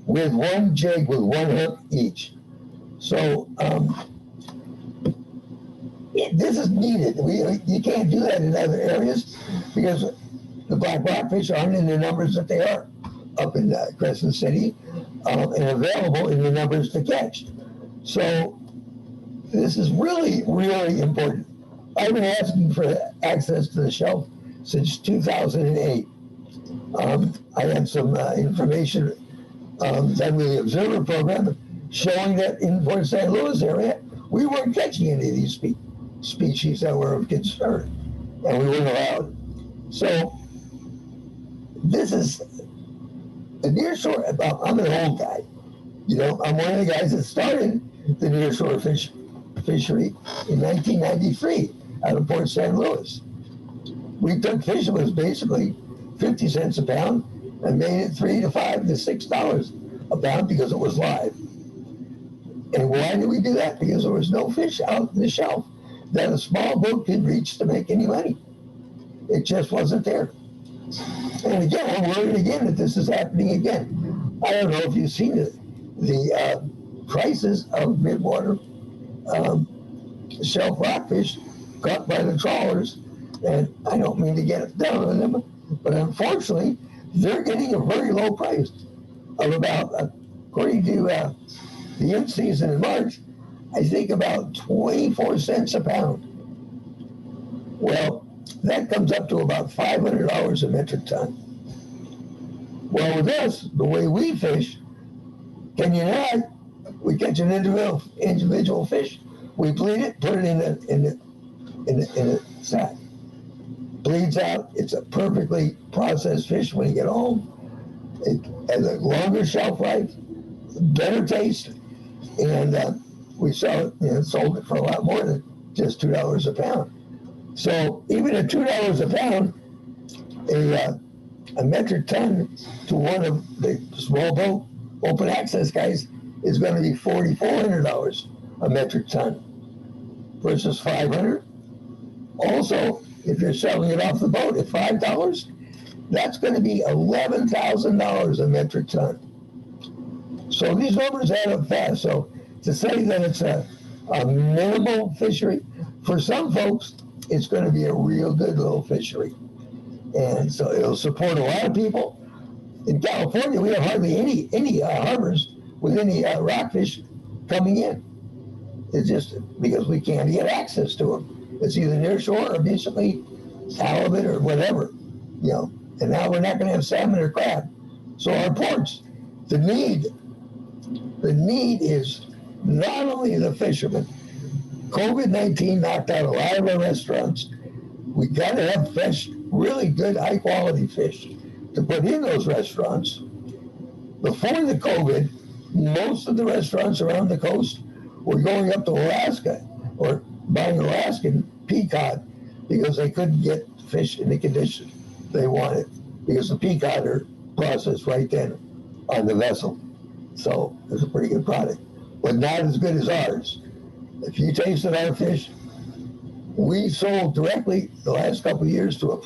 with one jig with 1 hook each. So this is needed. You can't do that in other areas because the black rockfish aren't in the numbers that they are up in Crescent City and available in the numbers to catch. So this is really, really important. I've been asking for access to the shelf since 2008. I had some information done with the Observer program showing that in Port St. Louis area, we weren't catching any of these species that were of concern, and we weren't allowed. So this is the nearshore. I'm an old guy. You know, I'm one of the guys that started the nearshore fishery in 1993 out of Port St. Louis. We took fish that was basically 50 cents a pound and made it $3 to $5 to $6 a pound because it was live. And why did we do that? Because there was no fish out in the shelf that a small boat could reach to make any money. It just wasn't there. And again, I'm worried again that this is happening again. I don't know if you've seen it, the prices of midwater shelf rockfish caught by the trawlers, and I don't mean to get it down on them, but unfortunately, they're getting a very low price of about, according to the in season in March, I think about 24 cents a pound. Well, that comes up to about $500 a metric ton. Well, with us, the way we fish, can you not? We catch an individual fish, we bleed it, put it in a sack. Bleeds out. It's a perfectly processed fish when you get home. It has a longer shelf life, better taste, and we sell it, sold it for a lot more than just $2 a pound. So even at $2 a pound, a metric ton to one of the small boat open access guys is going to be $4,400 a metric ton versus $500. Also, if you're selling it off the boat at $5, that's going to be $11,000 a metric ton. So these numbers add up fast. So to say that it's a minimal fishery, for some folks, it's going to be a real good little fishery. And so it'll support a lot of people. In California, we have hardly any harbors with any rockfish coming in. It's just because we can't get access to them. It's either near shore or basically halibut or whatever, you know. And now we're not going to have salmon or crab. So our ports, the need is not only the fishermen. COVID-19 knocked out a lot of our restaurants. We got to have fresh, really good, high-quality fish to put in those restaurants. Before the COVID, most of the restaurants around the coast were going up to Alaska or buying Alaskan peacock because they couldn't get fish in the condition they wanted because the peacock are processed right then on the vessel. So it's a pretty good product, but not as good as ours. If you tasted our fish, we sold directly the last couple of years to a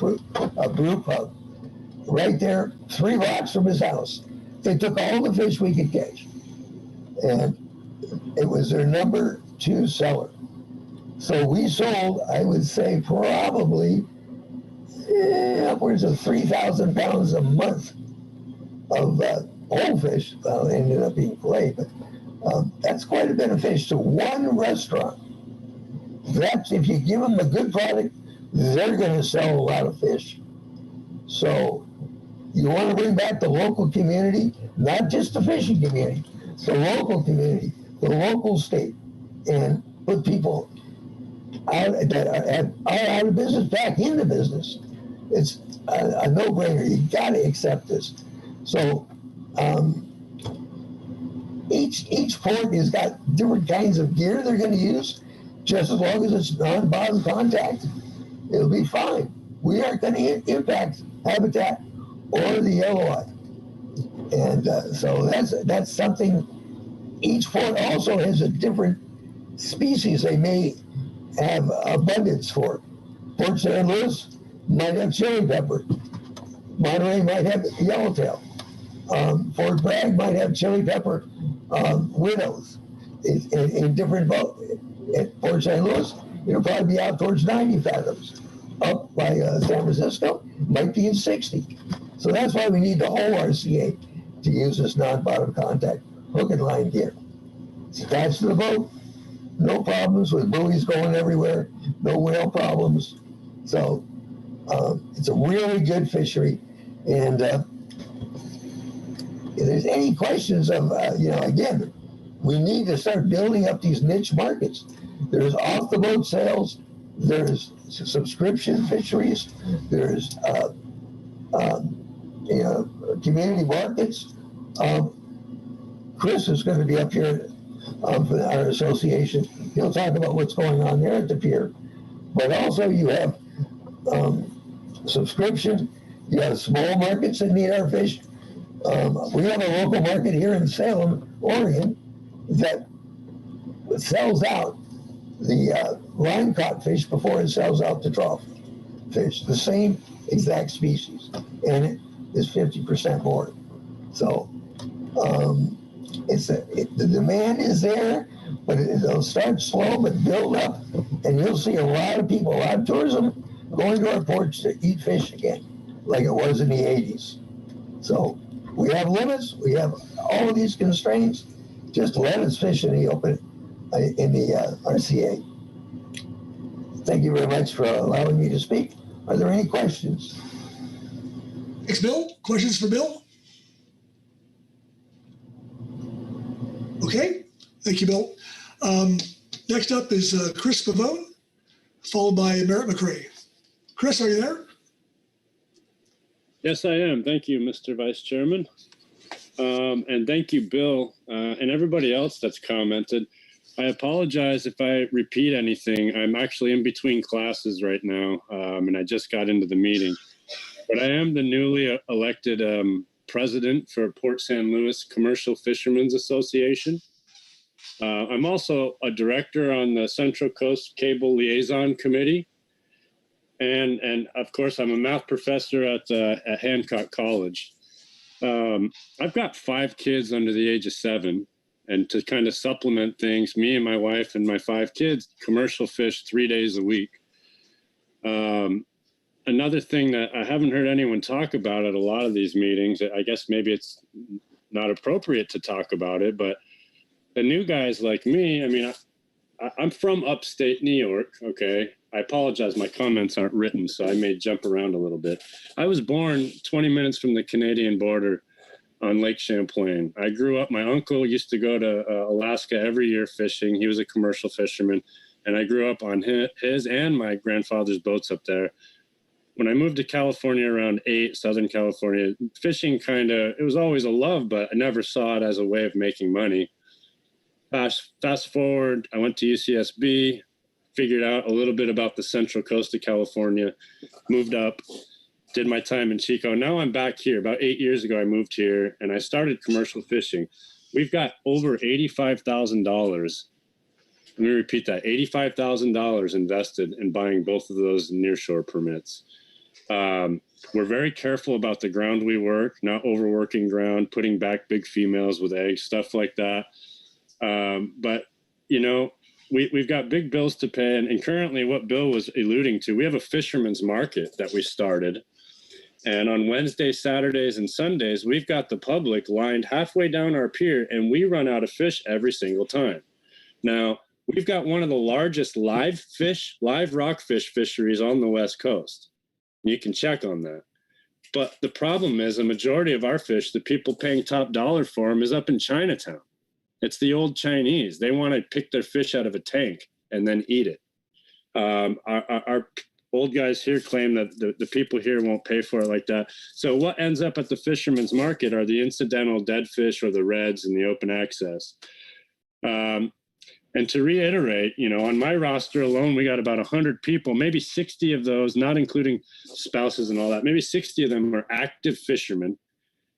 brew pub right there, 3 blocks from his house. They took all the fish we could catch, and it was their number 2 seller. So we sold, I would say, probably upwards of 3,000 pounds a month of whole fish. Well, it ended up being fillet, but that's quite a bit of fish to one restaurant. That's, if you give them a good product, they're going to sell a lot of fish. So you want to bring back the local community, not just the fishing community, the local community, the local state, and put people out that are out of business back into business. It's a no-brainer. You got to accept this. So each port has got different kinds of gear they're going to use. Just as long as it's non-bottom contact, it'll be fine. We aren't going to impact habitat or the yellow eye. And so that's something. Each port also has a different species they may have abundance for. Port St. Louis might have chili pepper. Monterey might have yellowtail. Fort Bragg might have chili pepper widows in different boats. At Port St. Louis, it'll probably be out towards 90 fathoms. Up by San Francisco, might be in 60. So that's why we need the whole RCA to use this non-bottom contact hook and line gear. It's attached to the boat, no problems with buoys going everywhere, no whale problems. So it's a really good fishery. And if there's any questions of, again, we need to start building up these niche markets. There's off-the-boat sales, there's subscription fisheries, there's community markets. Chris is going to be up here for our association. He'll talk about what's going on there at the pier. But also you have subscription, you have small markets that need our fish. We have a local market here in Salem, Oregon, that sells out the line caught fish before it sells out the trough fish, the same exact species, and it is 50% more. So the demand is there, but it'll start slow but build up, and you'll see a lot of people, a lot of tourism going to our ports to eat fish again, like it was in the 80s. So we have limits, we have all of these constraints. Just let us fish in the open in the RCA. Thank you very much for allowing me to speak. Are there any questions? Thanks, Bill. Questions for Bill? Okay, thank you, Bill. Next up is Chris Pavone, followed by Merritt McRae. Chris, are you there? Yes, I am. Thank you, Mr. Vice Chairman. And thank you, Bill, and everybody else that's commented. I apologize if I repeat anything. I'm actually in between classes right now, and I just got into the meeting. But I am the newly elected president for Port San Luis Commercial Fishermen's Association. I'm also a director on the Central Coast Cable Liaison Committee. And of course, I'm a math professor at Hancock College. I've got 5 kids under the age of 7. And to kind of supplement things, me and my wife and my 5 kids commercial fish 3 days a week. Another thing that I haven't heard anyone talk about at a lot of these meetings, I guess maybe it's not appropriate to talk about it, but the new guys like me, I mean, I'm from upstate New York. Okay. I apologize. My comments aren't written, so I may jump around a little bit. I was born 20 minutes from the Canadian border on Lake Champlain. I grew up, my uncle used to go to Alaska every year fishing. He was a commercial fisherman, and I grew up on his and my grandfather's boats up there. When I moved to California around 8, Southern California, fishing it was always a love, but I never saw it as a way of making money. Fast forward, I went to UCSB, figured out a little bit about the central coast of California, moved up, did my time in Chico. Now I'm back here. About 8 years ago, I moved here and I started commercial fishing. We've got over $85,000. Let me repeat that, $85,000 invested in buying both of those nearshore permits. We're very careful about the ground we work, not overworking ground, putting back big females with eggs, stuff like that. But, you know, we've got big bills to pay. And currently what Bill was alluding to, we have a fisherman's market that we started. And on Wednesdays, Saturdays, and Sundays, we've got the public lined halfway down our pier, and we run out of fish every single time. Now, we've got one of the largest live rockfish fisheries on the West Coast. You can check on that. But the problem is a majority of our fish, the people paying top dollar for them, is up in Chinatown. It's the old Chinese. They want to pick their fish out of a tank and then eat it. Our old guys here claim that the people here won't pay for it like that. So what ends up at the fisherman's market are the incidental dead fish or the reds and the open access. And to reiterate, you know, on my roster alone, we got about 100 people, maybe 60 of those, not including spouses and all that, maybe 60 of them are active fishermen.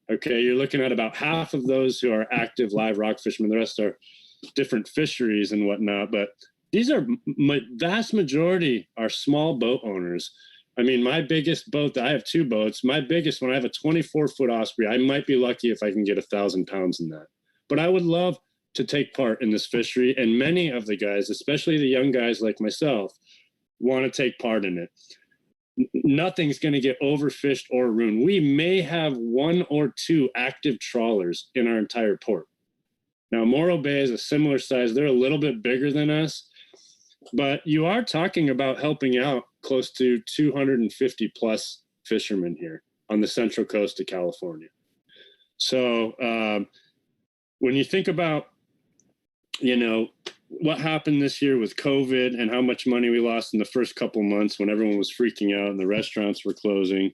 Okay, you're looking at about half of those who are active live rock fishermen. The rest are different fisheries and whatnot. But these are, vast majority are small boat owners. I mean, my biggest boat, I have 2 boats. My biggest one, I have a 24-foot Osprey. I might be lucky if I can get 1,000 pounds in that. But I would love to take part in this fishery. And many of the guys, especially the young guys like myself, want to take part in it. Nothing's going to get overfished or ruined. We may have 1 or 2 active trawlers in our entire port. Now, Morro Bay is a similar size. They're a little bit bigger than us, but you are talking about helping out close to 250 plus fishermen here on the central coast of California. So when you think about, you know, what happened this year with COVID and how much money we lost in the first couple months when everyone was freaking out and the restaurants were closing.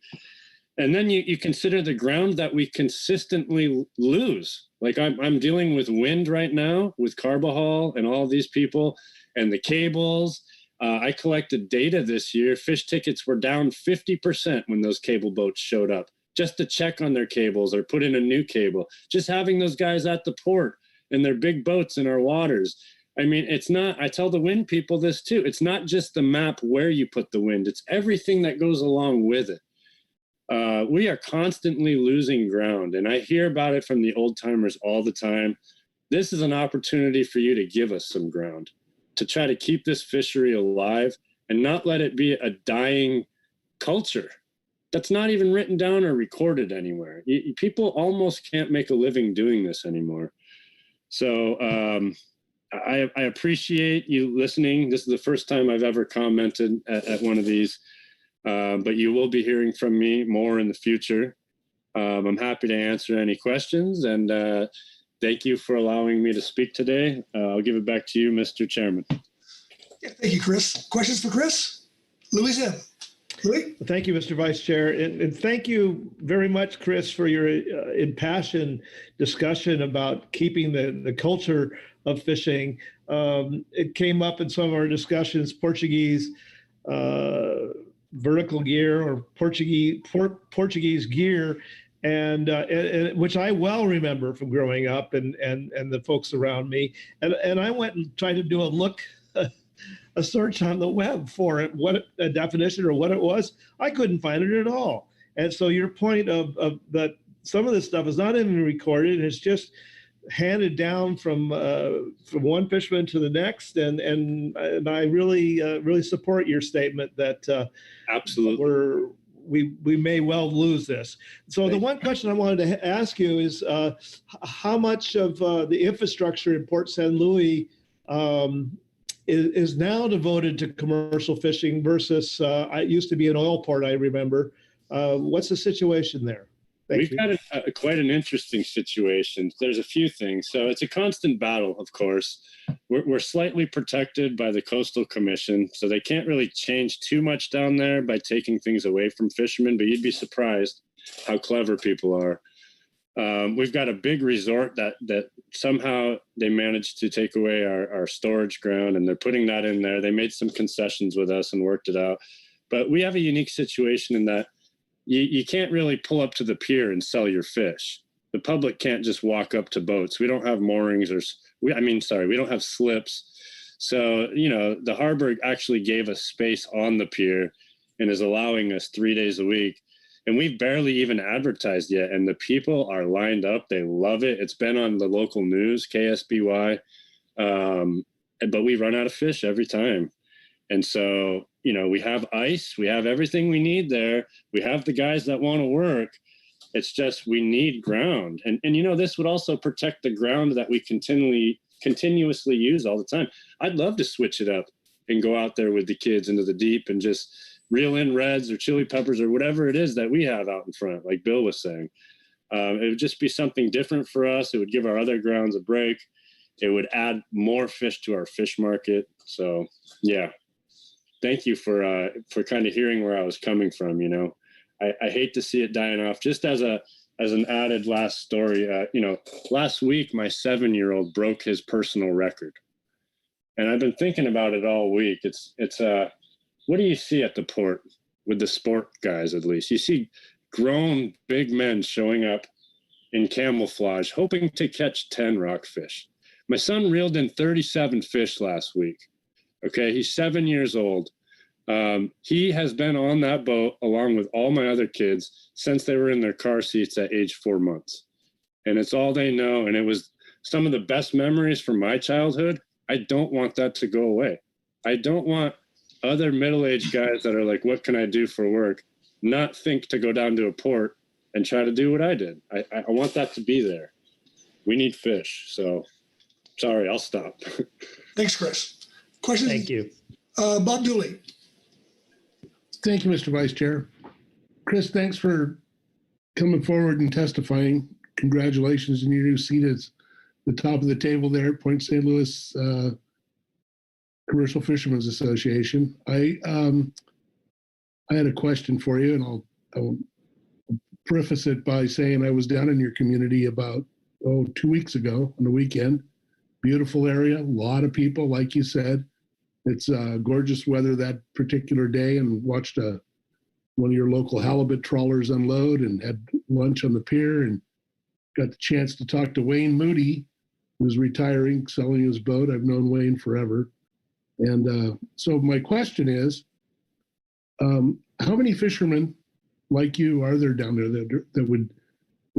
And then you consider the ground that we consistently lose. Like I'm dealing with wind right now with Carbajal and all these people and the cables. I collected data this year. Fish tickets were down 50% when those cable boats showed up, just to check on their cables or put in a new cable. Just having those guys at the port and their big boats in our waters. I mean, it's not, I tell the wind people this too. It's not just the map where you put the wind. It's everything that goes along with it. We are constantly losing ground, and I hear about it from the old timers all the time. This is an opportunity for you to give us some ground, to try to keep this fishery alive and not let it be a dying culture that's not even written down or recorded anywhere. People almost can't make a living doing this anymore. So I appreciate you listening. This is the first time I've ever commented at one of these, but you will be hearing from me more in the future. I'm happy to answer any questions, and thank you for allowing me to speak today. I'll give it back to you, Mr. Chairman. Yeah, thank you, Chris. Questions for Chris? Louis M. Louis? Thank you, Mr. Vice Chair. And thank you very much, Chris, for your impassioned discussion about keeping the culture of fishing. It came up in some of our discussions, Portuguese vertical gear or Portuguese gear, and which I well remember from growing up and the folks around me. And I went and tried to do a search on the web for it, what a definition or what it was. I couldn't find it at all. And so your point of that some of this stuff is not even recorded, and it's just handed down from one fisherman to the next, and I really support your statement that absolutely we may well lose this. So the one question I wanted to ask you is how much of the infrastructure in Port St. Louis is now devoted to commercial fishing versus it used to be an oil port, I remember. What's the situation there? We've got quite an interesting situation. There's a few things. So it's a constant battle, of course. We're slightly protected by the Coastal Commission, so they can't really change too much down there by taking things away from fishermen, but you'd be surprised how clever people are. We've got a big resort that somehow they managed to take away our storage ground, and they're putting that in there. They made some concessions with us and worked it out. But we have a unique situation in that you can't really pull up to the pier and sell your fish. The public can't just walk up to boats. We don't have moorings we don't have slips. So, the harbor actually gave us space on the pier and is allowing us 3 days a week. And we've barely even advertised yet. And the people are lined up. They love it. It's been on the local news, KSBY. But we run out of fish every time. And so, we have ice, we have everything we need there. We have the guys that want to work. It's just, we need ground. And this would also protect the ground that we continuously use all the time. I'd love to switch it up and go out there with the kids into the deep and just reel in reds or chili peppers or whatever it is that we have out in front, like Bill was saying. It would just be something different for us. It would give our other grounds a break. It would add more fish to our fish market. So, yeah. Thank you for kind of hearing where I was coming from. I hate to see it dying off. Just as an added last story, last week my 7-year-old broke his personal record, and I've been thinking about it all week. It's what do you see at the port with the sport guys? At least you see grown big men showing up in camouflage, hoping to catch 10 rockfish. My son reeled in 37 fish last week. Okay, he's 7 years old. He has been on that boat along with all my other kids since they were in their car seats at age 4 months. And it's all they know. And it was some of the best memories from my childhood. I don't want that to go away. I don't want other middle-aged guys that are like, what can I do for work? Not think to go down to a port and try to do what I did. I want that to be there. We need fish. So sorry, I'll stop. Thanks, Chris. Question? Thank you. Bob Dooley. Thank you, Mr. Vice Chair. Chris, thanks for coming forward and testifying. Congratulations on your new seat as the top of the table there at Point St. Louis Commercial Fishermen's Association. I had a question for you, and I'll preface it by saying I was down in your community about 2 weeks ago on the weekend. Beautiful area, a lot of people, like you said. It's gorgeous weather that particular day, and watched one of your local halibut trawlers unload and had lunch on the pier, and got the chance to talk to Wayne Moody, who's retiring, selling his boat. I've known Wayne forever. And so my question is, how many fishermen like you are there down there that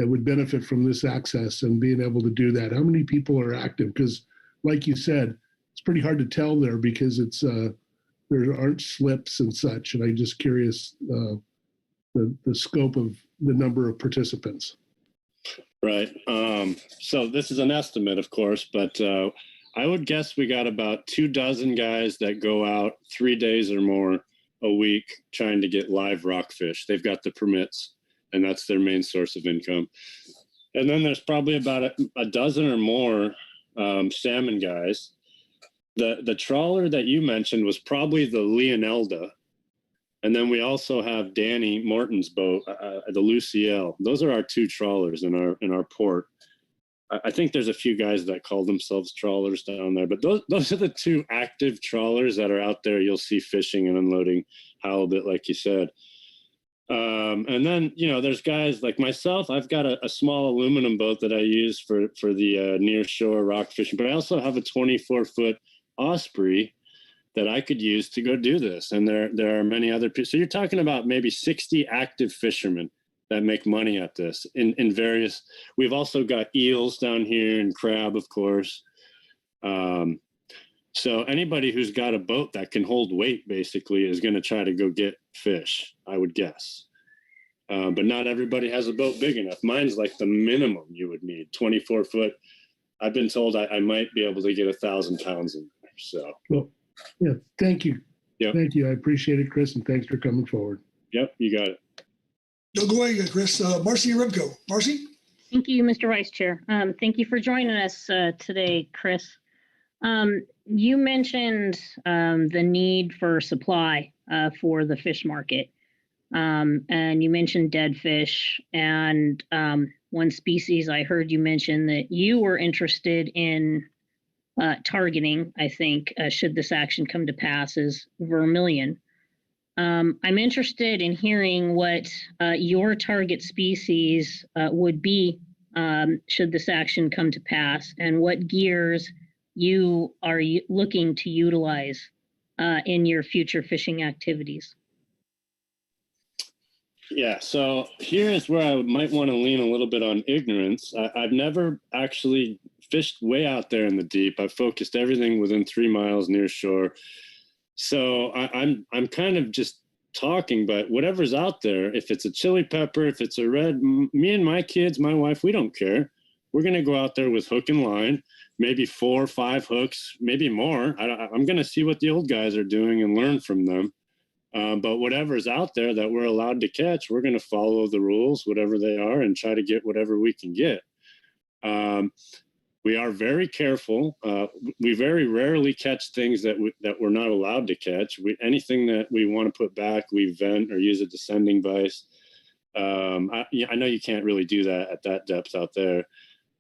would benefit from this access and being able to do that? How many people are active? Because like you said, it's pretty hard to tell there because it's there aren't slips and such. And I'm just curious the scope of the number of participants. Right. So this is an estimate, of course, but I would guess we got about 24 guys that go out 3 days or more a week trying to get live rockfish. They've got the permits, and that's their main source of income. And then there's probably about a dozen or more salmon guys. The trawler that you mentioned was probably the Leonelda. And then we also have Danny Morton's boat, the Luciel. Those are our two trawlers in our port. I think there's a few guys that call themselves trawlers down there, but those are the two active trawlers that are out there. You'll see fishing and unloading halibut, like you said. And then, there's guys like myself. I've got a small aluminum boat that I use for the near shore rock fishing, but I also have a 24-foot Osprey that I could use to go do this. And there are many other people. So you're talking about maybe 60 active fishermen that make money at this in various. We've also got eels down here and crab, of course. So anybody who's got a boat that can hold weight basically is going to try to go get fish, I would guess. But not everybody has a boat big enough. Mine's like the minimum you would need, 24 foot. I've been told I might be able to get 1,000 pounds in. So, Well, yeah, thank you. Yep. Thank you. I appreciate it, Chris, and thanks for coming forward. Yep, you got it. No, go ahead, Chris. Marcy Remco. Marcy? Thank you, Mr. Vice Chair. Thank you for joining us today, Chris. You mentioned the need for supply for the fish market. And you mentioned dead fish. And one species I heard you mention that you were interested in targeting, I think, should this action come to pass, is vermilion. I'm interested in hearing what your target species would be should this action come to pass, and what gears you are looking to utilize in your future fishing activities. Yeah, so here's where I might want to lean a little bit on ignorance. I've never actually fished way out there in the deep. I've focused everything within 3 miles near shore. So I'm kind of just talking, but whatever's out there, if it's a chili pepper, if it's a red, me and my kids, my wife, we don't care. We're going to go out there with hook and line, maybe 4 or 5 hooks, maybe more. I'm going to see what the old guys are doing and learn from them. But whatever's out there that we're allowed to catch, we're going to follow the rules, whatever they are, and try to get whatever we can get. We are very careful. We very rarely catch things that we're not allowed to catch. Anything that we want to put back, we vent or use a descending vise. I know you can't really do that at that depth out there,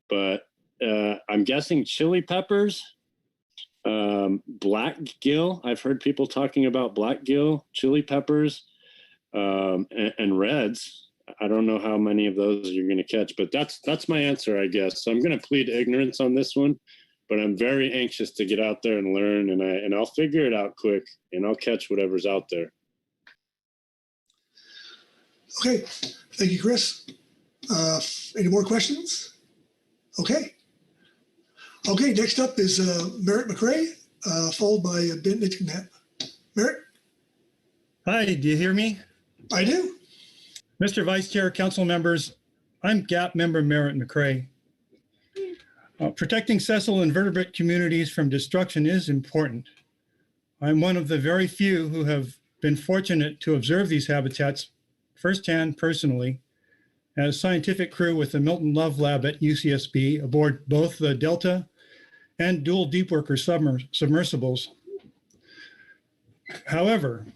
but I'm guessing chili peppers, black gill. I've heard people talking about black gill, chili peppers, and reds. I don't know how many of those you're going to catch, but that's my answer, I guess. So I'm going to plead ignorance on this one, but I'm very anxious to get out there and learn, and I'll figure it out quick, and I'll catch whatever's out there. Okay, thank you, Chris. Any more questions? Okay. Okay, next up is Merritt McRae, followed by Ben Nitchnap. Merritt? Hi, do you hear me? I do. Mr. Vice Chair, council members, I'm GAP member Merritt McRae. Protecting sessile invertebrate communities from destruction is important. I'm one of the very few who have been fortunate to observe these habitats firsthand personally as scientific crew with the Milton Love Lab at UCSB aboard both the Delta and dual deep worker submersibles. However,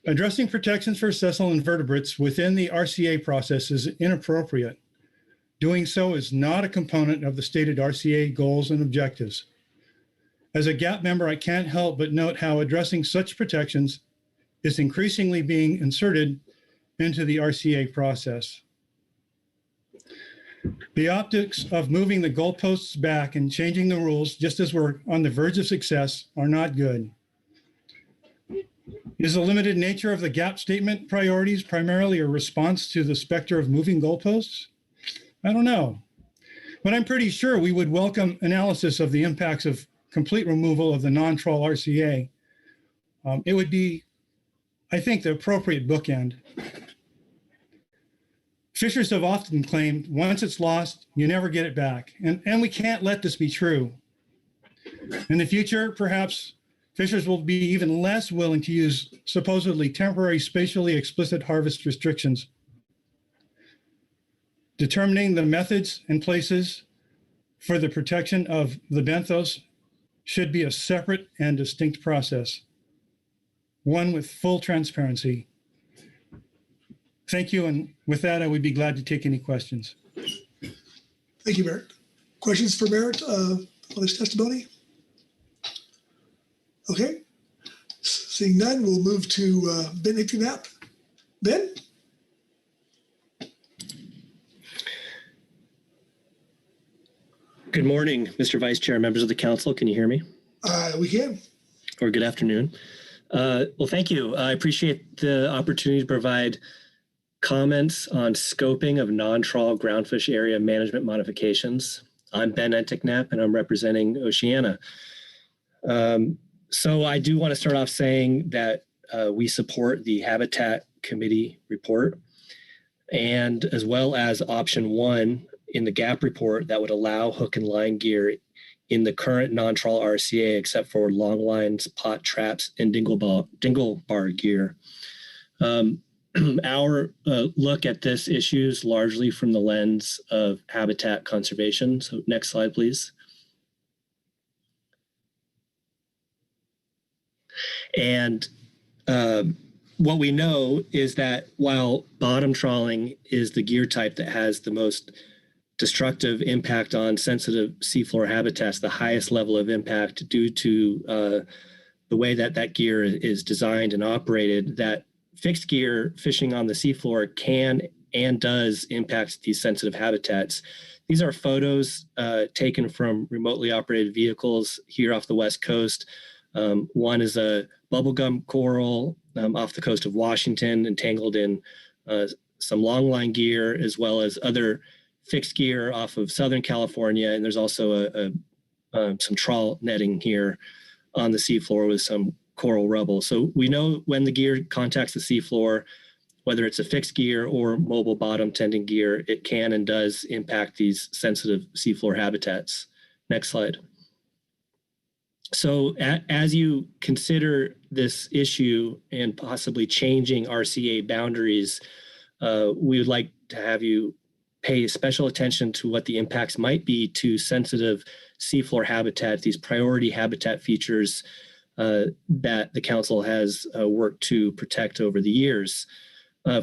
addressing protections for sessile invertebrates within the RCA process is inappropriate. Doing so is not a component of the stated RCA goals and objectives. As a GAP member, I can't help but note how addressing such protections is increasingly being inserted into the RCA process. The optics of moving the goalposts back and changing the rules just as we're on the verge of success are not good. Is the limited nature of the GAP statement priorities primarily a response to the specter of moving goalposts? I don't know. But I'm pretty sure we would welcome analysis of the impacts of complete removal of the non-trawl RCA. It would be, I think, the appropriate bookend. Fishers have often claimed once it's lost, you never get it back. And we can't let this be true. In the future, perhaps fishers will be even less willing to use supposedly temporary spatially explicit harvest restrictions. Determining the methods and places for the protection of the benthos should be a separate and distinct process, one with full transparency. Thank you, and with that, I would be glad to take any questions. Thank you, Merritt. Questions for Merritt on his testimony? Okay. Seeing none, we'll move to Ben Nitchnap. Ben? Good morning, Mr. Vice Chair, members of the council. Can you hear me? We can. Or good afternoon. Well, thank you. I appreciate the opportunity to provide comments on scoping of non-trawl groundfish area management modifications. I'm Ben Nitchnap, and I'm representing Oceana. So I do want to start off saying that we support the Habitat Committee report, and as well as option 1 in the GAP report that would allow hook and line gear in the current non-trawl RCA, except for long lines, pot traps, and dingle bar gear. Our look at this issue is largely from the lens of habitat conservation. So next slide, please. And what we know is that while bottom trawling is the gear type that has the most destructive impact on sensitive seafloor habitats, the highest level of impact due to the way that that gear is designed and operated, that fixed gear fishing on the seafloor can and does impact these sensitive habitats. These are photos taken from remotely operated vehicles here off the West Coast. One is a bubblegum coral off the coast of Washington, entangled in some longline gear, as well as other fixed gear off of Southern California. And there's also some trawl netting here on the seafloor with some coral rubble. So we know when the gear contacts the seafloor, whether it's a fixed gear or mobile bottom tending gear, it can and does impact these sensitive seafloor habitats. Next slide. So as you consider this issue and possibly changing RCA boundaries, we would like to have you pay special attention to what the impacts might be to sensitive seafloor habitat, these priority habitat features that the council has worked to protect over the years.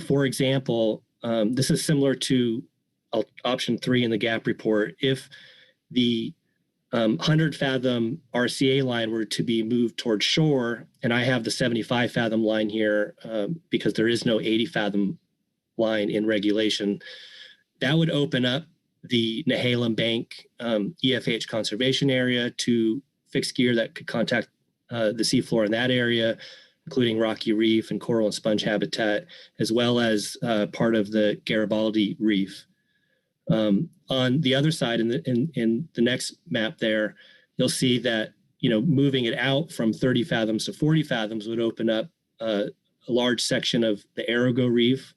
For example, this is similar to option 3 in the GAP report. If the 100 fathom RCA line were to be moved towards shore, and I have the 75 fathom line here because there is no 80 fathom line in regulation, that would open up the Nehalem Bank EFH conservation area to fixed gear that could contact the seafloor in that area, including rocky reef and coral and sponge habitat, as well as part of the Garibaldi Reef. On the other side, in the next map there, you'll see that, moving it out from 30 fathoms to 40 fathoms would open up a large section of the Arago Reef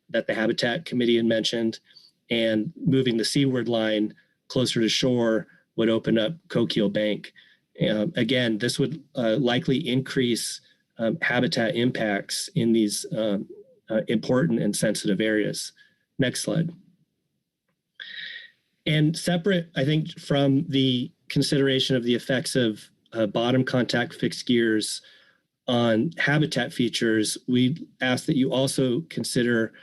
that the Habitat Committee had mentioned, and moving the seaward line closer to shore would open up Coquille Bank. Again, this would likely increase habitat impacts in these important and sensitive areas. Next slide. And separate, I think, from the consideration of the effects of bottom contact fixed gears on habitat features, we ask that you also consider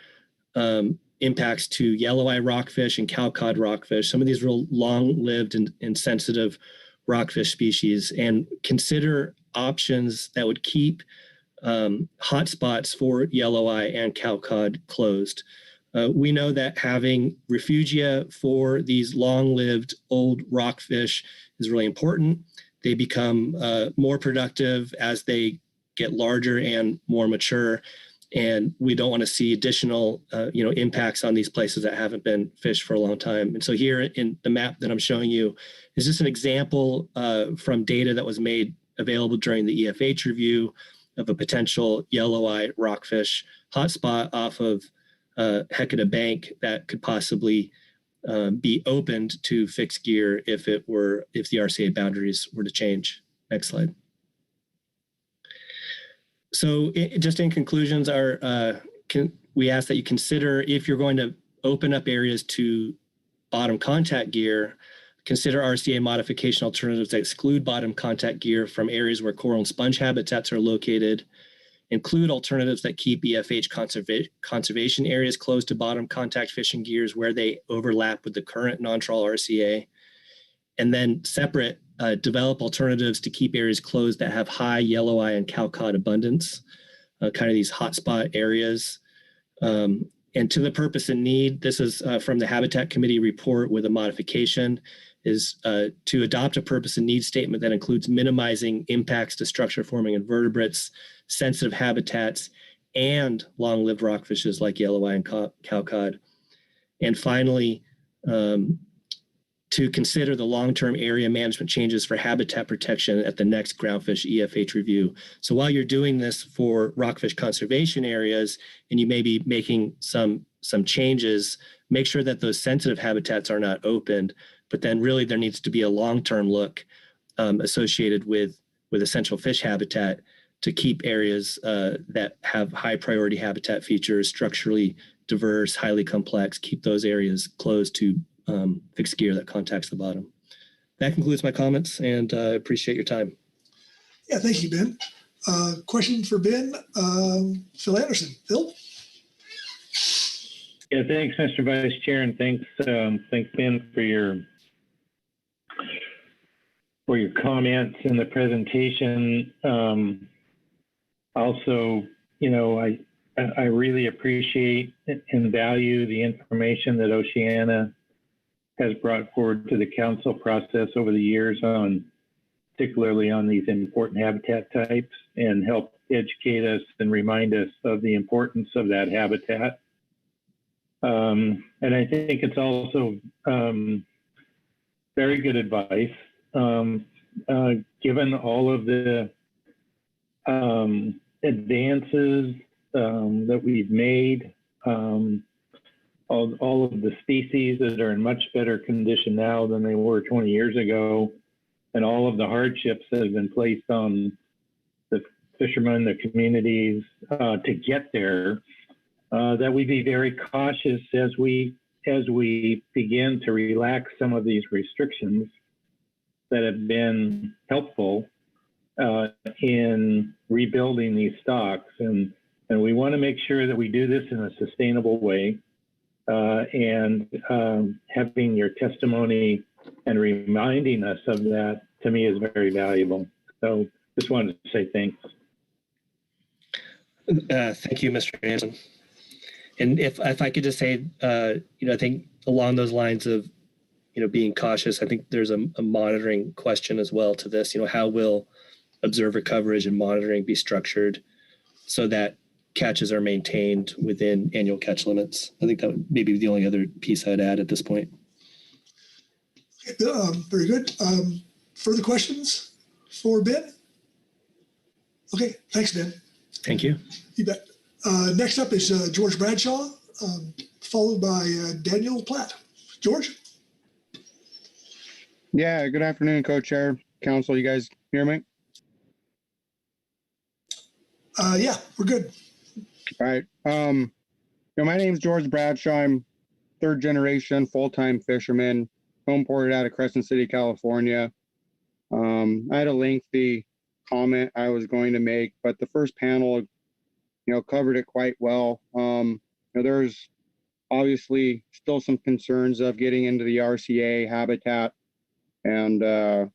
impacts to yellow eye rockfish and cowcod rockfish, some of these real long-lived and sensitive rockfish species, and consider options that would keep hotspots for yellow eye and cowcod closed. We know that having refugia for these long-lived old rockfish is really important. They become more productive as they get larger and more mature, and we don't want to see additional impacts on these places that haven't been fished for a long time. And so here in the map that I'm showing you is just an example from data that was made available during the EFH review of a potential yellow eye rockfish hotspot off of Hecata Bank that could possibly be opened to fixed gear if the RCA boundaries were to change. Next slide. So just in conclusions, we ask that you consider, if you're going to open up areas to bottom contact gear, consider RCA modification alternatives that exclude bottom contact gear from areas where coral and sponge habitats are located. Include alternatives that keep EFH conservation areas close to bottom contact fishing gears where they overlap with the current non-trawl RCA. And then separate, develop alternatives to keep areas closed that have high yellow eye and cowcod abundance, kind of these hotspot areas. And to the purpose and need, this is from the Habitat Committee report with a modification, is to adopt a purpose and need statement that includes minimizing impacts to structure-forming invertebrates, sensitive habitats, and long-lived rockfishes like yellow eye and cowcod. And finally, to consider the long-term area management changes for habitat protection at the next Groundfish EFH review. So while you're doing this for rockfish conservation areas, and you may be making some changes, make sure that those sensitive habitats are not opened, but then really there needs to be a long-term look associated with essential fish habitat to keep areas that have high priority habitat features, structurally diverse, highly complex, keep those areas closed to fixed gear that contacts the bottom. That concludes my comments, and I appreciate your time. Yeah, thank you, Ben. Question for Ben, Phil Anderson. Phil? Yeah, thanks, Mr. Vice Chair, and thanks Ben for your comments in the presentation. Also, I really appreciate and value the information that Oceana has brought forward to the council process over the years particularly on these important habitat types, and help educate us and remind us of the importance of that habitat. And I think it's also very good advice, given all of the advances that we've made, all of the species that are in much better condition now than they were 20 years ago, and all of the hardships that have been placed on the fishermen, the communities to get there, that we be very cautious as we begin to relax some of these restrictions that have been helpful in rebuilding these stocks. And we want to make sure that we do this in a sustainable way. And having your testimony and reminding us of that, to me, is very valuable. So just wanted to say thanks. Thank you, Mr. Anderson. And if I could just say, I think along those lines of, being cautious, I think there's a monitoring question as well to this. How will observer coverage and monitoring be structured so that catches are maintained within annual catch limits? I think that would maybe be the only other piece I'd add at this point. Very good. Further questions for Ben? Okay, thanks, Ben. Thank you. You bet. Next up is George Bradshaw, followed by Daniel Platt. George? Yeah, good afternoon, Co-Chair, Council. You guys hear me? Yeah, we're good. All right. My name is George Bradshaw. I'm third generation full-time fisherman, homeported out of Crescent City, California. I had a lengthy comment I was going to make, but the first panel, covered it quite well. There's obviously still some concerns of getting into the RCA habitat and, the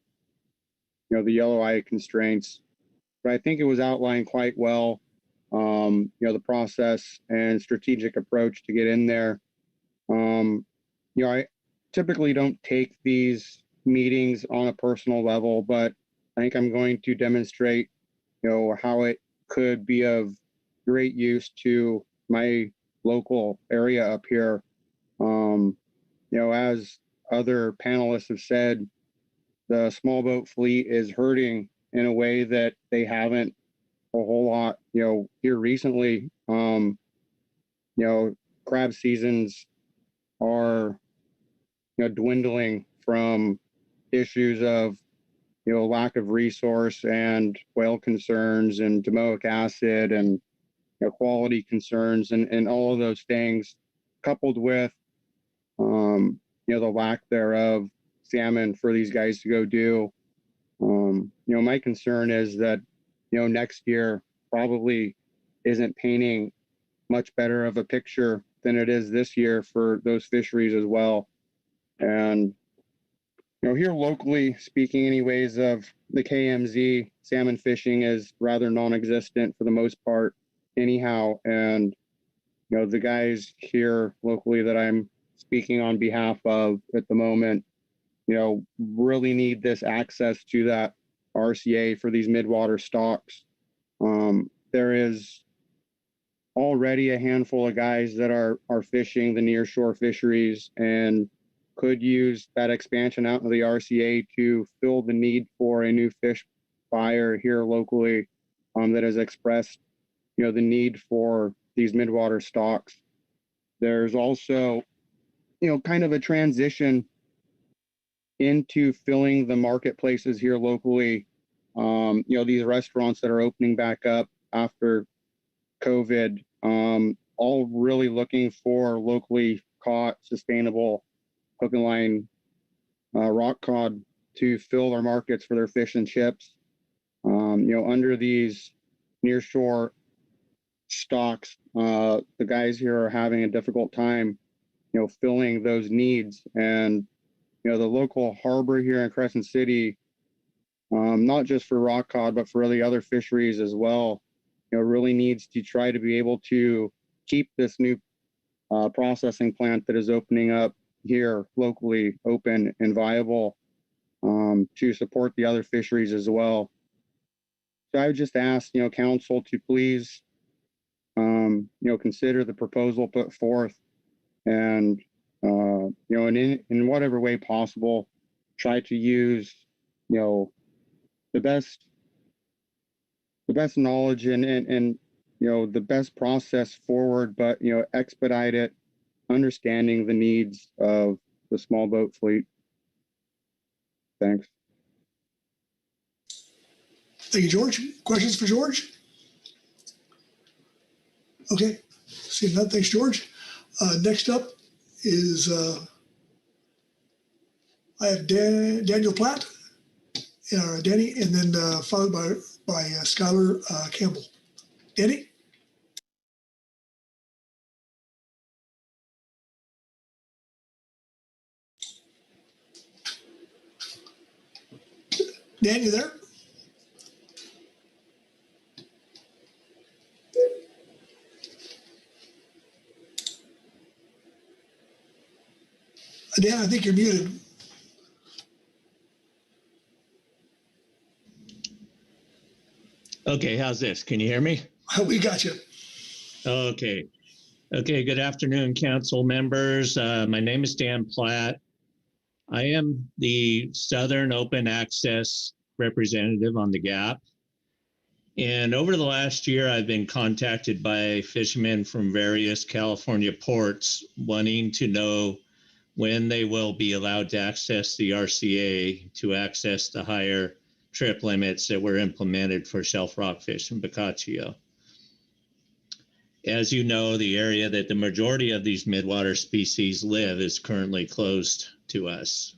yellow eye constraints, but I think it was outlined quite well. The process and strategic approach to get in there. I typically don't take these meetings on a personal level, but I think I'm going to demonstrate, how it could be of great use to my local area up here. As other panelists have said, the small boat fleet is hurting in a way that they haven't a whole lot, here recently. Crab seasons are, dwindling from issues of, lack of resource and whale concerns and domoic acid and quality concerns and all of those things, coupled with, the lack thereof salmon for these guys to go do. My concern is that, next year probably isn't painting much better of a picture than it is this year for those fisheries as well. And, here locally speaking anyways of the KMZ, salmon fishing is rather non-existent for the most part anyhow. And, the guys here locally that I'm speaking on behalf of at the moment, really need this access to that RCA for these midwater stocks. There is already a handful of guys that are fishing the nearshore fisheries and could use that expansion out into the RCA to fill the need for a new fish buyer here locally that has expressed, the need for these midwater stocks. There's also, kind of a transition into filling the marketplaces here locally. These restaurants that are opening back up after COVID, all really looking for locally caught, sustainable hook and line rock cod to fill their markets for their fish and chips. Under these nearshore stocks, the guys here are having a difficult time, filling those needs. And, the local harbor here in Crescent City, not just for rock cod, but for the other fisheries as well, really needs to try to be able to keep this new processing plant that is opening up here locally open and viable, to support the other fisheries as well. So I would just ask, council to please, consider the proposal put forth, and, in whatever way possible, try to use, the best knowledge and the best process forward, but, expedite it, understanding the needs of the small boat fleet. Thanks. Thank you, George. Questions for George? Okay, seeing none, thanks, George. Next up is I have Daniel Platt, Danny, and then followed by Skylar Campbell. Danny? Dan, you there? Dan, I think you're muted. Okay, how's this? Can you hear me? We got you. Okay. Okay, good afternoon, council members. My name is Dan Platt. I am the Southern Open Access representative on the GAP. And over the last year, I've been contacted by fishermen from various California ports wanting to know when they will be allowed to access the RCA to access the higher trip limits that were implemented for shelf rockfish and Bocaccio. As you know, the area that the majority of these midwater species live is currently closed to us.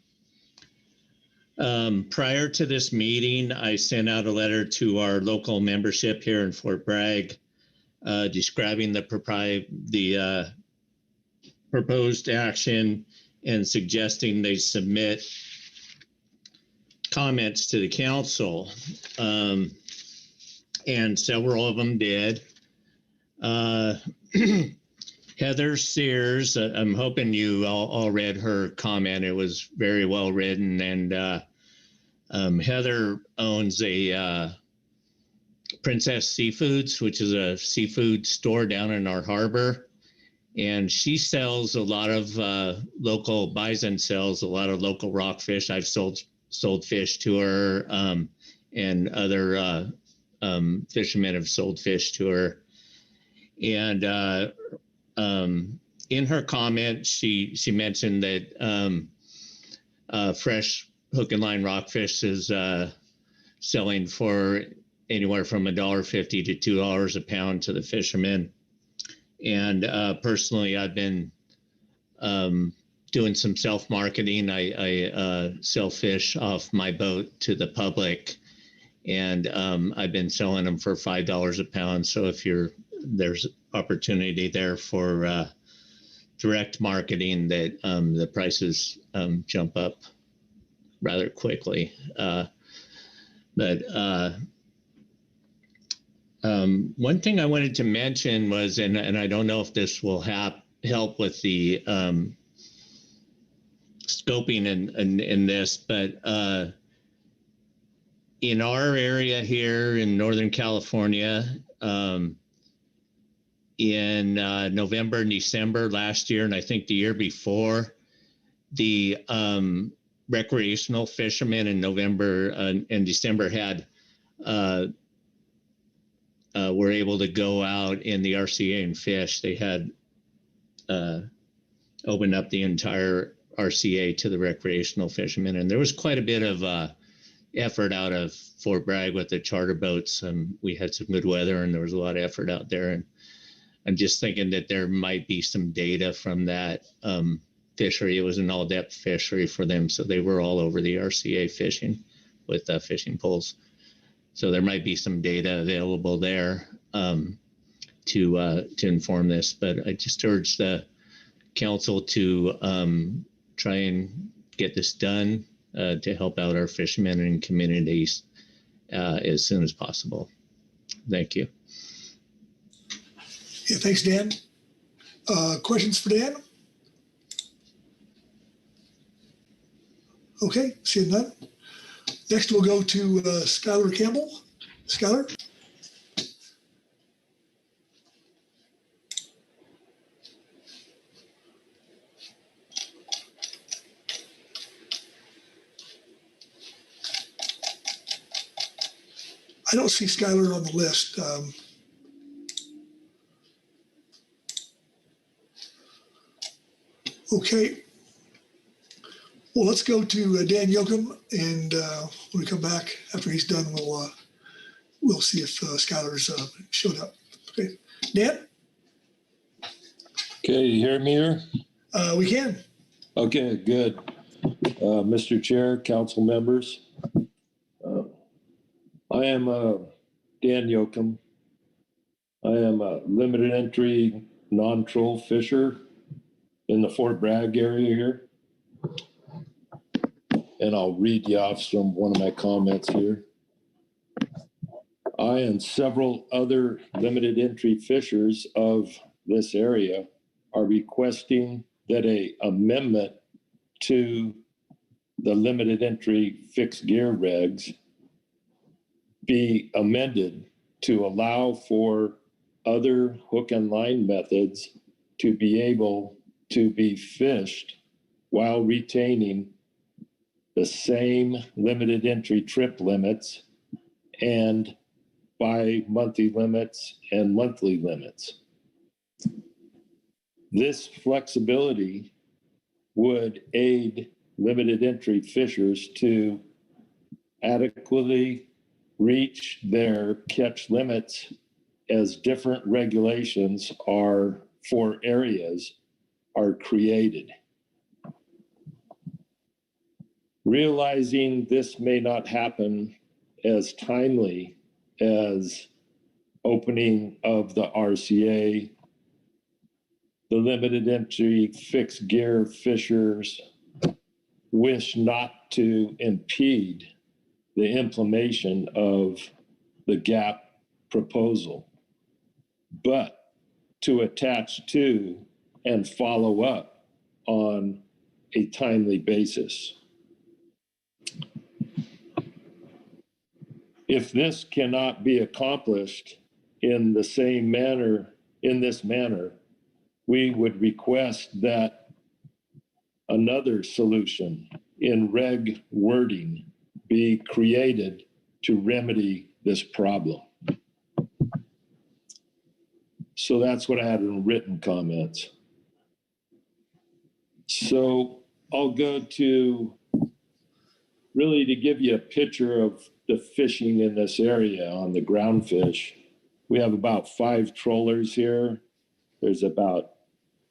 Prior to this meeting, I sent out a letter to our local membership here in Fort Bragg, describing the proposed action and suggesting they submit comments to the council, and several of them did. Heather Sears, I'm hoping you all read her comment. It was very well written, and Heather owns a Princess Seafoods, which is a seafood store down in our harbor, and she sells a lot of buys and sells a lot of local rockfish. I've sold fish to her, and other fishermen have sold fish to her. And in her comment, she mentioned that fresh hook and line rockfish is selling for anywhere from $1.50 to $2 a pound to the fishermen. And personally, I've been doing some self-marketing. I sell fish off my boat to the public, and I've been selling them for $5 a pound. So if there's opportunity there for direct marketing, that the prices jump up rather quickly. One thing I wanted to mention was, and I don't know if this will help with the scoping in this, but in our area here in Northern California, in November and December last year, and I think the year before, the recreational fishermen in November and December were able to go out in the RCA and fish. They had opened up the entire RCA to the recreational fishermen. And there was quite a bit of effort out of Fort Bragg with the charter boats. We had some good weather and there was a lot of effort out there. And I'm just thinking that there might be some data from that fishery. It was an all-depth fishery for them, so they were all over the RCA fishing with fishing poles. So there might be some data available there to inform this. But I just urge the council to try and get this done to help out our fishermen and communities as soon as possible. Thank you. Yeah, thanks, Dan. Questions for Dan? Okay, seeing none. Next, we'll go to Skylar Campbell. Skylar? I don't see Skylar on the list. Okay. Well, let's go to Dan Yoakum, and when we come back after he's done, we'll see if Skylar's showed up. Okay, Dan? Okay, you hear me here? We can. Okay, good. Mr. Chair, council members, I am Dan Yoakum. I am a limited entry non-trawl fisher in the Fort Bragg area here. And I'll read you off some one of my comments here. I and several other limited entry fishers of this area are requesting that a amendment to the limited entry fixed gear regs be amended to allow for other hook and line methods to be able to be fished while retaining the same limited entry trip limits and bi-monthly limits and monthly limits. This flexibility would aid limited entry fishers to adequately reach their catch limits as different regulations are for areas are created. Realizing this may not happen as timely as opening of the RCA, the limited entry fixed gear fishers wish not to impede the implementation of the GAP proposal, but to attach to and follow up on a timely basis. If this cannot be accomplished in the same manner, in this manner, we would request that another solution in reg wording be created to remedy this problem. So that's what I had in written comments. So I'll go to really to give you a picture of the fishing in this area on the Groundfish. We have about 5 trawlers here. There's about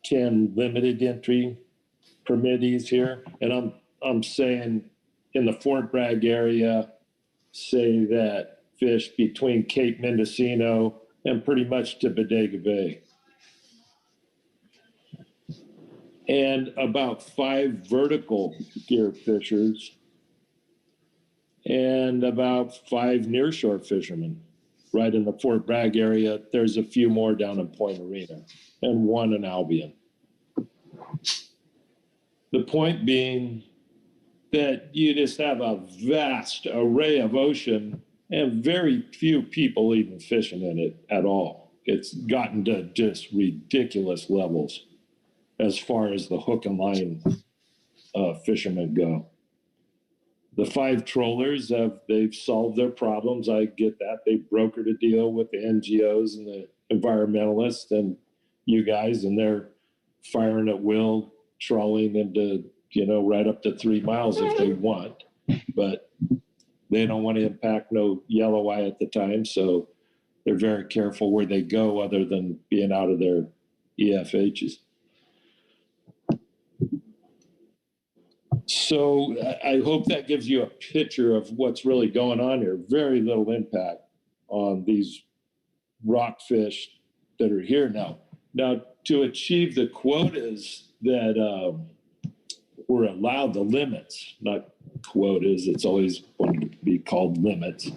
10 limited entry permittees here. And I'm saying in the Fort Bragg area, say that fish between Cape Mendocino and pretty much to Bodega Bay. And about 5 vertical gear fishers and about 5 nearshore fishermen right in the Fort Bragg area. There's a few more down in Point Arena and 1 in Albion. The point being that you just have a vast array of ocean and very few people even fishing in it at all. It's gotten to just ridiculous levels as far as the hook and line fishermen go. The 5 trawlers, they've solved their problems. I get that. They brokered a deal with the NGOs and the environmentalists and you guys, and they're firing at will, trawling into right up to 3 miles if they want, but they don't want to impact no yellow eye at the time. So they're very careful where they go other than being out of their EFHs. So I hope that gives you a picture of what's really going on here. Very little impact on these rockfish that are here now. Now, to achieve the quotas that were allowed, the limits, not quotas, it's always wanted to be called limits.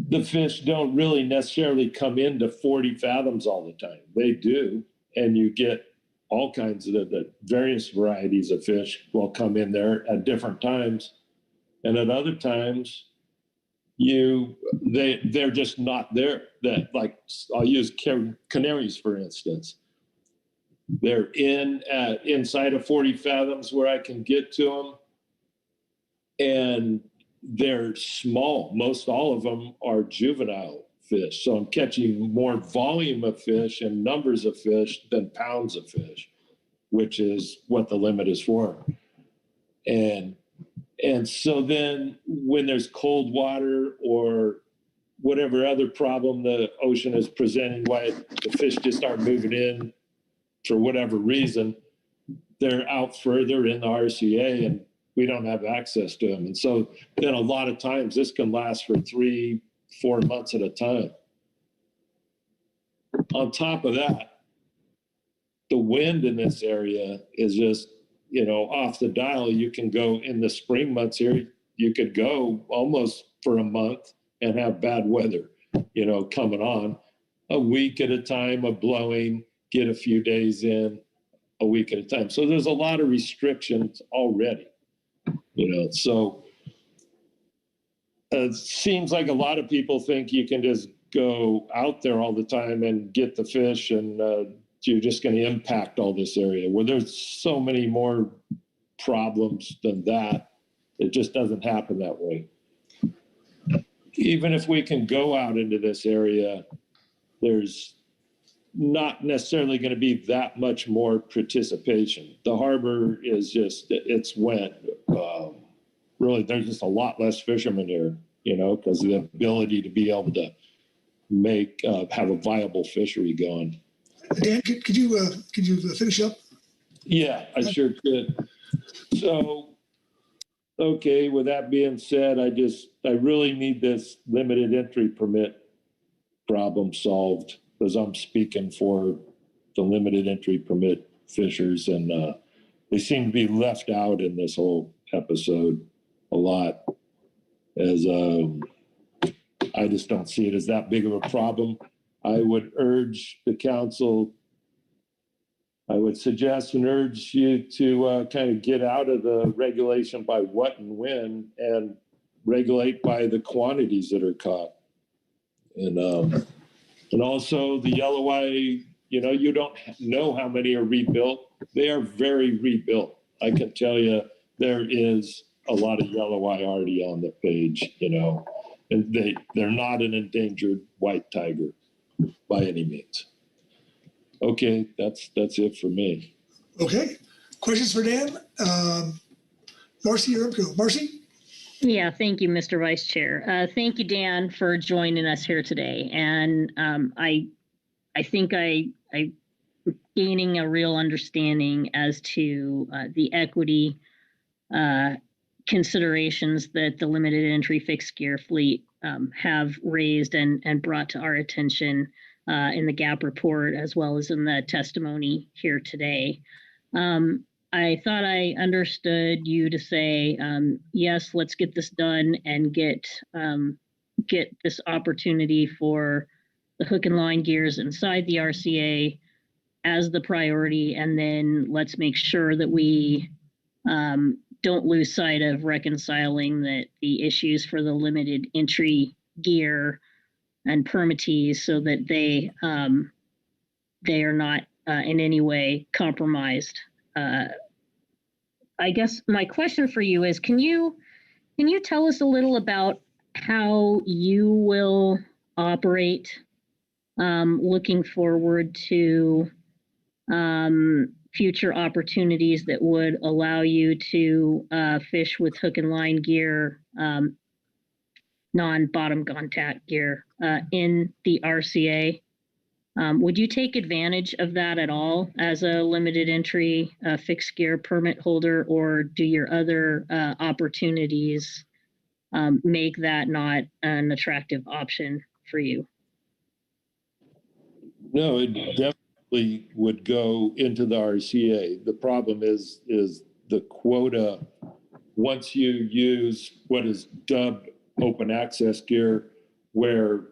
The fish don't really necessarily come into 40 fathoms all the time. They do, and you get all kinds of the various varieties of fish will come in there at different times. And at other times, they're just not there. That, like, I'll use canaries, for instance. They're inside of 40 fathoms where I can get to them. And they're small. Most all of them are juvenile fish. So I'm catching more volume of fish and numbers of fish than pounds of fish, which is what the limit is for. And so then when there's cold water or whatever other problem the ocean is presenting, why the fish just aren't moving in for whatever reason, they're out further in the RCA and we don't have access to them. And so then a lot of times this can last for 3-4 months at a time. On top of that, the wind in this area is just, off the dial. You can go in the spring months here, you could go almost for a month and have bad weather, coming on a week at a time of blowing, get a few days in, a week at a time. So there's a lot of restrictions already, so it seems like a lot of people think you can just go out there all the time and get the fish and you're just going to impact all this area. Well, there's so many more problems than that. It just doesn't happen that way. Even if we can go out into this area, there's not necessarily going to be that much more participation. The harbor is just, it's wet. Really, there's just a lot less fishermen here, because of the ability to be able to make, have a viable fishery going. Dan, could you finish up? Yeah, I sure could. So, okay, with that being said, I really need this limited entry permit problem solved, because I'm speaking for the limited entry permit fishers, and they seem to be left out in this whole episode a lot, as I just don't see it as that big of a problem. I would urge the council, I would suggest and urge you to kind of get out of the regulation by what and when and regulate by the quantities that are caught. And also the yellow eye, you don't know how many are rebuilt. They are very rebuilt. I can tell you there is a lot of yellow eye already on the page, and they're not an endangered white tiger by any means. Okay, that's it for me. Okay. Questions for Dan? Marcy or Imco? Marcy? Yeah, thank you, Mr. Vice Chair. Thank you, Dan, for joining us here today. And I think I'm gaining a real understanding as to the equity considerations that the limited entry fixed gear fleet have raised and brought to our attention in the GAP report, as well as in the testimony here today. I thought I understood you to say, yes, let's get this done and get this opportunity for the hook and line gears inside the RCA as the priority. And then let's make sure that we don't lose sight of reconciling the issues for the limited entry gear and permittees, so that they are not in any way compromised. I guess my question for you is, can you tell us a little about how you will operate looking forward to future opportunities that would allow you to fish with hook and line gear, non-bottom contact gear in the RCA. Would you take advantage of that at all as a limited entry fixed gear permit holder, or do your other opportunities make that not an attractive option for you? No, it definitely would go into the RCA. The problem is the quota. Once you use what is dubbed open access gear, where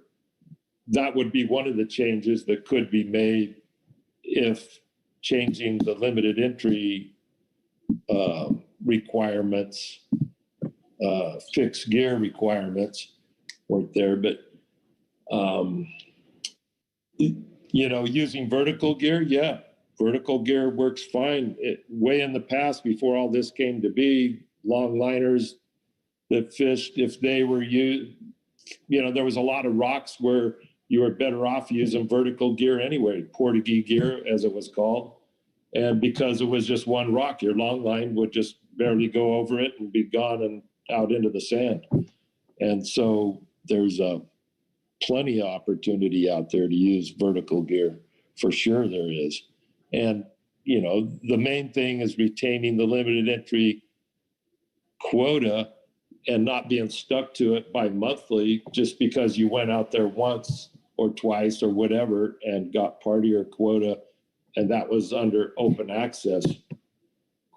that would be one of the changes that could be made if changing the limited entry requirements, fixed gear requirements weren't there. But, you know, using vertical gear, yeah, vertical gear works fine. Way in the past, before all this came to be, long liners that fished, if they were used, you know, there was a lot of rocks where you were better off using vertical gear anyway, Portuguese gear, as it was called. And because it was just one rock, your long line would just barely go over it and be gone and out into the sand. And so there's plenty of opportunity out there to use vertical gear. For sure there is. And, you know, the main thing is retaining the limited entry quota and not being stuck to it by monthly just because you went out there once or twice or whatever and got part of your quota, and that was under open access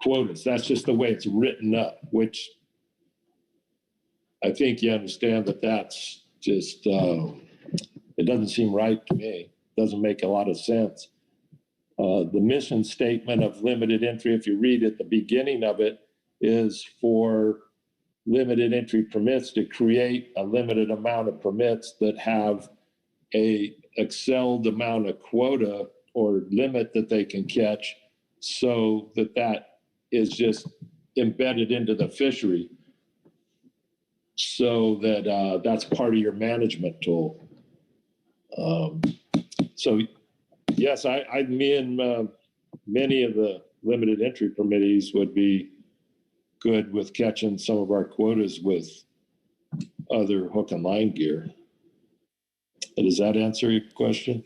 quotas. That's just the way it's written up, which I think you understand that that's just, it doesn't seem right to me. It doesn't make a lot of sense. The mission statement of limited entry, if you read at the beginning of it, is for limited entry permits to create a limited amount of permits that have a excelled amount of quota or limit that they can catch, so that that is just embedded into the fishery, so that that's part of your management tool. So yes, me and many of the limited entry permittees would be good with catching some of our quotas with other hook and line gear. Does that answer your question?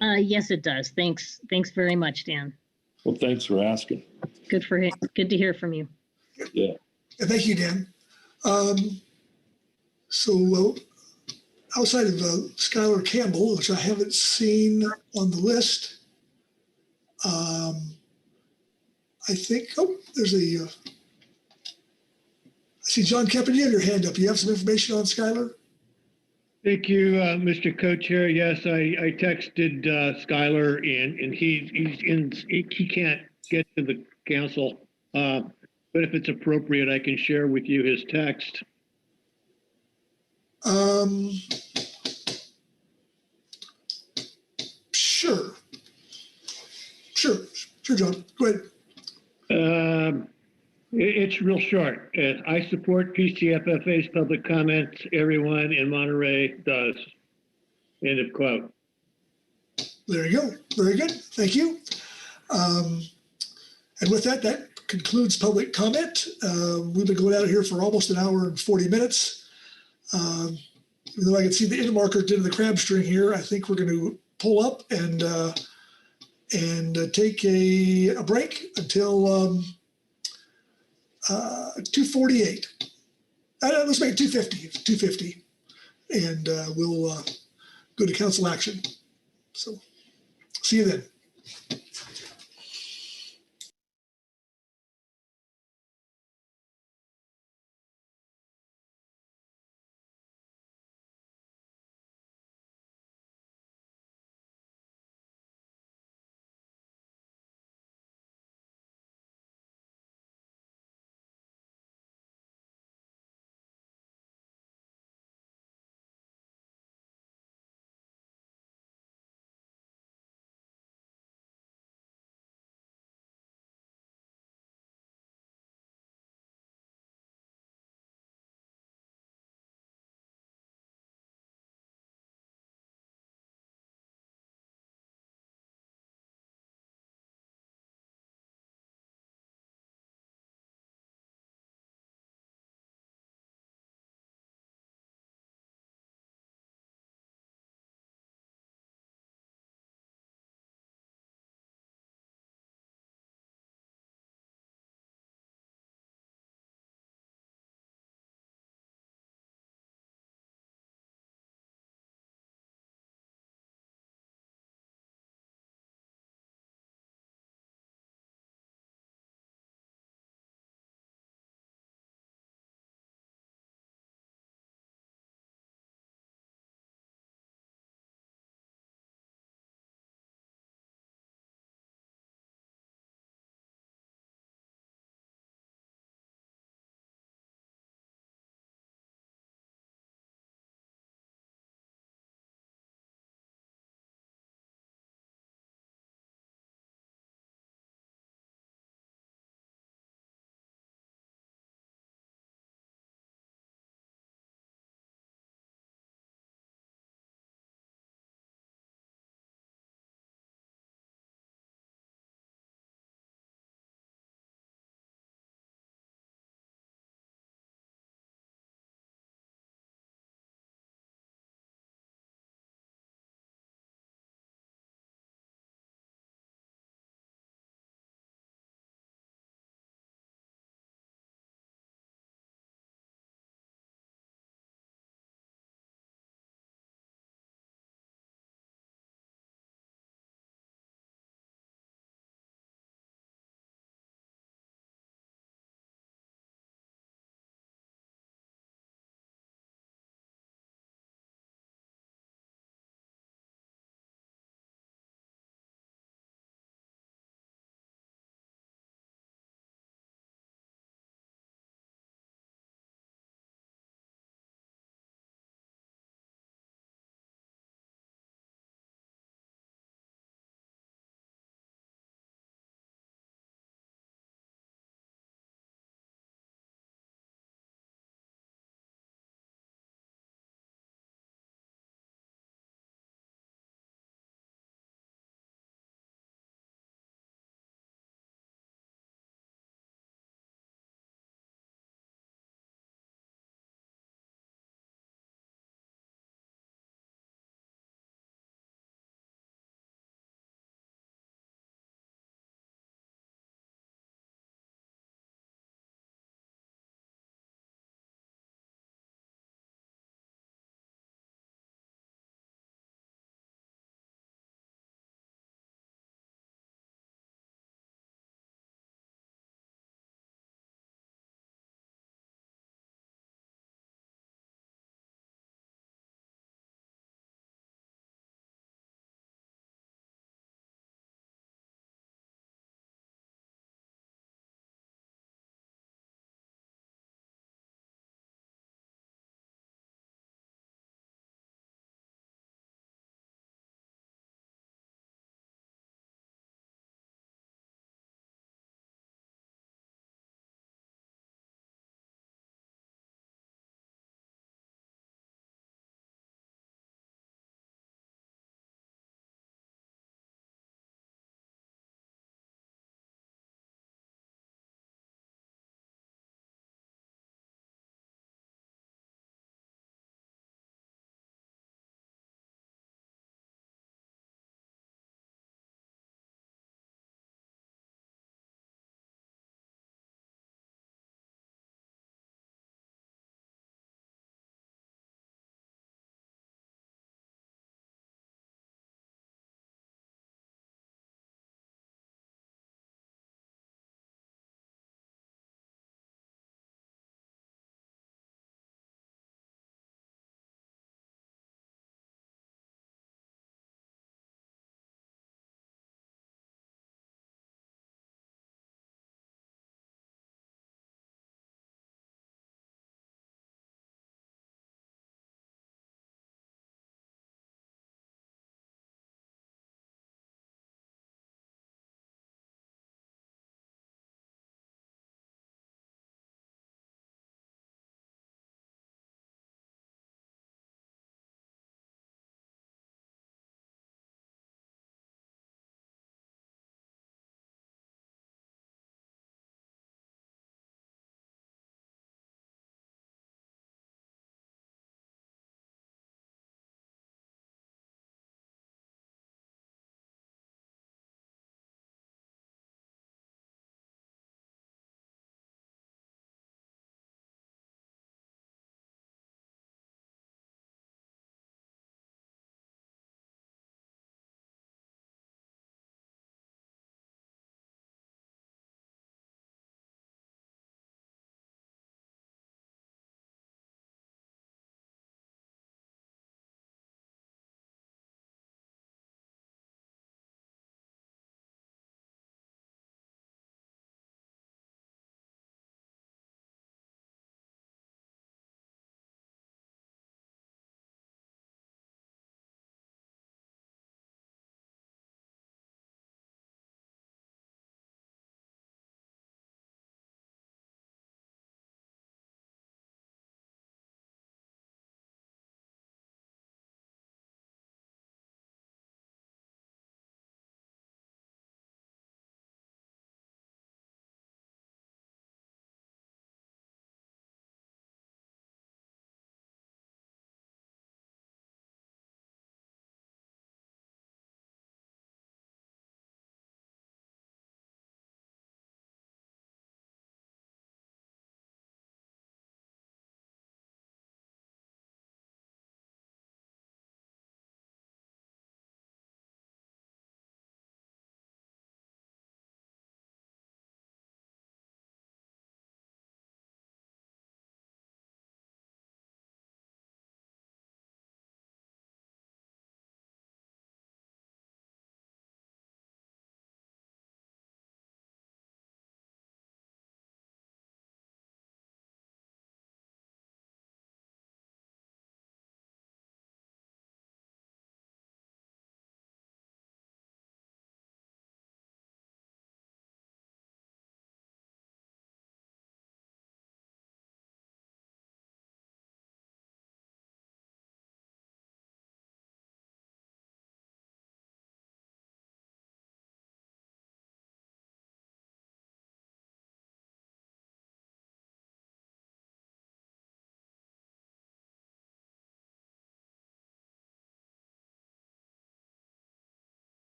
Yes, it does. Thanks. Thanks very much, Dan. Well, thanks for asking. Good to hear from you. Yeah. Thank you, Dan. So outside of Skylar Campbell, which I haven't seen on the list, I think, there's I see John Kempen, you have your hand up. You have some information on Skylar? Thank you, Mr. Co-Chair. Yes, I texted Skylar, and he can't get to the council. But if it's appropriate, I can share with you his text. Sure, John. Go ahead. It's real short. I support PCFFA's public comments. Everyone in Monterey does. End of quote. There you go. Very good. Thank you. And with that, that concludes public comment. We've been going out of here for almost an hour and 40 minutes. Even though I can see the end marker into the crab string here, I think we're going to pull up and take a break until 2:48. Let's make it 2:50, and we'll go to council action. So see you then.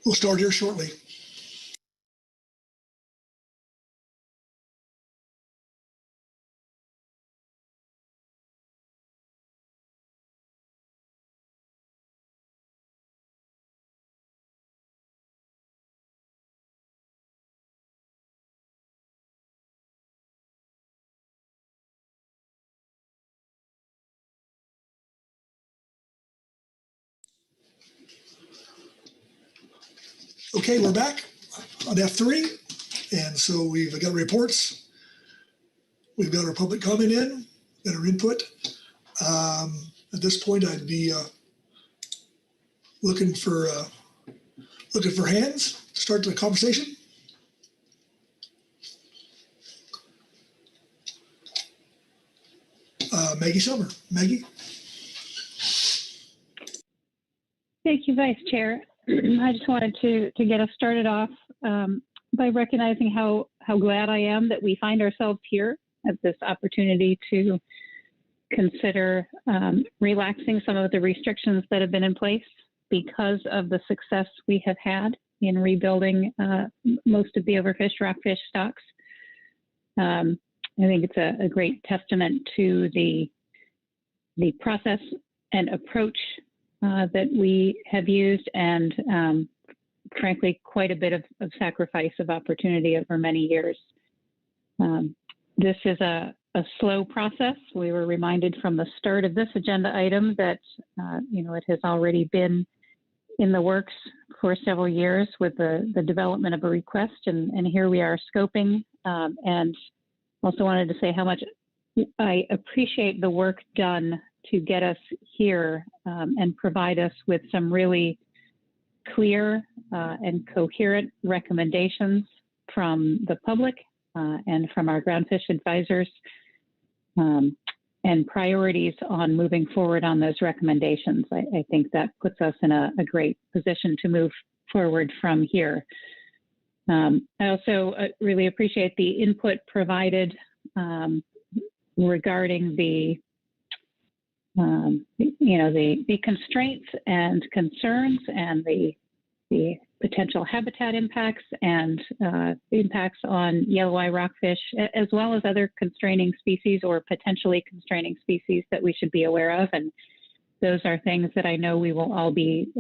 We'll start here shortly. Okay, we're back on F3. And so we've got reports. We've got our public comment in, got our input. At this point, I'd be looking for hands to start the conversation. Maggie Summer. Maggie? Thank you, Vice Chair. I just wanted to get us started off by recognizing how glad I am that we find ourselves here at this opportunity to consider relaxing some of the restrictions that have been in place because of the success we have had in rebuilding most of the overfished rockfish stocks. I think it's a great testament to the process and approach that we have used, and frankly, quite a bit of sacrifice of opportunity over many years. This is a slow process. We were reminded from the start of this agenda item that it has already been in the works for several years with the development of a request, and here we are scoping. And also wanted to say how much I appreciate the work done to get us here and provide us with some really clear and coherent recommendations from the public and from our groundfish advisors, and priorities on moving forward on those recommendations. I think that puts us in a great position to move forward from here. I also really appreciate the input provided regarding the constraints and concerns and the potential habitat impacts and impacts on yellow eye rockfish, as well as other constraining species or potentially constraining species that we should be aware of. And those are things that I know we will all be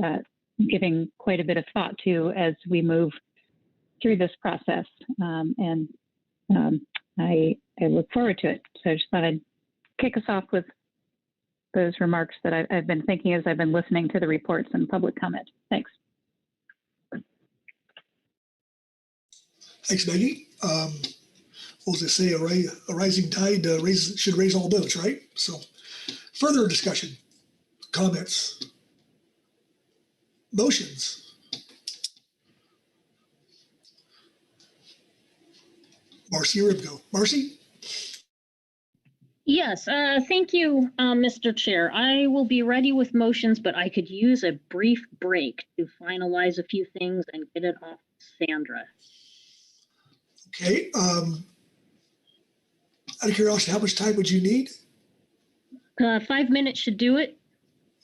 giving quite a bit of thought to as we move through this process. I look forward to it. So I just thought I'd kick us off with those remarks that I've been thinking as I've been listening to the reports and public comment. Thanks. Thanks, Maggie. What they say, a rising tide should raise all boats, right? So further discussion, comments, motions. Marcy Ribgo. Marcy? Yes, thank you, Mr. Chair. I will be ready with motions, but I could use a brief break to finalize a few things and get it off to Sandra. Okay. Out of curiosity, how much time would you need? 5 minutes should do it.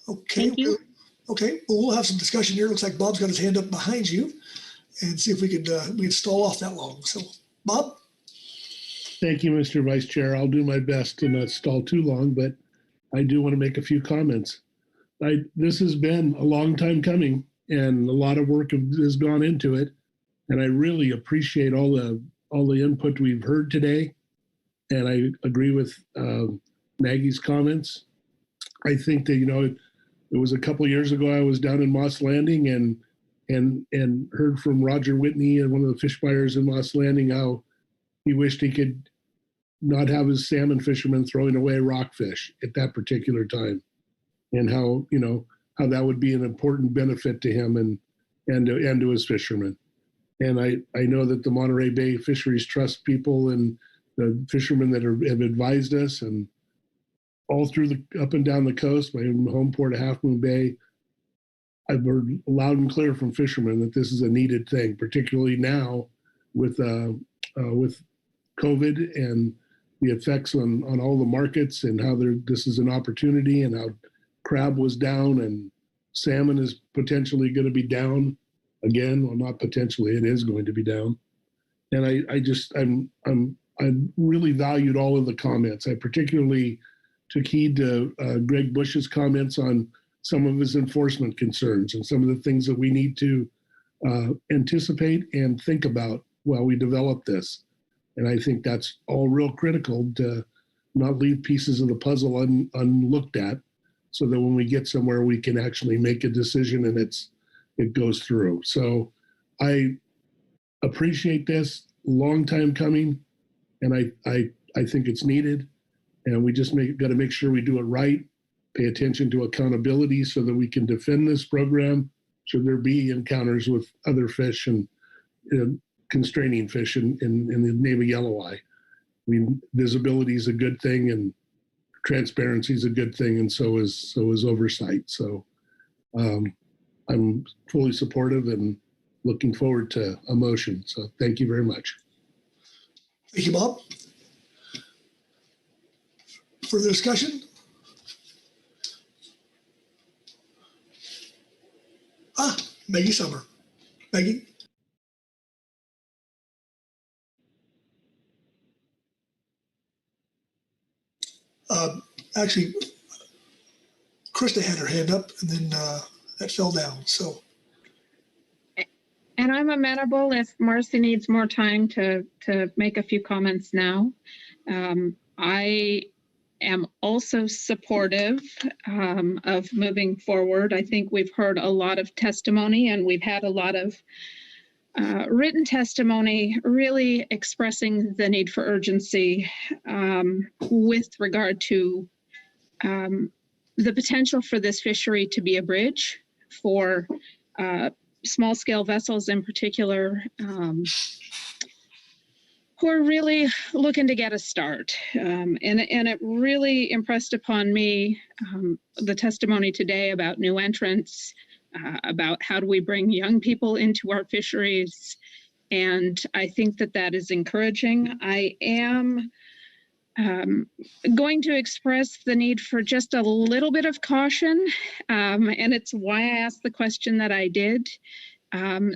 Okay. Thank you. Okay. Well, we'll have some discussion here. Looks like Bob's got his hand up behind you, and see if we could stall off that long. So, Bob. Thank you, Mr. Vice Chair. I'll do my best to not stall too long, but I do want to make a few comments. This has been a long time coming, and a lot of work has gone into it. And I really appreciate all the input we've heard today. And I agree with Maggie's comments. I think that, it was a couple of years ago, I was down in Moss Landing and heard from Roger Whitney, and one of the fish buyers in Moss Landing, how he wished he could not have his salmon fishermen throwing away rockfish at that particular time, and how that would be an important benefit to him and to his fishermen. And I know that the Monterey Bay Fisheries Trust people and the fishermen that have advised us, and all through up and down the coast, my home port of Half Moon Bay, I've heard loud and clear from fishermen that this is a needed thing, particularly now with COVID and the effects on all the markets, and how this is an opportunity, and how crab was down and salmon is potentially going to be down again. Well, not potentially, it is going to be down. And I really valued all of the comments. I particularly took heed to Greg Bush's comments on some of his enforcement concerns and some of the things that we need to anticipate and think about while we develop this. And I think that's all real critical, to not leave pieces of the puzzle unlooked at, so that when we get somewhere, we can actually make a decision and it goes through. So I appreciate this, long time coming, and I think it's needed. And we just got to make sure we do it right, pay attention to accountability so that we can defend this program should there be encounters with other fish and constraining fish in the name of yelloweye. I mean, visibility is a good thing, and transparency is a good thing, and so is oversight. So I'm fully supportive and looking forward to a motion. So thank you very much. Thank you, Bob. Further discussion? Maggie Summer. Maggie? Actually, Krista had her hand up, and then that fell down. So, and I'm amenable if Marcy needs more time to make a few comments now. I am also supportive of moving forward. I think we've heard a lot of testimony, and we've had a lot of written testimony really expressing the need for urgency with regard to the potential for this fishery to be a bridge for small scale vessels in particular, who are really looking to get a start. And it really impressed upon me the testimony today about new entrants, about how do we bring young people into our fisheries. And I think that is encouraging. I am going to express the need for just a little bit of caution. And it's why I asked the question that I did.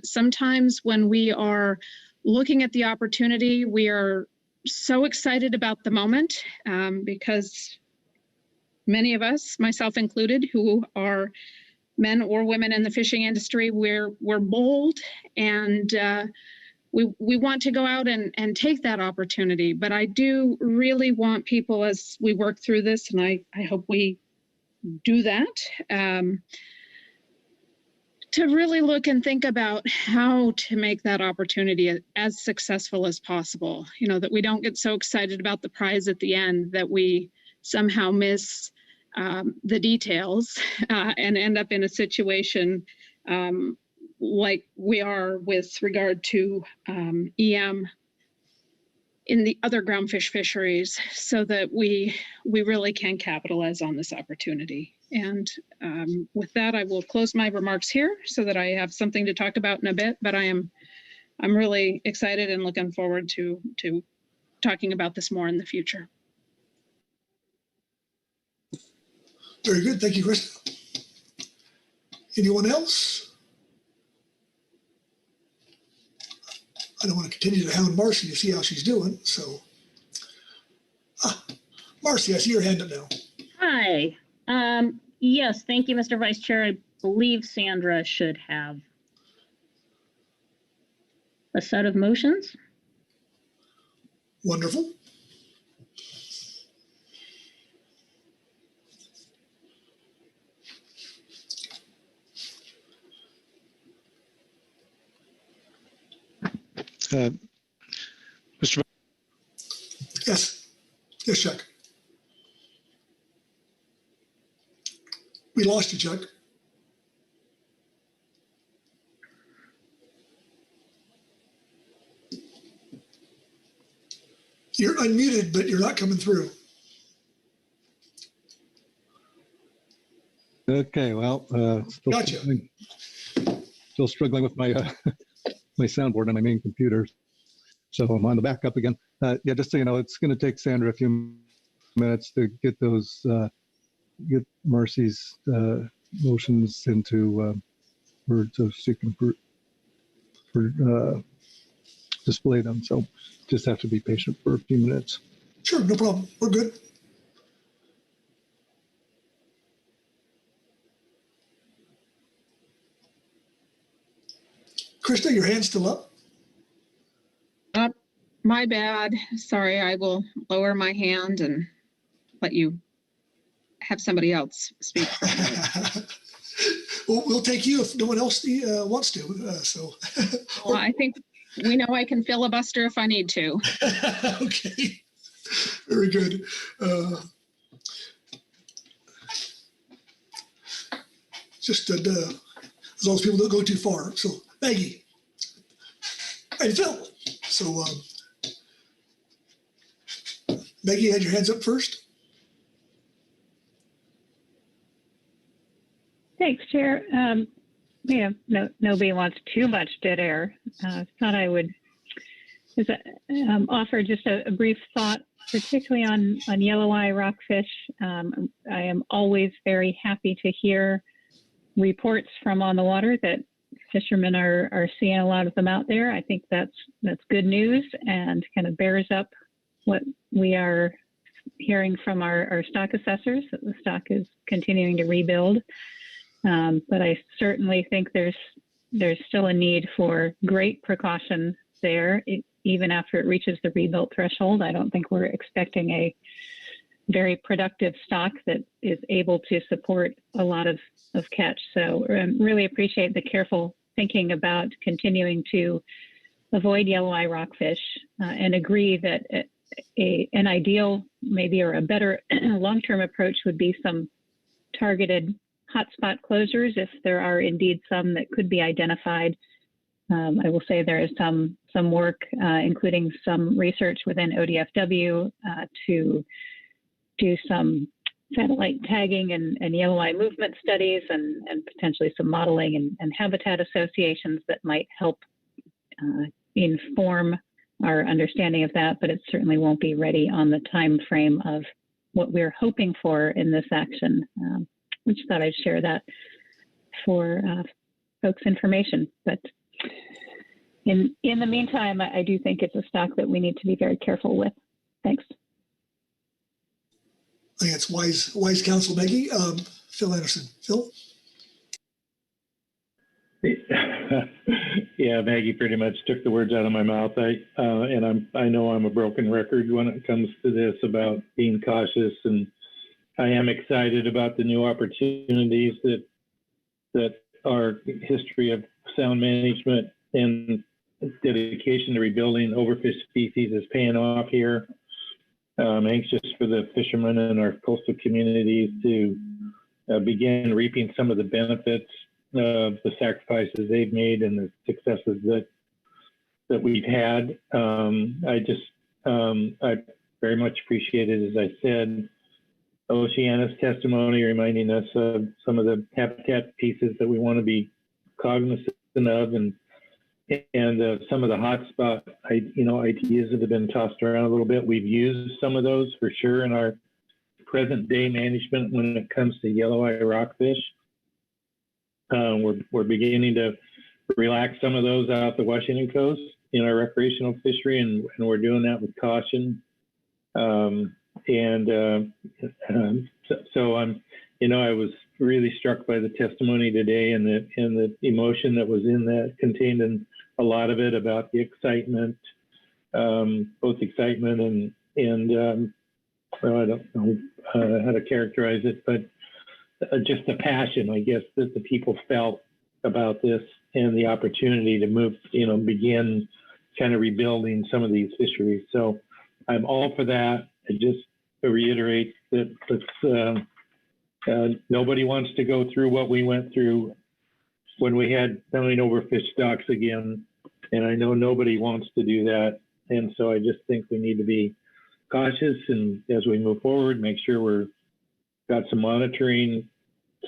Sometimes when we are looking at the opportunity, we are so excited about the moment because many of us, myself included, who are men or women in the fishing industry, we're bold, and we want to go out and take that opportunity. But I do really want people, as we work through this, and I hope we do that, to really look and think about how to make that opportunity as successful as possible. You know, that we don't get so excited about the prize at the end that we somehow miss the details and end up in a situation like we are with regard to EM in the other groundfish fisheries, so that we really can capitalize on this opportunity. And with that, I will close my remarks here so that I have something to talk about in a bit, but I'm really excited and looking forward to talking about this more in the future. Very good. Thank you, Krista. Anyone else? I don't want to continue to hound Marcy to see how she's doing. So, Marcy, I see your hand up now. Hi. Yes, thank you, Mr. Vice Chair. I believe Sandra should have a set of motions. Wonderful. Mr. Yes. Yes, Chuck. We lost you, Chuck. You're unmuted, but you're not coming through. Okay, well, Gotcha. Still struggling with my my soundboard on my main computer, so I'm on the backup again. Yeah, just so you know, it's going to take Sandra a few minutes to get those get Marcy's motions into Word, so she can display them. So just have to be patient for a few minutes. Sure, no problem. We're good. Krista, your hand's still up. My bad. Sorry, I will lower my hand and let you have somebody else speak. Well, we'll take you if no one else wants to. Well, I think we know I can filibuster if I need to. Okay, very good. Just as long as people don't go too far. So Maggie and Phil. So Maggie, you had your hands up first. Thanks, Chair. Yeah, nobody wants too much dead air. Thought I would just, offer just a brief thought, particularly on yellow eye rockfish. I am always very happy to hear reports from on the water that fishermen are seeing a lot of them out there. I think that's good news and kind of bears up what we are hearing from our stock assessors, that the stock is continuing to rebuild. But I certainly think there's still a need for great precaution there, even after it reaches the rebuilt threshold. I don't think we're expecting a very productive stock that is able to support a lot of catch. So really appreciate the careful thinking about continuing to avoid yellow eye rockfish and agree that an ideal maybe or a better long-term approach would be some targeted hotspot closures if there are indeed some that could be identified. I will say there is some work, including some research within ODFW to do some satellite tagging and yellow eye movement studies and potentially some modeling and habitat associations that might help inform our understanding of that, but it certainly won't be ready on the time frame of what we're hoping for in this action. Which thought I'd share that for folks' information. But in the meantime, I do think it's a stock that we need to be very careful with. Thanks. I think it's wise counsel, Maggie. Phil Anderson. Phil? Yeah, Maggie pretty much took the words out of my mouth. I know I'm a broken record when it comes to this about being cautious, and I am excited about the new opportunities that our history of sound management and dedication to rebuilding overfished species is paying off here. I'm anxious for the fishermen and our coastal communities to begin reaping some of the benefits of the sacrifices they've made and the successes that we've had. I very much appreciated, as I said, Oceana's testimony reminding us of some of the habitat pieces that we want to be cognizant of, and some of the hotspot ideas that have been tossed around a little bit. We've used some of those for sure in our present day management when it comes to yellow eye rockfish. We're beginning to relax some of those out the Washington coast in our recreational fishery, and we're doing that with caution. So I'm, I was really struck by the testimony today and the emotion that was contained in a lot of it about the excitement, both excitement and well, I don't know how to characterize it, but just the passion, I guess, that the people felt about this and the opportunity to move, begin kind of rebuilding some of these fisheries. So I'm all for that. I just reiterate that nobody wants to go through what we went through when we had 9 overfished stocks again. And I know nobody wants to do that. And so I just think we need to be cautious, and as we move forward, make sure we're got some monitoring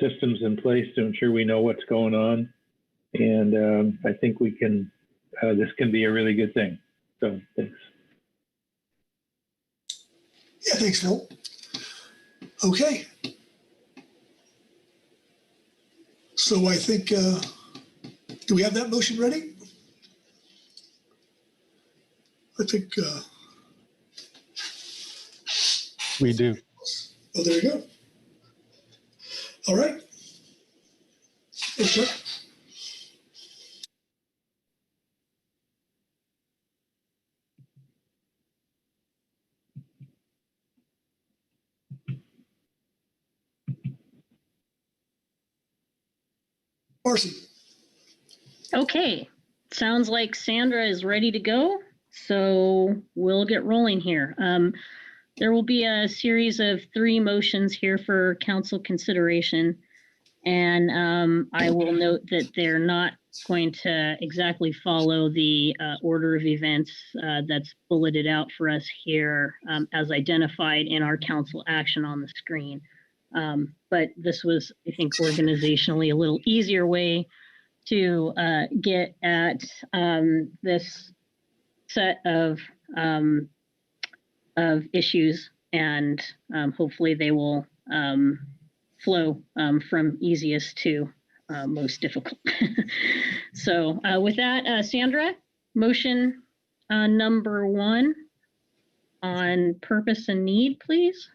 systems in place to ensure we know what's going on. And I think we can, this can be a really good thing. So thanks. Yeah, thanks, Phil. Okay. So I think, do we have that motion ready? I think we do. Oh, there you go. All right. Hey, Chuck. Marcy. Okay, sounds like Sandra is ready to go, so we'll get rolling here. There will be a series of 3 motions here for council consideration, and I will note that they're not going to exactly follow the order of events that's bulleted out for us here as identified in our council action on the screen. But this was, I think, organizationally a little easier way to get at this set of issues, and hopefully they will flow from easiest to most difficult. So with that, Sandra, motion number 1 on purpose and need, please.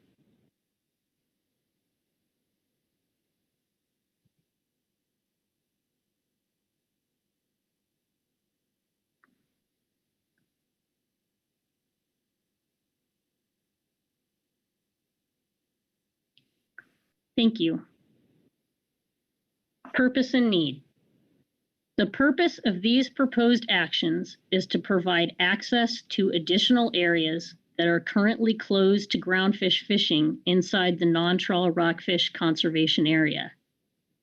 Thank you. Purpose and need. The purpose of these proposed actions is to provide access to additional areas that are currently closed to groundfish fishing inside the non-trawl rockfish conservation area.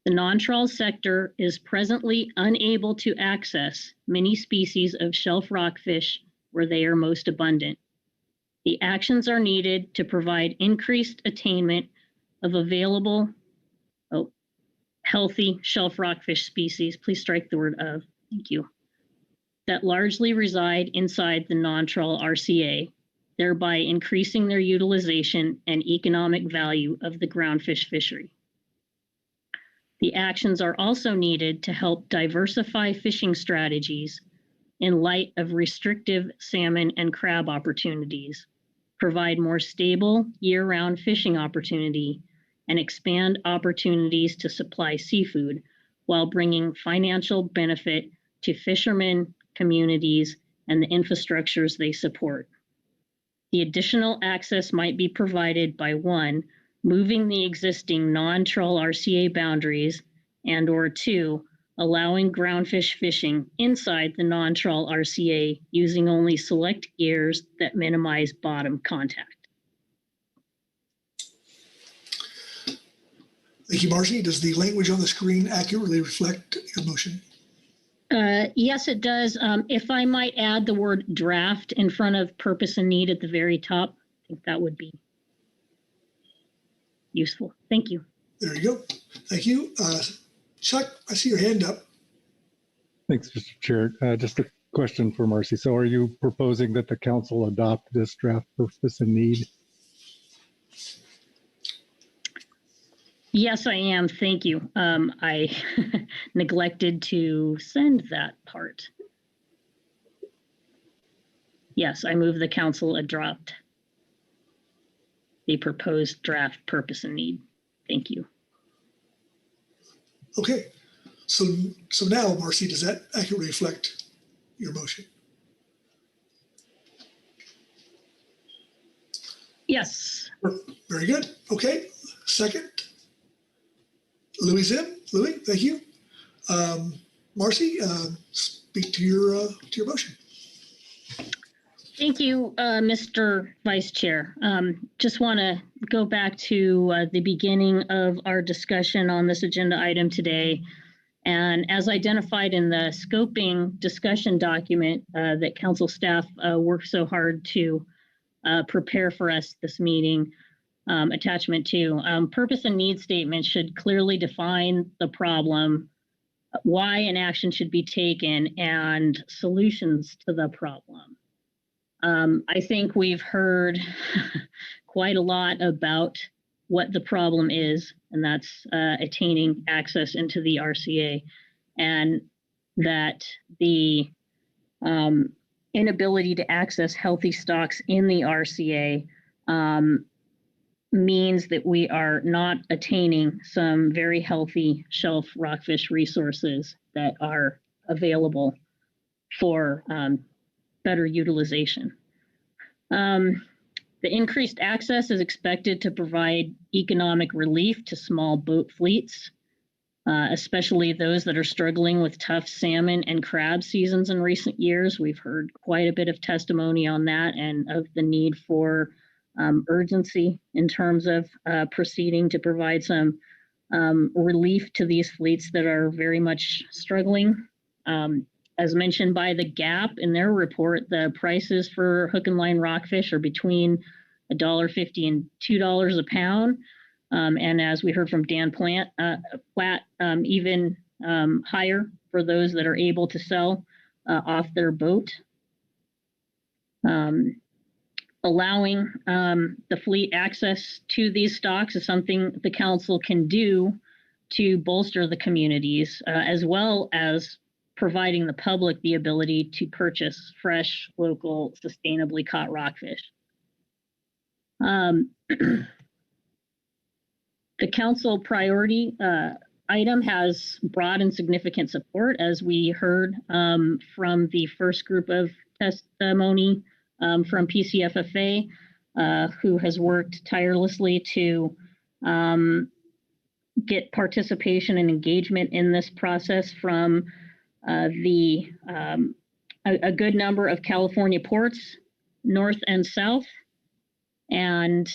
The non-trawl sector is presently unable to access many species of shelf rockfish where they are most abundant. The actions are needed to provide increased attainment of available healthy shelf rockfish species, please strike the word of, thank you, that largely reside inside the non-trawl RCA, thereby increasing their utilization and economic value of the groundfish fishery. The actions are also needed to help diversify fishing strategies in light of restrictive salmon and crab opportunities, provide more stable year-round fishing opportunity, and expand opportunities to supply seafood while bringing financial benefit to fishermen, communities, and the infrastructures they support. The additional access might be provided by 1, moving the existing non-trawl RCA boundaries, and or 2, allowing groundfish fishing inside the non-trawl RCA using only select gears that minimize bottom contact. Thank you, Marcy. Does the language on the screen accurately reflect your motion? Yes, it does. If I might add the word draft in front of purpose and need at the very top, I think that would be useful. Thank you. There you go. Thank you. Chuck, I see your hand up. Thanks, Mr. Chair. Just a question for Marcy. So are you proposing that the council adopt this draft purpose and need? Yes, I am. Thank you. I neglected to send that part. Yes, I move the council adopt the proposed draft purpose and need. Thank you. Okay. So now, Marcy, does that accurately reflect your motion? Yes. Very good. Okay. Second. Louis Zim. Louis, thank you. Marcy, speak to your motion. Thank you, Mr. Vice Chair. Just want to go back to the beginning of our discussion on this agenda item today. And as identified in the scoping discussion document that council staff worked so hard to prepare for us this meeting. Attachment 2, purpose and need statement should clearly define the problem, why an action should be taken, and solutions to the problem. I think we've heard quite a lot about what the problem is, and that's attaining access into the RCA, and that the inability to access healthy stocks in the RCA means that we are not attaining some very healthy shelf rockfish resources that are available for better utilization. The increased access is expected to provide economic relief to small boat fleets, especially those that are struggling with tough salmon and crab seasons in recent years. We've heard quite a bit of testimony on that and of the need for urgency in terms of proceeding to provide some relief to these fleets that are very much struggling. As mentioned by the GAP in their report, the prices for hook and line rockfish are between $1.50 and $2 a pound. And as we heard from Dan Platt, even higher for those that are able to sell off their boat. Allowing the fleet access to these stocks is something the council can do to bolster the communities, as well as providing the public the ability to purchase fresh, local, sustainably caught rockfish. The council priority item has broad and significant support, as we heard from the first group of testimony from PCFFA, who has worked tirelessly to get participation and engagement in this process from a good number of California ports, north and south, and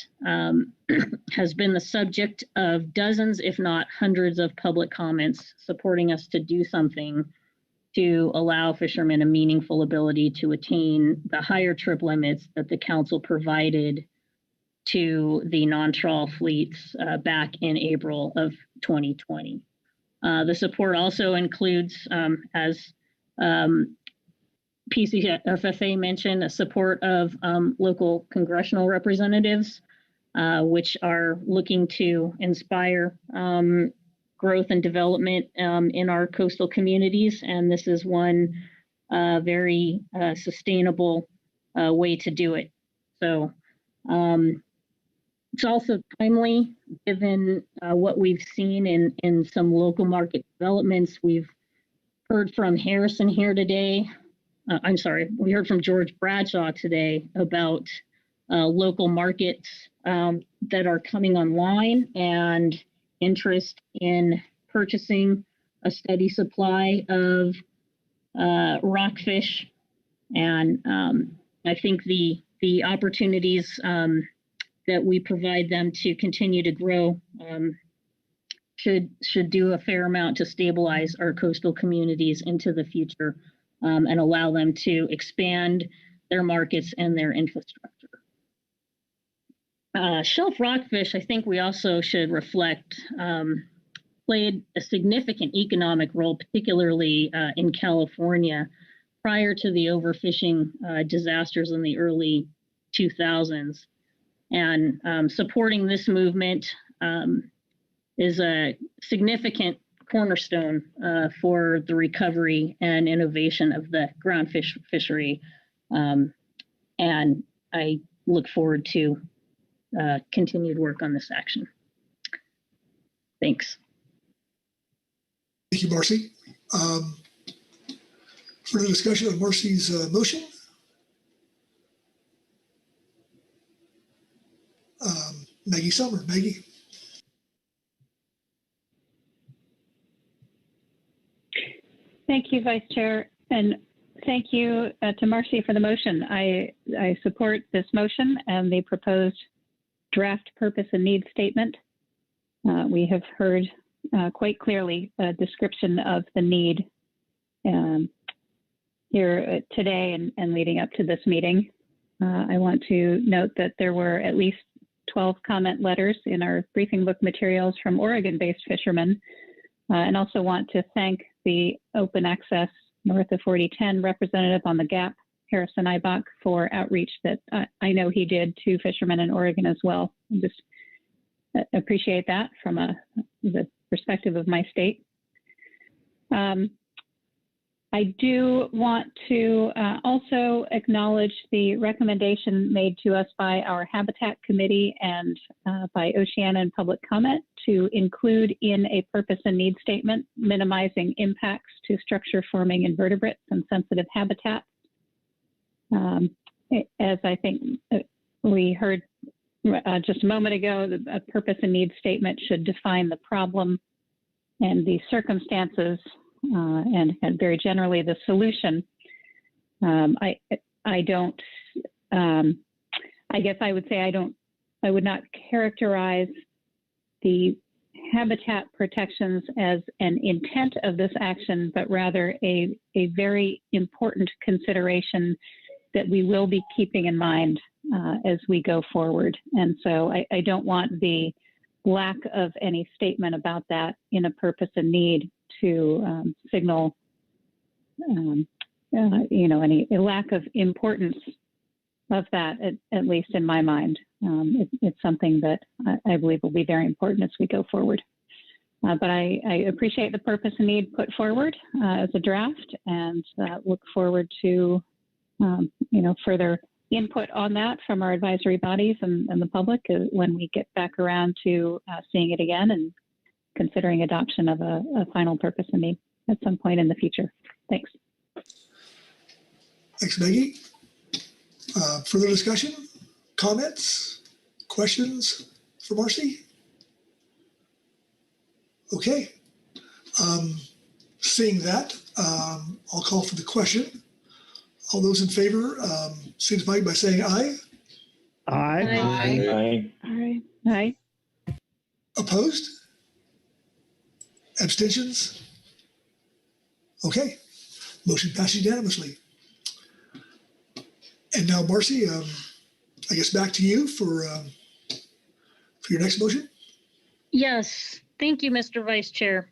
has been the subject of dozens, if not hundreds, of public comments supporting us to do something to allow fishermen a meaningful ability to attain the higher trip limits that the council provided to the non-trawl fleets back in April of 2020. The support also includes, as PCFFA mentioned, a support of local congressional representatives, which are looking to inspire growth and development in our coastal communities. And this is one very sustainable way to do it. So it's also timely, given what we've seen in some local market developments. We've heard from Harrison here today. We heard from George Bradshaw today about local markets that are coming online and interest in purchasing a steady supply of rockfish. And I think the opportunities that we provide them to continue to grow should do a fair amount to stabilize our coastal communities into the future and allow them to expand their markets and their infrastructure. Shelf rockfish, I think we also should reflect, played a significant economic role, particularly in California, prior to the overfishing disasters in the early 2000s. And supporting this movement is a significant cornerstone for the recovery and innovation of the groundfish fishery. And I look forward to continued work on this action. Thanks. Thank you, Marcy. Further discussion on Marcy's motion? Maggie Summer. Maggie. Thank you, Vice Chair, and thank you to Marcy for the motion. I support this motion and the proposed draft purpose and need statement. We have heard quite clearly a description of the need here today and leading up to this meeting. I want to note that there were at least 12 comment letters in our briefing book materials from Oregon-based fishermen, and also want to thank the Open Access North of 4010 representative on the GAP, Harrison Ibach, for outreach that I know he did to fishermen in Oregon as well. I just appreciate that from the perspective of my state. I do want to also acknowledge the recommendation made to us by our Habitat Committee and by Oceana and Public Comment to include in a purpose and need statement minimizing impacts to structure forming invertebrates and sensitive habitats. As I think we heard just a moment ago, a purpose and need statement should define the problem and the circumstances and very generally the solution. I guess I would say I would not characterize the habitat protections as an intent of this action, but rather a very important consideration that we will be keeping in mind as we go forward. And so I don't want the lack of any statement about that in a purpose and need to signal, any lack of importance of that, at least in my mind. It's something that I believe will be very important as we go forward. But I appreciate the purpose and need put forward as a draft, and look forward to further input on that from our advisory bodies and the public when we get back around to seeing it again and considering adoption of a final purpose and need at some point in the future. Thanks. Thanks, Maggie. Further discussion, comments, questions for Marcy? Okay. Seeing that, I'll call for the question. All those in favor, signify by saying aye. Aye. Aye. Aye. Opposed? Abstentions? Okay. Motion passes unanimously. And now, Marcy, I guess back to you for your next motion. Yes. Thank you, Mr. Vice Chair.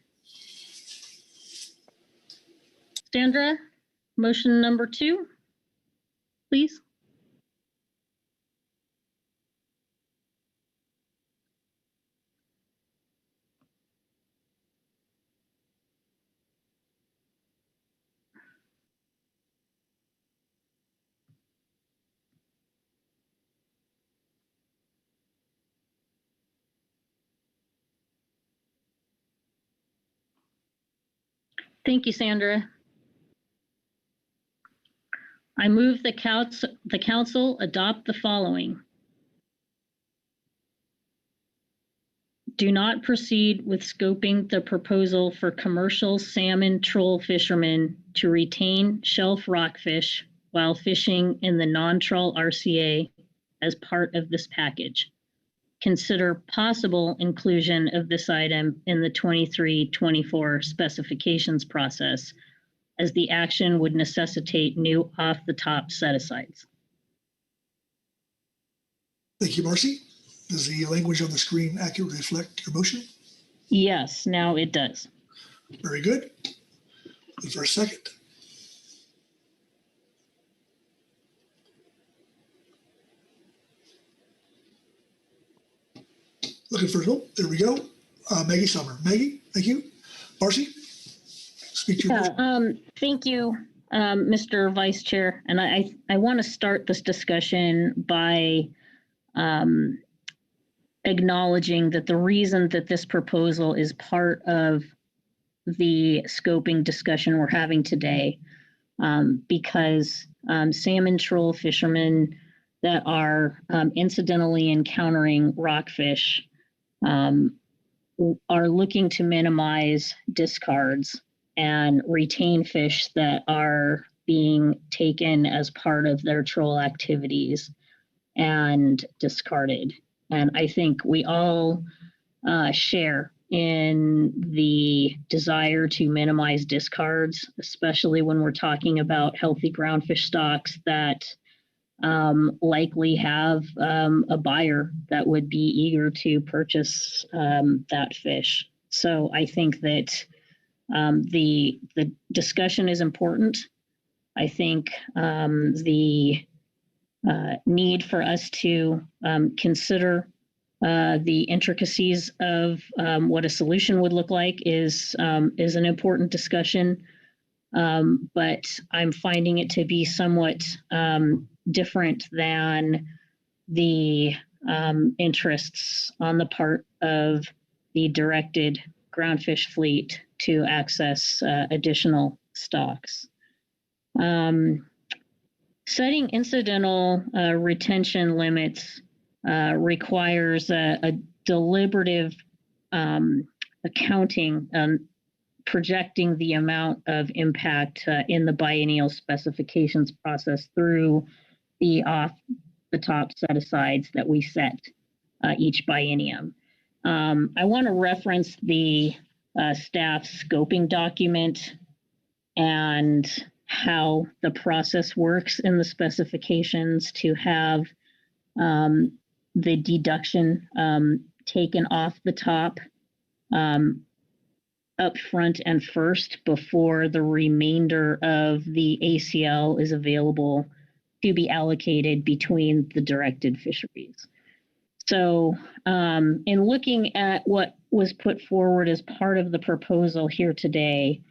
Sandra, motion number 2, please. Thank you, Sandra. I move the council adopt the following. Do not proceed with scoping the proposal for commercial salmon troll fishermen to retain shelf rockfish while fishing in the non-trawl RCA as part of this package. Consider possible inclusion of this item in the 23-24 specifications process, as the action would necessitate new off-the-top set-asides. Thank you, Marcy. Does the language on the screen accurately reflect your motion? Yes, now it does. Very good. For a second. Looking for, oh, there we go. Maggie Summer. Maggie, thank you. Marcy, speak to your motion. Thank you, Mr. Vice Chair. And I want to start this discussion by acknowledging that the reason that this proposal is part of the scoping discussion we're having today, because salmon troll fishermen that are incidentally encountering rockfish are looking to minimize discards and retain fish that are being taken as part of their troll activities and discarded. And I think we all share in the desire to minimize discards, especially when we're talking about healthy groundfish stocks that likely have a buyer that would be eager to purchase that fish. So I think that the discussion is important. I think the need for us to consider the intricacies of what a solution would look like is an important discussion. But I'm finding it to be somewhat different than the interests on the part of the directed groundfish fleet to access additional stocks. Setting incidental retention limits requires a deliberative accounting projecting the amount of impact in the biennial specifications process through the off-the-top set-asides that we set each biennium. I want to reference the staff scoping document and how the process works in the specifications to have the deduction taken off the top up front and first before the remainder of the ACL is available to be allocated between the directed fisheries. So in looking at what was put forward as part of the proposal here today,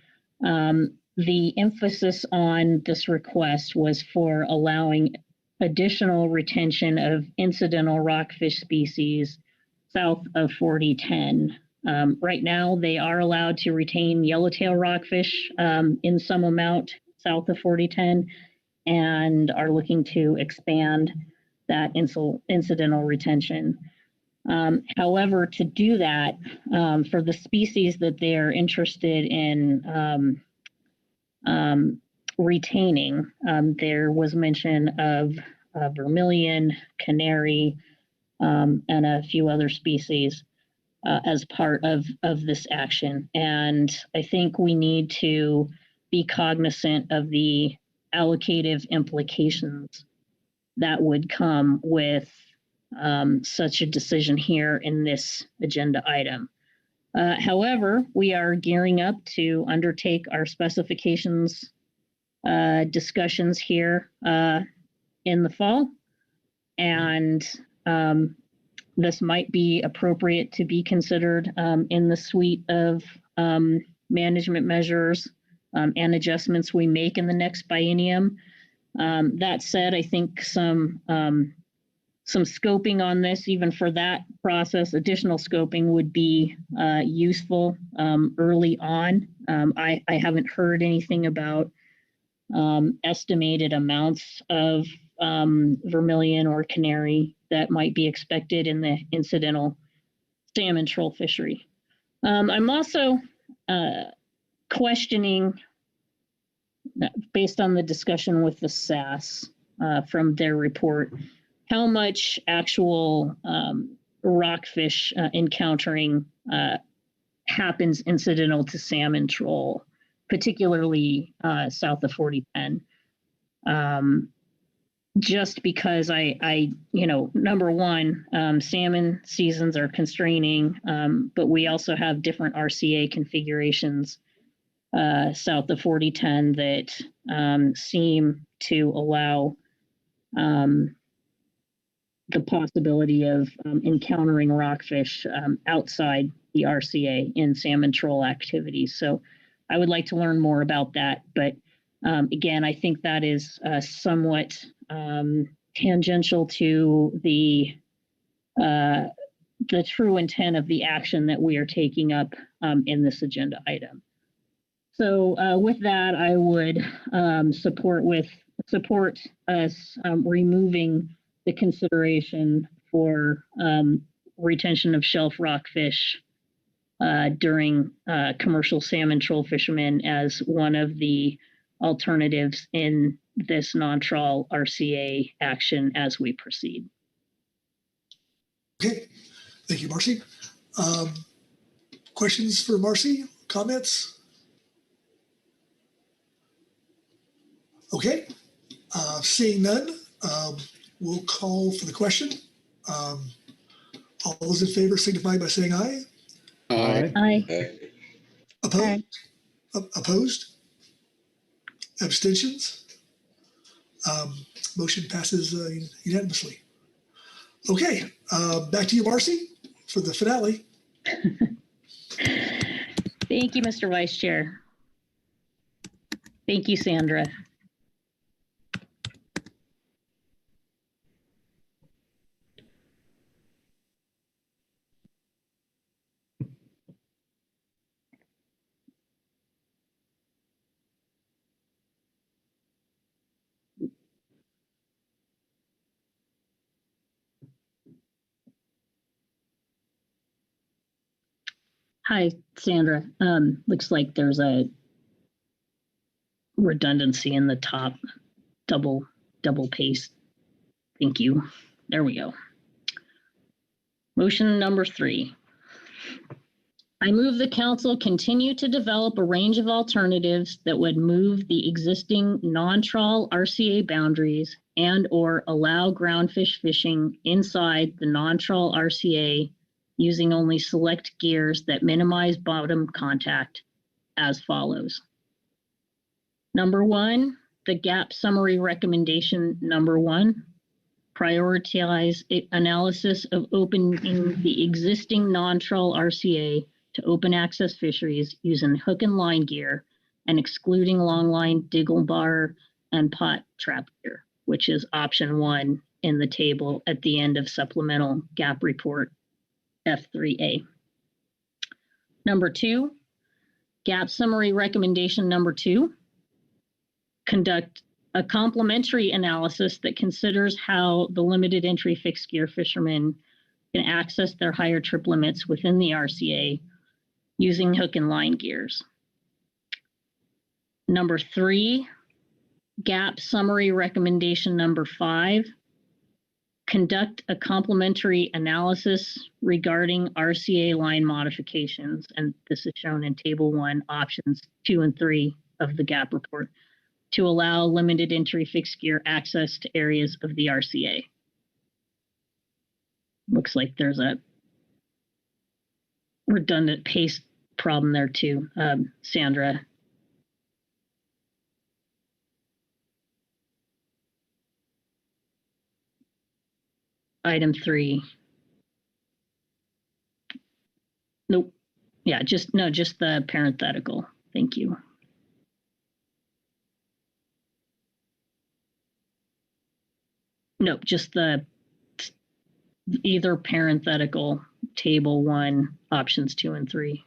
the emphasis on this request was for allowing additional retention of incidental rockfish species south of 4010. Right now, they are allowed to retain yellowtail rockfish in some amount south of 4010 and are looking to expand that incidental retention. However, to do that, for the species that they're interested in retaining, there was mention of vermilion, canary, and a few other species as part of this action. And I think we need to be cognizant of the allocative implications that would come with such a decision here in this agenda item. However, we are gearing up to undertake our specifications discussions here in the fall, and this might be appropriate to be considered in the suite of management measures and adjustments we make in the next biennium. That said, I think some scoping on this, even for that process, additional scoping would be useful early on. I haven't heard anything about estimated amounts of vermilion or canary that might be expected in the incidental salmon troll fishery. I'm also questioning, based on the discussion with the SAS from their report, how much actual rockfish encountering happens incidental to salmon troll, particularly south of 4010. Just because number one, salmon seasons are constraining, but we also have different RCA configurations south of 4010 that seem to allow the possibility of encountering rockfish outside the RCA in salmon troll activities. So I would like to learn more about that. But again, I think that is somewhat tangential to the true intent of the action that we are taking up in this agenda item. So with that, I would support us removing the consideration for retention of shelf rockfish during commercial salmon troll fishermen as one of the alternatives in this non-trawl RCA action as we proceed. Okay, thank you, Marcy. Questions for Marcy? Comments? Okay, seeing none, We'll call for the question. All those in favor signify by saying aye. Aye. Aye. Opposed? Opposed? Abstentions? Motion passes unanimously. Okay, back to you, Marcy, for the finale. Thank you, Mr. Vice Chair. Thank you, Sandra. Hi, Sandra. Looks like there's a redundancy in the top, double paste. Thank you. There we go. Motion number 3. I move the council continue to develop a range of alternatives that would move the existing non-trawl RCA boundaries and or allow groundfish fishing inside the non-trawl RCA using only select gears that minimize bottom contact as follows. Number 1, the gap summary recommendation number 1, prioritize analysis of opening the existing non-trawl RCA to open access fisheries using hook and line gear and excluding longline, diggle bar, and pot trap gear, which is option 1 in the table at the end of supplemental gap report F3A. Number 2, gap summary recommendation number 2, conduct a complementary analysis that considers how the limited entry fixed gear fishermen can access their higher trip limits within the RCA using hook and line gears. Number 3, gap summary recommendation number 5, conduct a complementary analysis regarding RCA line modifications, and this is shown in table 1, options 2 and 3 of the gap report, to allow limited entry fixed gear access to areas of the RCA. Looks like there's a redundant paste problem there too, Sandra. Item 3. Nope. Yeah, just the parenthetical. Thank you. Nope, just the either parenthetical table 1, options 2 and 3.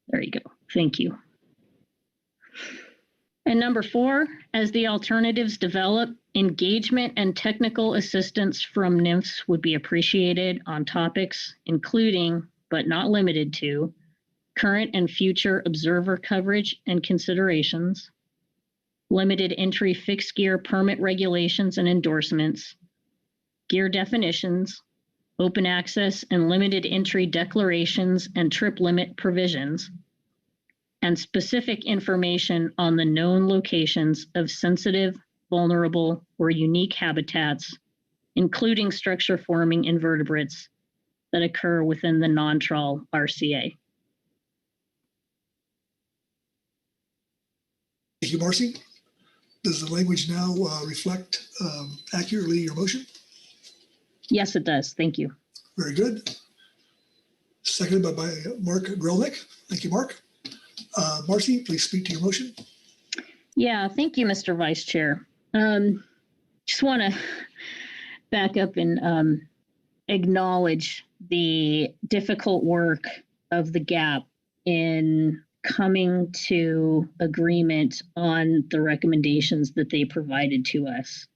There you go. Thank you. And number 4, as the alternatives develop, engagement and technical assistance from NMFS would be appreciated on topics including, but not limited to, current and future observer coverage and considerations, limited entry fixed gear permit regulations and endorsements, gear definitions, open access and limited entry declarations and trip limit provisions, and specific information on the known locations of sensitive, vulnerable, or unique habitats, including structure forming invertebrates that occur within the non-trawl RCA. Thank you, Marcy. Does the language now reflect accurately your motion? Yes, it does. Thank you. Very good. Seconded by Mark Grelnick. Thank you, Mark. Marcy, please speak to your motion. Yeah, thank you, Mr. Vice Chair. Just want to back up and acknowledge the difficult work of the GAP in coming to agreement on the recommendations that they provided to us.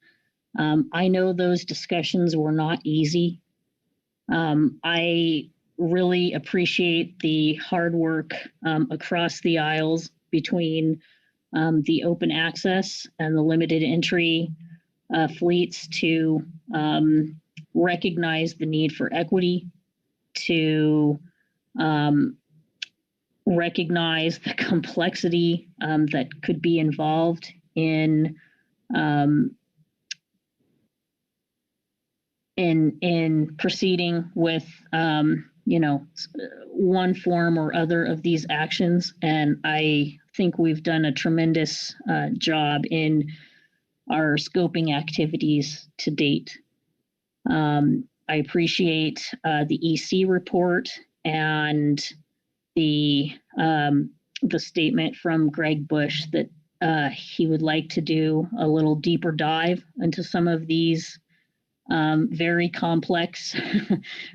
I know those discussions were not easy. I really appreciate the hard work across the aisles between the open access and the limited entry fleets to recognize the need for equity, to recognize the complexity that could be involved in in proceeding with one form or other of these actions, and I think we've done a tremendous job in our scoping activities to date. I appreciate the EC report and the statement from Greg Bush that he would like to do a little deeper dive into some of these very complex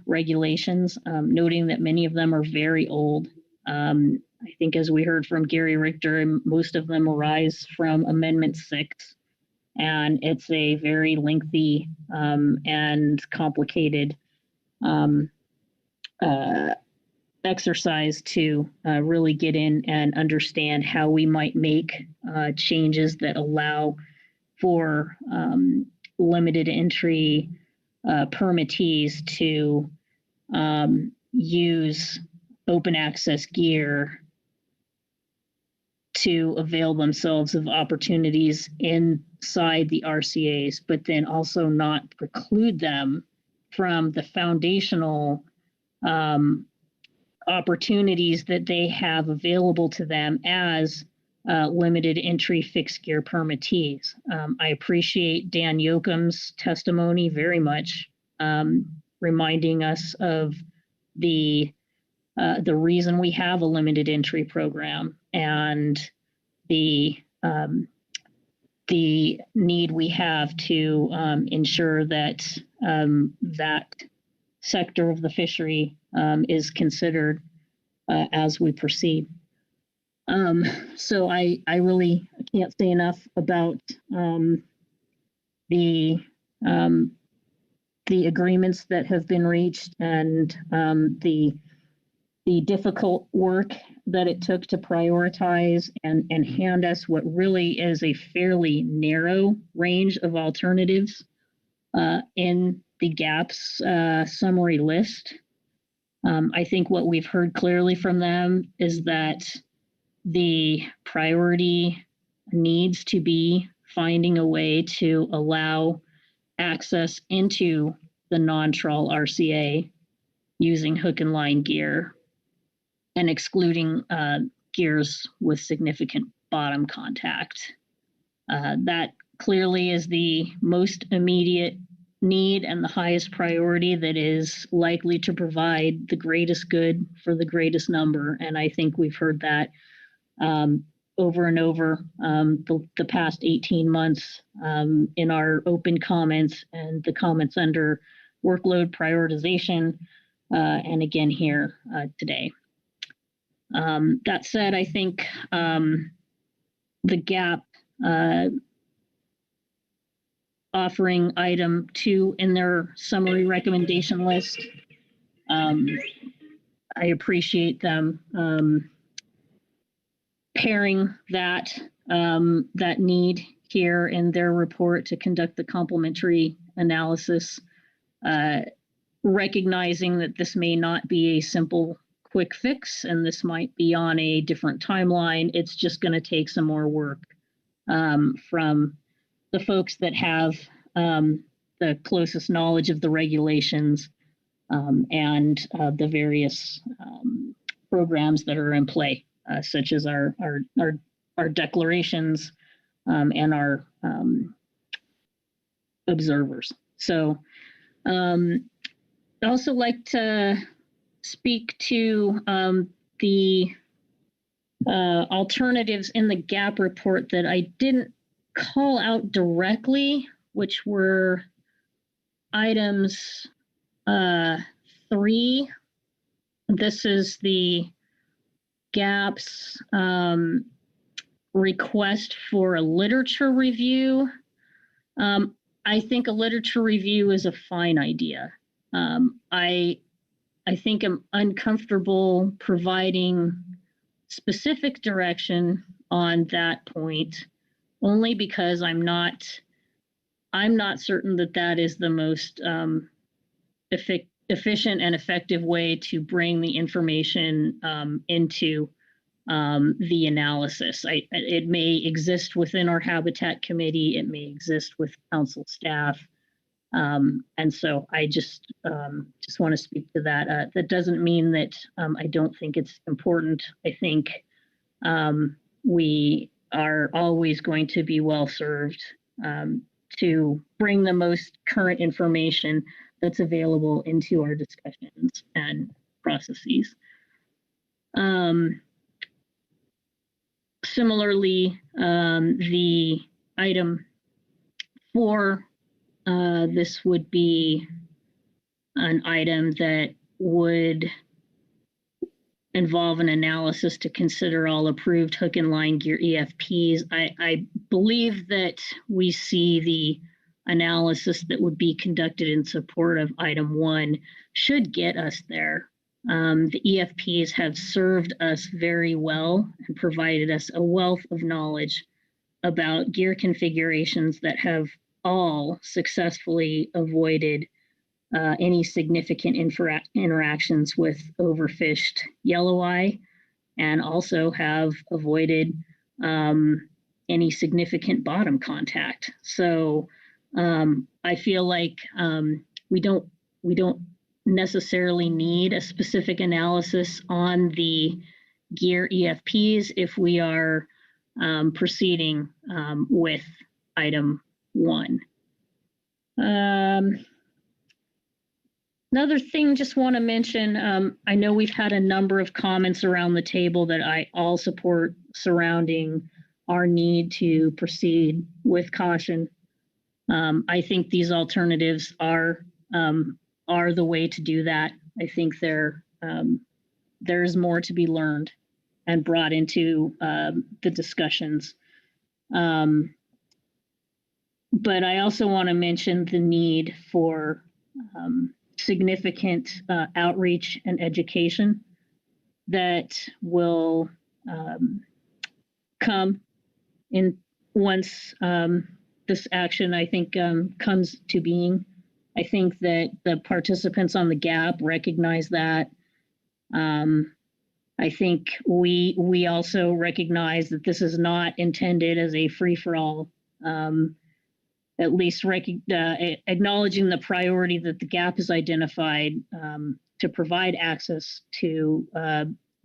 regulations, noting that many of them are very old. I think as we heard from Gary Richter, most of them arise from Amendment 6, and it's a very lengthy and complicated exercise to really get in and understand how we might make changes that allow for limited entry permittees to use open access gear to avail themselves of opportunities inside the RCAs, but then also not preclude them from the foundational opportunities that they have available to them as limited entry fixed gear permittees. I appreciate Dan Yoakum's testimony very much, reminding us of the reason we have a limited entry program and the need we have to ensure that that sector of the fishery is considered as we proceed. So I really can't say enough about the agreements that have been reached and the difficult work that it took to prioritize and hand us what really is a fairly narrow range of alternatives in the GAPS summary list. I think what we've heard clearly from them is that the priority needs to be finding a way to allow access into the non-trawl RCA using hook and line gear and excluding gears with significant bottom contact. That clearly is the most immediate need and the highest priority that is likely to provide the greatest good for the greatest number. And I think we've heard that over and over the past 18 months in our open comments and the comments under workload prioritization, and again here today. That said, I think the GAP offering item 2 in their summary recommendation list, I appreciate them pairing that need here in their report to conduct the complementary analysis, recognizing that this may not be a simple quick fix and this might be on a different timeline. It's just going to take some more work from the folks that have the closest knowledge of the regulations and the various programs that are in play, such as our declarations and our observers. So I'd also like to speak to the alternatives in the GAP report that I didn't call out directly, which were items 3. This is the GAP's request for a literature review. I think a literature review is a fine idea. I think I'm uncomfortable providing specific direction on that point, only because I'm not certain that that is the most efficient and effective way to bring the information into the analysis. It may exist within our habitat committee. It may exist with council staff. And so I just want to speak to that. That doesn't mean that I don't think it's important. I think we are always going to be well served to bring the most current information that's available into our discussions and processes. Similarly, the item 4, this would be an item that would involve an analysis to consider all approved hook and line gear EFPs. I believe that we see the analysis that would be conducted in support of item 1 should get us there. The EFPs have served us very well and provided us a wealth of knowledge about gear configurations that have all successfully avoided any significant interactions with overfished yellow eye, and also have avoided any significant bottom contact. So I feel like we don't necessarily need a specific analysis on the gear EFPs if we are proceeding with item 1. Another thing, just want to mention, I know we've had a number of comments around the table that I all support surrounding our need to proceed with caution. I think these alternatives are the way to do that. I think there's more to be learned and brought into the discussions. But I also want to mention the need for significant outreach and education that will come in once this action, I think, comes to being. I think that the participants on the GAP recognize that. I think we also recognize that this is not intended as a free-for-all. At least acknowledging the priority that the GAP has identified to provide access to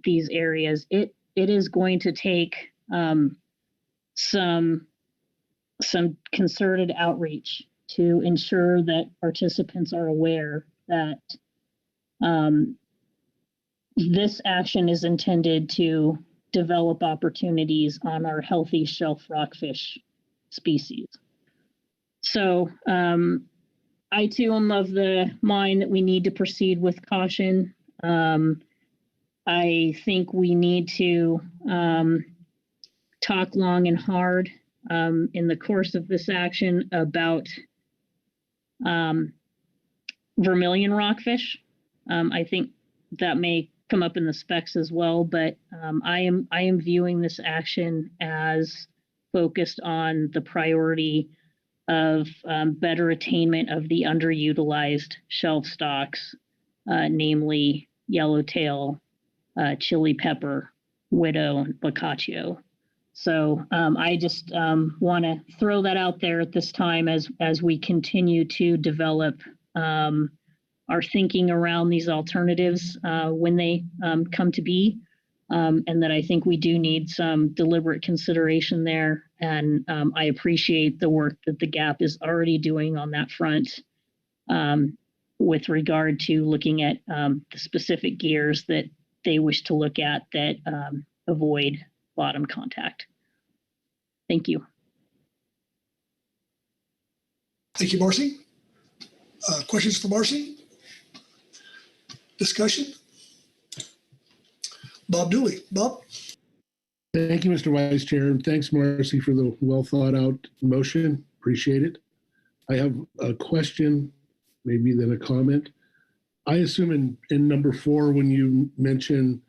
these areas. It is going to take some concerted outreach to ensure that participants are aware that this action is intended to develop opportunities on our healthy shelf rockfish species. So I too am of the mind that we need to proceed with caution. I think we need to talk long and hard in the course of this action about vermilion rockfish. I think that may come up in the specs as well, but I am viewing this action as focused on the priority of better attainment of the underutilized shelf stocks, namely yellowtail, chili pepper, widow, and boccaccio. So I just want to throw that out there at this time as we continue to develop our thinking around these alternatives when they come to be, and that I think we do need some deliberate consideration there. And I appreciate the work that the GAP is already doing on that front with regard to looking at the specific gears that they wish to look at that avoid bottom contact. Thank you. Thank you, Marcy. Questions for Marcy? Discussion? Bob Dooley. Bob? Thank you, Mr. Vice Chair, and thanks, Marcy, for the well thought out motion. Appreciate it. I have a question, maybe then a comment. I assume in number 4, when you mention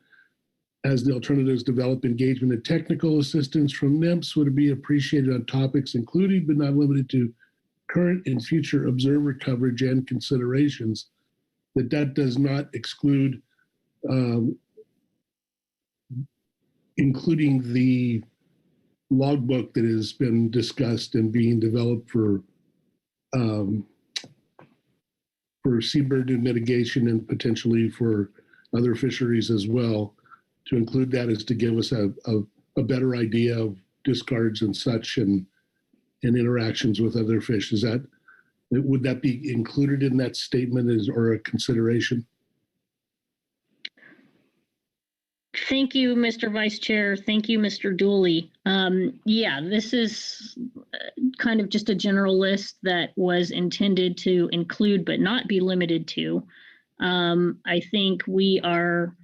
as the alternatives develop engagement and technical assistance from NMFS would be appreciated on topics including but not limited to current and future observer coverage and considerations, that does not exclude including the logbook that has been discussed and being developed for seabird mitigation and potentially for other fisheries as well. To include that is to give us a better idea of discards and such and interactions with other fish. Would that be included in that statement or a consideration? Thank you, Mr. Vice Chair. Thank you, Mr. Dooley. Yeah, this is kind of just a general list that was intended to include but not be limited to. I think we are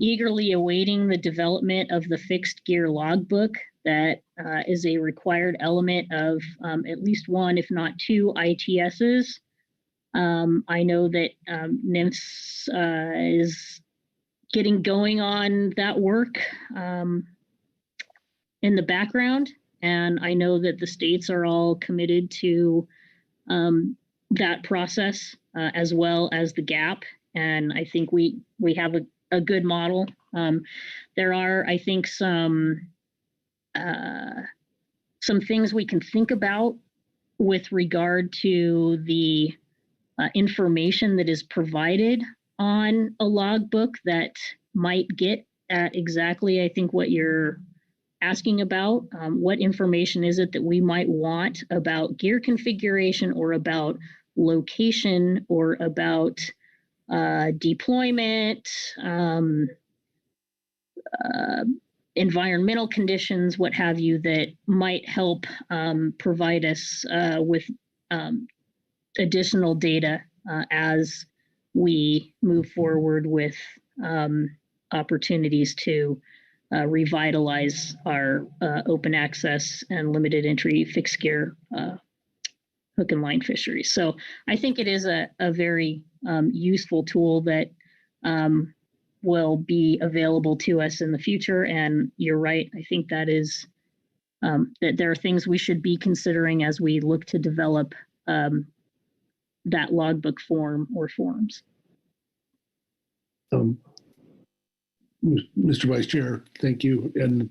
eagerly awaiting the development of the fixed gear logbook that is a required element of at least one, if not two, ITSs. I know that NMFS is getting going on that work in the background, and I know that the states are all committed to that process as well as the GAP, and I think we have a good model. There are, I think, some things we can think about with regard to the information that is provided on a logbook that might get at exactly, I think, what you're asking about. What information is it that we might want about gear configuration or about location or about deployment, environmental conditions, what have you, that might help provide us with additional data as we move forward with opportunities to revitalize our open access and limited entry fixed gear hook and line fisheries. So I think it is a very useful tool that will be available to us in the future. And you're right, I think that is that there are things we should be considering as we look to develop that logbook form or forms. Mr. Vice Chair, thank you. And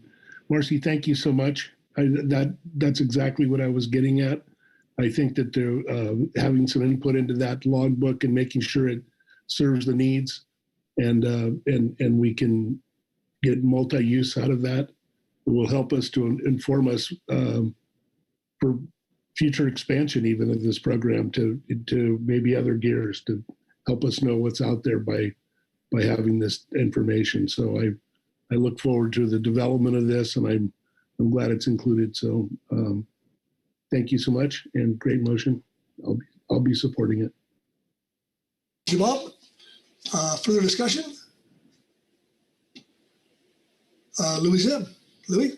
Marcy, thank you so much. That's exactly what I was getting at. I think that having some input into that logbook and making sure it serves the needs and we can get multi-use out of that will help us to inform us for future expansion even of this program to maybe other gears to help us know what's out there by having this information. So I look forward to the development of this, and I'm glad it's included. So thank you so much, and great motion. I'll be supporting it. Thank you, Bob. Further discussion? Louis Zim. Louis?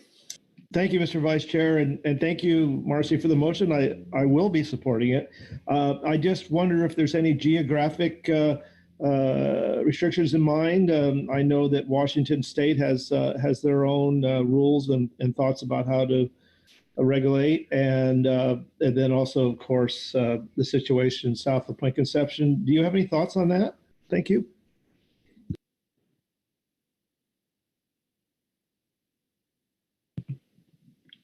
Thank you, Mr. Vice Chair, and thank you, Marcy, for the motion. I will be supporting it. I just wonder if there's any geographic restrictions in mind. I know that Washington State has their own rules and thoughts about how to regulate, and then also, of course, the situation south of Point Conception. Do you have any thoughts on that? Thank you.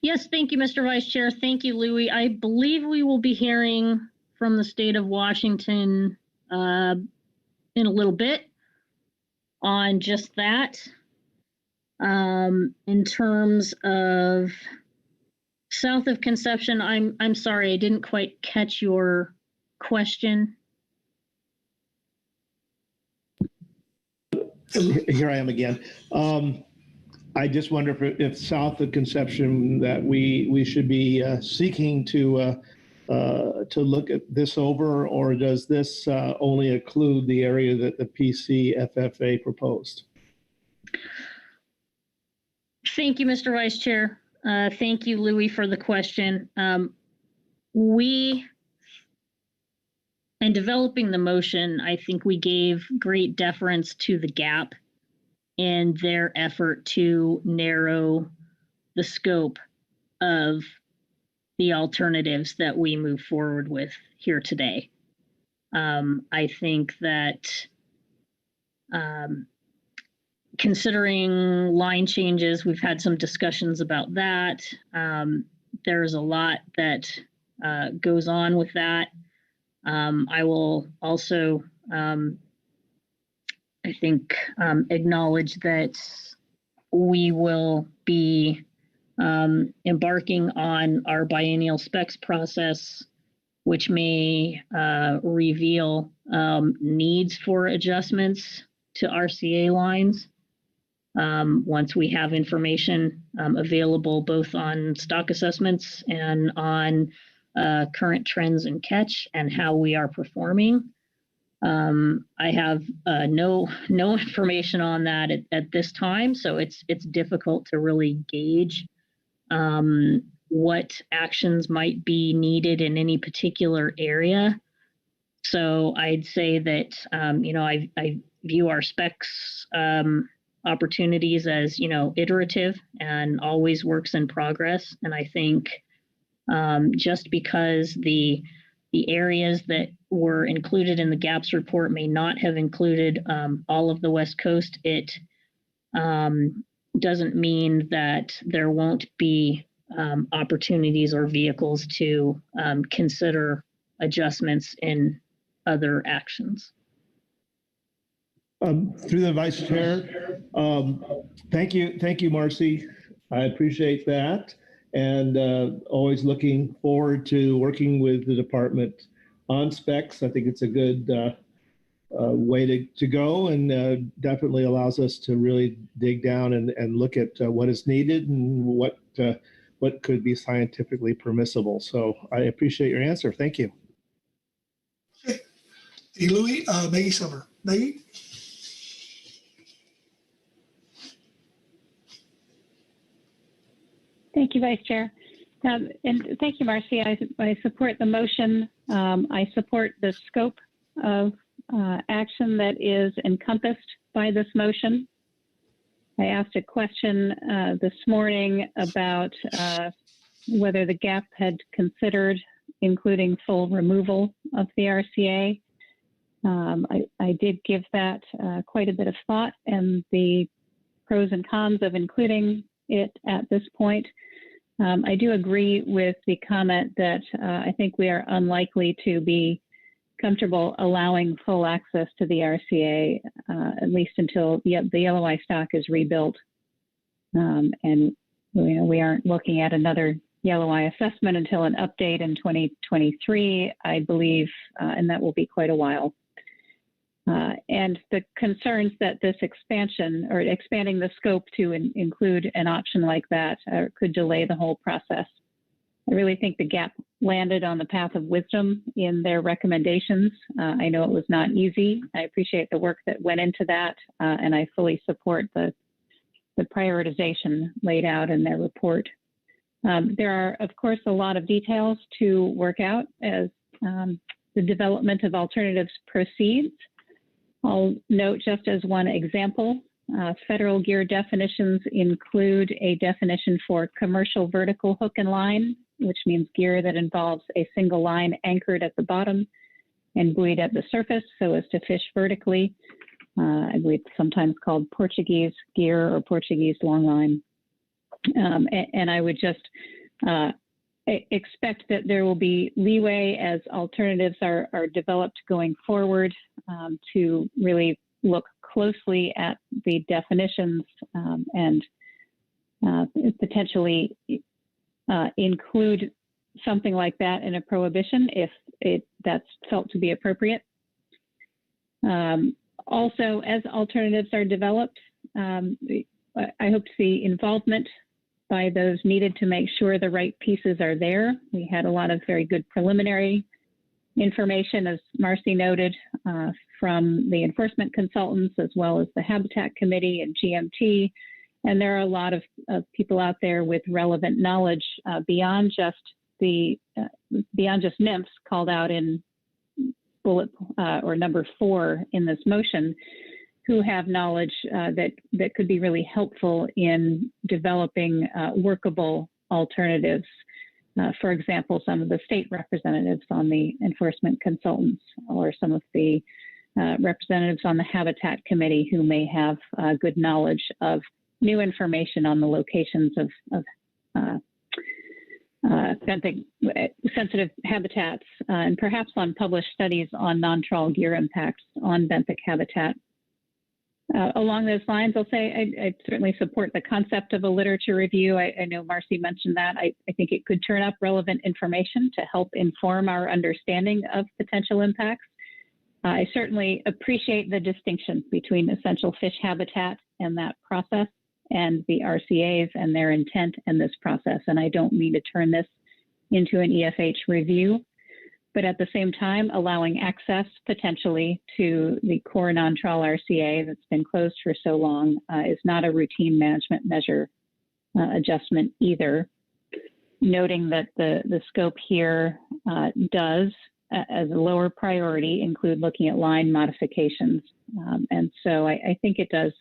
Yes, thank you, Mr. Vice Chair. Thank you, Louis. I believe we will be hearing from the state of Washington in a little bit on just that. In terms of south of Conception, I'm sorry, I didn't quite catch your question. Here I am again. I just wonder if south of Conception that we should be seeking to look at this over, or does this only include the area that the PCFFA proposed? Thank you, Mr. Vice Chair. Thank you, Louis, for the question. In developing the motion, I think we gave great deference to the GAP in their effort to narrow the scope of the alternatives that we move forward with here today. I think that considering line changes, we've had some discussions about that. There's a lot that goes on with that. I will also, I think, acknowledge that we will be embarking on our biennial specs process, which may reveal needs for adjustments to RCA lines once we have information available both on stock assessments and on current trends in catch and how we are performing. I have no information on that at this time, so it's difficult to really gauge what actions might be needed in any particular area. So I'd say that I view our specs opportunities as iterative and always works in progress. And I think just because the areas that were included in the gaps report may not have included all of the West Coast, it doesn't mean that there won't be opportunities or vehicles to consider adjustments in other actions. Through the Vice Chair, thank you, Marcy. I appreciate that, and always looking forward to working with the department on specs. I think it's a good way to go, and definitely allows us to really dig down and look at what is needed and what could be scientifically permissible. So I appreciate your answer. Thank you. Okay. Hey, Louis, Maggie Summer. Maggie? Thank you, Vice Chair. And thank you, Marcy. I support the motion. I support the scope of action that is encompassed by this motion. I asked a question this morning about whether the GAP had considered including full removal of the RCA. I did give that quite a bit of thought and the pros and cons of including it at this point. I do agree with the comment that I think we are unlikely to be comfortable allowing full access to the RCA, at least until the LOI stock is rebuilt. And we aren't looking at another LOI assessment until an update in 2023, I believe, and that will be quite a while. And the concerns that this expansion or expanding the scope to include an option like that could delay the whole process. I really think the GAP landed on the path of wisdom in their recommendations. I know it was not easy. I appreciate the work that went into that, and I fully support the prioritization laid out in their report. There are, of course, a lot of details to work out as the development of alternatives proceeds. I'll note just as one example, federal gear definitions include a definition for commercial vertical hook and line, which means gear that involves a single line anchored at the bottom and buoyed at the surface so as to fish vertically. I believe it's sometimes called Portuguese gear or Portuguese long line. And I would just expect that there will be leeway as alternatives are developed going forward to really look closely at the definitions and potentially include something like that in a prohibition if that's felt to be appropriate. Also, as alternatives are developed, I hope to see involvement by those needed to make sure the right pieces are there. We had a lot of very good preliminary information, as Marcy noted, from the enforcement consultants, as well as the Habitat Committee and GMT. And there are a lot of people out there with relevant knowledge beyond just NMFS called out in bullet or number 4 in this motion, who have knowledge that could be really helpful in developing workable alternatives. For example, some of the state representatives on the enforcement consultants or some of the representatives on the Habitat Committee who may have good knowledge of new information on the locations of sensitive habitats, and perhaps on published studies on non-trawl gear impacts on benthic habitat. Along those lines, I'll say I certainly support the concept of a literature review. I know Marcy mentioned that. I think it could turn up relevant information to help inform our understanding of potential impacts. I certainly appreciate the distinction between essential fish habitat and that process, and the RCAs and their intent in this process. And I don't mean to turn this into an EFH review, but at the same time, allowing access potentially to the core non-trawl RCA that's been closed for so long is not a routine management measure adjustment either. Noting that the scope here does, as a lower priority, include looking at line modifications. And so I think it does,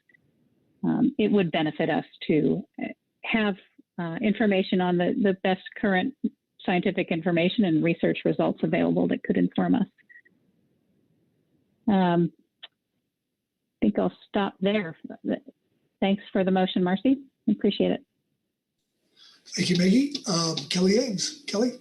it would benefit us to have information on the best current scientific information and research results available that could inform us. I think I'll stop there. Thanks for the motion, Marcy. I appreciate it. Thank you, Maggie. Kelly Ames. Kelly?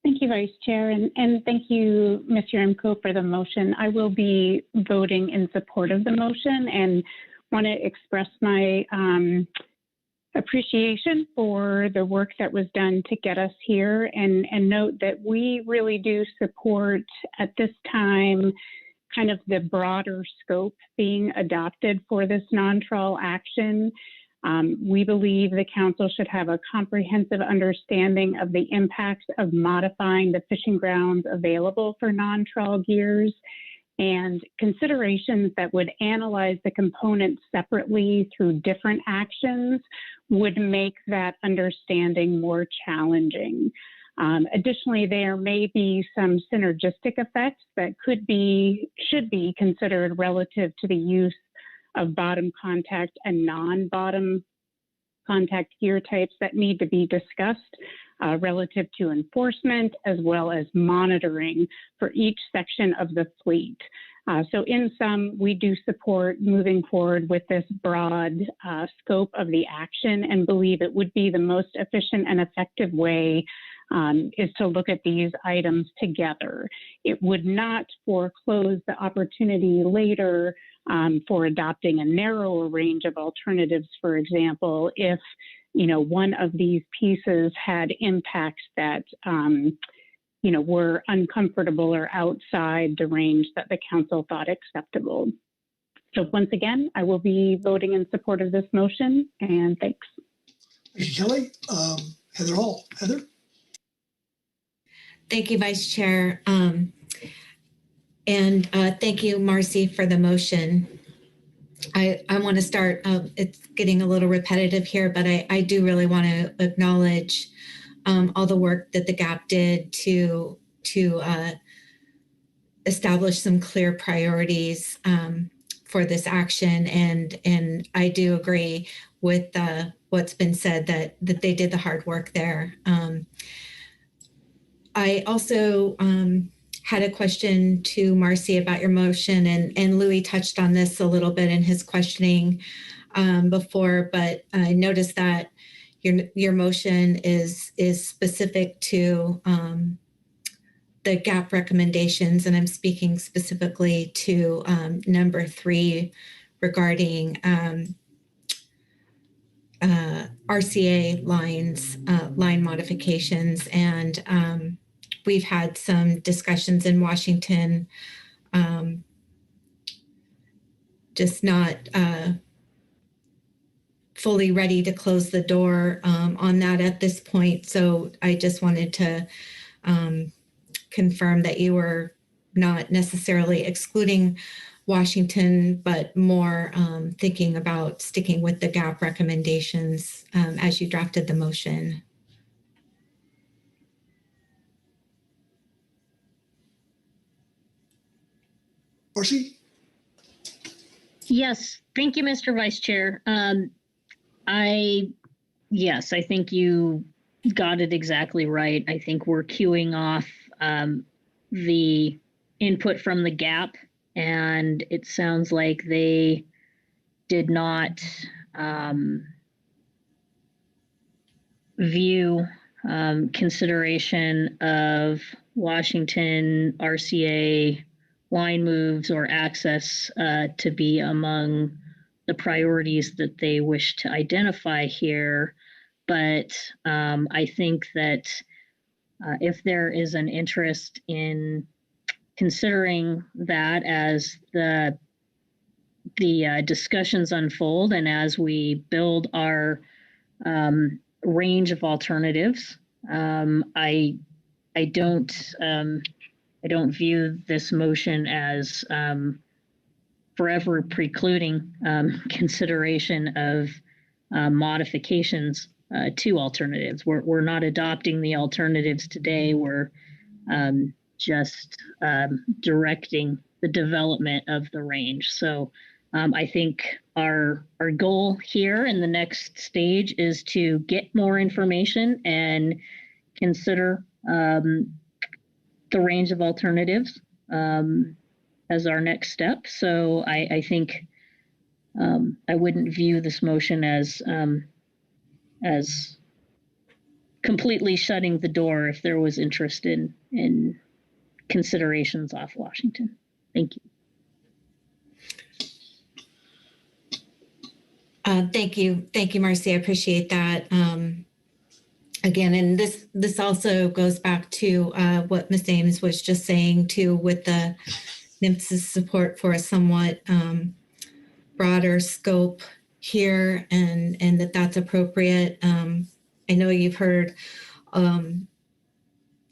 Thank you, Vice Chair, and thank you, Mr. Imco, for the motion. I will be voting in support of the motion and want to express my appreciation for the work that was done to get us here, and note that we really do support at this time kind of the broader scope being adopted for this non-trawl action. We believe the council should have a comprehensive understanding of the impacts of modifying the fishing grounds available for non-trawl gears, and considerations that would analyze the components separately through different actions would make that understanding more challenging. Additionally, there may be some synergistic effects that should be considered relative to the use of bottom contact and non-bottom contact gear types that need to be discussed relative to enforcement as well as monitoring for each section of the fleet. So in sum, we do support moving forward with this broad scope of the action and believe it would be the most efficient and effective way is to look at these items together. It would not foreclose the opportunity later for adopting a narrower range of alternatives, for example, if one of these pieces had impacts that were uncomfortable or outside the range that the council thought acceptable. So once again, I will be voting in support of this motion, and thanks. Thank you, Kelly. Heather Hall. Heather? Thank you, Vice Chair. And thank you, Marcy, for the motion. I want to start, it's getting a little repetitive here, but I do really want to acknowledge all the work that the GAP did to establish some clear priorities for this action. And I do agree with what's been said that they did the hard work there. I also had a question to Marcy about your motion, and Louis touched on this a little bit in his questioning before, but I noticed that your motion is specific to the GAP recommendations, and I'm speaking specifically to number 3 regarding RCA lines, line modifications, and we've had some discussions in Washington, just not fully ready to close the door on that at this point. So I just wanted to confirm that you were not necessarily excluding Washington, but more thinking about sticking with the GAP recommendations as you drafted the motion. Marcy? Yes, thank you, Mr. Vice Chair. Yes, I think you got it exactly right. I think we're queuing off the input from the GAP, and it sounds like they did not view consideration of Washington RCA line moves or access to be among the priorities that they wish to identify here. But I think that if there is an interest in considering that as the discussions unfold and as we build our range of alternatives, I don't view this motion as forever precluding consideration of modifications to alternatives. We're not adopting the alternatives today. We're just directing the development of the range. So I think our goal here in the next stage is to get more information and consider the range of alternatives as our next step. So I think I wouldn't view this motion as completely shutting the door if there was interest in considerations off Washington. Thank you. Thank you, Marcy. I appreciate that. Again, and this also goes back to what Ms. Ames was just saying too, with the NMFS support for a somewhat broader scope here, and that's appropriate. I know you've heard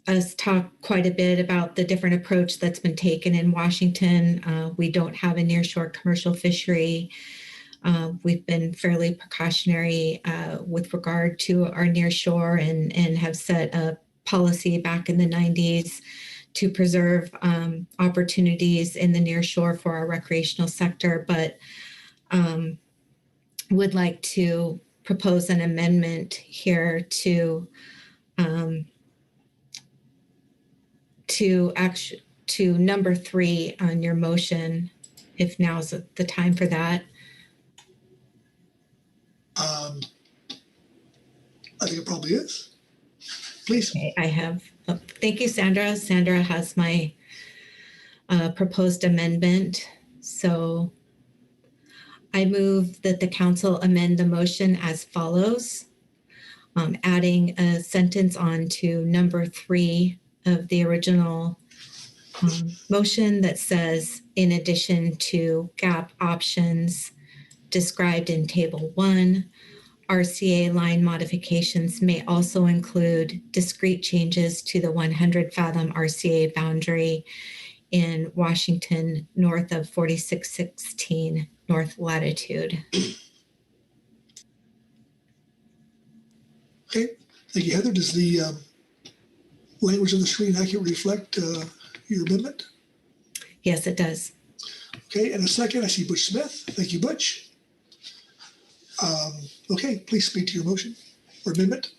us talk quite a bit about the different approach that's been taken in Washington. We don't have a nearshore commercial fishery. We've been fairly precautionary with regard to our nearshore and have set a policy back in the 90s to preserve opportunities in the nearshore for our recreational sector, but would like to propose an amendment here to number 3 on your motion, if now's the time for that. I think it probably is. Please. Okay, I have. Thank you, Sandra. Sandra has my proposed amendment. So I move that the council amend the motion as follows, adding a sentence on to number 3 of the original motion that says, in addition to gap options described in Table 1, RCA line modifications may also include discrete changes to the 100 fathom RCA boundary in Washington north of 4616 north latitude. Okay, thank you, Heather. Does the language on the screen accurately reflect your amendment? Yes, it does. Okay, and a second, I see Butch Smith. Thank you, Butch. Okay, please speak to your motion or amendment.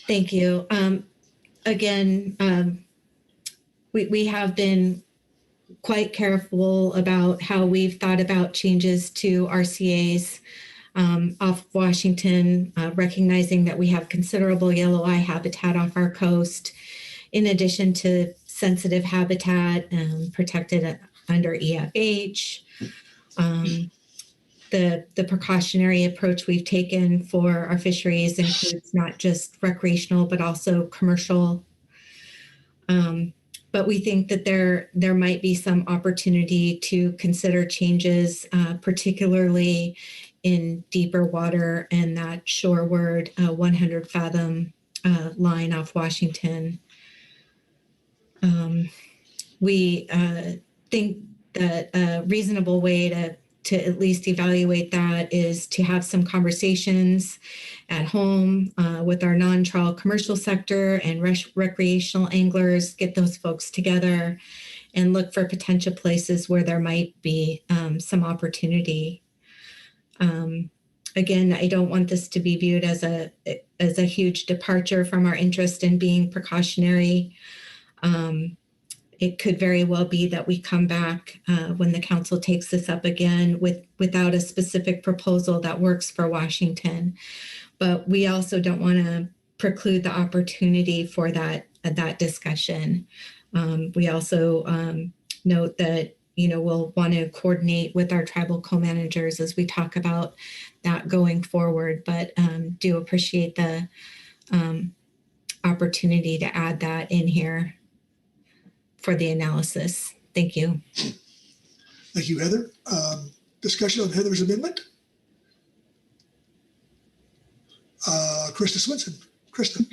Thank you. Again, we have been quite careful about how we've thought about changes to RCAs off Washington, recognizing that we have considerable yellow eye habitat off our coast, in addition to sensitive habitat protected under EFH. The precautionary approach we've taken for our fisheries includes not just recreational, but also commercial. But we think that there might be some opportunity to consider changes, particularly in deeper water and that shoreward 100 fathom line off Washington. We think that a reasonable way to at least evaluate that is to have some conversations at home with our non-trawl commercial sector and recreational anglers, get those folks together and look for potential places where there might be some opportunity. Again, I don't want this to be viewed as a huge departure from our interest in being precautionary. It could very well be that we come back when the council takes this up again without a specific proposal that works for Washington. But we also don't want to preclude the opportunity for that discussion. We also note that we'll want to coordinate with our tribal co-managers as we talk about that going forward, but do appreciate the opportunity to add that in here for the analysis. Thank you. Thank you, Heather. Discussion on Heather's amendment. Krista Swinson. Krista.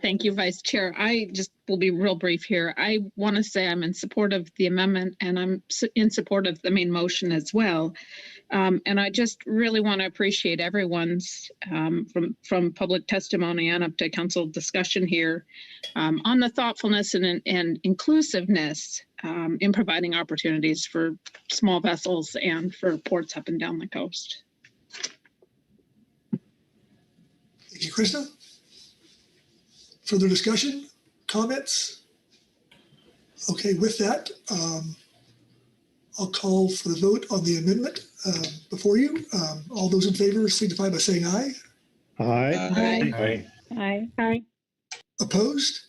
Thank you, Vice Chair. I just will be real brief here. I want to say I'm in support of the amendment, and I'm in support of the main motion as well. And I just really want to appreciate everyone's from public testimony and up to council discussion here on the thoughtfulness and inclusiveness in providing opportunities for small vessels and for ports up and down the coast. Thank you, Krista. Further discussion, comments? Okay, with that, I'll call for the vote on the amendment before you. All those in favor signify by saying aye. Aye. Aye. Opposed?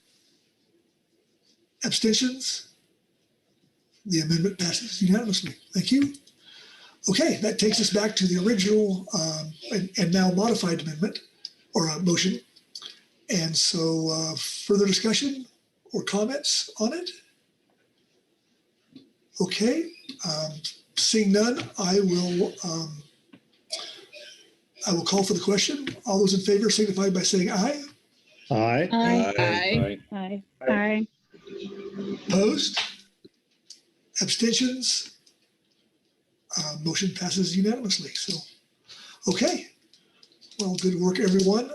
Abstentions? The amendment passes unanimously. Thank you. Okay, that takes us back to the original and now modified amendment or motion. And so further discussion or comments on it? Okay, seeing none, I will call for the question. All those in favor signify by saying aye. Aye. Opposed? Abstentions? Motion passes unanimously. So, okay. Well, good work, everyone.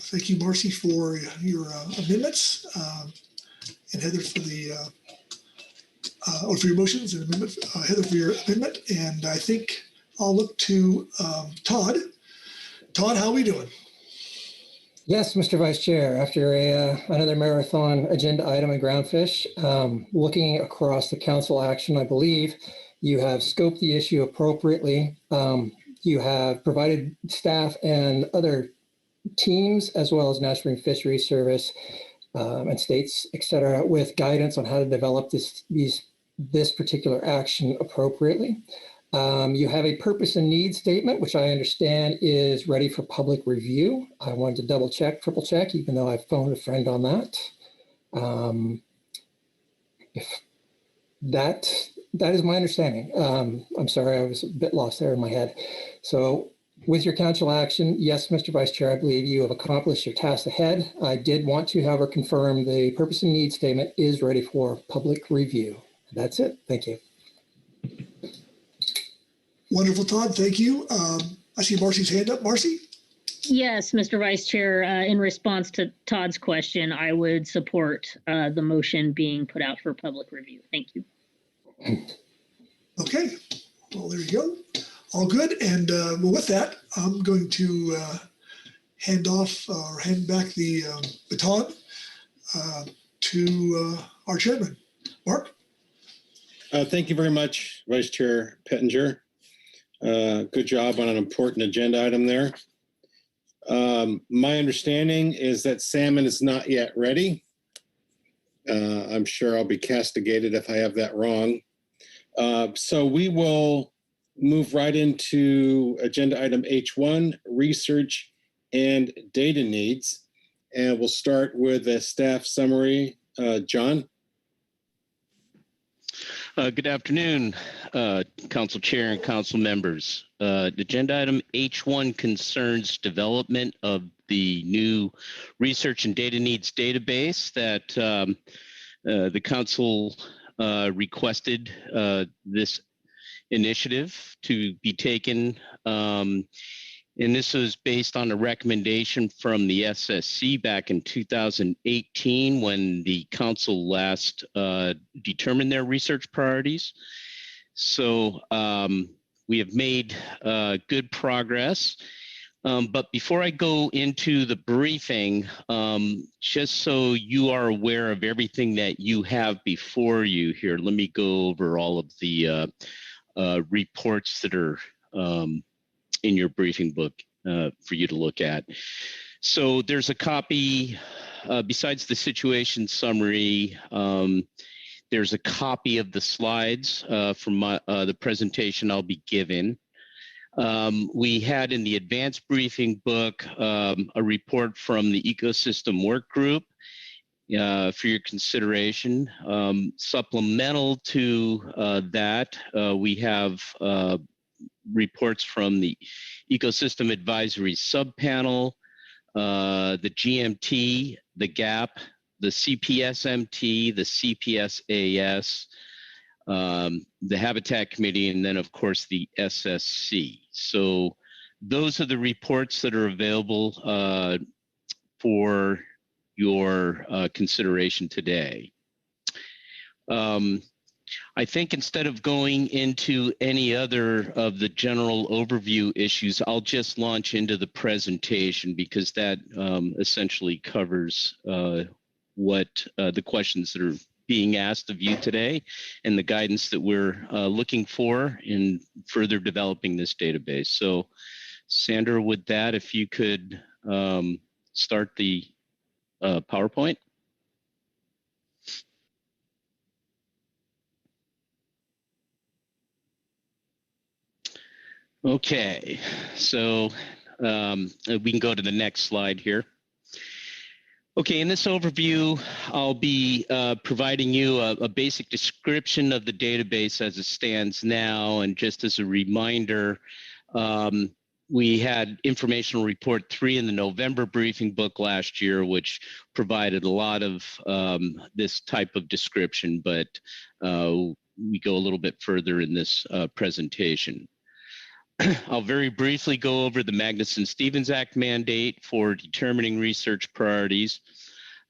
Thank you, Marcy, for your amendments, and Heather for the or for your motions and amendment. Heather for your amendment, and I think I'll look to Todd. Todd, how are we doing? Yes, Mr. Vice Chair. After another marathon agenda item in Groundfish, looking across the council action, I believe you have scoped the issue appropriately. You have provided staff and other teams, as well as National Marine Fisheries Service and states, et cetera, with guidance on how to develop this particular action appropriately. You have a purpose and need statement, which I understand is ready for public review. I wanted to double check, triple check, even though I phoned a friend on that. That is my understanding. I'm sorry, I was a bit lost there in my head. So with your council action, yes, Mr. Vice Chair, I believe you have accomplished your task ahead. I did want to, however, confirm the purpose and need statement is ready for public review. That's it. Thank you. Wonderful, Todd. Thank you. I see Marcy's hand up. Marcy? Yes, Mr. Vice Chair, in response to Todd's question, I would support the motion being put out for public review. Thank you. Okay. Well, there you go. All good. And well, with that, I'm going to hand back the baton to our chairman. Mark? Thank you very much, Vice Chair Pettinger. Good job on an important agenda item there. My understanding is that salmon is not yet ready. I'm sure I'll be castigated if I have that wrong. So we will move right into agenda item H1, research and data needs. And we'll start with a staff summary. John? Good afternoon, Council Chair and Council members. Agenda item H1 concerns development of the new research and data needs database that the Council requested this initiative to be taken. And this was based on a recommendation from the SSC back in 2018 when the council last determined their research priorities. So we have made good progress. But before I go into the briefing, just so you are aware of everything that you have before you here, let me go over all of the reports that are in your briefing book for you to look at. So there's a copy, besides the situation summary, there's a copy of the slides from the presentation I'll be giving. We had in the advanced briefing book a report from the ecosystem work group for your consideration. Supplemental to that, we have reports from the ecosystem advisory subpanel, the GMT, the GAP, the CPSMT, the CPSAS, the Habitat Committee, and then of course the SSC. So those are the reports that are available for your consideration today. I think instead of going into any other of the general overview issues, I'll just launch into the presentation because that essentially covers what the questions that are being asked of you today and the guidance that we're looking for in further developing this database. So Sandra, with that, if you could start the PowerPoint. Okay, so we can go to the next slide here. Okay, in this overview, I'll be providing you a basic description of the database as it stands now. And just as a reminder, we had informational report 3 in the November briefing book last year, which provided a lot of this type of description, but we go a little bit further in this presentation. I'll very briefly go over the Magnuson-Stevens Act mandate for determining research priorities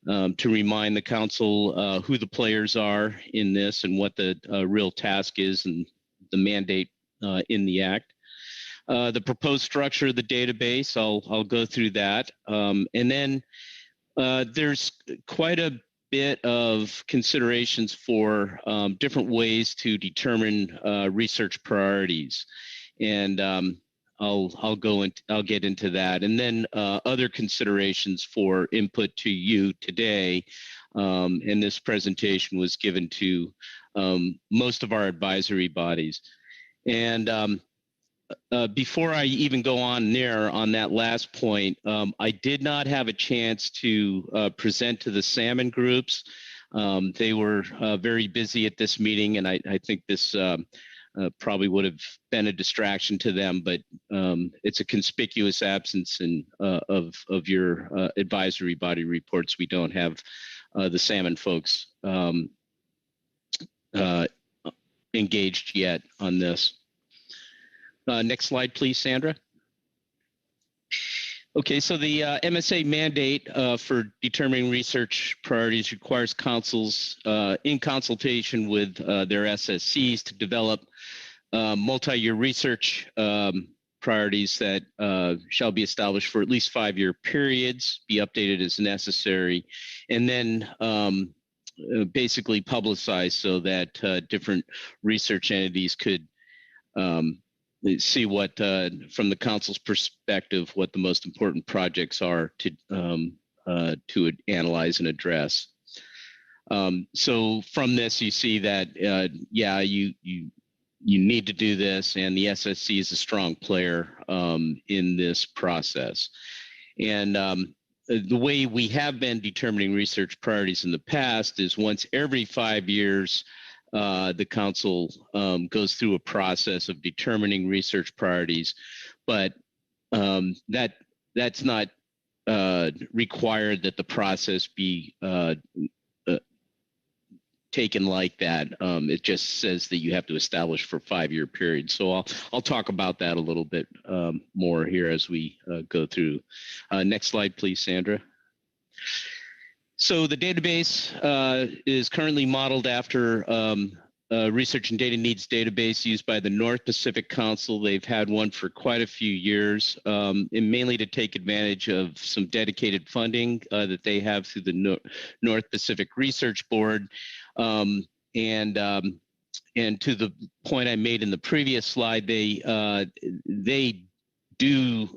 to remind the council who the players are in this and what the real task is and the mandate in the act. The proposed structure of the database, I'll go through that. And then there's quite a bit of considerations for different ways to determine research priorities. And I'll get into that, and then other considerations for input to you today. And this presentation was given to most of our advisory bodies. And before I even go on there on that last point, I did not have a chance to present to the salmon groups. They were very busy at this meeting, and I think this probably would have been a distraction to them, but it's a conspicuous absence of your advisory body reports. We don't have the salmon folks engaged yet on this. Next slide, please, Sandra. Okay, so the MSA mandate for determining research priorities requires councils in consultation with their SSCs to develop multi-year research priorities that shall be established for at least 5-year periods, be updated as necessary, and then basically publicized so that different research entities could see what, from the council's perspective, what the most important projects are to analyze and address. So from this, you see that, yeah, you need to do this, and the SSC is a strong player in this process. And the way we have been determining research priorities in the past is once every 5 years, the council goes through a process of determining research priorities, but that's not required that the process be taken like that. It just says that you have to establish for 5-year periods. So I'll talk about that a little bit more here as we go through. Next slide, please, Sandra. So the database is currently modeled after research and data needs database used by the North Pacific Council. They've had one for quite a few years, and mainly to take advantage of some dedicated funding that they have through the North Pacific Research Board. And to the point I made in the previous slide, they do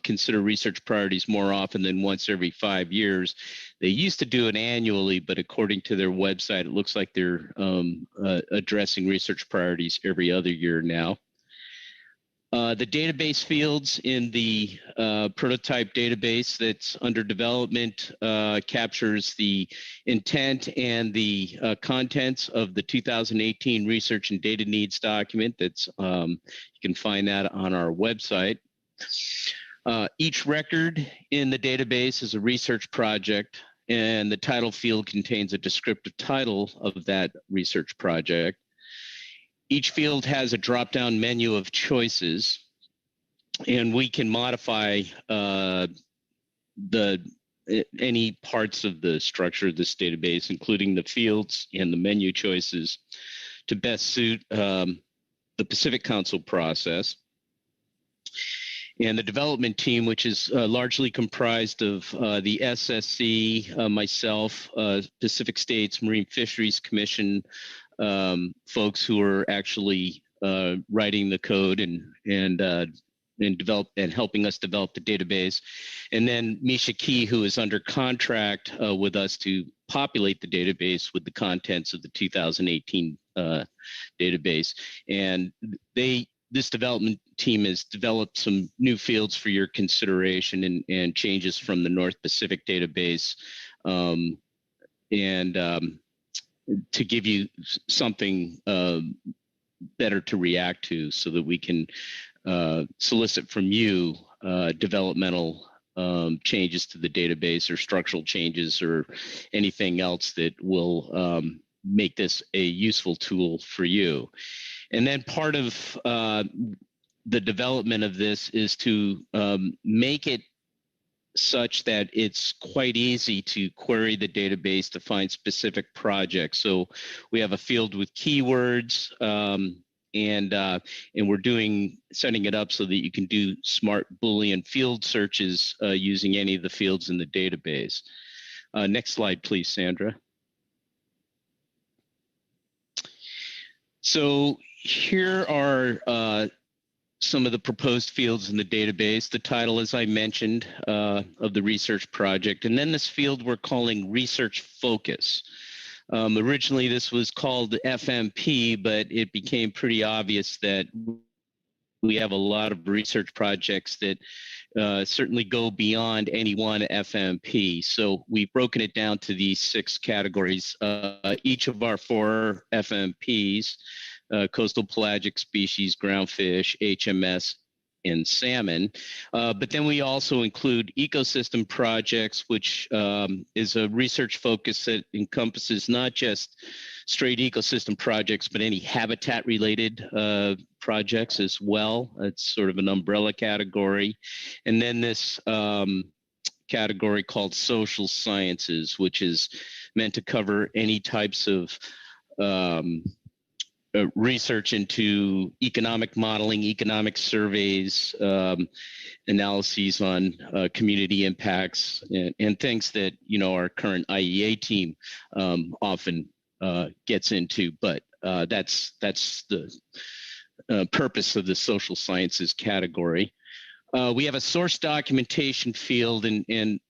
consider research priorities more often than once every 5 years. They used to do it annually, but according to their website, it looks like they're addressing research priorities every other year now. The database fields in the prototype database that's under development captures the intent and the contents of the 2018 research and data needs document. That's you can find that on our website. Each record in the database is a research project, and the title field contains a descriptive title of that research project. Each field has a drop-down menu of choices, and we can modify any parts of the structure of this database, including the fields and the menu choices, to best suit the Pacific Council process. And the development team, which is largely comprised of the SSC, myself, Pacific States Marine Fisheries Commission, folks who are actually writing the code and helping us develop the database, and then Misha Key, who is under contract with us to populate the database with the contents of the 2018 database. And this development team has developed some new fields for your consideration and changes from the North Pacific database, to give you something better to react to, so that we can solicit from you developmental changes to the database or structural changes or anything else that will make this a useful tool for you. And then part of the development of this is to make it such that it's quite easy to query the database to find specific projects. So we have a field with keywords, and we're setting it up so that you can do smart Boolean field searches using any of the fields in the database. Next slide, please, Sandra. So here are some of the proposed fields in the database. The title, as I mentioned, of the research project, and then this field we're calling research focus. Originally, this was called FMP, but it became pretty obvious that we have a lot of research projects that certainly go beyond any one FMP. So we've broken it down to these 6 categories. Each of our 4 FMPs, coastal pelagic species, groundfish, HMS, and salmon. But then we also include ecosystem projects, which is a research focus that encompasses not just straight ecosystem projects, but any habitat related projects as well. It's sort of an umbrella category. And then this category called social sciences, which is meant to cover any types of research into economic modeling, economic surveys, analyses on community impacts, and things that our current IEA team often gets into. But that's the purpose of the social sciences category. We have a source documentation field, and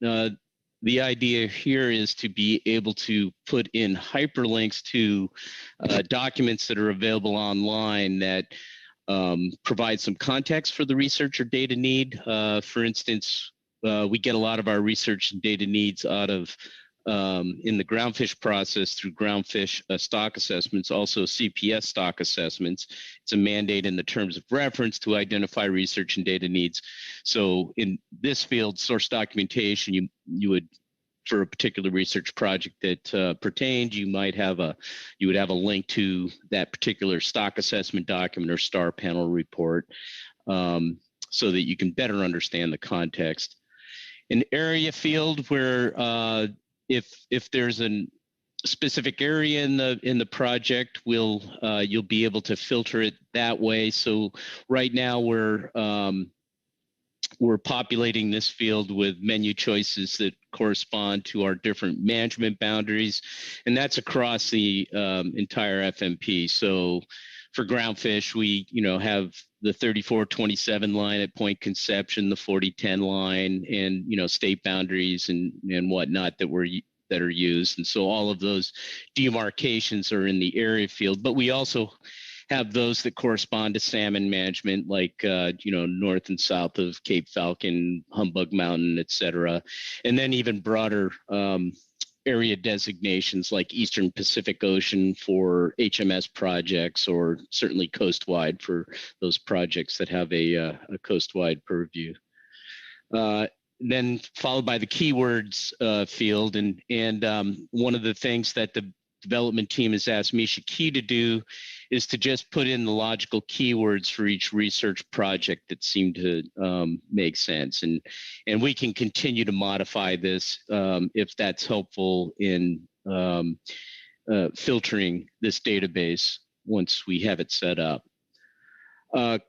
the idea here is to be able to put in hyperlinks to documents that are available online that provide some context for the research or data need. For instance, we get a lot of our research and data needs out of in the groundfish process through groundfish stock assessments, also CPS stock assessments. It's a mandate in the terms of reference to identify research and data needs. So in this field, source documentation, you would, for a particular research project that pertained, you would have a link to that particular stock assessment document or star panel report, so that you can better understand the context. An area field where if there's a specific area in the project, you'll be able to filter it that way. So right now we're populating this field with menu choices that correspond to our different management boundaries, and that's across the entire FMP. So for groundfish, we have the 3427 line at Point Conception, the 4010 line, and state boundaries and whatnot that are used. And so all of those demarcations are in the area field, but we also have those that correspond to salmon management, like north and south of Cape Falcon, Humpback Mountain, et cetera. And then even broader area designations like Eastern Pacific Ocean for HMS projects, or certainly coastwide for those projects that have a coastwide purview. Then followed by the keywords field, and one of the things that the development team has asked Misha Key to do is to just put in the logical keywords for each research project that seem to make sense, and we can continue to modify this if that's helpful in filtering this database once we have it set up.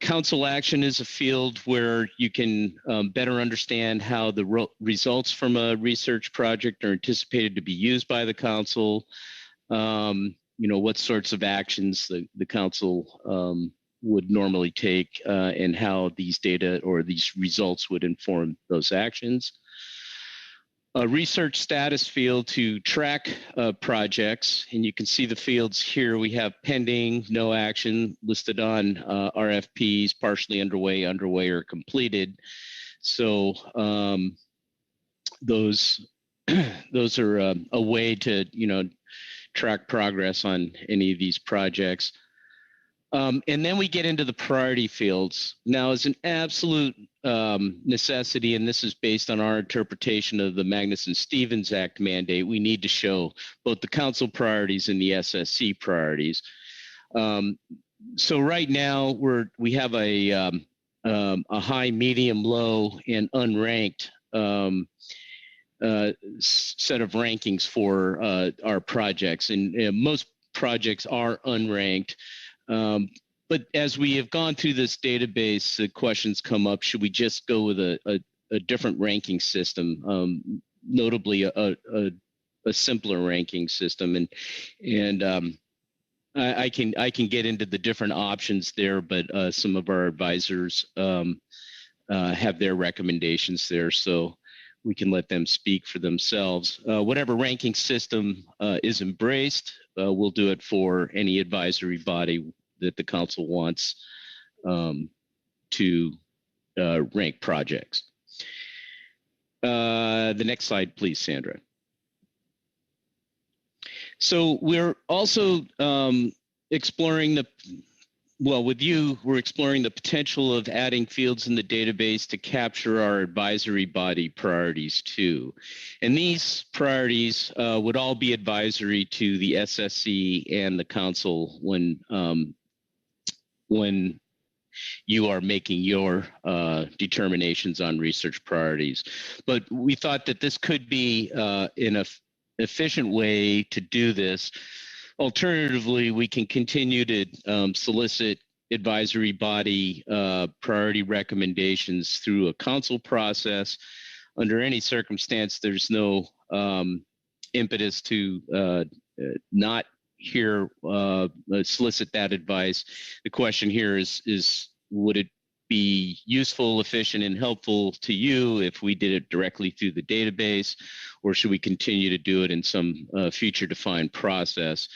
Council action is a field where you can better understand how the results from a research project are anticipated to be used by the council. What sorts of actions the council would normally take, and how these data or these results would inform those actions. A research status field to track projects, and you can see the fields here. We have pending, no action, listed on RFPs, partially underway, or completed. So those are a way to track progress on any of these projects. And then we get into the priority fields. Now, as an absolute necessity, and this is based on our interpretation of the Magnuson-Stevens Act mandate, we need to show both the council priorities and the SSC priorities. So right now we have a high, medium, low, and unranked set of rankings for our projects, and most projects are unranked. But as we have gone through this database, the questions come up: should we just go with a different ranking system, notably a simpler ranking system? And I can get into the different options there, but some of our advisors have their recommendations there, so we can let them speak for themselves. Whatever ranking system is embraced, we'll do it for any advisory body that the council wants to rank projects. The next slide, please, Sandra. So we're also exploring we're exploring the potential of adding fields in the database to capture our advisory body priorities too. And these priorities would all be advisory to the SSC and the council when you are making your determinations on research priorities. But we thought that this could be an efficient way to do this. Alternatively, we can continue to solicit advisory body priority recommendations through a council process. Under any circumstance, there's no impetus to not solicit that advice. The question here is would it be useful, efficient, and helpful to you if we did it directly through the database, or should we continue to do it in some future defined process?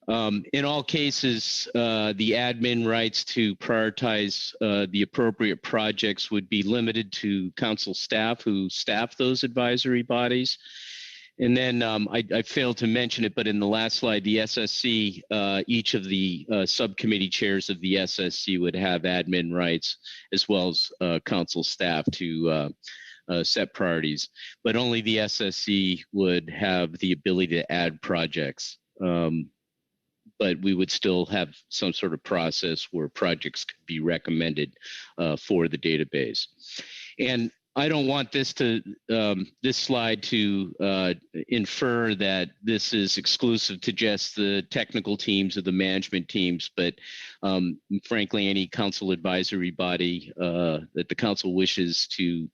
In all cases, the admin rights to prioritize the appropriate projects would be limited to council staff who staff those advisory bodies. And then I failed to mention it, but in the last slide, the SSC, each of the subcommittee chairs of the SSC would have admin rights, as well as council staff to set priorities. But only the SSC would have the ability to add projects. But we would still have some sort of process where projects could be recommended for the database. And I don't want this slide to infer that this is exclusive to just the technical teams or the management teams, but frankly, any council advisory body that the council wishes to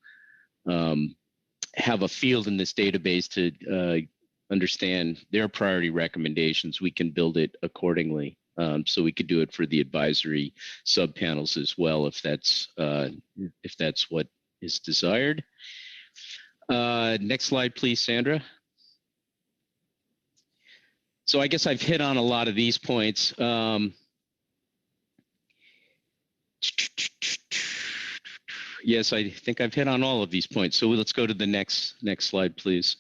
have a field in this database to understand their priority recommendations, we can build it accordingly. So we could do it for the advisory subpanels as well, if that's what is desired. Next slide, please, Sandra. So I guess I've hit on a lot of these points. Yes, I think I've hit on all of these points. So let's go to the next slide, please.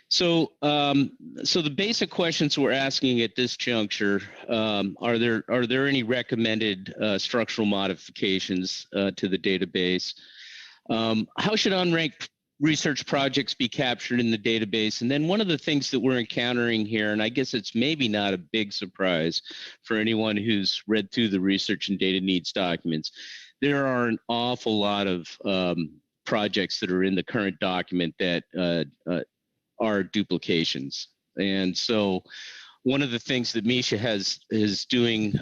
So, so the basic questions we're asking at this juncture, are there any recommended structural modifications to the database? How should unranked research projects be captured in the database? And then one of the things that we're encountering here, and I guess it's maybe not a big surprise for anyone who's read through the research and data needs documents, there are an awful lot of projects that are in the current document that are duplications. And so one of the things that Misha is doing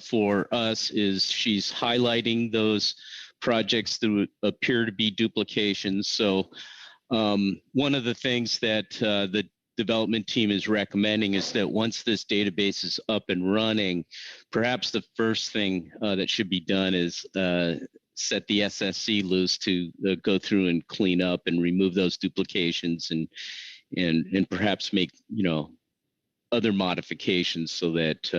for us is she's highlighting those projects that appear to be duplications. So one of the things that the development team is recommending is that once this database is up and running, perhaps the first thing that should be done is set the SSC loose to go through and clean up and remove those duplications and perhaps make, other modifications so that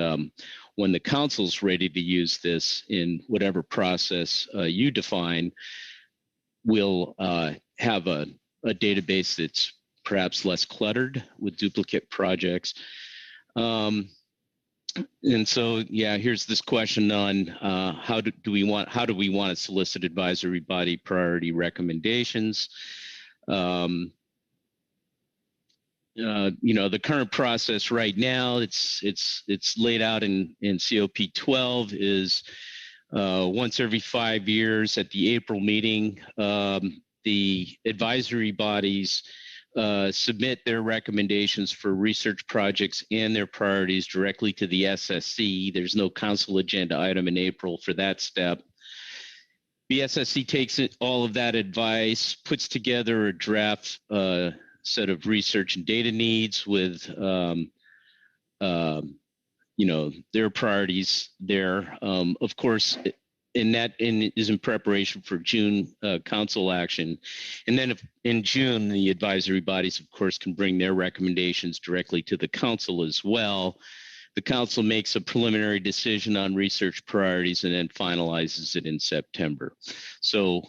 when the council's ready to use this in whatever process you define, we'll have a database that's perhaps less cluttered with duplicate projects. And so, yeah, here's this question on how do we want to solicit advisory body priority recommendations? The current process right now, it's laid out in COP 12 is once every 5 years at the April meeting, the advisory bodies submit their recommendations for research projects and their priorities directly to the SSC. There's no council agenda item in April for that step. The SSC takes all of that advice, puts together a draft set of research and data needs with their priorities there. Of course, is in preparation for June council action. And then in June, the advisory bodies, of course, can bring their recommendations directly to the council as well. The council makes a preliminary decision on research priorities and then finalizes it in September. So,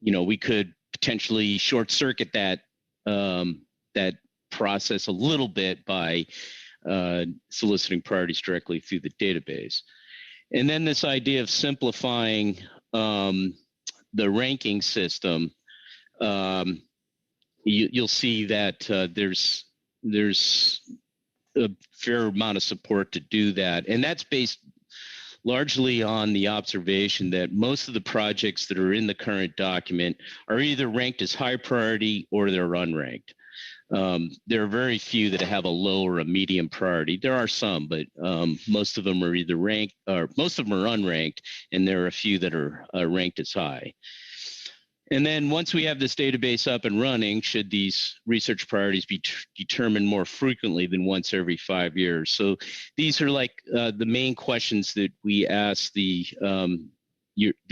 we could potentially short circuit that process a little bit by soliciting priorities directly through the database. And then this idea of simplifying the ranking system, you'll see that there's a fair amount of support to do that. And that's based largely on the observation that most of the projects that are in the current document are either ranked as high priority or they're unranked. There are very few that have a low or a medium priority. There are some, but most of them are either ranked, or most of them are unranked, and there are a few that are ranked as high. And then once we have this database up and running, should these research priorities be determined more frequently than once every 5 years? So these are like the main questions that we ask the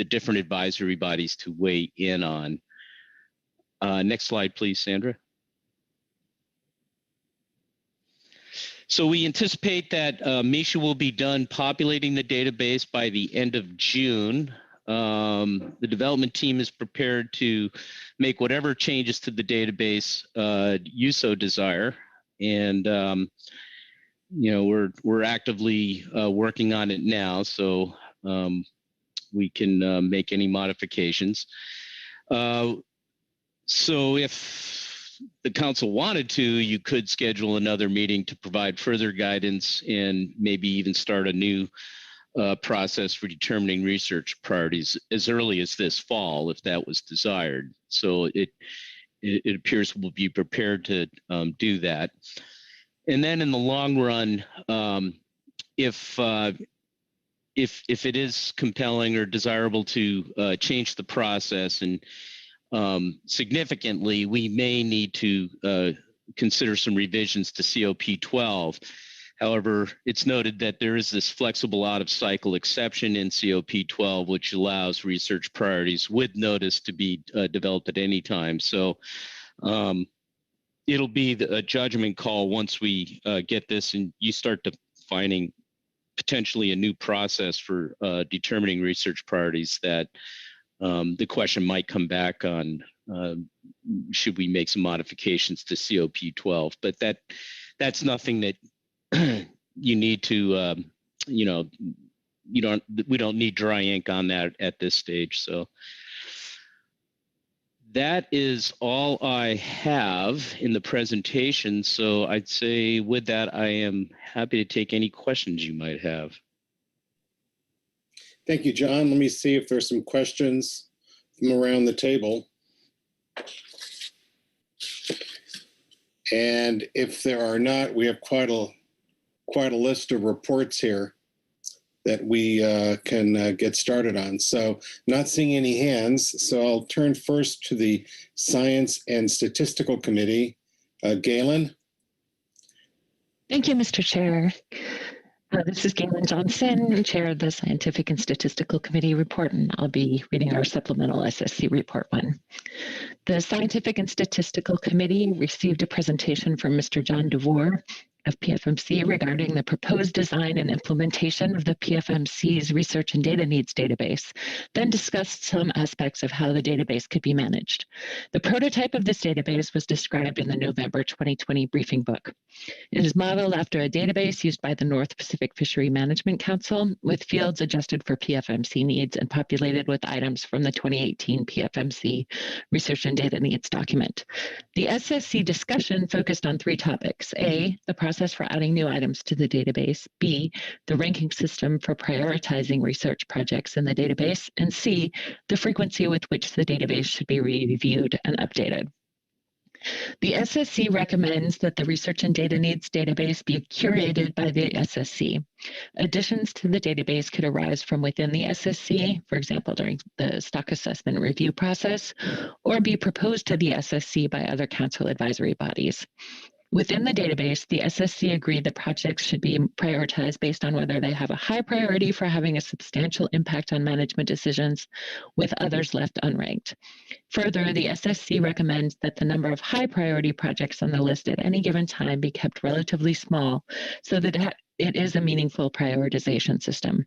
different advisory bodies to weigh in on. Next slide, please, Sandra. So we anticipate that Misha will be done populating the database by the end of June. The development team is prepared to make whatever changes to the database you so desire, and we're actively working on it now, so we can make any modifications. So if the council wanted to, you could schedule another meeting to provide further guidance and maybe even start a new process for determining research priorities as early as this fall, if that was desired. So it appears we'll be prepared to do that. And then in the long run, if it is compelling or desirable to change the process and significantly, we may need to consider some revisions to COP 12. However, it's noted that there is this flexible out-of-cycle exception in COP 12, which allows research priorities with notice to be developed at any time. So it'll be a judgment call once we get this and you start defining potentially a new process for determining research priorities that the question might come back on, should we make some modifications to COP 12? But that's nothing that you need to, we don't need dry ink on that at this stage. So that is all I have in the presentation. So I'd say with that, I am happy to take any questions you might have. Thank you, John. Let me see if there's some questions from around the table. And if there are not, we have quite a list of reports here that we can get started on. So not seeing any hands, so I'll turn first to the Science and Statistical Committee. Galen? Thank you, Mr. Chair. This is Galen Johnson, Chair of the Scientific and Statistical Committee report, and I'll be reading our supplemental SSC report 1. The Scientific and Statistical Committee received a presentation from Mr. John DeVore of PFMC regarding the proposed design and implementation of the PFMC's Research and Data Needs database, then discussed some aspects of how the database could be managed. The prototype of this database was described in the November 2020 briefing book. It is modeled after a database used by the North Pacific Fishery Management Council, with fields adjusted for PFMC needs and populated with items from the 2018 PFMC Research and Data Needs document. The SSC discussion focused on 3 topics: A, the process for adding new items to the database; B, the ranking system for prioritizing research projects in the database; and C, the frequency with which the database should be reviewed and updated. The SSC recommends that the Research and Data Needs database be curated by the SSC. Additions to the database could arise from within the SSC, for example, during the stock assessment review process, or be proposed to the SSC by other council advisory bodies. Within the database, the SSC agreed that projects should be prioritized based on whether they have a high priority for having a substantial impact on management decisions, with others left unranked. Further, the SSC recommends that the number of high priority projects on the list at any given time be kept relatively small so that it is a meaningful prioritization system.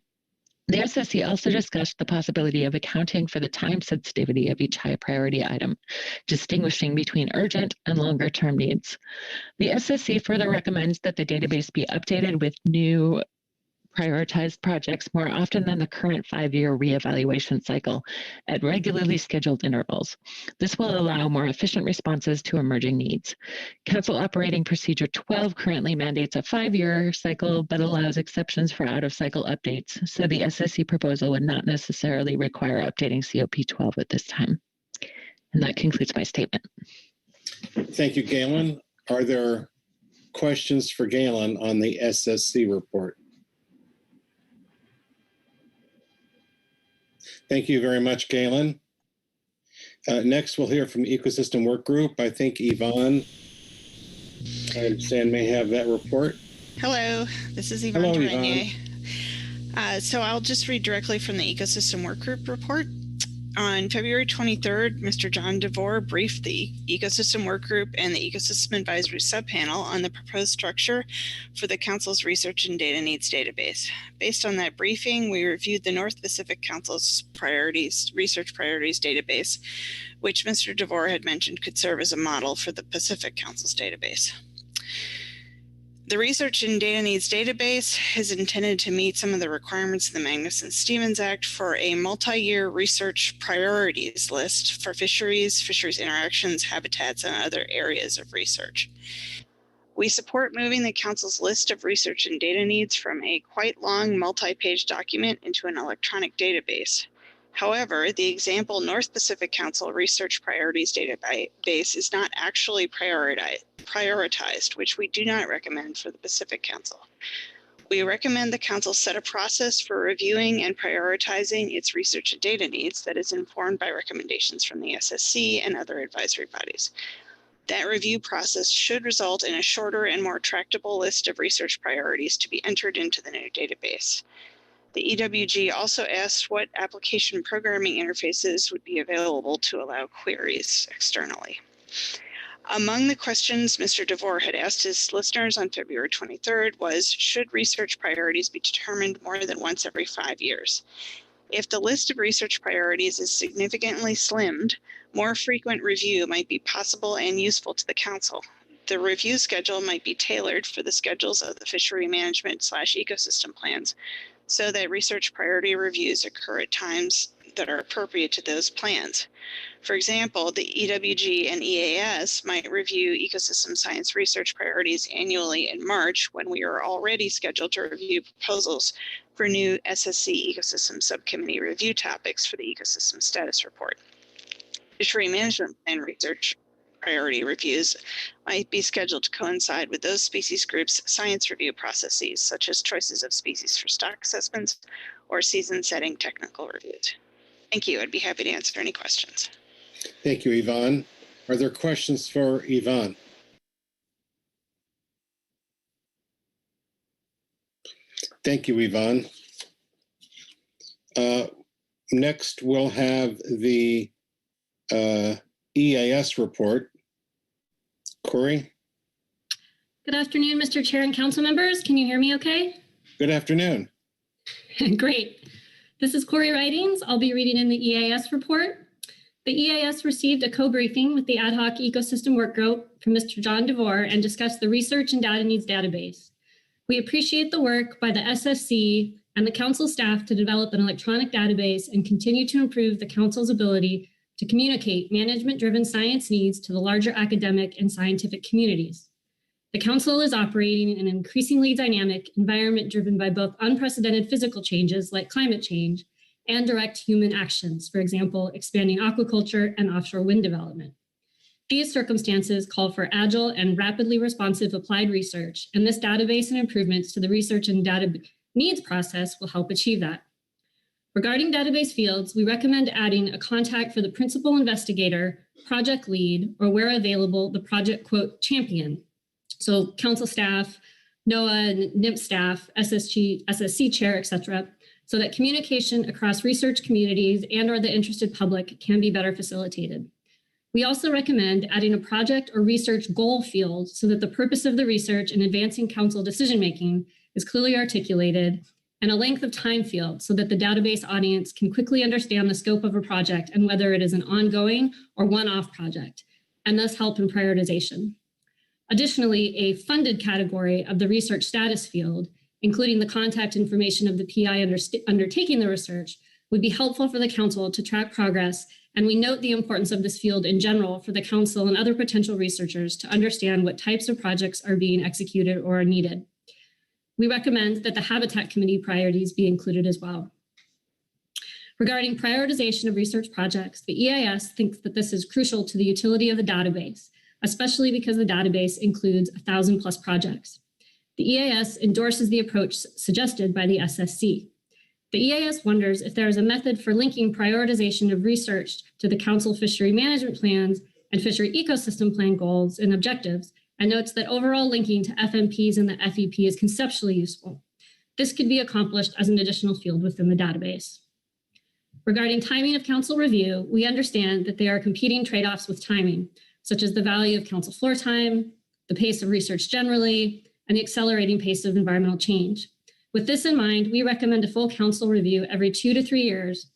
The SSC also discussed the possibility of accounting for the time sensitivity of each high priority item, distinguishing between urgent and longer term needs. The SSC further recommends that the database be updated with new prioritized projects more often than the current 5-year reevaluation cycle at regularly scheduled intervals. This will allow more efficient responses to emerging needs. Council Operating Procedure 12 currently mandates a 5-year cycle, but allows exceptions for out-of-cycle updates, so the SSC proposal would not necessarily require updating COP 12 at this time. And that concludes my statement. Thank you, Galen. Are there questions for Galen on the SSC report? Thank you very much, Galen. Next, we'll hear from the Ecosystem Work Group. I think Yvonne, I understand, may have that report. Hello, this is Yvonne Duranier. So I'll just read directly from the Ecosystem Work Group report. On February 23rd, Mr. John DeVore briefed the Ecosystem Work Group and the Ecosystem Advisory Subpanel on the proposed structure for the Council's Research and Data Needs database. Based on that briefing, we reviewed the North Pacific Council's Research Priorities database, which Mr. DeVore had mentioned could serve as a model for the Pacific Council's database. The Research and Data Needs database is intended to meet some of the requirements of the Magnuson-Stevens Act for a multi-year research priorities list for fisheries, fisheries interactions, habitats, and other areas of research. We support moving the Council's list of research and data needs from a quite long multi-page document into an electronic database. However, the example North Pacific Council Research Priorities database is not actually prioritized, which we do not recommend for the Pacific Council. We recommend the Council set a process for reviewing and prioritizing its research and data needs that is informed by recommendations from the SSC and other advisory bodies. That review process should result in a shorter and more tractable list of research priorities to be entered into the new database. The EWG also asked what application programming interfaces would be available to allow queries externally. Among the questions Mr. DeVore had asked his listeners on February 23rd was, should research priorities be determined more than once every 5 years? If the list of research priorities is significantly slimmed, more frequent review might be possible and useful to the Council. The review schedule might be tailored for the schedules of the fishery management / ecosystem plans, so that research priority reviews occur at times that are appropriate to those plans. For example, the EWG and EAS might review ecosystem science research priorities annually in March, when we are already scheduled to review proposals for new SSC ecosystem subcommittee review topics for the ecosystem status report. Fishery management plan research priority reviews might be scheduled to coincide with those species groups' science review processes, such as choices of species for stock assessments or season setting technical reviews. Thank you. I'd be happy to answer any questions. Thank you, Yvonne. Are there questions for Yvonne? Thank you, Yvonne. Next, we'll have the EAS report. Corey? Good afternoon, Mr. Chair and council members. Can you hear me okay? Good afternoon. Great. This is Corey Ridings. I'll be reading in the EAS report. The EAS received a co-briefing with the Ad Hoc Ecosystem Work Group from Mr. John DeVore and discussed the Research and Data Needs Database. We appreciate the work by the SSC and the council staff to develop an electronic database and continue to improve the council's ability to communicate management-driven science needs to the larger academic and scientific communities. The council is operating in an increasingly dynamic environment driven by both unprecedented physical changes like climate change and direct human actions, for example, expanding aquaculture and offshore wind development. These circumstances call for agile and rapidly responsive applied research, and this database and improvements to the research and data needs process will help achieve that. Regarding database fields, we recommend adding a contact for the principal investigator, project lead, or where available, the project quote champion. So council staff, NOAA, NMFS staff, SSC chair, et cetera, so that communication across research communities and or the interested public can be better facilitated. We also recommend adding a project or research goal field so that the purpose of the research and advancing council decision-making is clearly articulated, and a length of time field so that the database audience can quickly understand the scope of a project and whether it is an ongoing or one-off project, and thus help in prioritization. Additionally, a funded category of the research status field, including the contact information of the PI undertaking the research, would be helpful for the council to track progress, and we note the importance of this field in general for the council and other potential researchers to understand what types of projects are being executed or are needed. We recommend that the Habitat Committee priorities be included as well. Regarding prioritization of research projects, the EAS thinks that this is crucial to the utility of the database, especially because the database includes 1,000+ projects. The EAS endorses the approach suggested by the SSC. The EAS wonders if there is a method for linking prioritization of research to the council fishery management plans and fishery ecosystem plan goals and objectives, and notes that overall linking to FMPs and the FEP is conceptually useful. This could be accomplished as an additional field within the database. Regarding timing of council review, we understand that there are competing trade-offs with timing, such as the value of council floor time, the pace of research generally, and the accelerating pace of environmental change. With this in mind, we recommend a full council review every 2 to 3 years,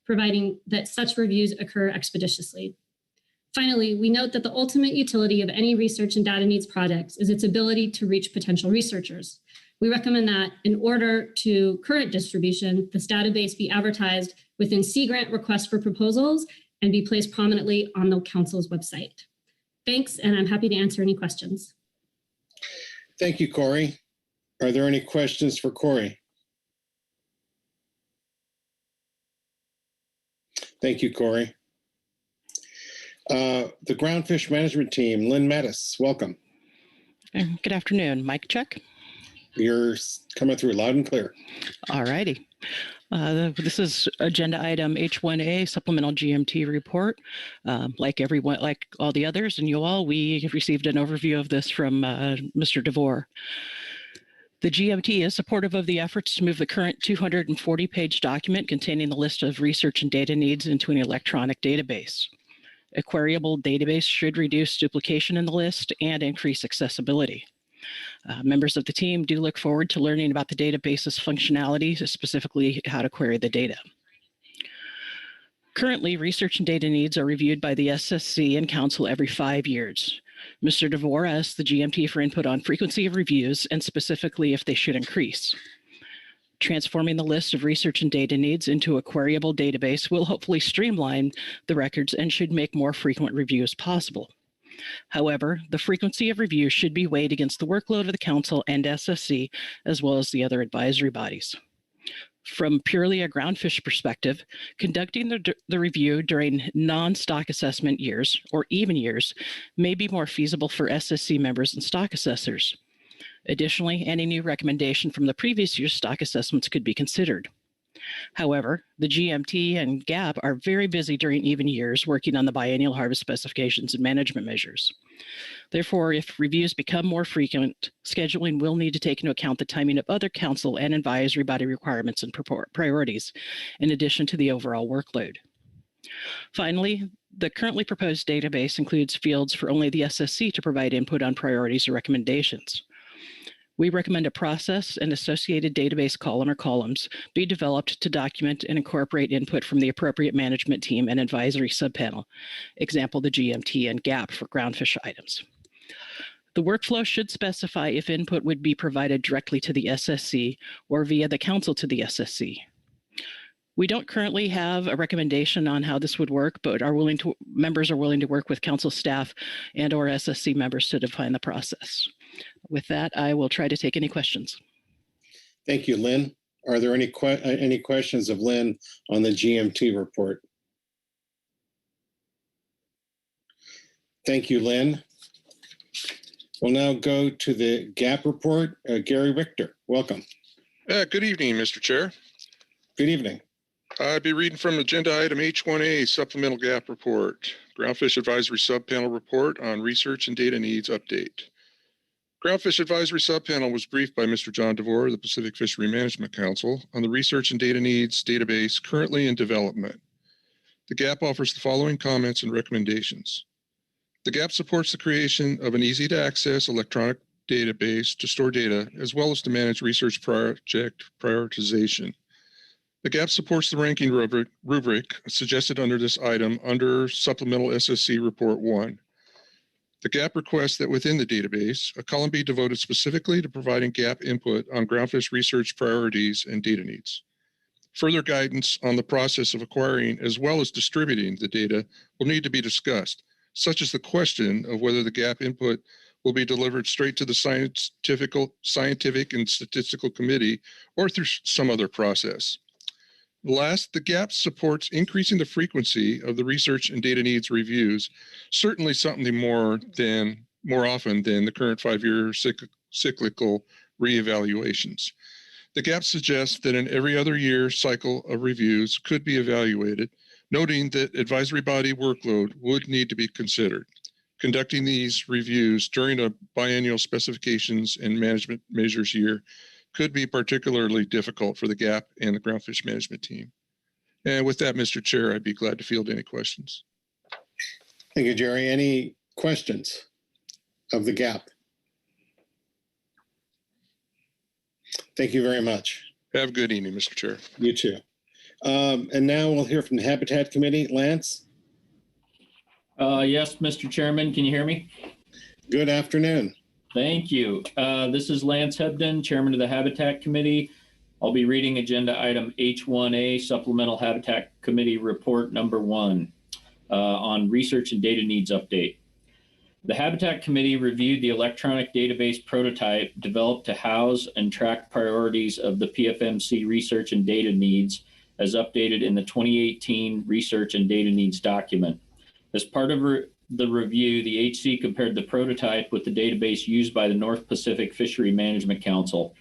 providing that such reviews occur expeditiously. Finally, we note that the ultimate utility of any research and data needs projects is its ability to reach potential researchers. We recommend that in order to current distribution, this database be advertised within Sea Grant requests for proposals and be placed prominently on the council's website. Thanks, and I'm happy to answer any questions. Thank you, Corey. Are there any questions for Corey? Thank you, Corey. The Groundfish Management Team, Lynn Mattis, welcome. Good afternoon. Mic check. You're coming through loud and clear. All righty. This is agenda item H1A, supplemental GMT report. Like all the others and you all, we have received an overview of this from Mr. DeVore. The GMT is supportive of the efforts to move the current 240-page document containing the list of research and data needs into an electronic database. A queryable database should reduce duplication in the list and increase accessibility. Members of the team do look forward to learning about the database's functionality, specifically how to query the data. Currently, research and data needs are reviewed by the SSC and Council every 5 years. Mr. DeVore asked the GMT for input on frequency of reviews and specifically if they should increase. Transforming the list of research and data needs into a queryable database will hopefully streamline the records and should make more frequent reviews possible. However, the frequency of review should be weighed against the workload of the Council and SSC, as well as the other advisory bodies. From purely a groundfish perspective, conducting the review during non-stock assessment years, or even years, may be more feasible for SSC members and stock assessors. Additionally, any new recommendation from the previous year's stock assessments could be considered. However, the GMT and GAP are very busy during even years working on the biennial harvest specifications and management measures. Therefore, if reviews become more frequent, scheduling will need to take into account the timing of other council and advisory body requirements and priorities, in addition to the overall workload. Finally, the currently proposed database includes fields for only the SSC to provide input on priorities or recommendations. We recommend a process and associated database column or columns be developed to document and incorporate input from the appropriate management team and advisory subpanel, example, the GMT and GAP for groundfish items. The workflow should specify if input would be provided directly to the SSC or via the council to the SSC. We don't currently have a recommendation on how this would work, but members are willing to work with council staff and or SSC members to define the process. With that, I will try to take any questions. Thank you, Lynn. Are there any questions of Lynn on the GMT report? Thank you, Lynn. We'll now go to the GAP report. Gary Richter, welcome. Good evening, Mr. Chair. Good evening. I'd be reading from agenda item H1A, supplemental GAP report, Groundfish Advisory Subpanel report on research and data needs update. Groundfish Advisory Subpanel was briefed by Mr. John DeVore of the Pacific Fishery Management Council on the research and data needs database currently in development. The GAP offers the following comments and recommendations. The GAP supports the creation of an easy-to-access electronic database to store data, as well as to manage research project prioritization. The GAP supports the ranking rubric suggested under this item under Supplemental SSC Report 1. The GAP requests that within the database, a column be devoted specifically to providing GAP input on groundfish research priorities and data needs. Further guidance on the process of acquiring as well as distributing the data will need to be discussed, such as the question of whether the GAP input will be delivered straight to the scientific and statistical committee or through some other process. Last, the GAP supports increasing the frequency of the research and data needs reviews, certainly something more often than the current 5-year cyclical reevaluations. The GAP suggests that an every other year cycle of reviews could be evaluated, noting that advisory body workload would need to be considered. Conducting these reviews during a biennial specifications and management measures year could be particularly difficult for the GAP and the groundfish management team. And with that, Mr. Chair, I'd be glad to field any questions. Thank you, Jerry. Any questions of the GAP? Thank you very much. Have a good evening, Mr. Chair. You too. And now we'll hear from the Habitat Committee. Lance? Yes, Mr. Chairman, can you hear me? Good afternoon. Thank you. This is Lance Hebden, Chairman of the Habitat Committee. I'll be reading agenda item H1A, Supplemental Habitat Committee Report Number 1 on Research and Data Needs Update. The Habitat Committee reviewed the electronic database prototype developed to house and track priorities of the PFMC research and data needs as updated in the 2018 Research and Data Needs document. As part of the review, the HC compared the prototype with the database used by the North Pacific Fishery Management Council.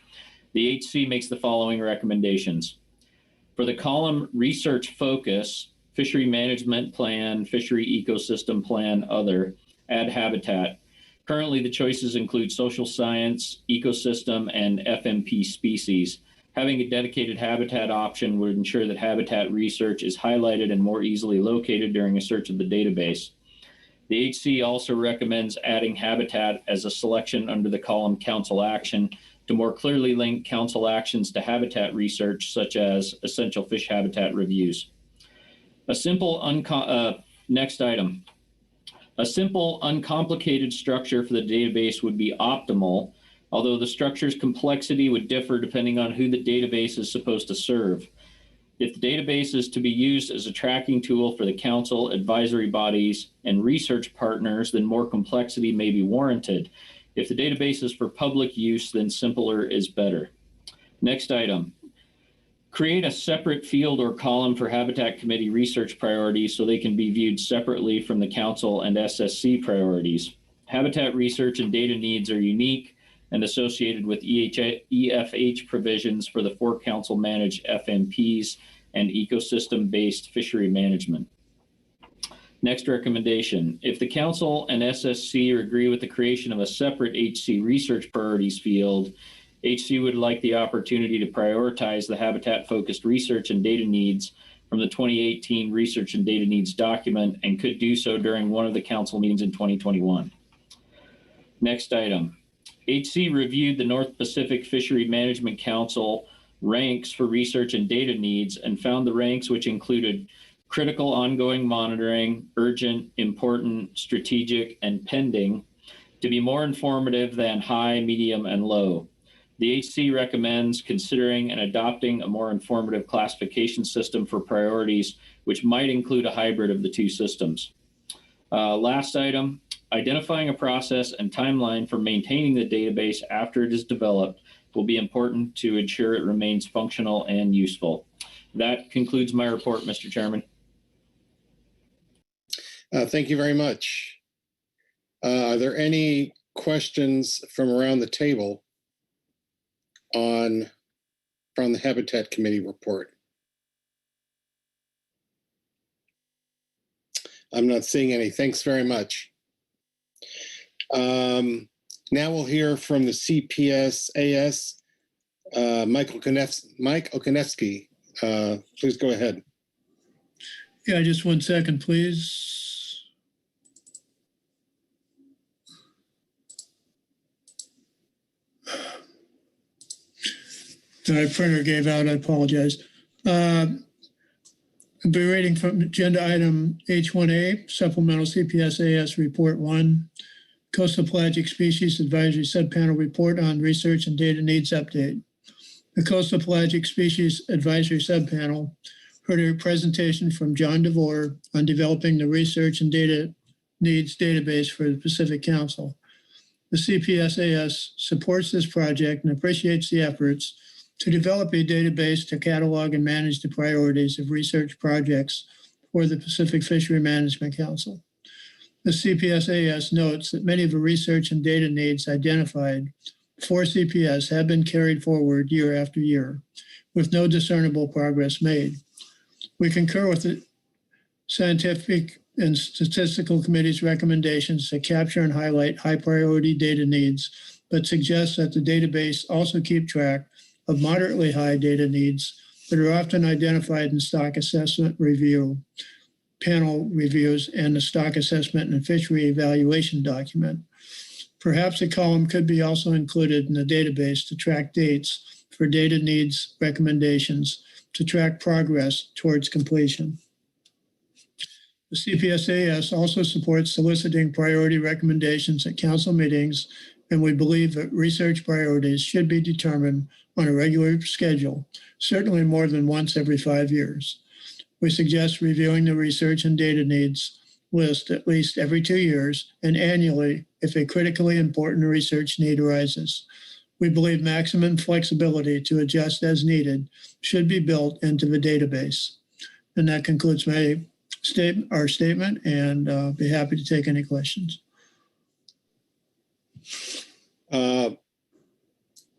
The HC makes the following recommendations. For the column research focus, fishery management plan, fishery ecosystem plan, other, add habitat. Currently, the choices include social science, ecosystem, and FMP species. Having a dedicated habitat option would ensure that habitat research is highlighted and more easily located during a search of the database. The HC also recommends adding habitat as a selection under the column council action to more clearly link council actions to habitat research, such as essential fish habitat reviews. Next item. A simple, uncomplicated structure for the database would be optimal, although the structure's complexity would differ depending on who the database is supposed to serve. If the database is to be used as a tracking tool for the council, advisory bodies, and research partners, then more complexity may be warranted. If the database is for public use, then simpler is better. Next item. Create a separate field or column for Habitat Committee research priorities so they can be viewed separately from the Council and SSC priorities. Habitat research and data needs are unique and associated with EFH provisions for the 4 council-managed FMPs and ecosystem-based fishery management. Next recommendation. If the Council and SSC agree with the creation of a separate HC research priorities field, HC would like the opportunity to prioritize the habitat-focused research and data needs from the 2018 Research and Data Needs document and could do so during one of the council meetings in 2021. Next item. HC reviewed the North Pacific Fishery Management Council ranks for research and data needs and found the ranks which included critical ongoing monitoring, urgent, important, strategic, and pending to be more informative than high, medium, and low. The HC recommends considering and adopting a more informative classification system for priorities, which might include a hybrid of the 2 systems. Last item, identifying a process and timeline for maintaining the database after it is developed will be important to ensure it remains functional and useful. That concludes my report, Mr. Chairman. Thank you very much. Are there any questions from around the table from the Habitat Committee report? I'm not seeing any. Thanks very much. Now we'll hear from the CPSAS, Mike Okonewski. Please go ahead. Yeah, just 1 second, please. My printer gave out, I apologize. I'll be reading from agenda item H1A, Supplemental CPSAS Report 1, Coastal Pelagic Species Advisory Subpanel Report on Research and Data Needs Update. The Coastal Pelagic Species Advisory Subpanel heard a presentation from John DeVore on developing the Research and Data Needs Database for the Pacific Council. The CPSAS supports this project and appreciates the efforts to develop a database to catalog and manage the priorities of research projects for the Pacific Fishery Management Council. The CPSAS notes that many of the research and data needs identified for CPS have been carried forward year after year, with no discernible progress made. We concur with the Scientific and Statistical Committee's recommendations to capture and highlight high priority data needs, but suggest that the database also keep track of moderately high data needs that are often identified in stock assessment review, panel reviews, and the stock assessment and fishery evaluation document. Perhaps a column could be also included in the database to track dates for data needs recommendations to track progress towards completion. The CPSAS also supports soliciting priority recommendations at council meetings, and we believe that research priorities should be determined on a regular schedule, certainly more than once every 5 years. We suggest reviewing the research and data needs list at least every 2 years and annually if a critically important research need arises. We believe maximum flexibility to adjust as needed should be built into the database. And that concludes our statement, and I'll be happy to take any questions.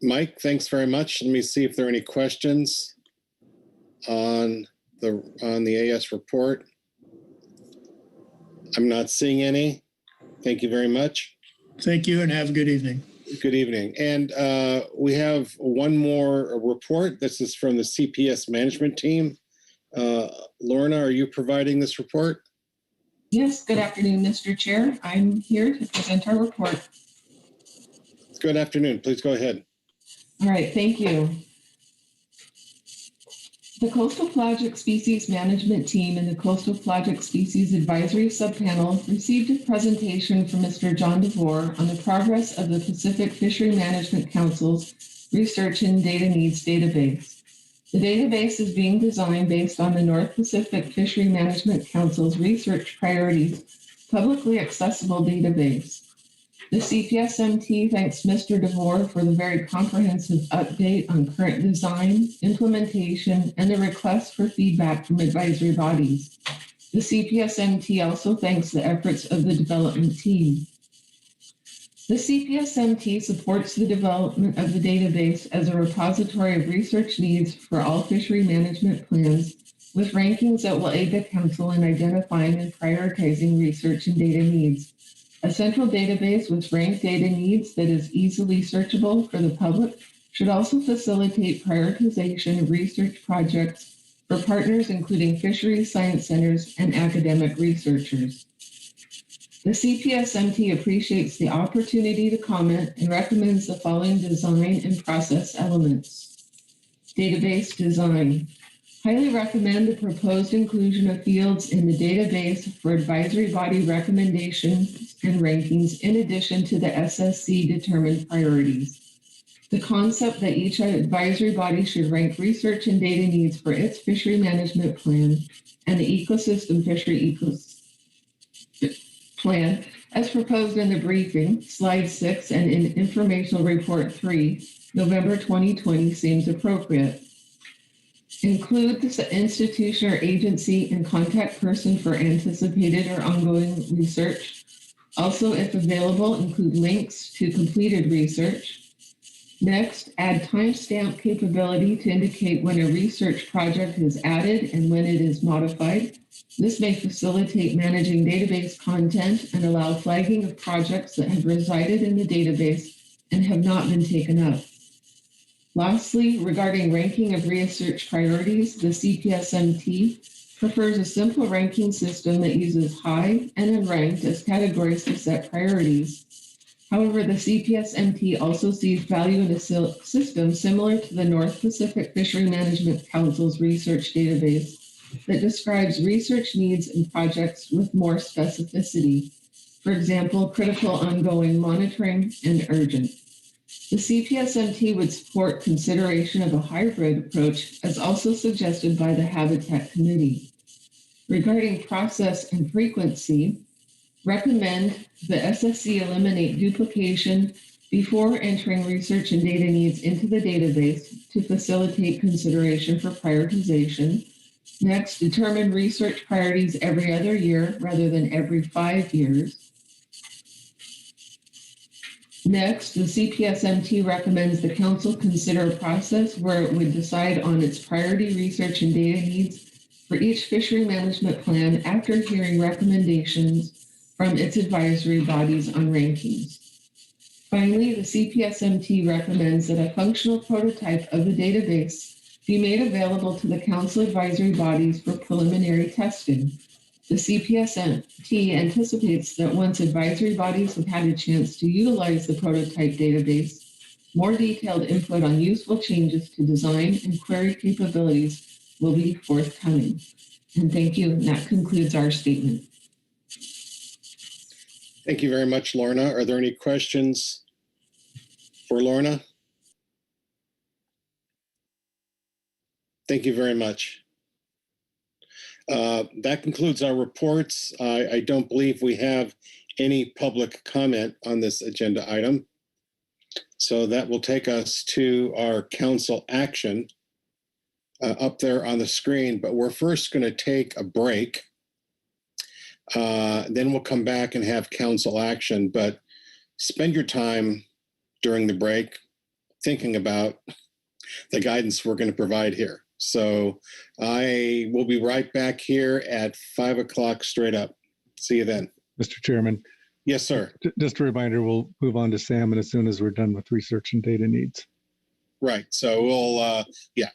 Mike, thanks very much. Let me see if there are any questions on the AS report. I'm not seeing any. Thank you very much. Thank you and have a good evening. Good evening. And we have one more report. This is from the CPS management team. Lorna, are you providing this report? Yes, good afternoon, Mr. Chair. I'm here to present our report. Good afternoon. Please go ahead. All right, thank you. The Coastal Pelagic Species Management Team and the Coastal Pelagic Species Advisory Subpanel received a presentation from Mr. John DeVore on the progress of the Pacific Fishery Management Council's Research and Data Needs database. The database is being designed based on the North Pacific Fishery Management Council's Research Priorities publicly accessible database. The CPSMT thanks Mr. DeVore for the very comprehensive update on current design, implementation, and the request for feedback from advisory bodies. The CPSMT also thanks the efforts of the development team. The CPSMT supports the development of the database as a repository of research needs for all fishery management plans, with rankings that will aid the Council in identifying and prioritizing research and data needs. A central database with ranked data needs that is easily searchable for the public should also facilitate prioritization of research projects for partners including fisheries science centers and academic researchers. The CPSMT appreciates the opportunity to comment and recommends the following design and process elements. Database design. Highly recommend the proposed inclusion of fields in the database for advisory body recommendations and rankings in addition to the SSC determined priorities. The concept that each advisory body should rank research and data needs for its fishery management plan and the ecosystem fishery plan as proposed in the briefing, slide 6, and in informational report 3, November 2020 seems appropriate. Include the institution or agency and contact person for anticipated or ongoing research. Also, if available, include links to completed research. Next, add timestamp capability to indicate when a research project is added and when it is modified. This may facilitate managing database content and allow flagging of projects that have resided in the database and have not been taken up. Lastly, regarding ranking of research priorities, the CPSMT prefers a simple ranking system that uses high and unranked as categories to set priorities. However, the CPSMT also sees value in a system similar to the North Pacific Fishery Management Council's research database that describes research needs and projects with more specificity. For example, critical ongoing monitoring and urgent. The CPSMT would support consideration of a hybrid approach as also suggested by the Habitat Committee. Regarding process and frequency, recommend the SSC eliminate duplication before entering research and data needs into the database to facilitate consideration for prioritization. Next, determine research priorities every other year rather than every 5 years. Next, the CPSMT recommends the Council consider a process where it would decide on its priority research and data needs for each fishery management plan after hearing recommendations from its advisory bodies on rankings. Finally, the CPSMT recommends that a functional prototype of the database be made available to the Council advisory bodies for preliminary testing. The CPSMT anticipates that once advisory bodies have had a chance to utilize the prototype database, more detailed input on useful changes to design and query capabilities will be forthcoming. And thank you. And that concludes our statement. Thank you very much, Lorna. Are there any questions for Lorna? Thank you very much. That concludes our reports. I don't believe we have any public comment on this agenda item. So that will take us to our council action up there on the screen, but we're first going to take a break. Then we'll come back and have council action, but spend your time during the break thinking about the guidance we're going to provide here. So I will be right back here at 5 o'clock straight up. See you then. Mr. Chairman. Yes, sir. Just a reminder, we'll move on to Salmon as soon as we're done with research and data needs. Right. So we'll,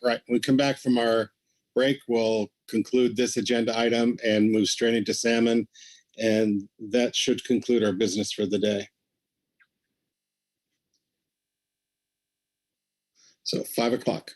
right. When we come back from our break, we'll conclude this agenda item and move straight into Salmon. And that should conclude our business for the day. So 5 o'clock.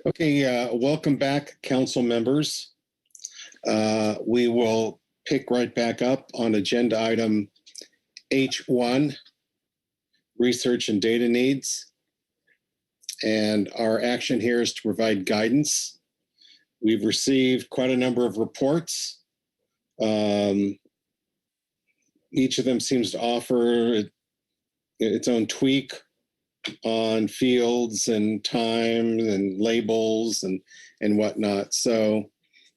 Okay, welcome back, council members. We will pick right back up on agenda item H1, research and data needs. And our action here is to provide guidance. We've received quite a number of reports. Each of them seems to offer its own tweak on fields and time and labels and whatnot. So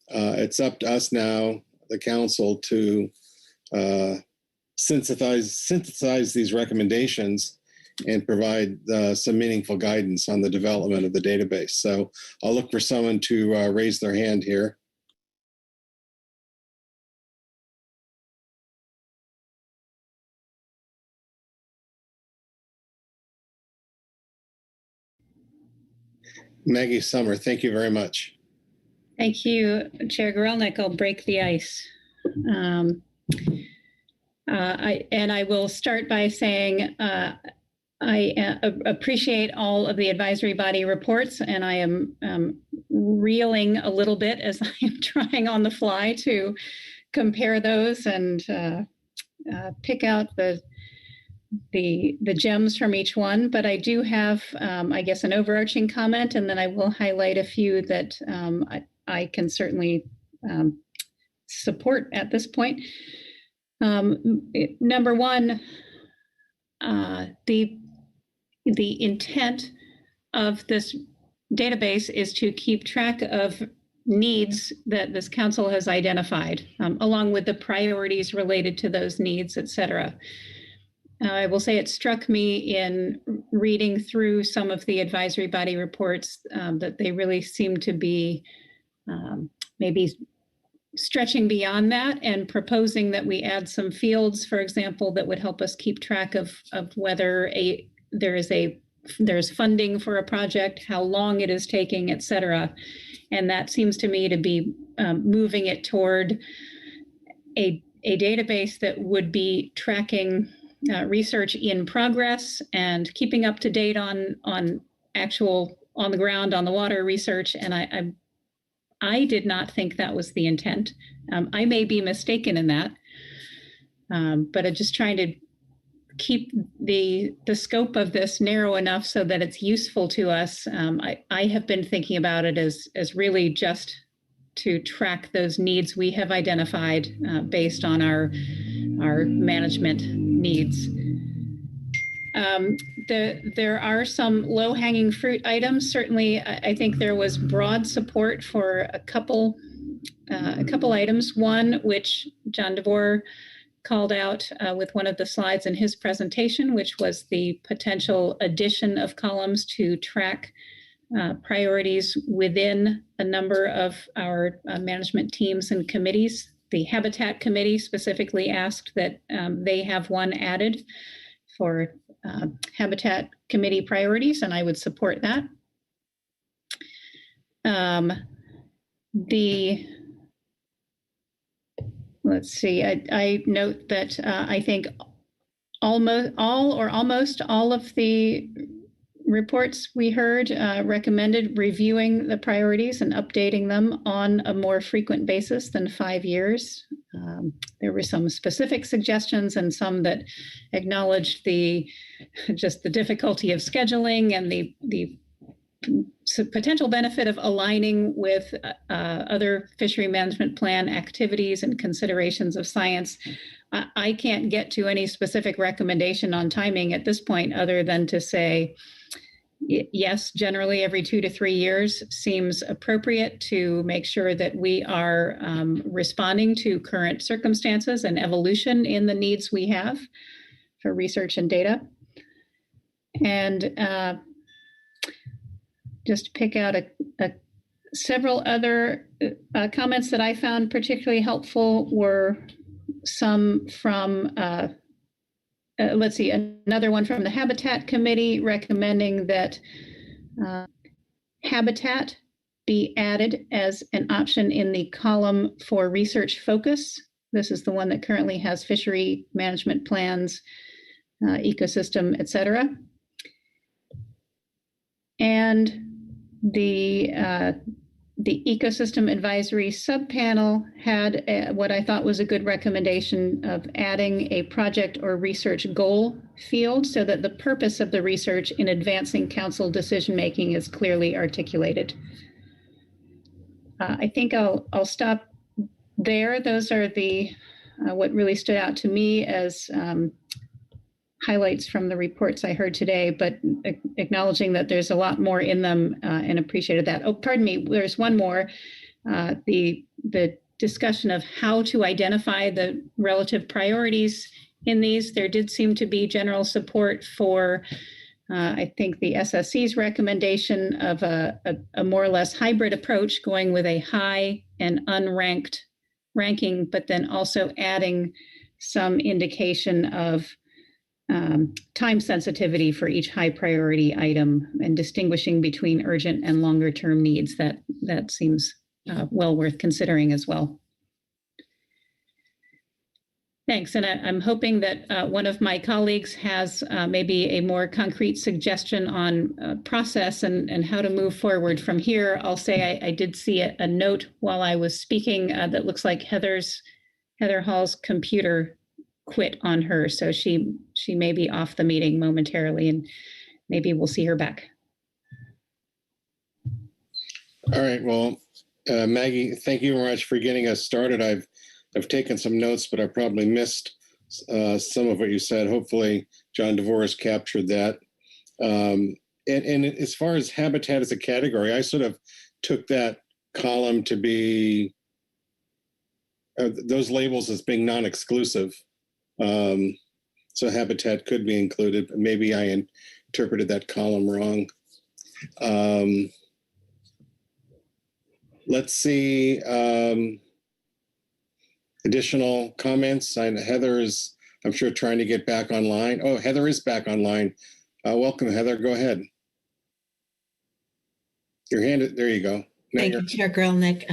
it's up to us now, the council, to synthesize these recommendations and provide some meaningful guidance on the development of the database. So I'll look for someone to raise their hand here. Maggie Summer, thank you very much. Thank you, Chair Gorelnik. I'll break the ice. I will start by saying I appreciate all of the advisory body reports, and I am reeling a little bit as I am trying on the fly to compare those and pick out the gems from each one. But I do have, I guess, an overarching comment, and then I will highlight a few that I can certainly support at this point. Number one, the intent of this database is to keep track of needs that this council has identified, along with the priorities related to those needs, et cetera. I will say it struck me in reading through some of the advisory body reports that they really seem to be maybe stretching beyond that and proposing that we add some fields, for example, that would help us keep track of whether there's funding for a project, how long it is taking, et cetera. And that seems to me to be moving it toward a database that would be tracking research in progress and keeping up to date on actual on the ground, on the water research. And I did not think that was the intent. I may be mistaken in that, but I'm just trying to keep the scope of this narrow enough so that it's useful to us. I have been thinking about it as really just to track those needs we have identified based on our management needs. There are some low-hanging fruit items. Certainly, I think there was broad support for a couple items. One, which John DeVore called out with one of the slides in his presentation, which was the potential addition of columns to track priorities within a number of our management teams and committees. The Habitat Committee specifically asked that they have one added for Habitat Committee priorities, and I would support that. Let's see, I note that I think almost all of the reports we heard recommended reviewing the priorities and updating them on a more frequent basis than 5 years. There were some specific suggestions and some that acknowledged just the difficulty of scheduling and the potential benefit of aligning with other fishery management plan activities and considerations of science. I can't get to any specific recommendation on timing at this point other than to say, yes, generally every 2 to 3 years seems appropriate to make sure that we are responding to current circumstances and evolution in the needs we have for research and data. And just to pick out several other comments that I found particularly helpful were some from let's see, another one from the Habitat Committee recommending that habitat be added as an option in the column for research focus. This is the one that currently has fishery management plans, ecosystem, et cetera. And the Ecosystem Advisory Subpanel had what I thought was a good recommendation of adding a project or research goal field so that the purpose of the research in advancing council decision-making is clearly articulated. I think I'll stop there. Those are the what really stood out to me as highlights from the reports I heard today, but acknowledging that there's a lot more in them and appreciated that. Oh, pardon me, there's one more. The discussion of how to identify the relative priorities in these. There did seem to be general support for, I think, the SSC's recommendation of a more or less hybrid approach, going with a high and unranked ranking, but then also adding some indication of time sensitivity for each high priority item and distinguishing between urgent and longer term needs. That seems well worth considering as well. Thanks. And I'm hoping that one of my colleagues has maybe a more concrete suggestion on process and how to move forward from here. I'll say I did see a note while I was speaking that looks like Heather Hall's computer quit on her. So she may be off the meeting momentarily, and maybe we'll see her back. All right. Well, Maggie, thank you very much for getting us started. I've taken some notes, but I probably missed some of what you said. Hopefully John DeVore has captured that. And as far as habitat as a category, I sort of took that column to be those labels as being non-exclusive. So habitat could be included, but maybe I interpreted that column wrong. Let's see. Additional comments. Heather is, I'm sure, trying to get back online. Oh, Heather is back online. Welcome, Heather. Go ahead. Your hand, there you go. Now Thank you, Chair Grelnick.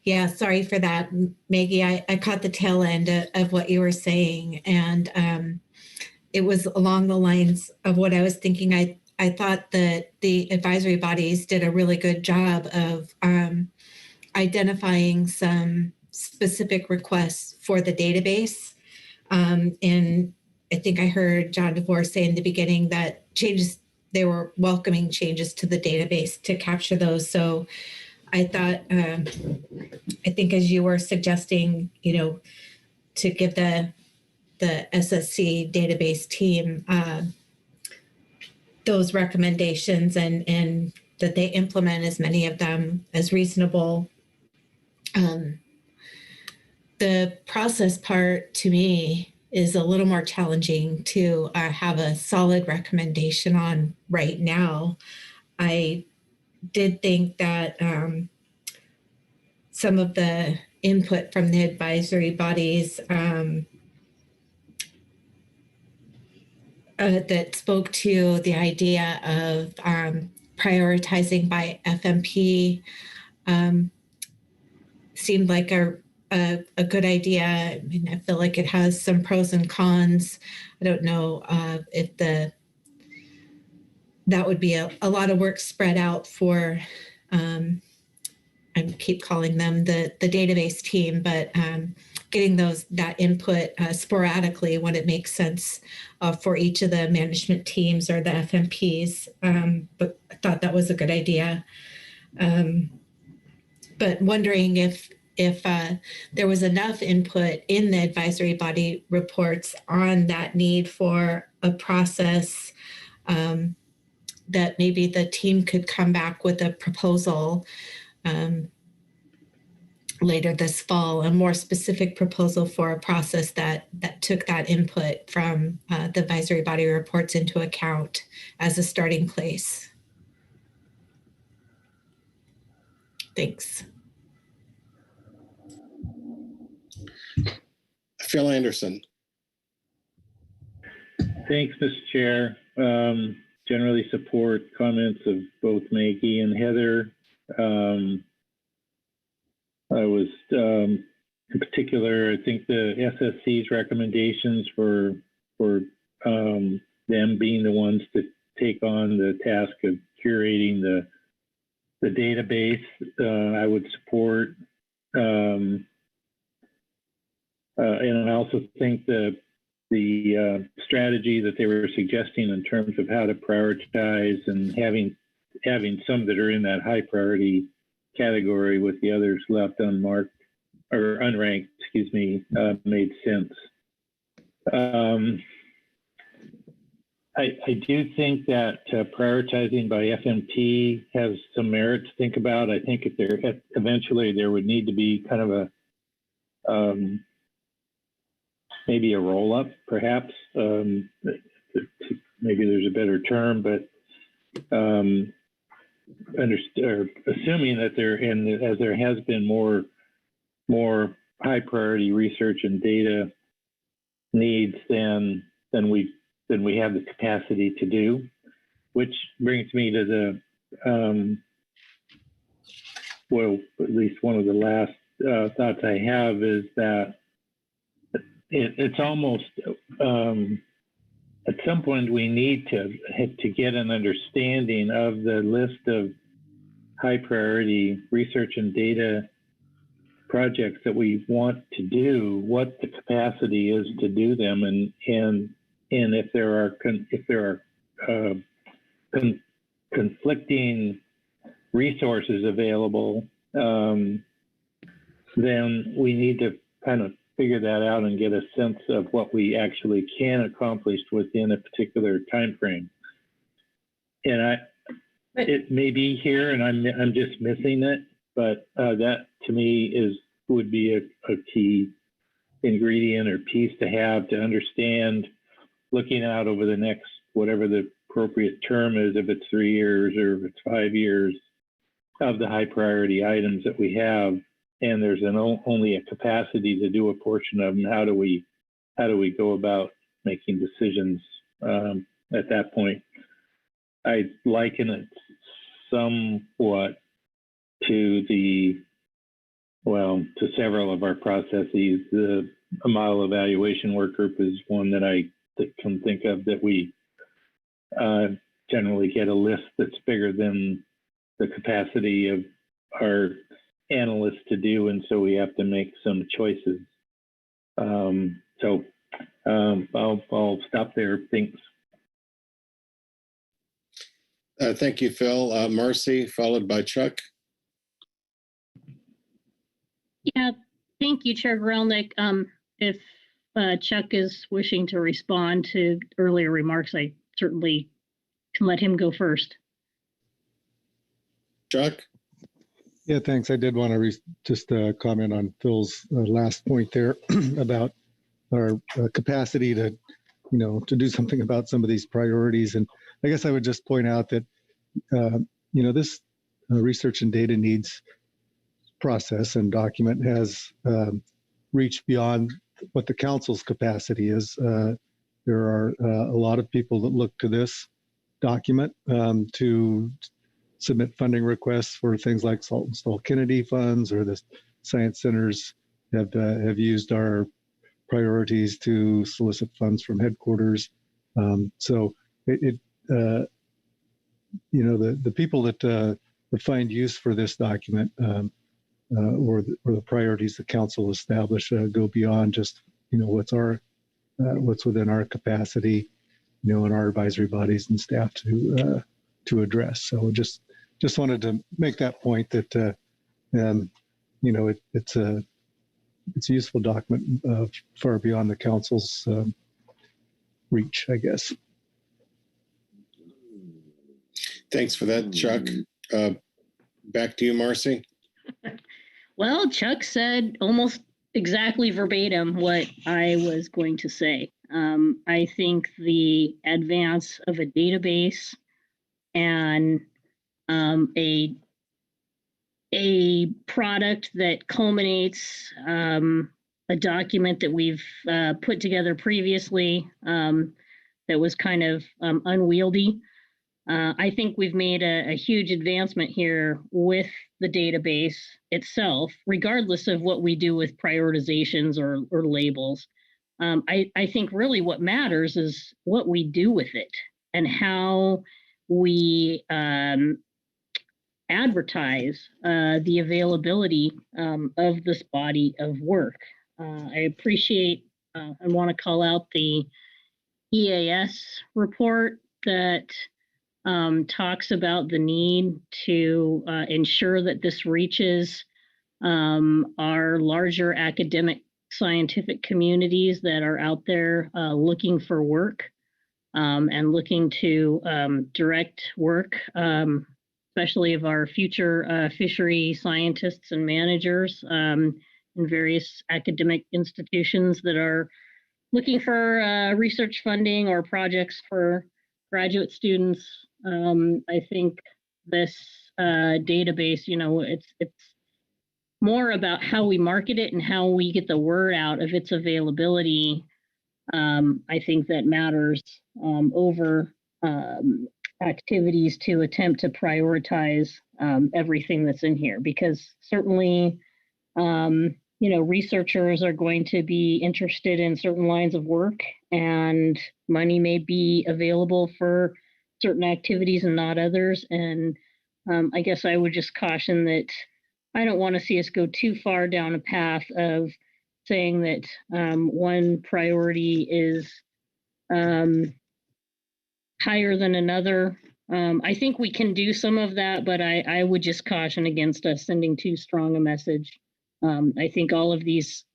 Yeah, sorry for that, Maggie. I caught the tail end of what you were saying, and it was along the lines of what I was thinking. I thought that the advisory bodies did a really good job of identifying some specific requests for the database. And I think I heard John DeVore say in the beginning that they were welcoming changes to the database to capture those. So I thought, I think as you were suggesting, to give the SSC database team those recommendations and that they implement as many of them as reasonable. The process part to me is a little more challenging to have a solid recommendation on right now. I did think that some of the input from the advisory bodies that spoke to the idea of prioritizing by FMP seemed like a good idea. I mean, I feel like it has some pros and cons. I don't know if that would be a lot of work spread out for, I keep calling them the database team, but getting that input sporadically when it makes sense for each of the management teams or the FMPs. But I thought that was a good idea. But wondering if there was enough input in the advisory body reports on that need for a process that maybe the team could come back with a proposal later this fall, a more specific proposal for a process that took that input from the advisory body reports into account as a starting place. Thanks. Phil Anderson. Thanks, Mr. Chair. Generally support comments of both Maggie and Heather. I was, in particular, I think the SSC's recommendations for them being the ones to take on the task of curating the database, I would support. And I also think the strategy that they were suggesting in terms of how to prioritize and having some that are in that high priority category with the others left unmarked or unranked, excuse me, made sense. I do think that prioritizing by FMT has some merit to think about. I think eventually there would need to be kind of a maybe a roll up, perhaps. Maybe there's a better term, but assuming that as there has been more high priority research and data needs than we have the capacity to do, which brings me to the well, at least one of the last thoughts I have is that it's almost at some point we need to get an understanding of the list of high priority research and data projects that we want to do, what the capacity is to do them, and if there are conflicting resources available, then we need to kind of figure that out and get a sense of what we actually can accomplish within a particular time frame. And it may be here, and I'm just missing it, but that to me would be a key ingredient or piece to have to understand, looking out over the next, whatever the appropriate term is, if it's 3 years or if it's 5 years, of the high priority items that we have, and there's only a capacity to do a portion of them. How do we go about making decisions at that point? I liken it somewhat to several of our processes. The model evaluation work group is one that I can think of, that we generally get a list that's bigger than the capacity of our analysts to do, and so we have to make some choices. I'll stop there. Thanks. Thank you, Phil. Marcy, followed by Chuck. Yeah, thank you, Chair Grelnick. If Chuck is wishing to respond to earlier remarks, I certainly can let him go first. Chuck? Yeah, thanks. I did want to just comment on Phil's last point there about our capacity to do something about some of these priorities. And I guess I would just point out that, this research and data needs process and document has reached beyond what the council's capacity is. There are a lot of people that look to this document to submit funding requests for things like Salt and Stall Kennedy funds, or the science centers have used our priorities to solicit funds from headquarters. So the people that find use for this document or the priorities the council established go beyond just what's within our capacity, and our advisory bodies and staff to address. So just wanted to make that point that it's a useful document far beyond the council's reach, I guess. Thanks for that, Chuck. Back to you, Marcy. Well, Chuck said almost exactly verbatim what I was going to say. I think the advance of a database and a product that culminates a document that we've put together previously that was kind of unwieldy. I think we've made a huge advancement here with the database itself, regardless of what we do with prioritizations or labels. I think really what matters is what we do with it and how we advertise the availability of this body of work. I appreciate and want to call out the EAS report that talks about the need to ensure that this reaches our larger academic scientific communities that are out there looking for work and looking to direct work, especially of our future fishery scientists and managers in various academic institutions that are looking for research funding or projects for graduate students. I think this database, it's more about how we market it and how we get the word out of its availability. I think that matters over activities to attempt to prioritize everything that's in here, because certainly, researchers are going to be interested in certain lines of work, and money may be available for certain activities and not others. And I guess I would just caution that I don't want to see us go too far down a path of saying that one priority is higher than another. I think we can do some of that, but I would just caution against us sending too strong a message. I think all of these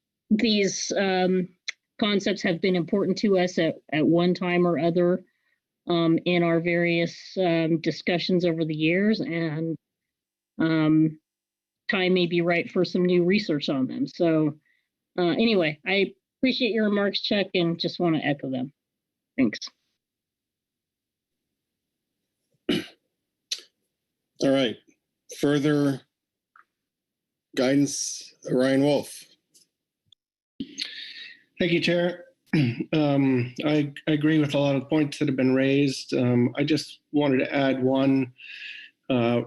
concepts have been important to us at one time or other in our various discussions over the years, and time may be right for some new research on them. So anyway, I appreciate your remarks, Chuck, and just want to echo them. Thanks. All right. Further guidance, Ryan Wolf. Thank you, Chair. I agree with a lot of the points that have been raised. I just wanted to add one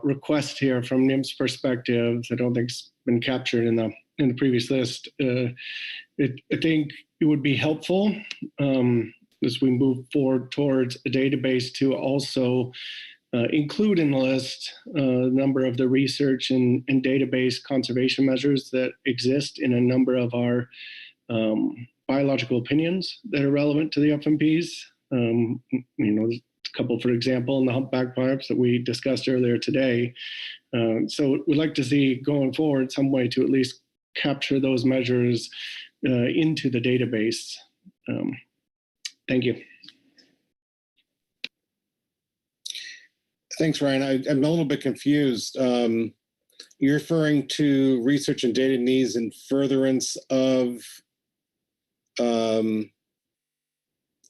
request here from NIM's perspective that I don't think's been captured in the previous list. I think it would be helpful as we move forward towards a database to also include in the list a number of the research and database conservation measures that exist in a number of our biological opinions that are relevant to the FMPs. There's a couple, for example, in the humpback pipes that we discussed earlier today. So we'd like to see going forward some way to at least capture those measures into the database. Thank you. Thanks, Ryan. I'm a little bit confused. You're referring to research and data needs in furtherance of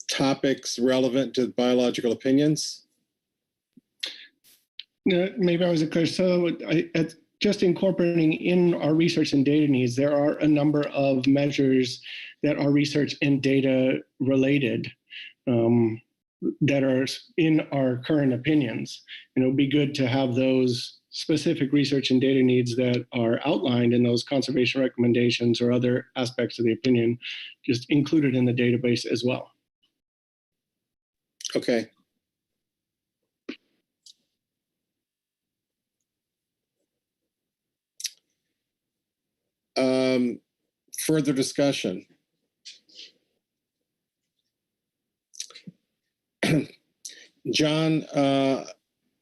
topics relevant to biological opinions? Maybe I wasn't clear. So just incorporating in our research and data needs, there are a number of measures that are research and data related that are in our current opinions. And it would be good to have those specific research and data needs that are outlined in those conservation recommendations or other aspects of the opinion just included in the database as well. Okay. Further discussion. John,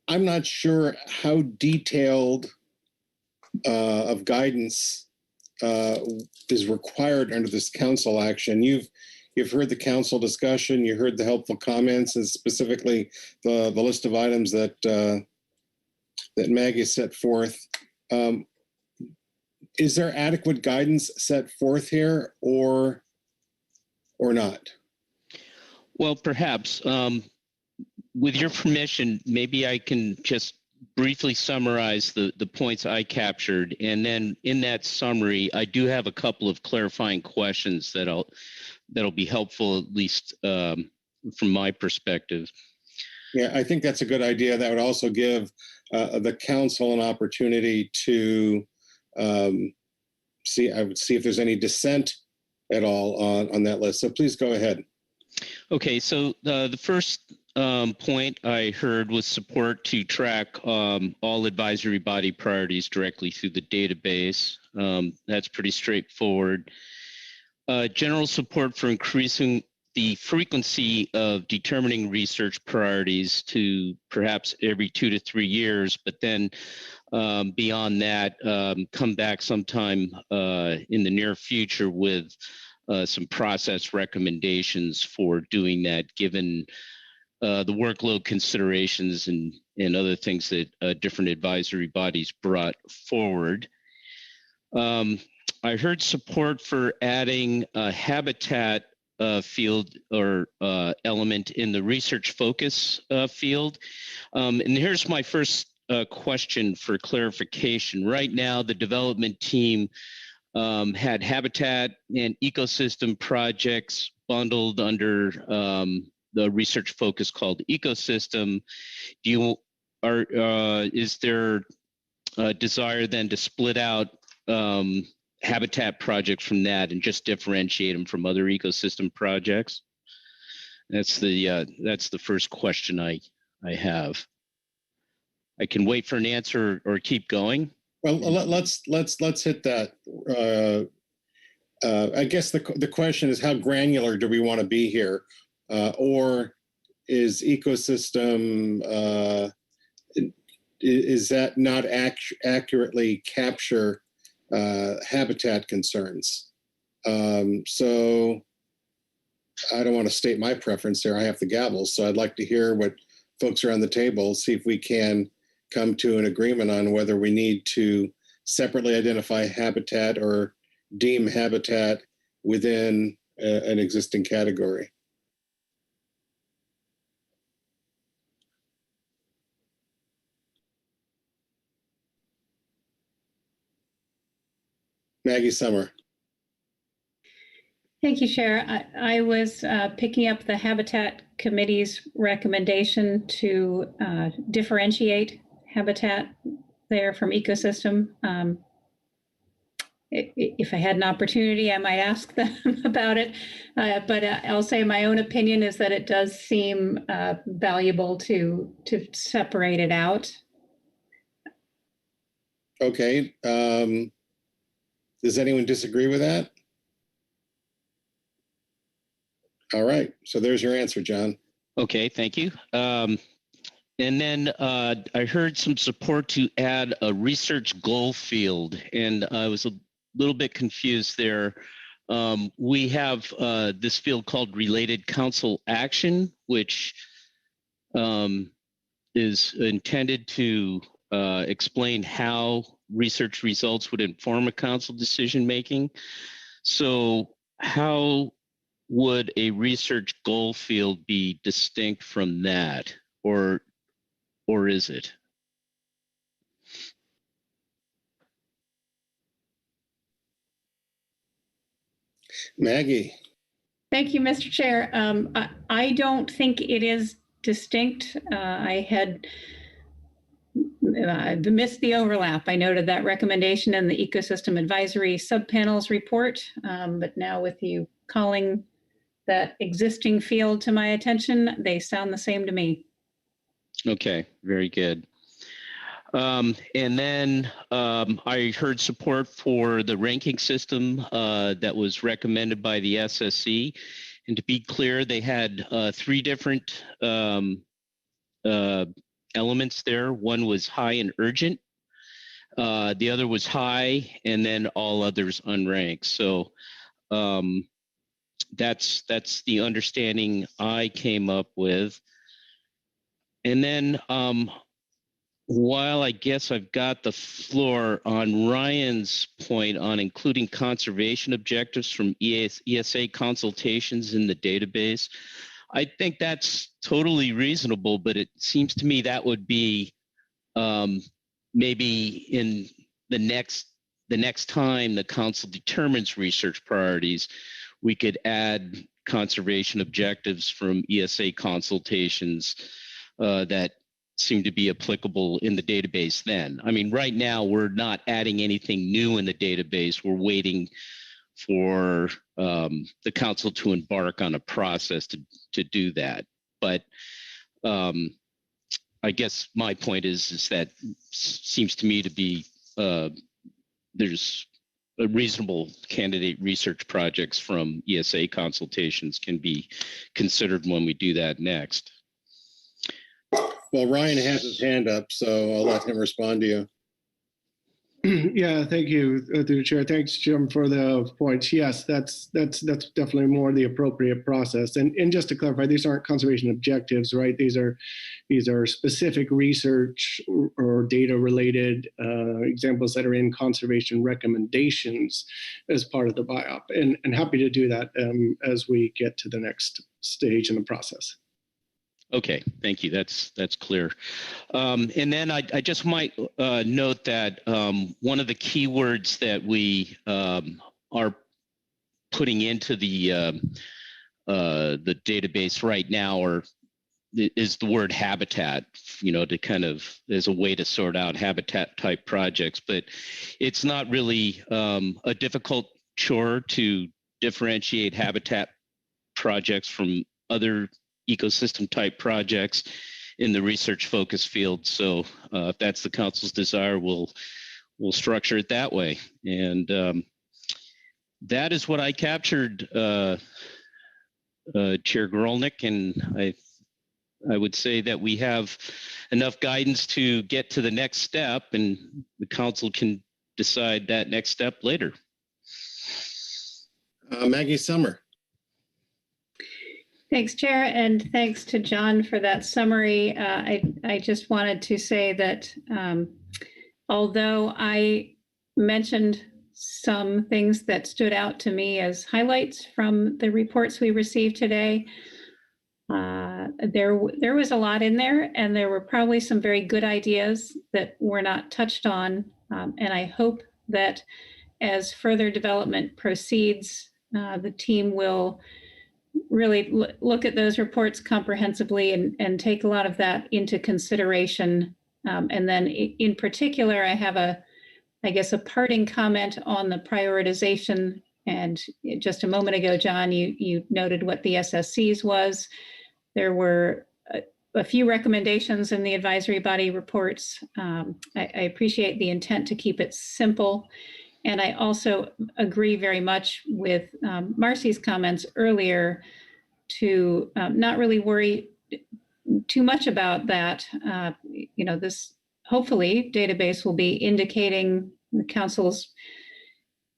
I'm not sure how detailed of guidance is required under this council action. You've heard the council discussion, you heard the helpful comments, and specifically the list of items that that Maggie set forth. Is there adequate guidance set forth here, or not? Well, perhaps. With your permission, maybe I can just briefly summarize the points I captured, and then in that summary, I do have a couple of clarifying questions that'll be helpful, at least from my perspective. Yeah, I think that's a good idea. That would also give the council an opportunity to see if there's any dissent at all on that list. So please go ahead. Okay, so the first point I heard was support to track all advisory body priorities directly through the database. That's pretty straightforward. General support for increasing the frequency of determining research priorities to perhaps every 2 to 3 years, but then beyond that, come back sometime in the near future with some process recommendations for doing that, given the workload considerations and other things that different advisory bodies brought forward. I heard support for adding a habitat field or element in the research focus field. And here's my first question for clarification. Right now, the development team had habitat and ecosystem projects bundled under the research focus called ecosystem. Is there a desire then to split out habitat projects from that and just differentiate them from other ecosystem projects? That's the first question I have. I can wait for an answer or keep going. Well, let's hit that. I guess the question is, how granular do we want to be here, or is ecosystem is that not accurately capture habitat concerns? So I don't want to state my preference there. I have the gavel, so I'd like to hear what folks around the table, see if we can come to an agreement on whether we need to separately identify habitat or deem habitat within an existing category. Maggie Summer. Thank you, Chair. I was picking up the Habitat Committee's recommendation to differentiate habitat there from ecosystem. If I had an opportunity, I might ask them about it. But I'll say my own opinion is that it does seem valuable to separate it out. Okay. Does anyone disagree with that? All right. So there's your answer, John. Okay, thank you. And then I heard some support to add a research goal field, and I was a little bit confused there. We have this field called Related Council Action, which is intended to explain how research results would inform a council decision making. So how would a research goal field be distinct from that, or is it? Maggie. Thank you, Mr. Chair. I don't think it is distinct. I had missed the overlap. I noted that recommendation in the Ecosystem Advisory Subpanels report, but now with you calling that existing field to my attention, they sound the same to me. Okay, very good. And then I heard support for the ranking system that was recommended by the SSC. And to be clear, they had 3 different elements there. One was high and urgent. The other was high, and then all others unranked. So that's the understanding I came up with. And then while I guess I've got the floor on Ryan's point on including conservation objectives from ESA consultations in the database, I think that's totally reasonable, but it seems to me that would be maybe in the next time the council determines research priorities, we could add conservation objectives from ESA consultations that seem to be applicable in the database then. I mean, right now we're not adding anything new in the database. We're waiting for the council to embark on a process to do that. But I guess my point is that seems to me to be there's a reasonable candidate research projects from ESA consultations can be considered when we do that next. Well, Ryan has his hand up, so I'll let him respond to you. Yeah, thank you, through the chair. Thanks, Jim, for the points. Yes, that's definitely more the appropriate process. And just to clarify, these aren't conservation objectives, right? These are specific research or data related examples that are in conservation recommendations as part of the BIOP. And happy to do that as we get to the next stage in the process. Okay, thank you. That's clear. And then I just might note that one of the keywords that we are putting into the database right now is the word habitat, to kind of as a way to sort out habitat type projects. But it's not really a difficult chore to differentiate habitat projects from other ecosystem type projects in the research focus field. So if that's the council's desire, we'll structure it that way. And that is what I captured, Chair Grolnick, and I would say that we have enough guidance to get to the next step, and the council can decide that next step later. Maggie Summer. Thanks, Chair, and thanks to John for that summary. I just wanted to say that although I mentioned some things that stood out to me as highlights from the reports we received today, there was a lot in there, and there were probably some very good ideas that were not touched on. And I hope that as further development proceeds, the team will really look at those reports comprehensively and take a lot of that into consideration. And then in particular, I have a parting comment on the prioritization. And just a moment ago, John, you noted what the SSCs was. There were a few recommendations in the advisory body reports. I appreciate the intent to keep it simple. And I also agree very much with Marcy's comments earlier to not really worry too much about that. This hopefully database will be indicating the council's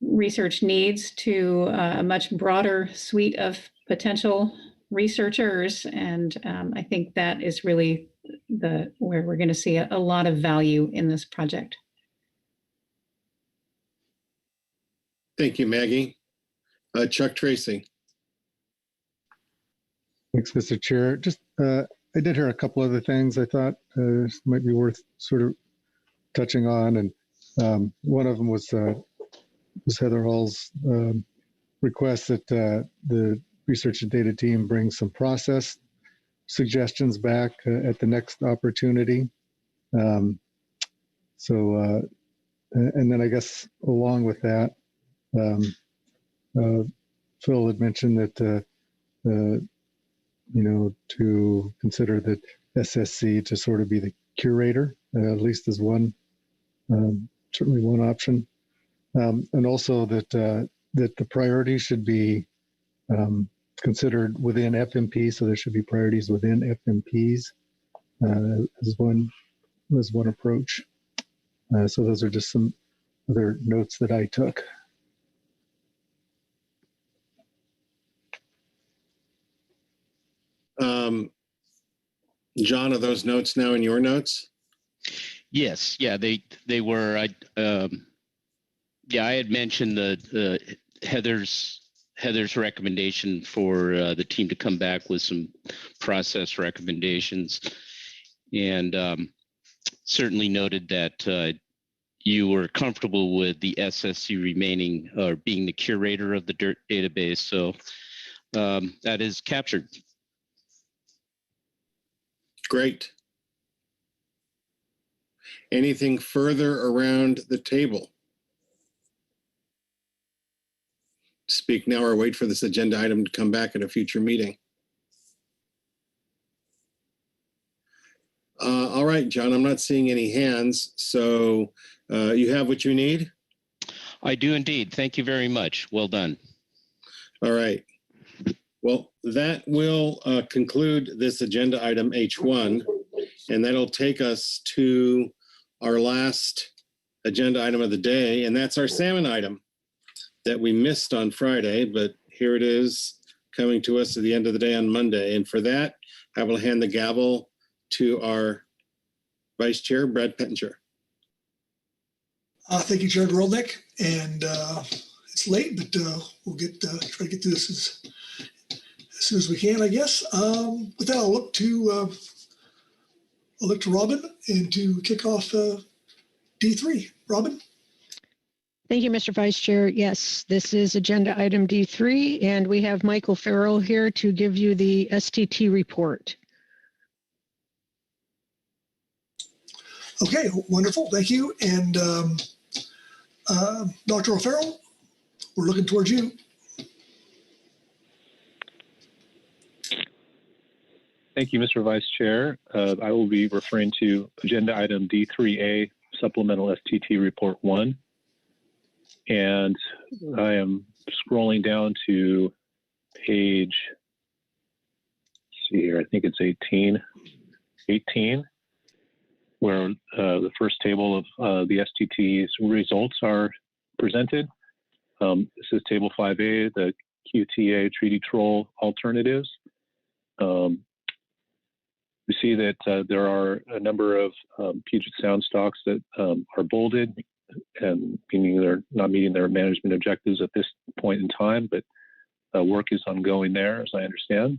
research needs to a much broader suite of potential researchers. And I think that is really where we're going to see a lot of value in this project. Thank you, Maggie. Chuck Tracy. Thanks, Mr. Chair. Just, I did hear a couple other things I thought might be worth sort of touching on. And one of them was Heather Hall's request that the research and data team bring some process suggestions back at the next opportunity. And then I guess along with that, Phil had mentioned that, to consider that SSC to sort of be the curator, at least as one, certainly one option. And also that the priorities should be considered within FMP. So there should be priorities within FMPs as one approach. So those are just some other notes that I took. John, are those notes now in your notes? Yes, yeah, they were. I had mentioned the Heather's recommendation for the team to come back with some process recommendations, and certainly noted that you were comfortable with the SSC remaining or being the curator of the database. So that is captured. Great. Anything further around the table? Speak now or wait for this agenda item to come back at a future meeting. All right, John, I'm not seeing any hands. So you have what you need? I do indeed. Thank you very much. Well done. All right. Well, that will conclude this agenda item H1, and that'll take us to our last agenda item of the day, and that's our salmon item that we missed on Friday, but here it is coming to us at the end of the day on Monday. And for that, I will hand the gavel to our Vice Chair, Brad Pettinger. Thank you, Chair Grolnick. And it's late, but we'll try to get through this as soon as we can, I guess. With that, I'll look to Robin and to kick off D3. Robin? Thank you, Mr. Vice Chair. Yes, this is agenda item D3, and we have Michael Farrell here to give you the STT report. Okay, wonderful. Thank you. And Dr. O'Farrell, we're looking towards you. Thank you, Mr. Vice Chair. I will be referring to agenda item D3A, Supplemental STT Report 1. And I am scrolling down to page, let's see here, I think it's 18, where the first table of the STT's results are presented. This is table 5A, the QTA treaty troll alternatives. We see that there are a number of Puget Sound stocks that are bolded, and meaning they're not meeting their management objectives at this point in time, but work is ongoing there, as I understand.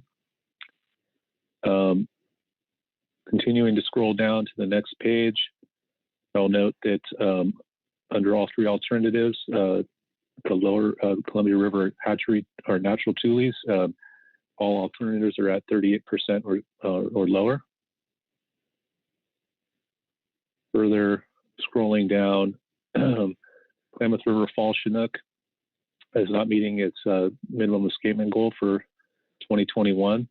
Continuing to scroll down to the next page, I'll note that under all three alternatives, the lower Columbia River hatchery or natural tules, all alternatives are at 38% or lower. Further scrolling down, Klamath River Fall Chinook is not meeting its minimum escapement goal for 2021.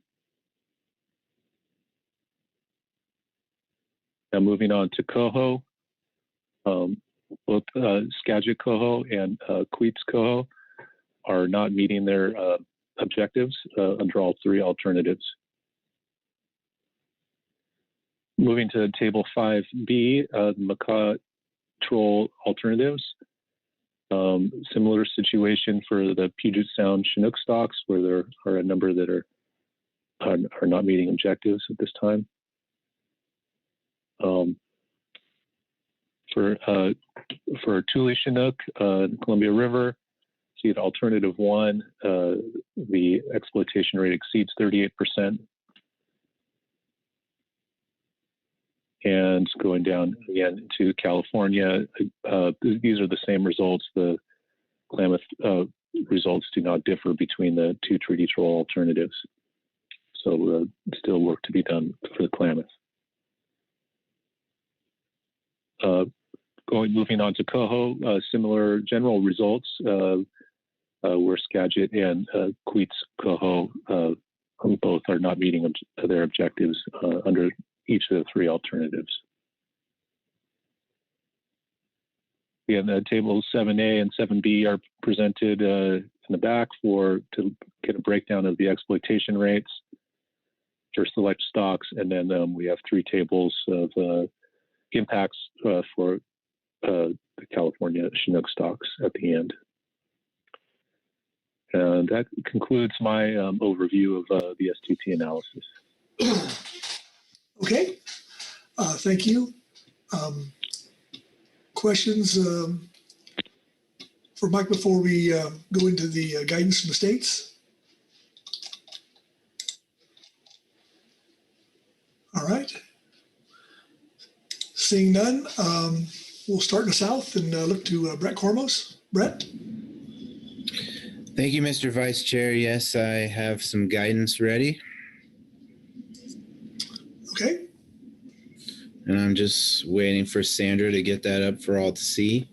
Now moving on to coho, both Skagit coho and Queets coho are not meeting their objectives under all three alternatives. Moving to table 5B, macaw troll alternatives. Similar situation for the Puget Sound Chinook stocks, where there are a number that are not meeting objectives at this time. For Tule Chinook, Columbia River, see at alternative 1, the exploitation rate exceeds 38%. And going down again to California, these are the same results. The Klamath results do not differ between the two treaty troll alternatives. So still work to be done for the Klamath. Moving on to coho, similar general results where Skagit and Queets coho both are not meeting their objectives under each of the three alternatives. Again, tables 7A and 7B are presented in the back to get a breakdown of the exploitation rates for select stocks, and then we have three tables of impacts for the California Chinook stocks at the end. And that concludes my overview of the STT analysis. Okay, thank you. Questions for Mike before we go into the guidance from the states? All right. Seeing none, we'll start in the south and look to Brett Cormos. Brett? Thank you, Mr. Vice Chair. Yes, I have some guidance ready. Okay. And I'm just waiting for Sandra to get that up for all to see.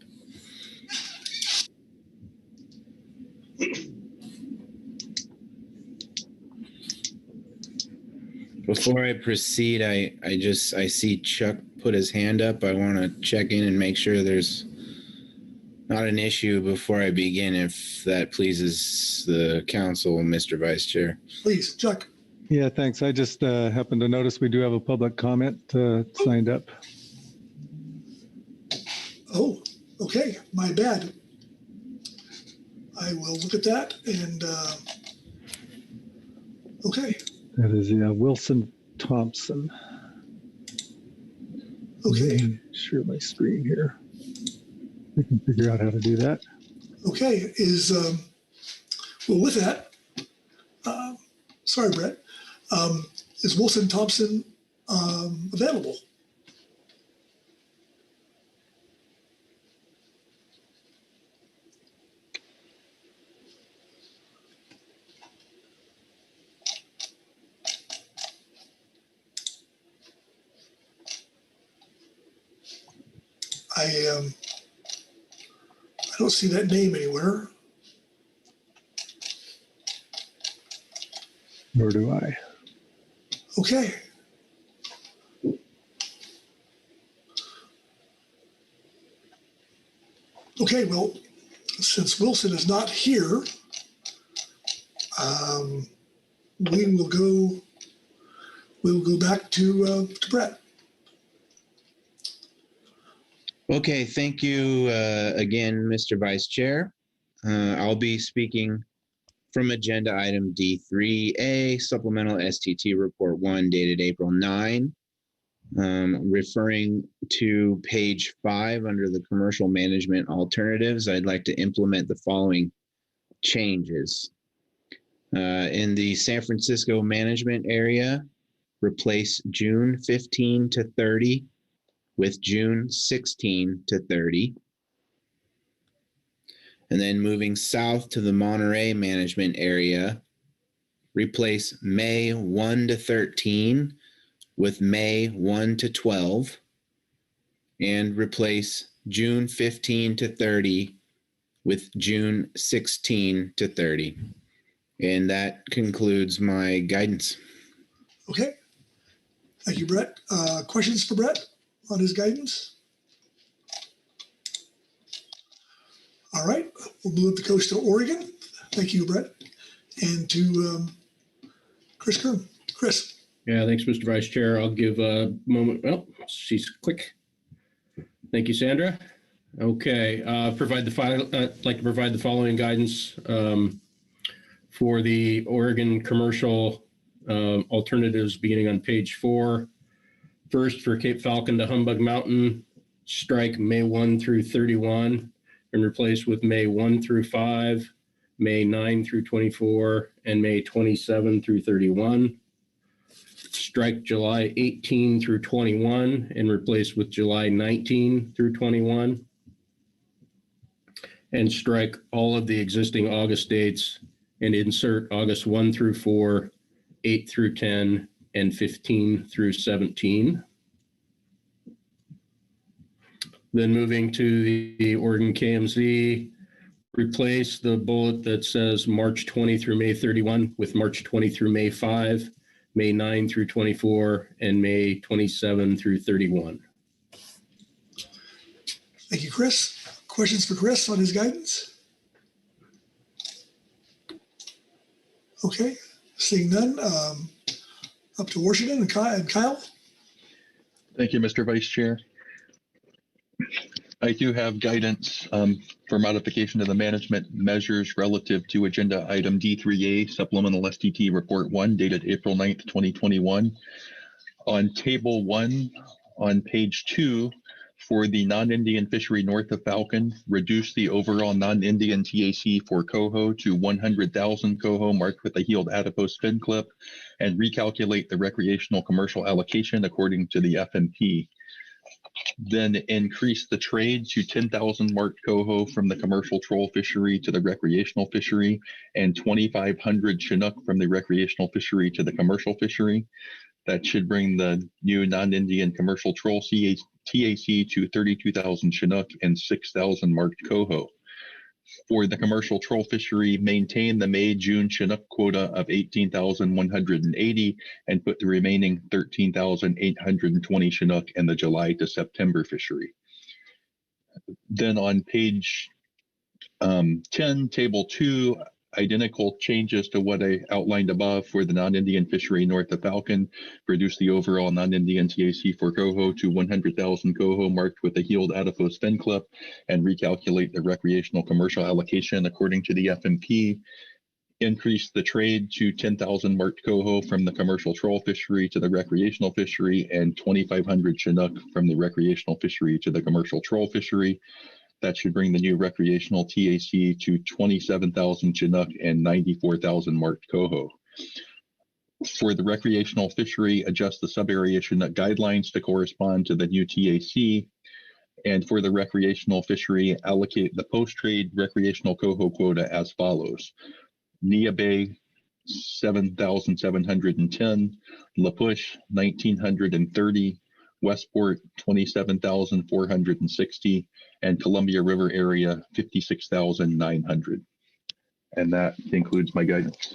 Before I proceed, I see Chuck put his hand up. I want to check in and make sure there's not an issue before I begin, if that pleases the council, Mr. Vice Chair. Please, Chuck. Yeah, thanks. I just happened to notice we do have a public comment signed up. Oh, okay. My bad. I will look at that and, okay. That is Wilson Thompson. Okay. Share my screen here. We can figure out how to do that. Okay. Well, with that, sorry, Brett. Is Wilson Thompson available? I don't see that name anywhere. Nor do I. Okay. Okay, well, since Wilson is not here, we'll go back to Brett. Okay, thank you again, Mr. Vice Chair. I'll be speaking from agenda item D3A, Supplemental STT Report 1 dated April 9, referring to page 5 under the commercial management alternatives. I'd like to implement the following changes. In the San Francisco management area, replace June 15 to 30 with June 16 to 30. And then moving south to the Monterey management area, replace May 1 to 13 with May 1 to 12, and replace June 15 to 30 with June 16 to 30. And that concludes my guidance. Okay. Thank you, Brett. Questions for Brett on his guidance? All right, we'll move up the coast to Oregon. Thank you, Brett. And to Chris Kern. Chris. Yeah, thanks, Mr. Vice Chair. I'll give a moment. Well, she's quick. Thank you, Sandra. Okay, I'd like to provide the following guidance for the Oregon commercial alternatives beginning on page 4. First, for Cape Falcon to Humpback Mountain, strike May 1 through 31 and replace with May 1 through 5, May 9 through 24, and May 27 through 31. Strike July 18 through 21 and replace with July 19 through 21. And strike all of the existing August dates and insert August 1 through 4, 8 through 10, and 15 through 17. Then moving to the Oregon KMZ, replace the bullet that says March 20 through May 31 with March 20 through May 5, May 9 through 24, and May 27 through 31. Thank you, Chris. Questions for Chris on his guidance? Okay, seeing none, up to Washington and Kyle. Thank you, Mr. Vice Chair. I do have guidance for modification of the management measures relative to agenda item D3A, Supplemental STT Report 1, dated April 9th, 2021. On table 1 on page 2, for the non-Indian fishery north of Falcon, reduce the overall non-Indian TAC for coho to 100,000 coho marked with a healed adipose fin clip, and recalculate the recreational commercial allocation according to the FMP. Then increase the trade to 10,000 marked coho from the commercial troll fishery to the recreational fishery, and 2,500 Chinook from the recreational fishery to the commercial fishery. That should bring the new non-Indian commercial troll TAC to 32,000 Chinook and 6,000 marked coho. For the commercial troll fishery, maintain the May-June Chinook quota of 18,180 and put the remaining 13,820 Chinook in the July to September fishery. Then on page 10, table 2, identical changes to what I outlined above for the non-Indian fishery north of Falcon. Reduce the overall non-Indian TAC for coho to 100,000 coho marked with a healed adipose fin clip, and recalculate the recreational commercial allocation according to the FMP. Increase the trade to 10,000 marked coho from the commercial troll fishery to the recreational fishery, and 2,500 Chinook from the recreational fishery to the commercial troll fishery. That should bring the new recreational TAC to 27,000 Chinook and 94,000 marked coho. For the recreational fishery, adjust the sub-area Chinook guidelines to correspond to the new TAC. And for the recreational fishery, allocate the post-trade recreational coho quota as follows. Nia Bay, 7,710, La Push, 1,930, Westport, 27,460, and Columbia River area, 56,900. And that concludes my guidance.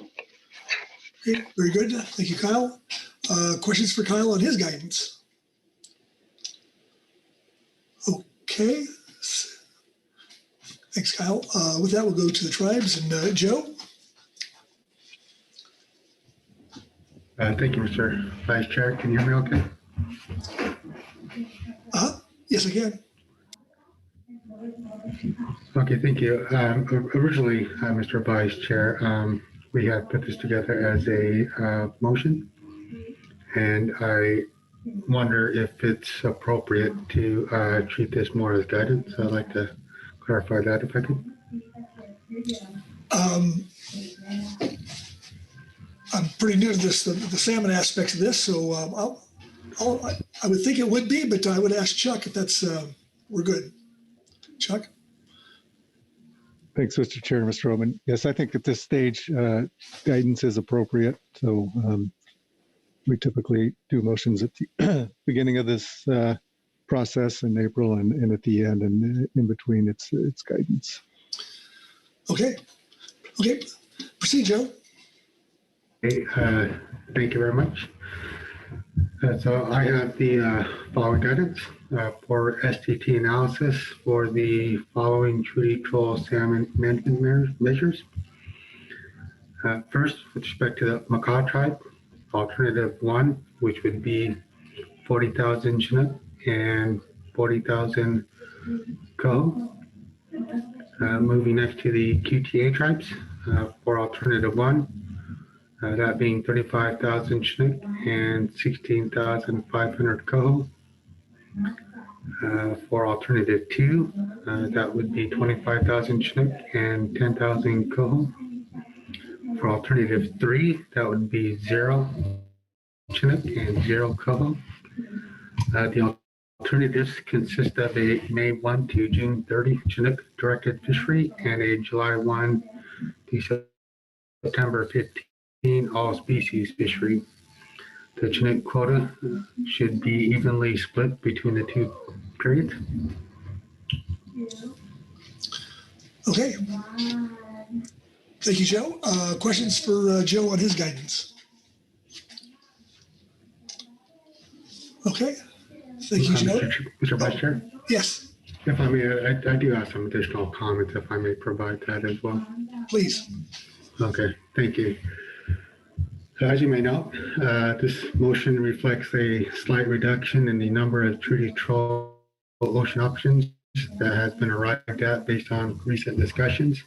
Okay, very good. Thank you, Kyle. Questions for Kyle on his guidance? Okay. Thanks, Kyle. With that, we'll go to the tribes. And Joe? Thank you, Mr. Vice Chair. Can you hear me okay? Yes, I can. Okay, thank you. Originally, Mr. Vice Chair, we had put this together as a motion, and I wonder if it's appropriate to treat this more as guidance. I'd like to clarify that if I could. I'm pretty new to this, the salmon aspects of this, so I would think it would be, but I would ask Chuck if that's, we're good. Chuck? Thanks, Mr. Chair, Mr. Roman. Yes, I think at this stage, guidance is appropriate. So we typically do motions at the beginning of this process in April and at the end, and in between it's guidance. Okay. Okay. Proceed, Joe. Okay, thank you very much. So I have the following guidance for STT analysis for the following treaty troll salmon management measures. First, with respect to the Macaw tribe, alternative 1, which would be 40,000 Chinook and 40,000 coho. Moving next to the QTA tribes for alternative 1. That being 35,000 Chinook and 16,500 coho. For alternative 2, that would be 25,000 Chinook and 10,000 coho. For alternative 3, that would be 0 Chinook and 0 coho. The alternatives consist of a May 1 to June 30 Chinook directed fishery and a July 1 to September 15 all species fishery. The Chinook quota should be evenly split between the two periods. Okay. Thank you, Joe. Questions for Joe on his guidance? Okay. Thank you, Joe. Mr. Vice Chair? Yes. If I may, I do have some additional comments, if I may provide that as well. Please. Okay, thank you. As you may know, this motion reflects a slight reduction in the number of treaty troll ocean options that has been arrived at based on recent discussions.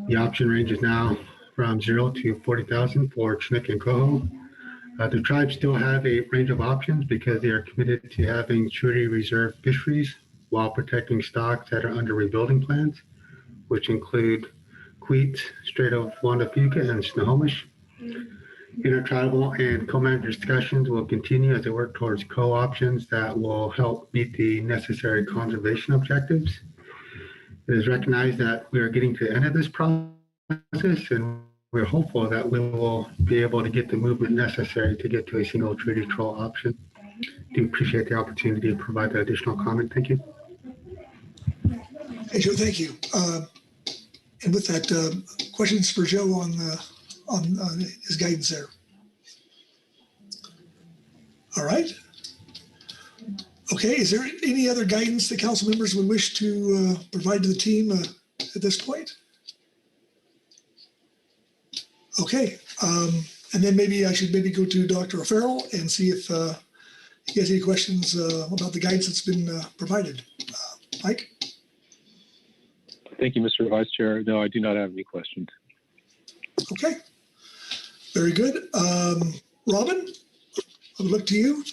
The option range is now from 0 to 40,000 for Chinook and coho. The tribes still have a range of options because they are committed to having treaty reserve fisheries while protecting stocks that are under rebuilding plans, which include Queets, Strait of Juan de Fuca, and Snohomish. Intertribal and co-manager discussions will continue as they work towards co-options that will help meet the necessary conservation objectives. It is recognized that we are getting to the end of this process, and we're hopeful that we will be able to get the movement necessary to get to a single treaty troll option. I do appreciate the opportunity to provide that additional comment. Thank you. Hey, Joe, thank you. And with that, questions for Joe on his guidance there. All right. Okay, is there any other guidance that council members would wish to provide to the team at this point? Okay, and then maybe I should go to Dr. O'Farrell and see if he has any questions about the guidance that's been provided. Mike? Thank you, Mr. Vice Chair. No, I do not have any questions. Okay, very good. Robin, I would look to you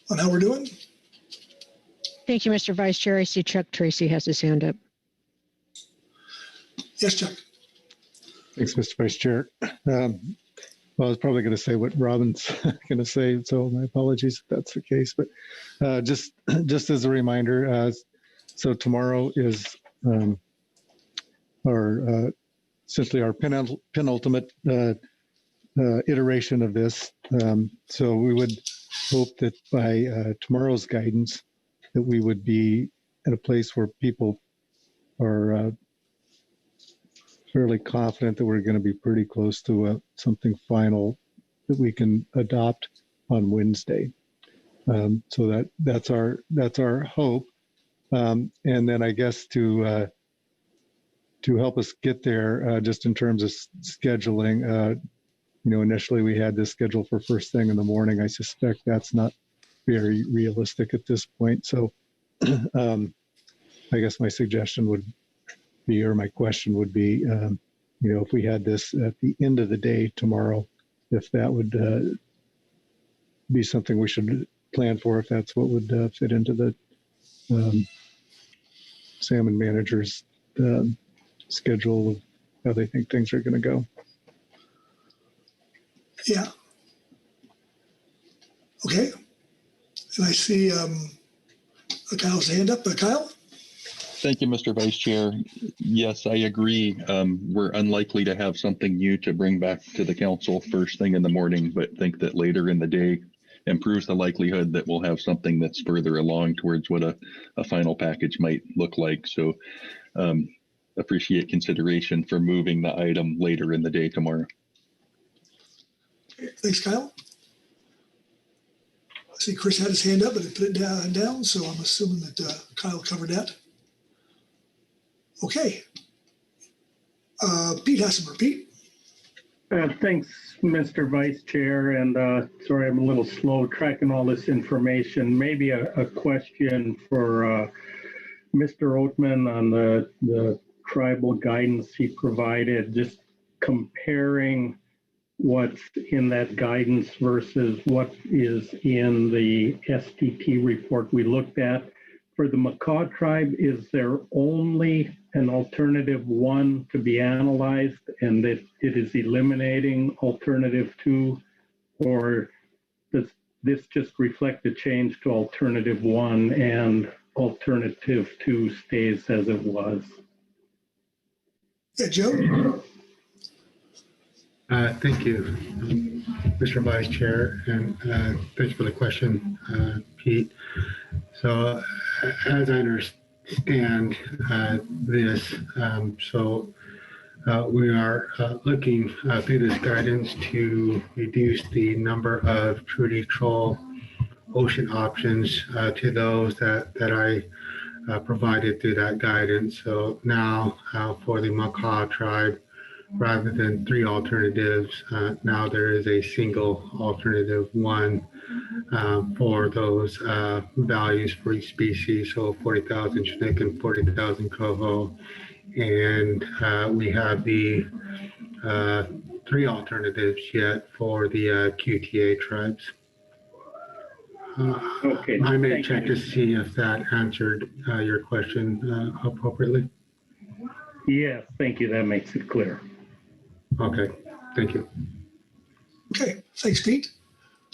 on how we're doing. Thank you, Mr. Vice Chair. I see Chuck Tracy has his hand up. Yes, Chuck. Thanks, Mr. Vice Chair. Well, I was probably going to say what Robin's going to say, so my apologies if that's the case. But just as a reminder, so tomorrow is our essentially our penultimate iteration of this. So we would hope that by tomorrow's guidance that we would be at a place where people are fairly confident that we're going to be pretty close to something final that we can adopt on Wednesday. So that's our hope. And then I guess to help us get there, just in terms of scheduling, initially we had this scheduled for first thing in the morning. I suspect that's not very realistic at this point. So I guess my suggestion would be, or my question would be, if we had this at the end of the day tomorrow, if that would be something we should plan for, if that's what would fit into the salmon manager's schedule of how they think things are going to go. Yeah. Okay. And I see Kyle's hand up. Kyle? Thank you, Mr. Vice Chair. Yes, I agree. We're unlikely to have something new to bring back to the council first thing in the morning, but think that later in the day improves the likelihood that we'll have something that's further along towards what a final package might look like. So appreciate consideration for moving the item later in the day tomorrow. Thanks, Kyle. I see Chris had his hand up, but he put it down, so I'm assuming that Kyle covered that. Okay. Pete Hassemer. Pete? Thanks, Mr. Vice Chair, and sorry I'm a little slow tracking all this information. Maybe a question for Mr. Oatman on the tribal guidance he provided, just comparing what's in that guidance versus what is in the STT report we looked at. For the Macaw tribe, is there only an alternative 1 to be analyzed and that it is eliminating alternative 2, or does this just reflect the change to alternative 1 and alternative 2 stays as it was? Yeah, Joe? Thank you, Mr. Vice Chair, and thanks for the question, Pete. So as I understand this, we are looking through this guidance to reduce the number of true troll ocean options to those that I provided through that guidance. So now for the Macaw tribe, rather than 3 alternatives, now there is a single alternative 1 for those values for each species. So 40,000 snick and 40,000 coho. And we have the 3 alternatives yet for the QTA tribes. Okay. I may check to see if that answered your question appropriately. Yes, thank you. That makes it clear. Okay, thank you. Okay, thanks, Pete.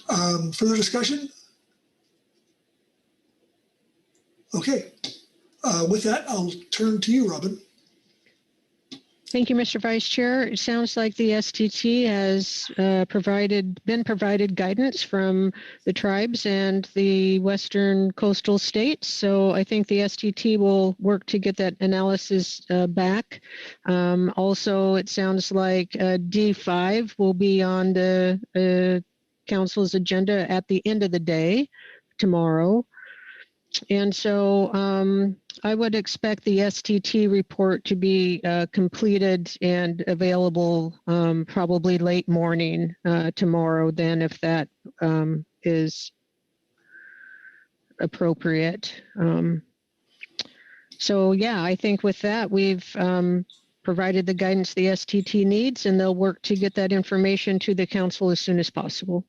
Further discussion? Okay, with that, I'll turn to you, Robin. Thank you, Mr. Vice Chair. It sounds like the STT has been provided guidance from the tribes and the Western coastal states. So I think the STT will work to get that analysis back. Also, it sounds like D5 will be on the council's agenda at the end of the day tomorrow. And so I would expect the STT report to be completed and available probably late morning tomorrow then, if that is appropriate. So yeah, I think with that, we've provided the guidance the STT needs, and they'll work to get that information to the council as soon as possible.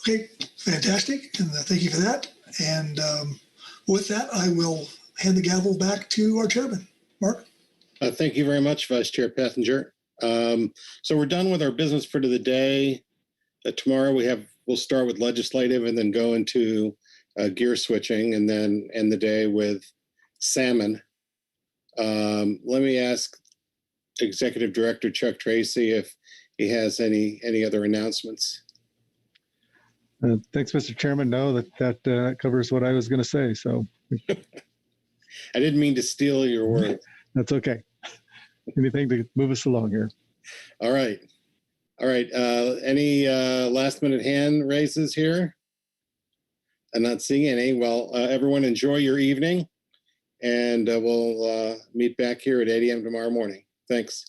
Okay, fantastic, and thank you for that. And with that, I will hand the gavel back to our chairman, Mark. Thank you very much, Vice Chair Pettinger. So we're done with our business for the day. Tomorrow we'll start with legislative and then go into gear switching and then end the day with salmon. Let me ask Executive Director Chuck Tracy if he has any other announcements. Thanks, Mr. Chairman. No, that covers what I was going to say. So I didn't mean to steal your word. That's okay. Anything to move us along here. All right. Any last minute hand raises here? I'm not seeing any. Well, everyone enjoy your evening, and we'll meet back here at 8 a.m. tomorrow morning. Thanks.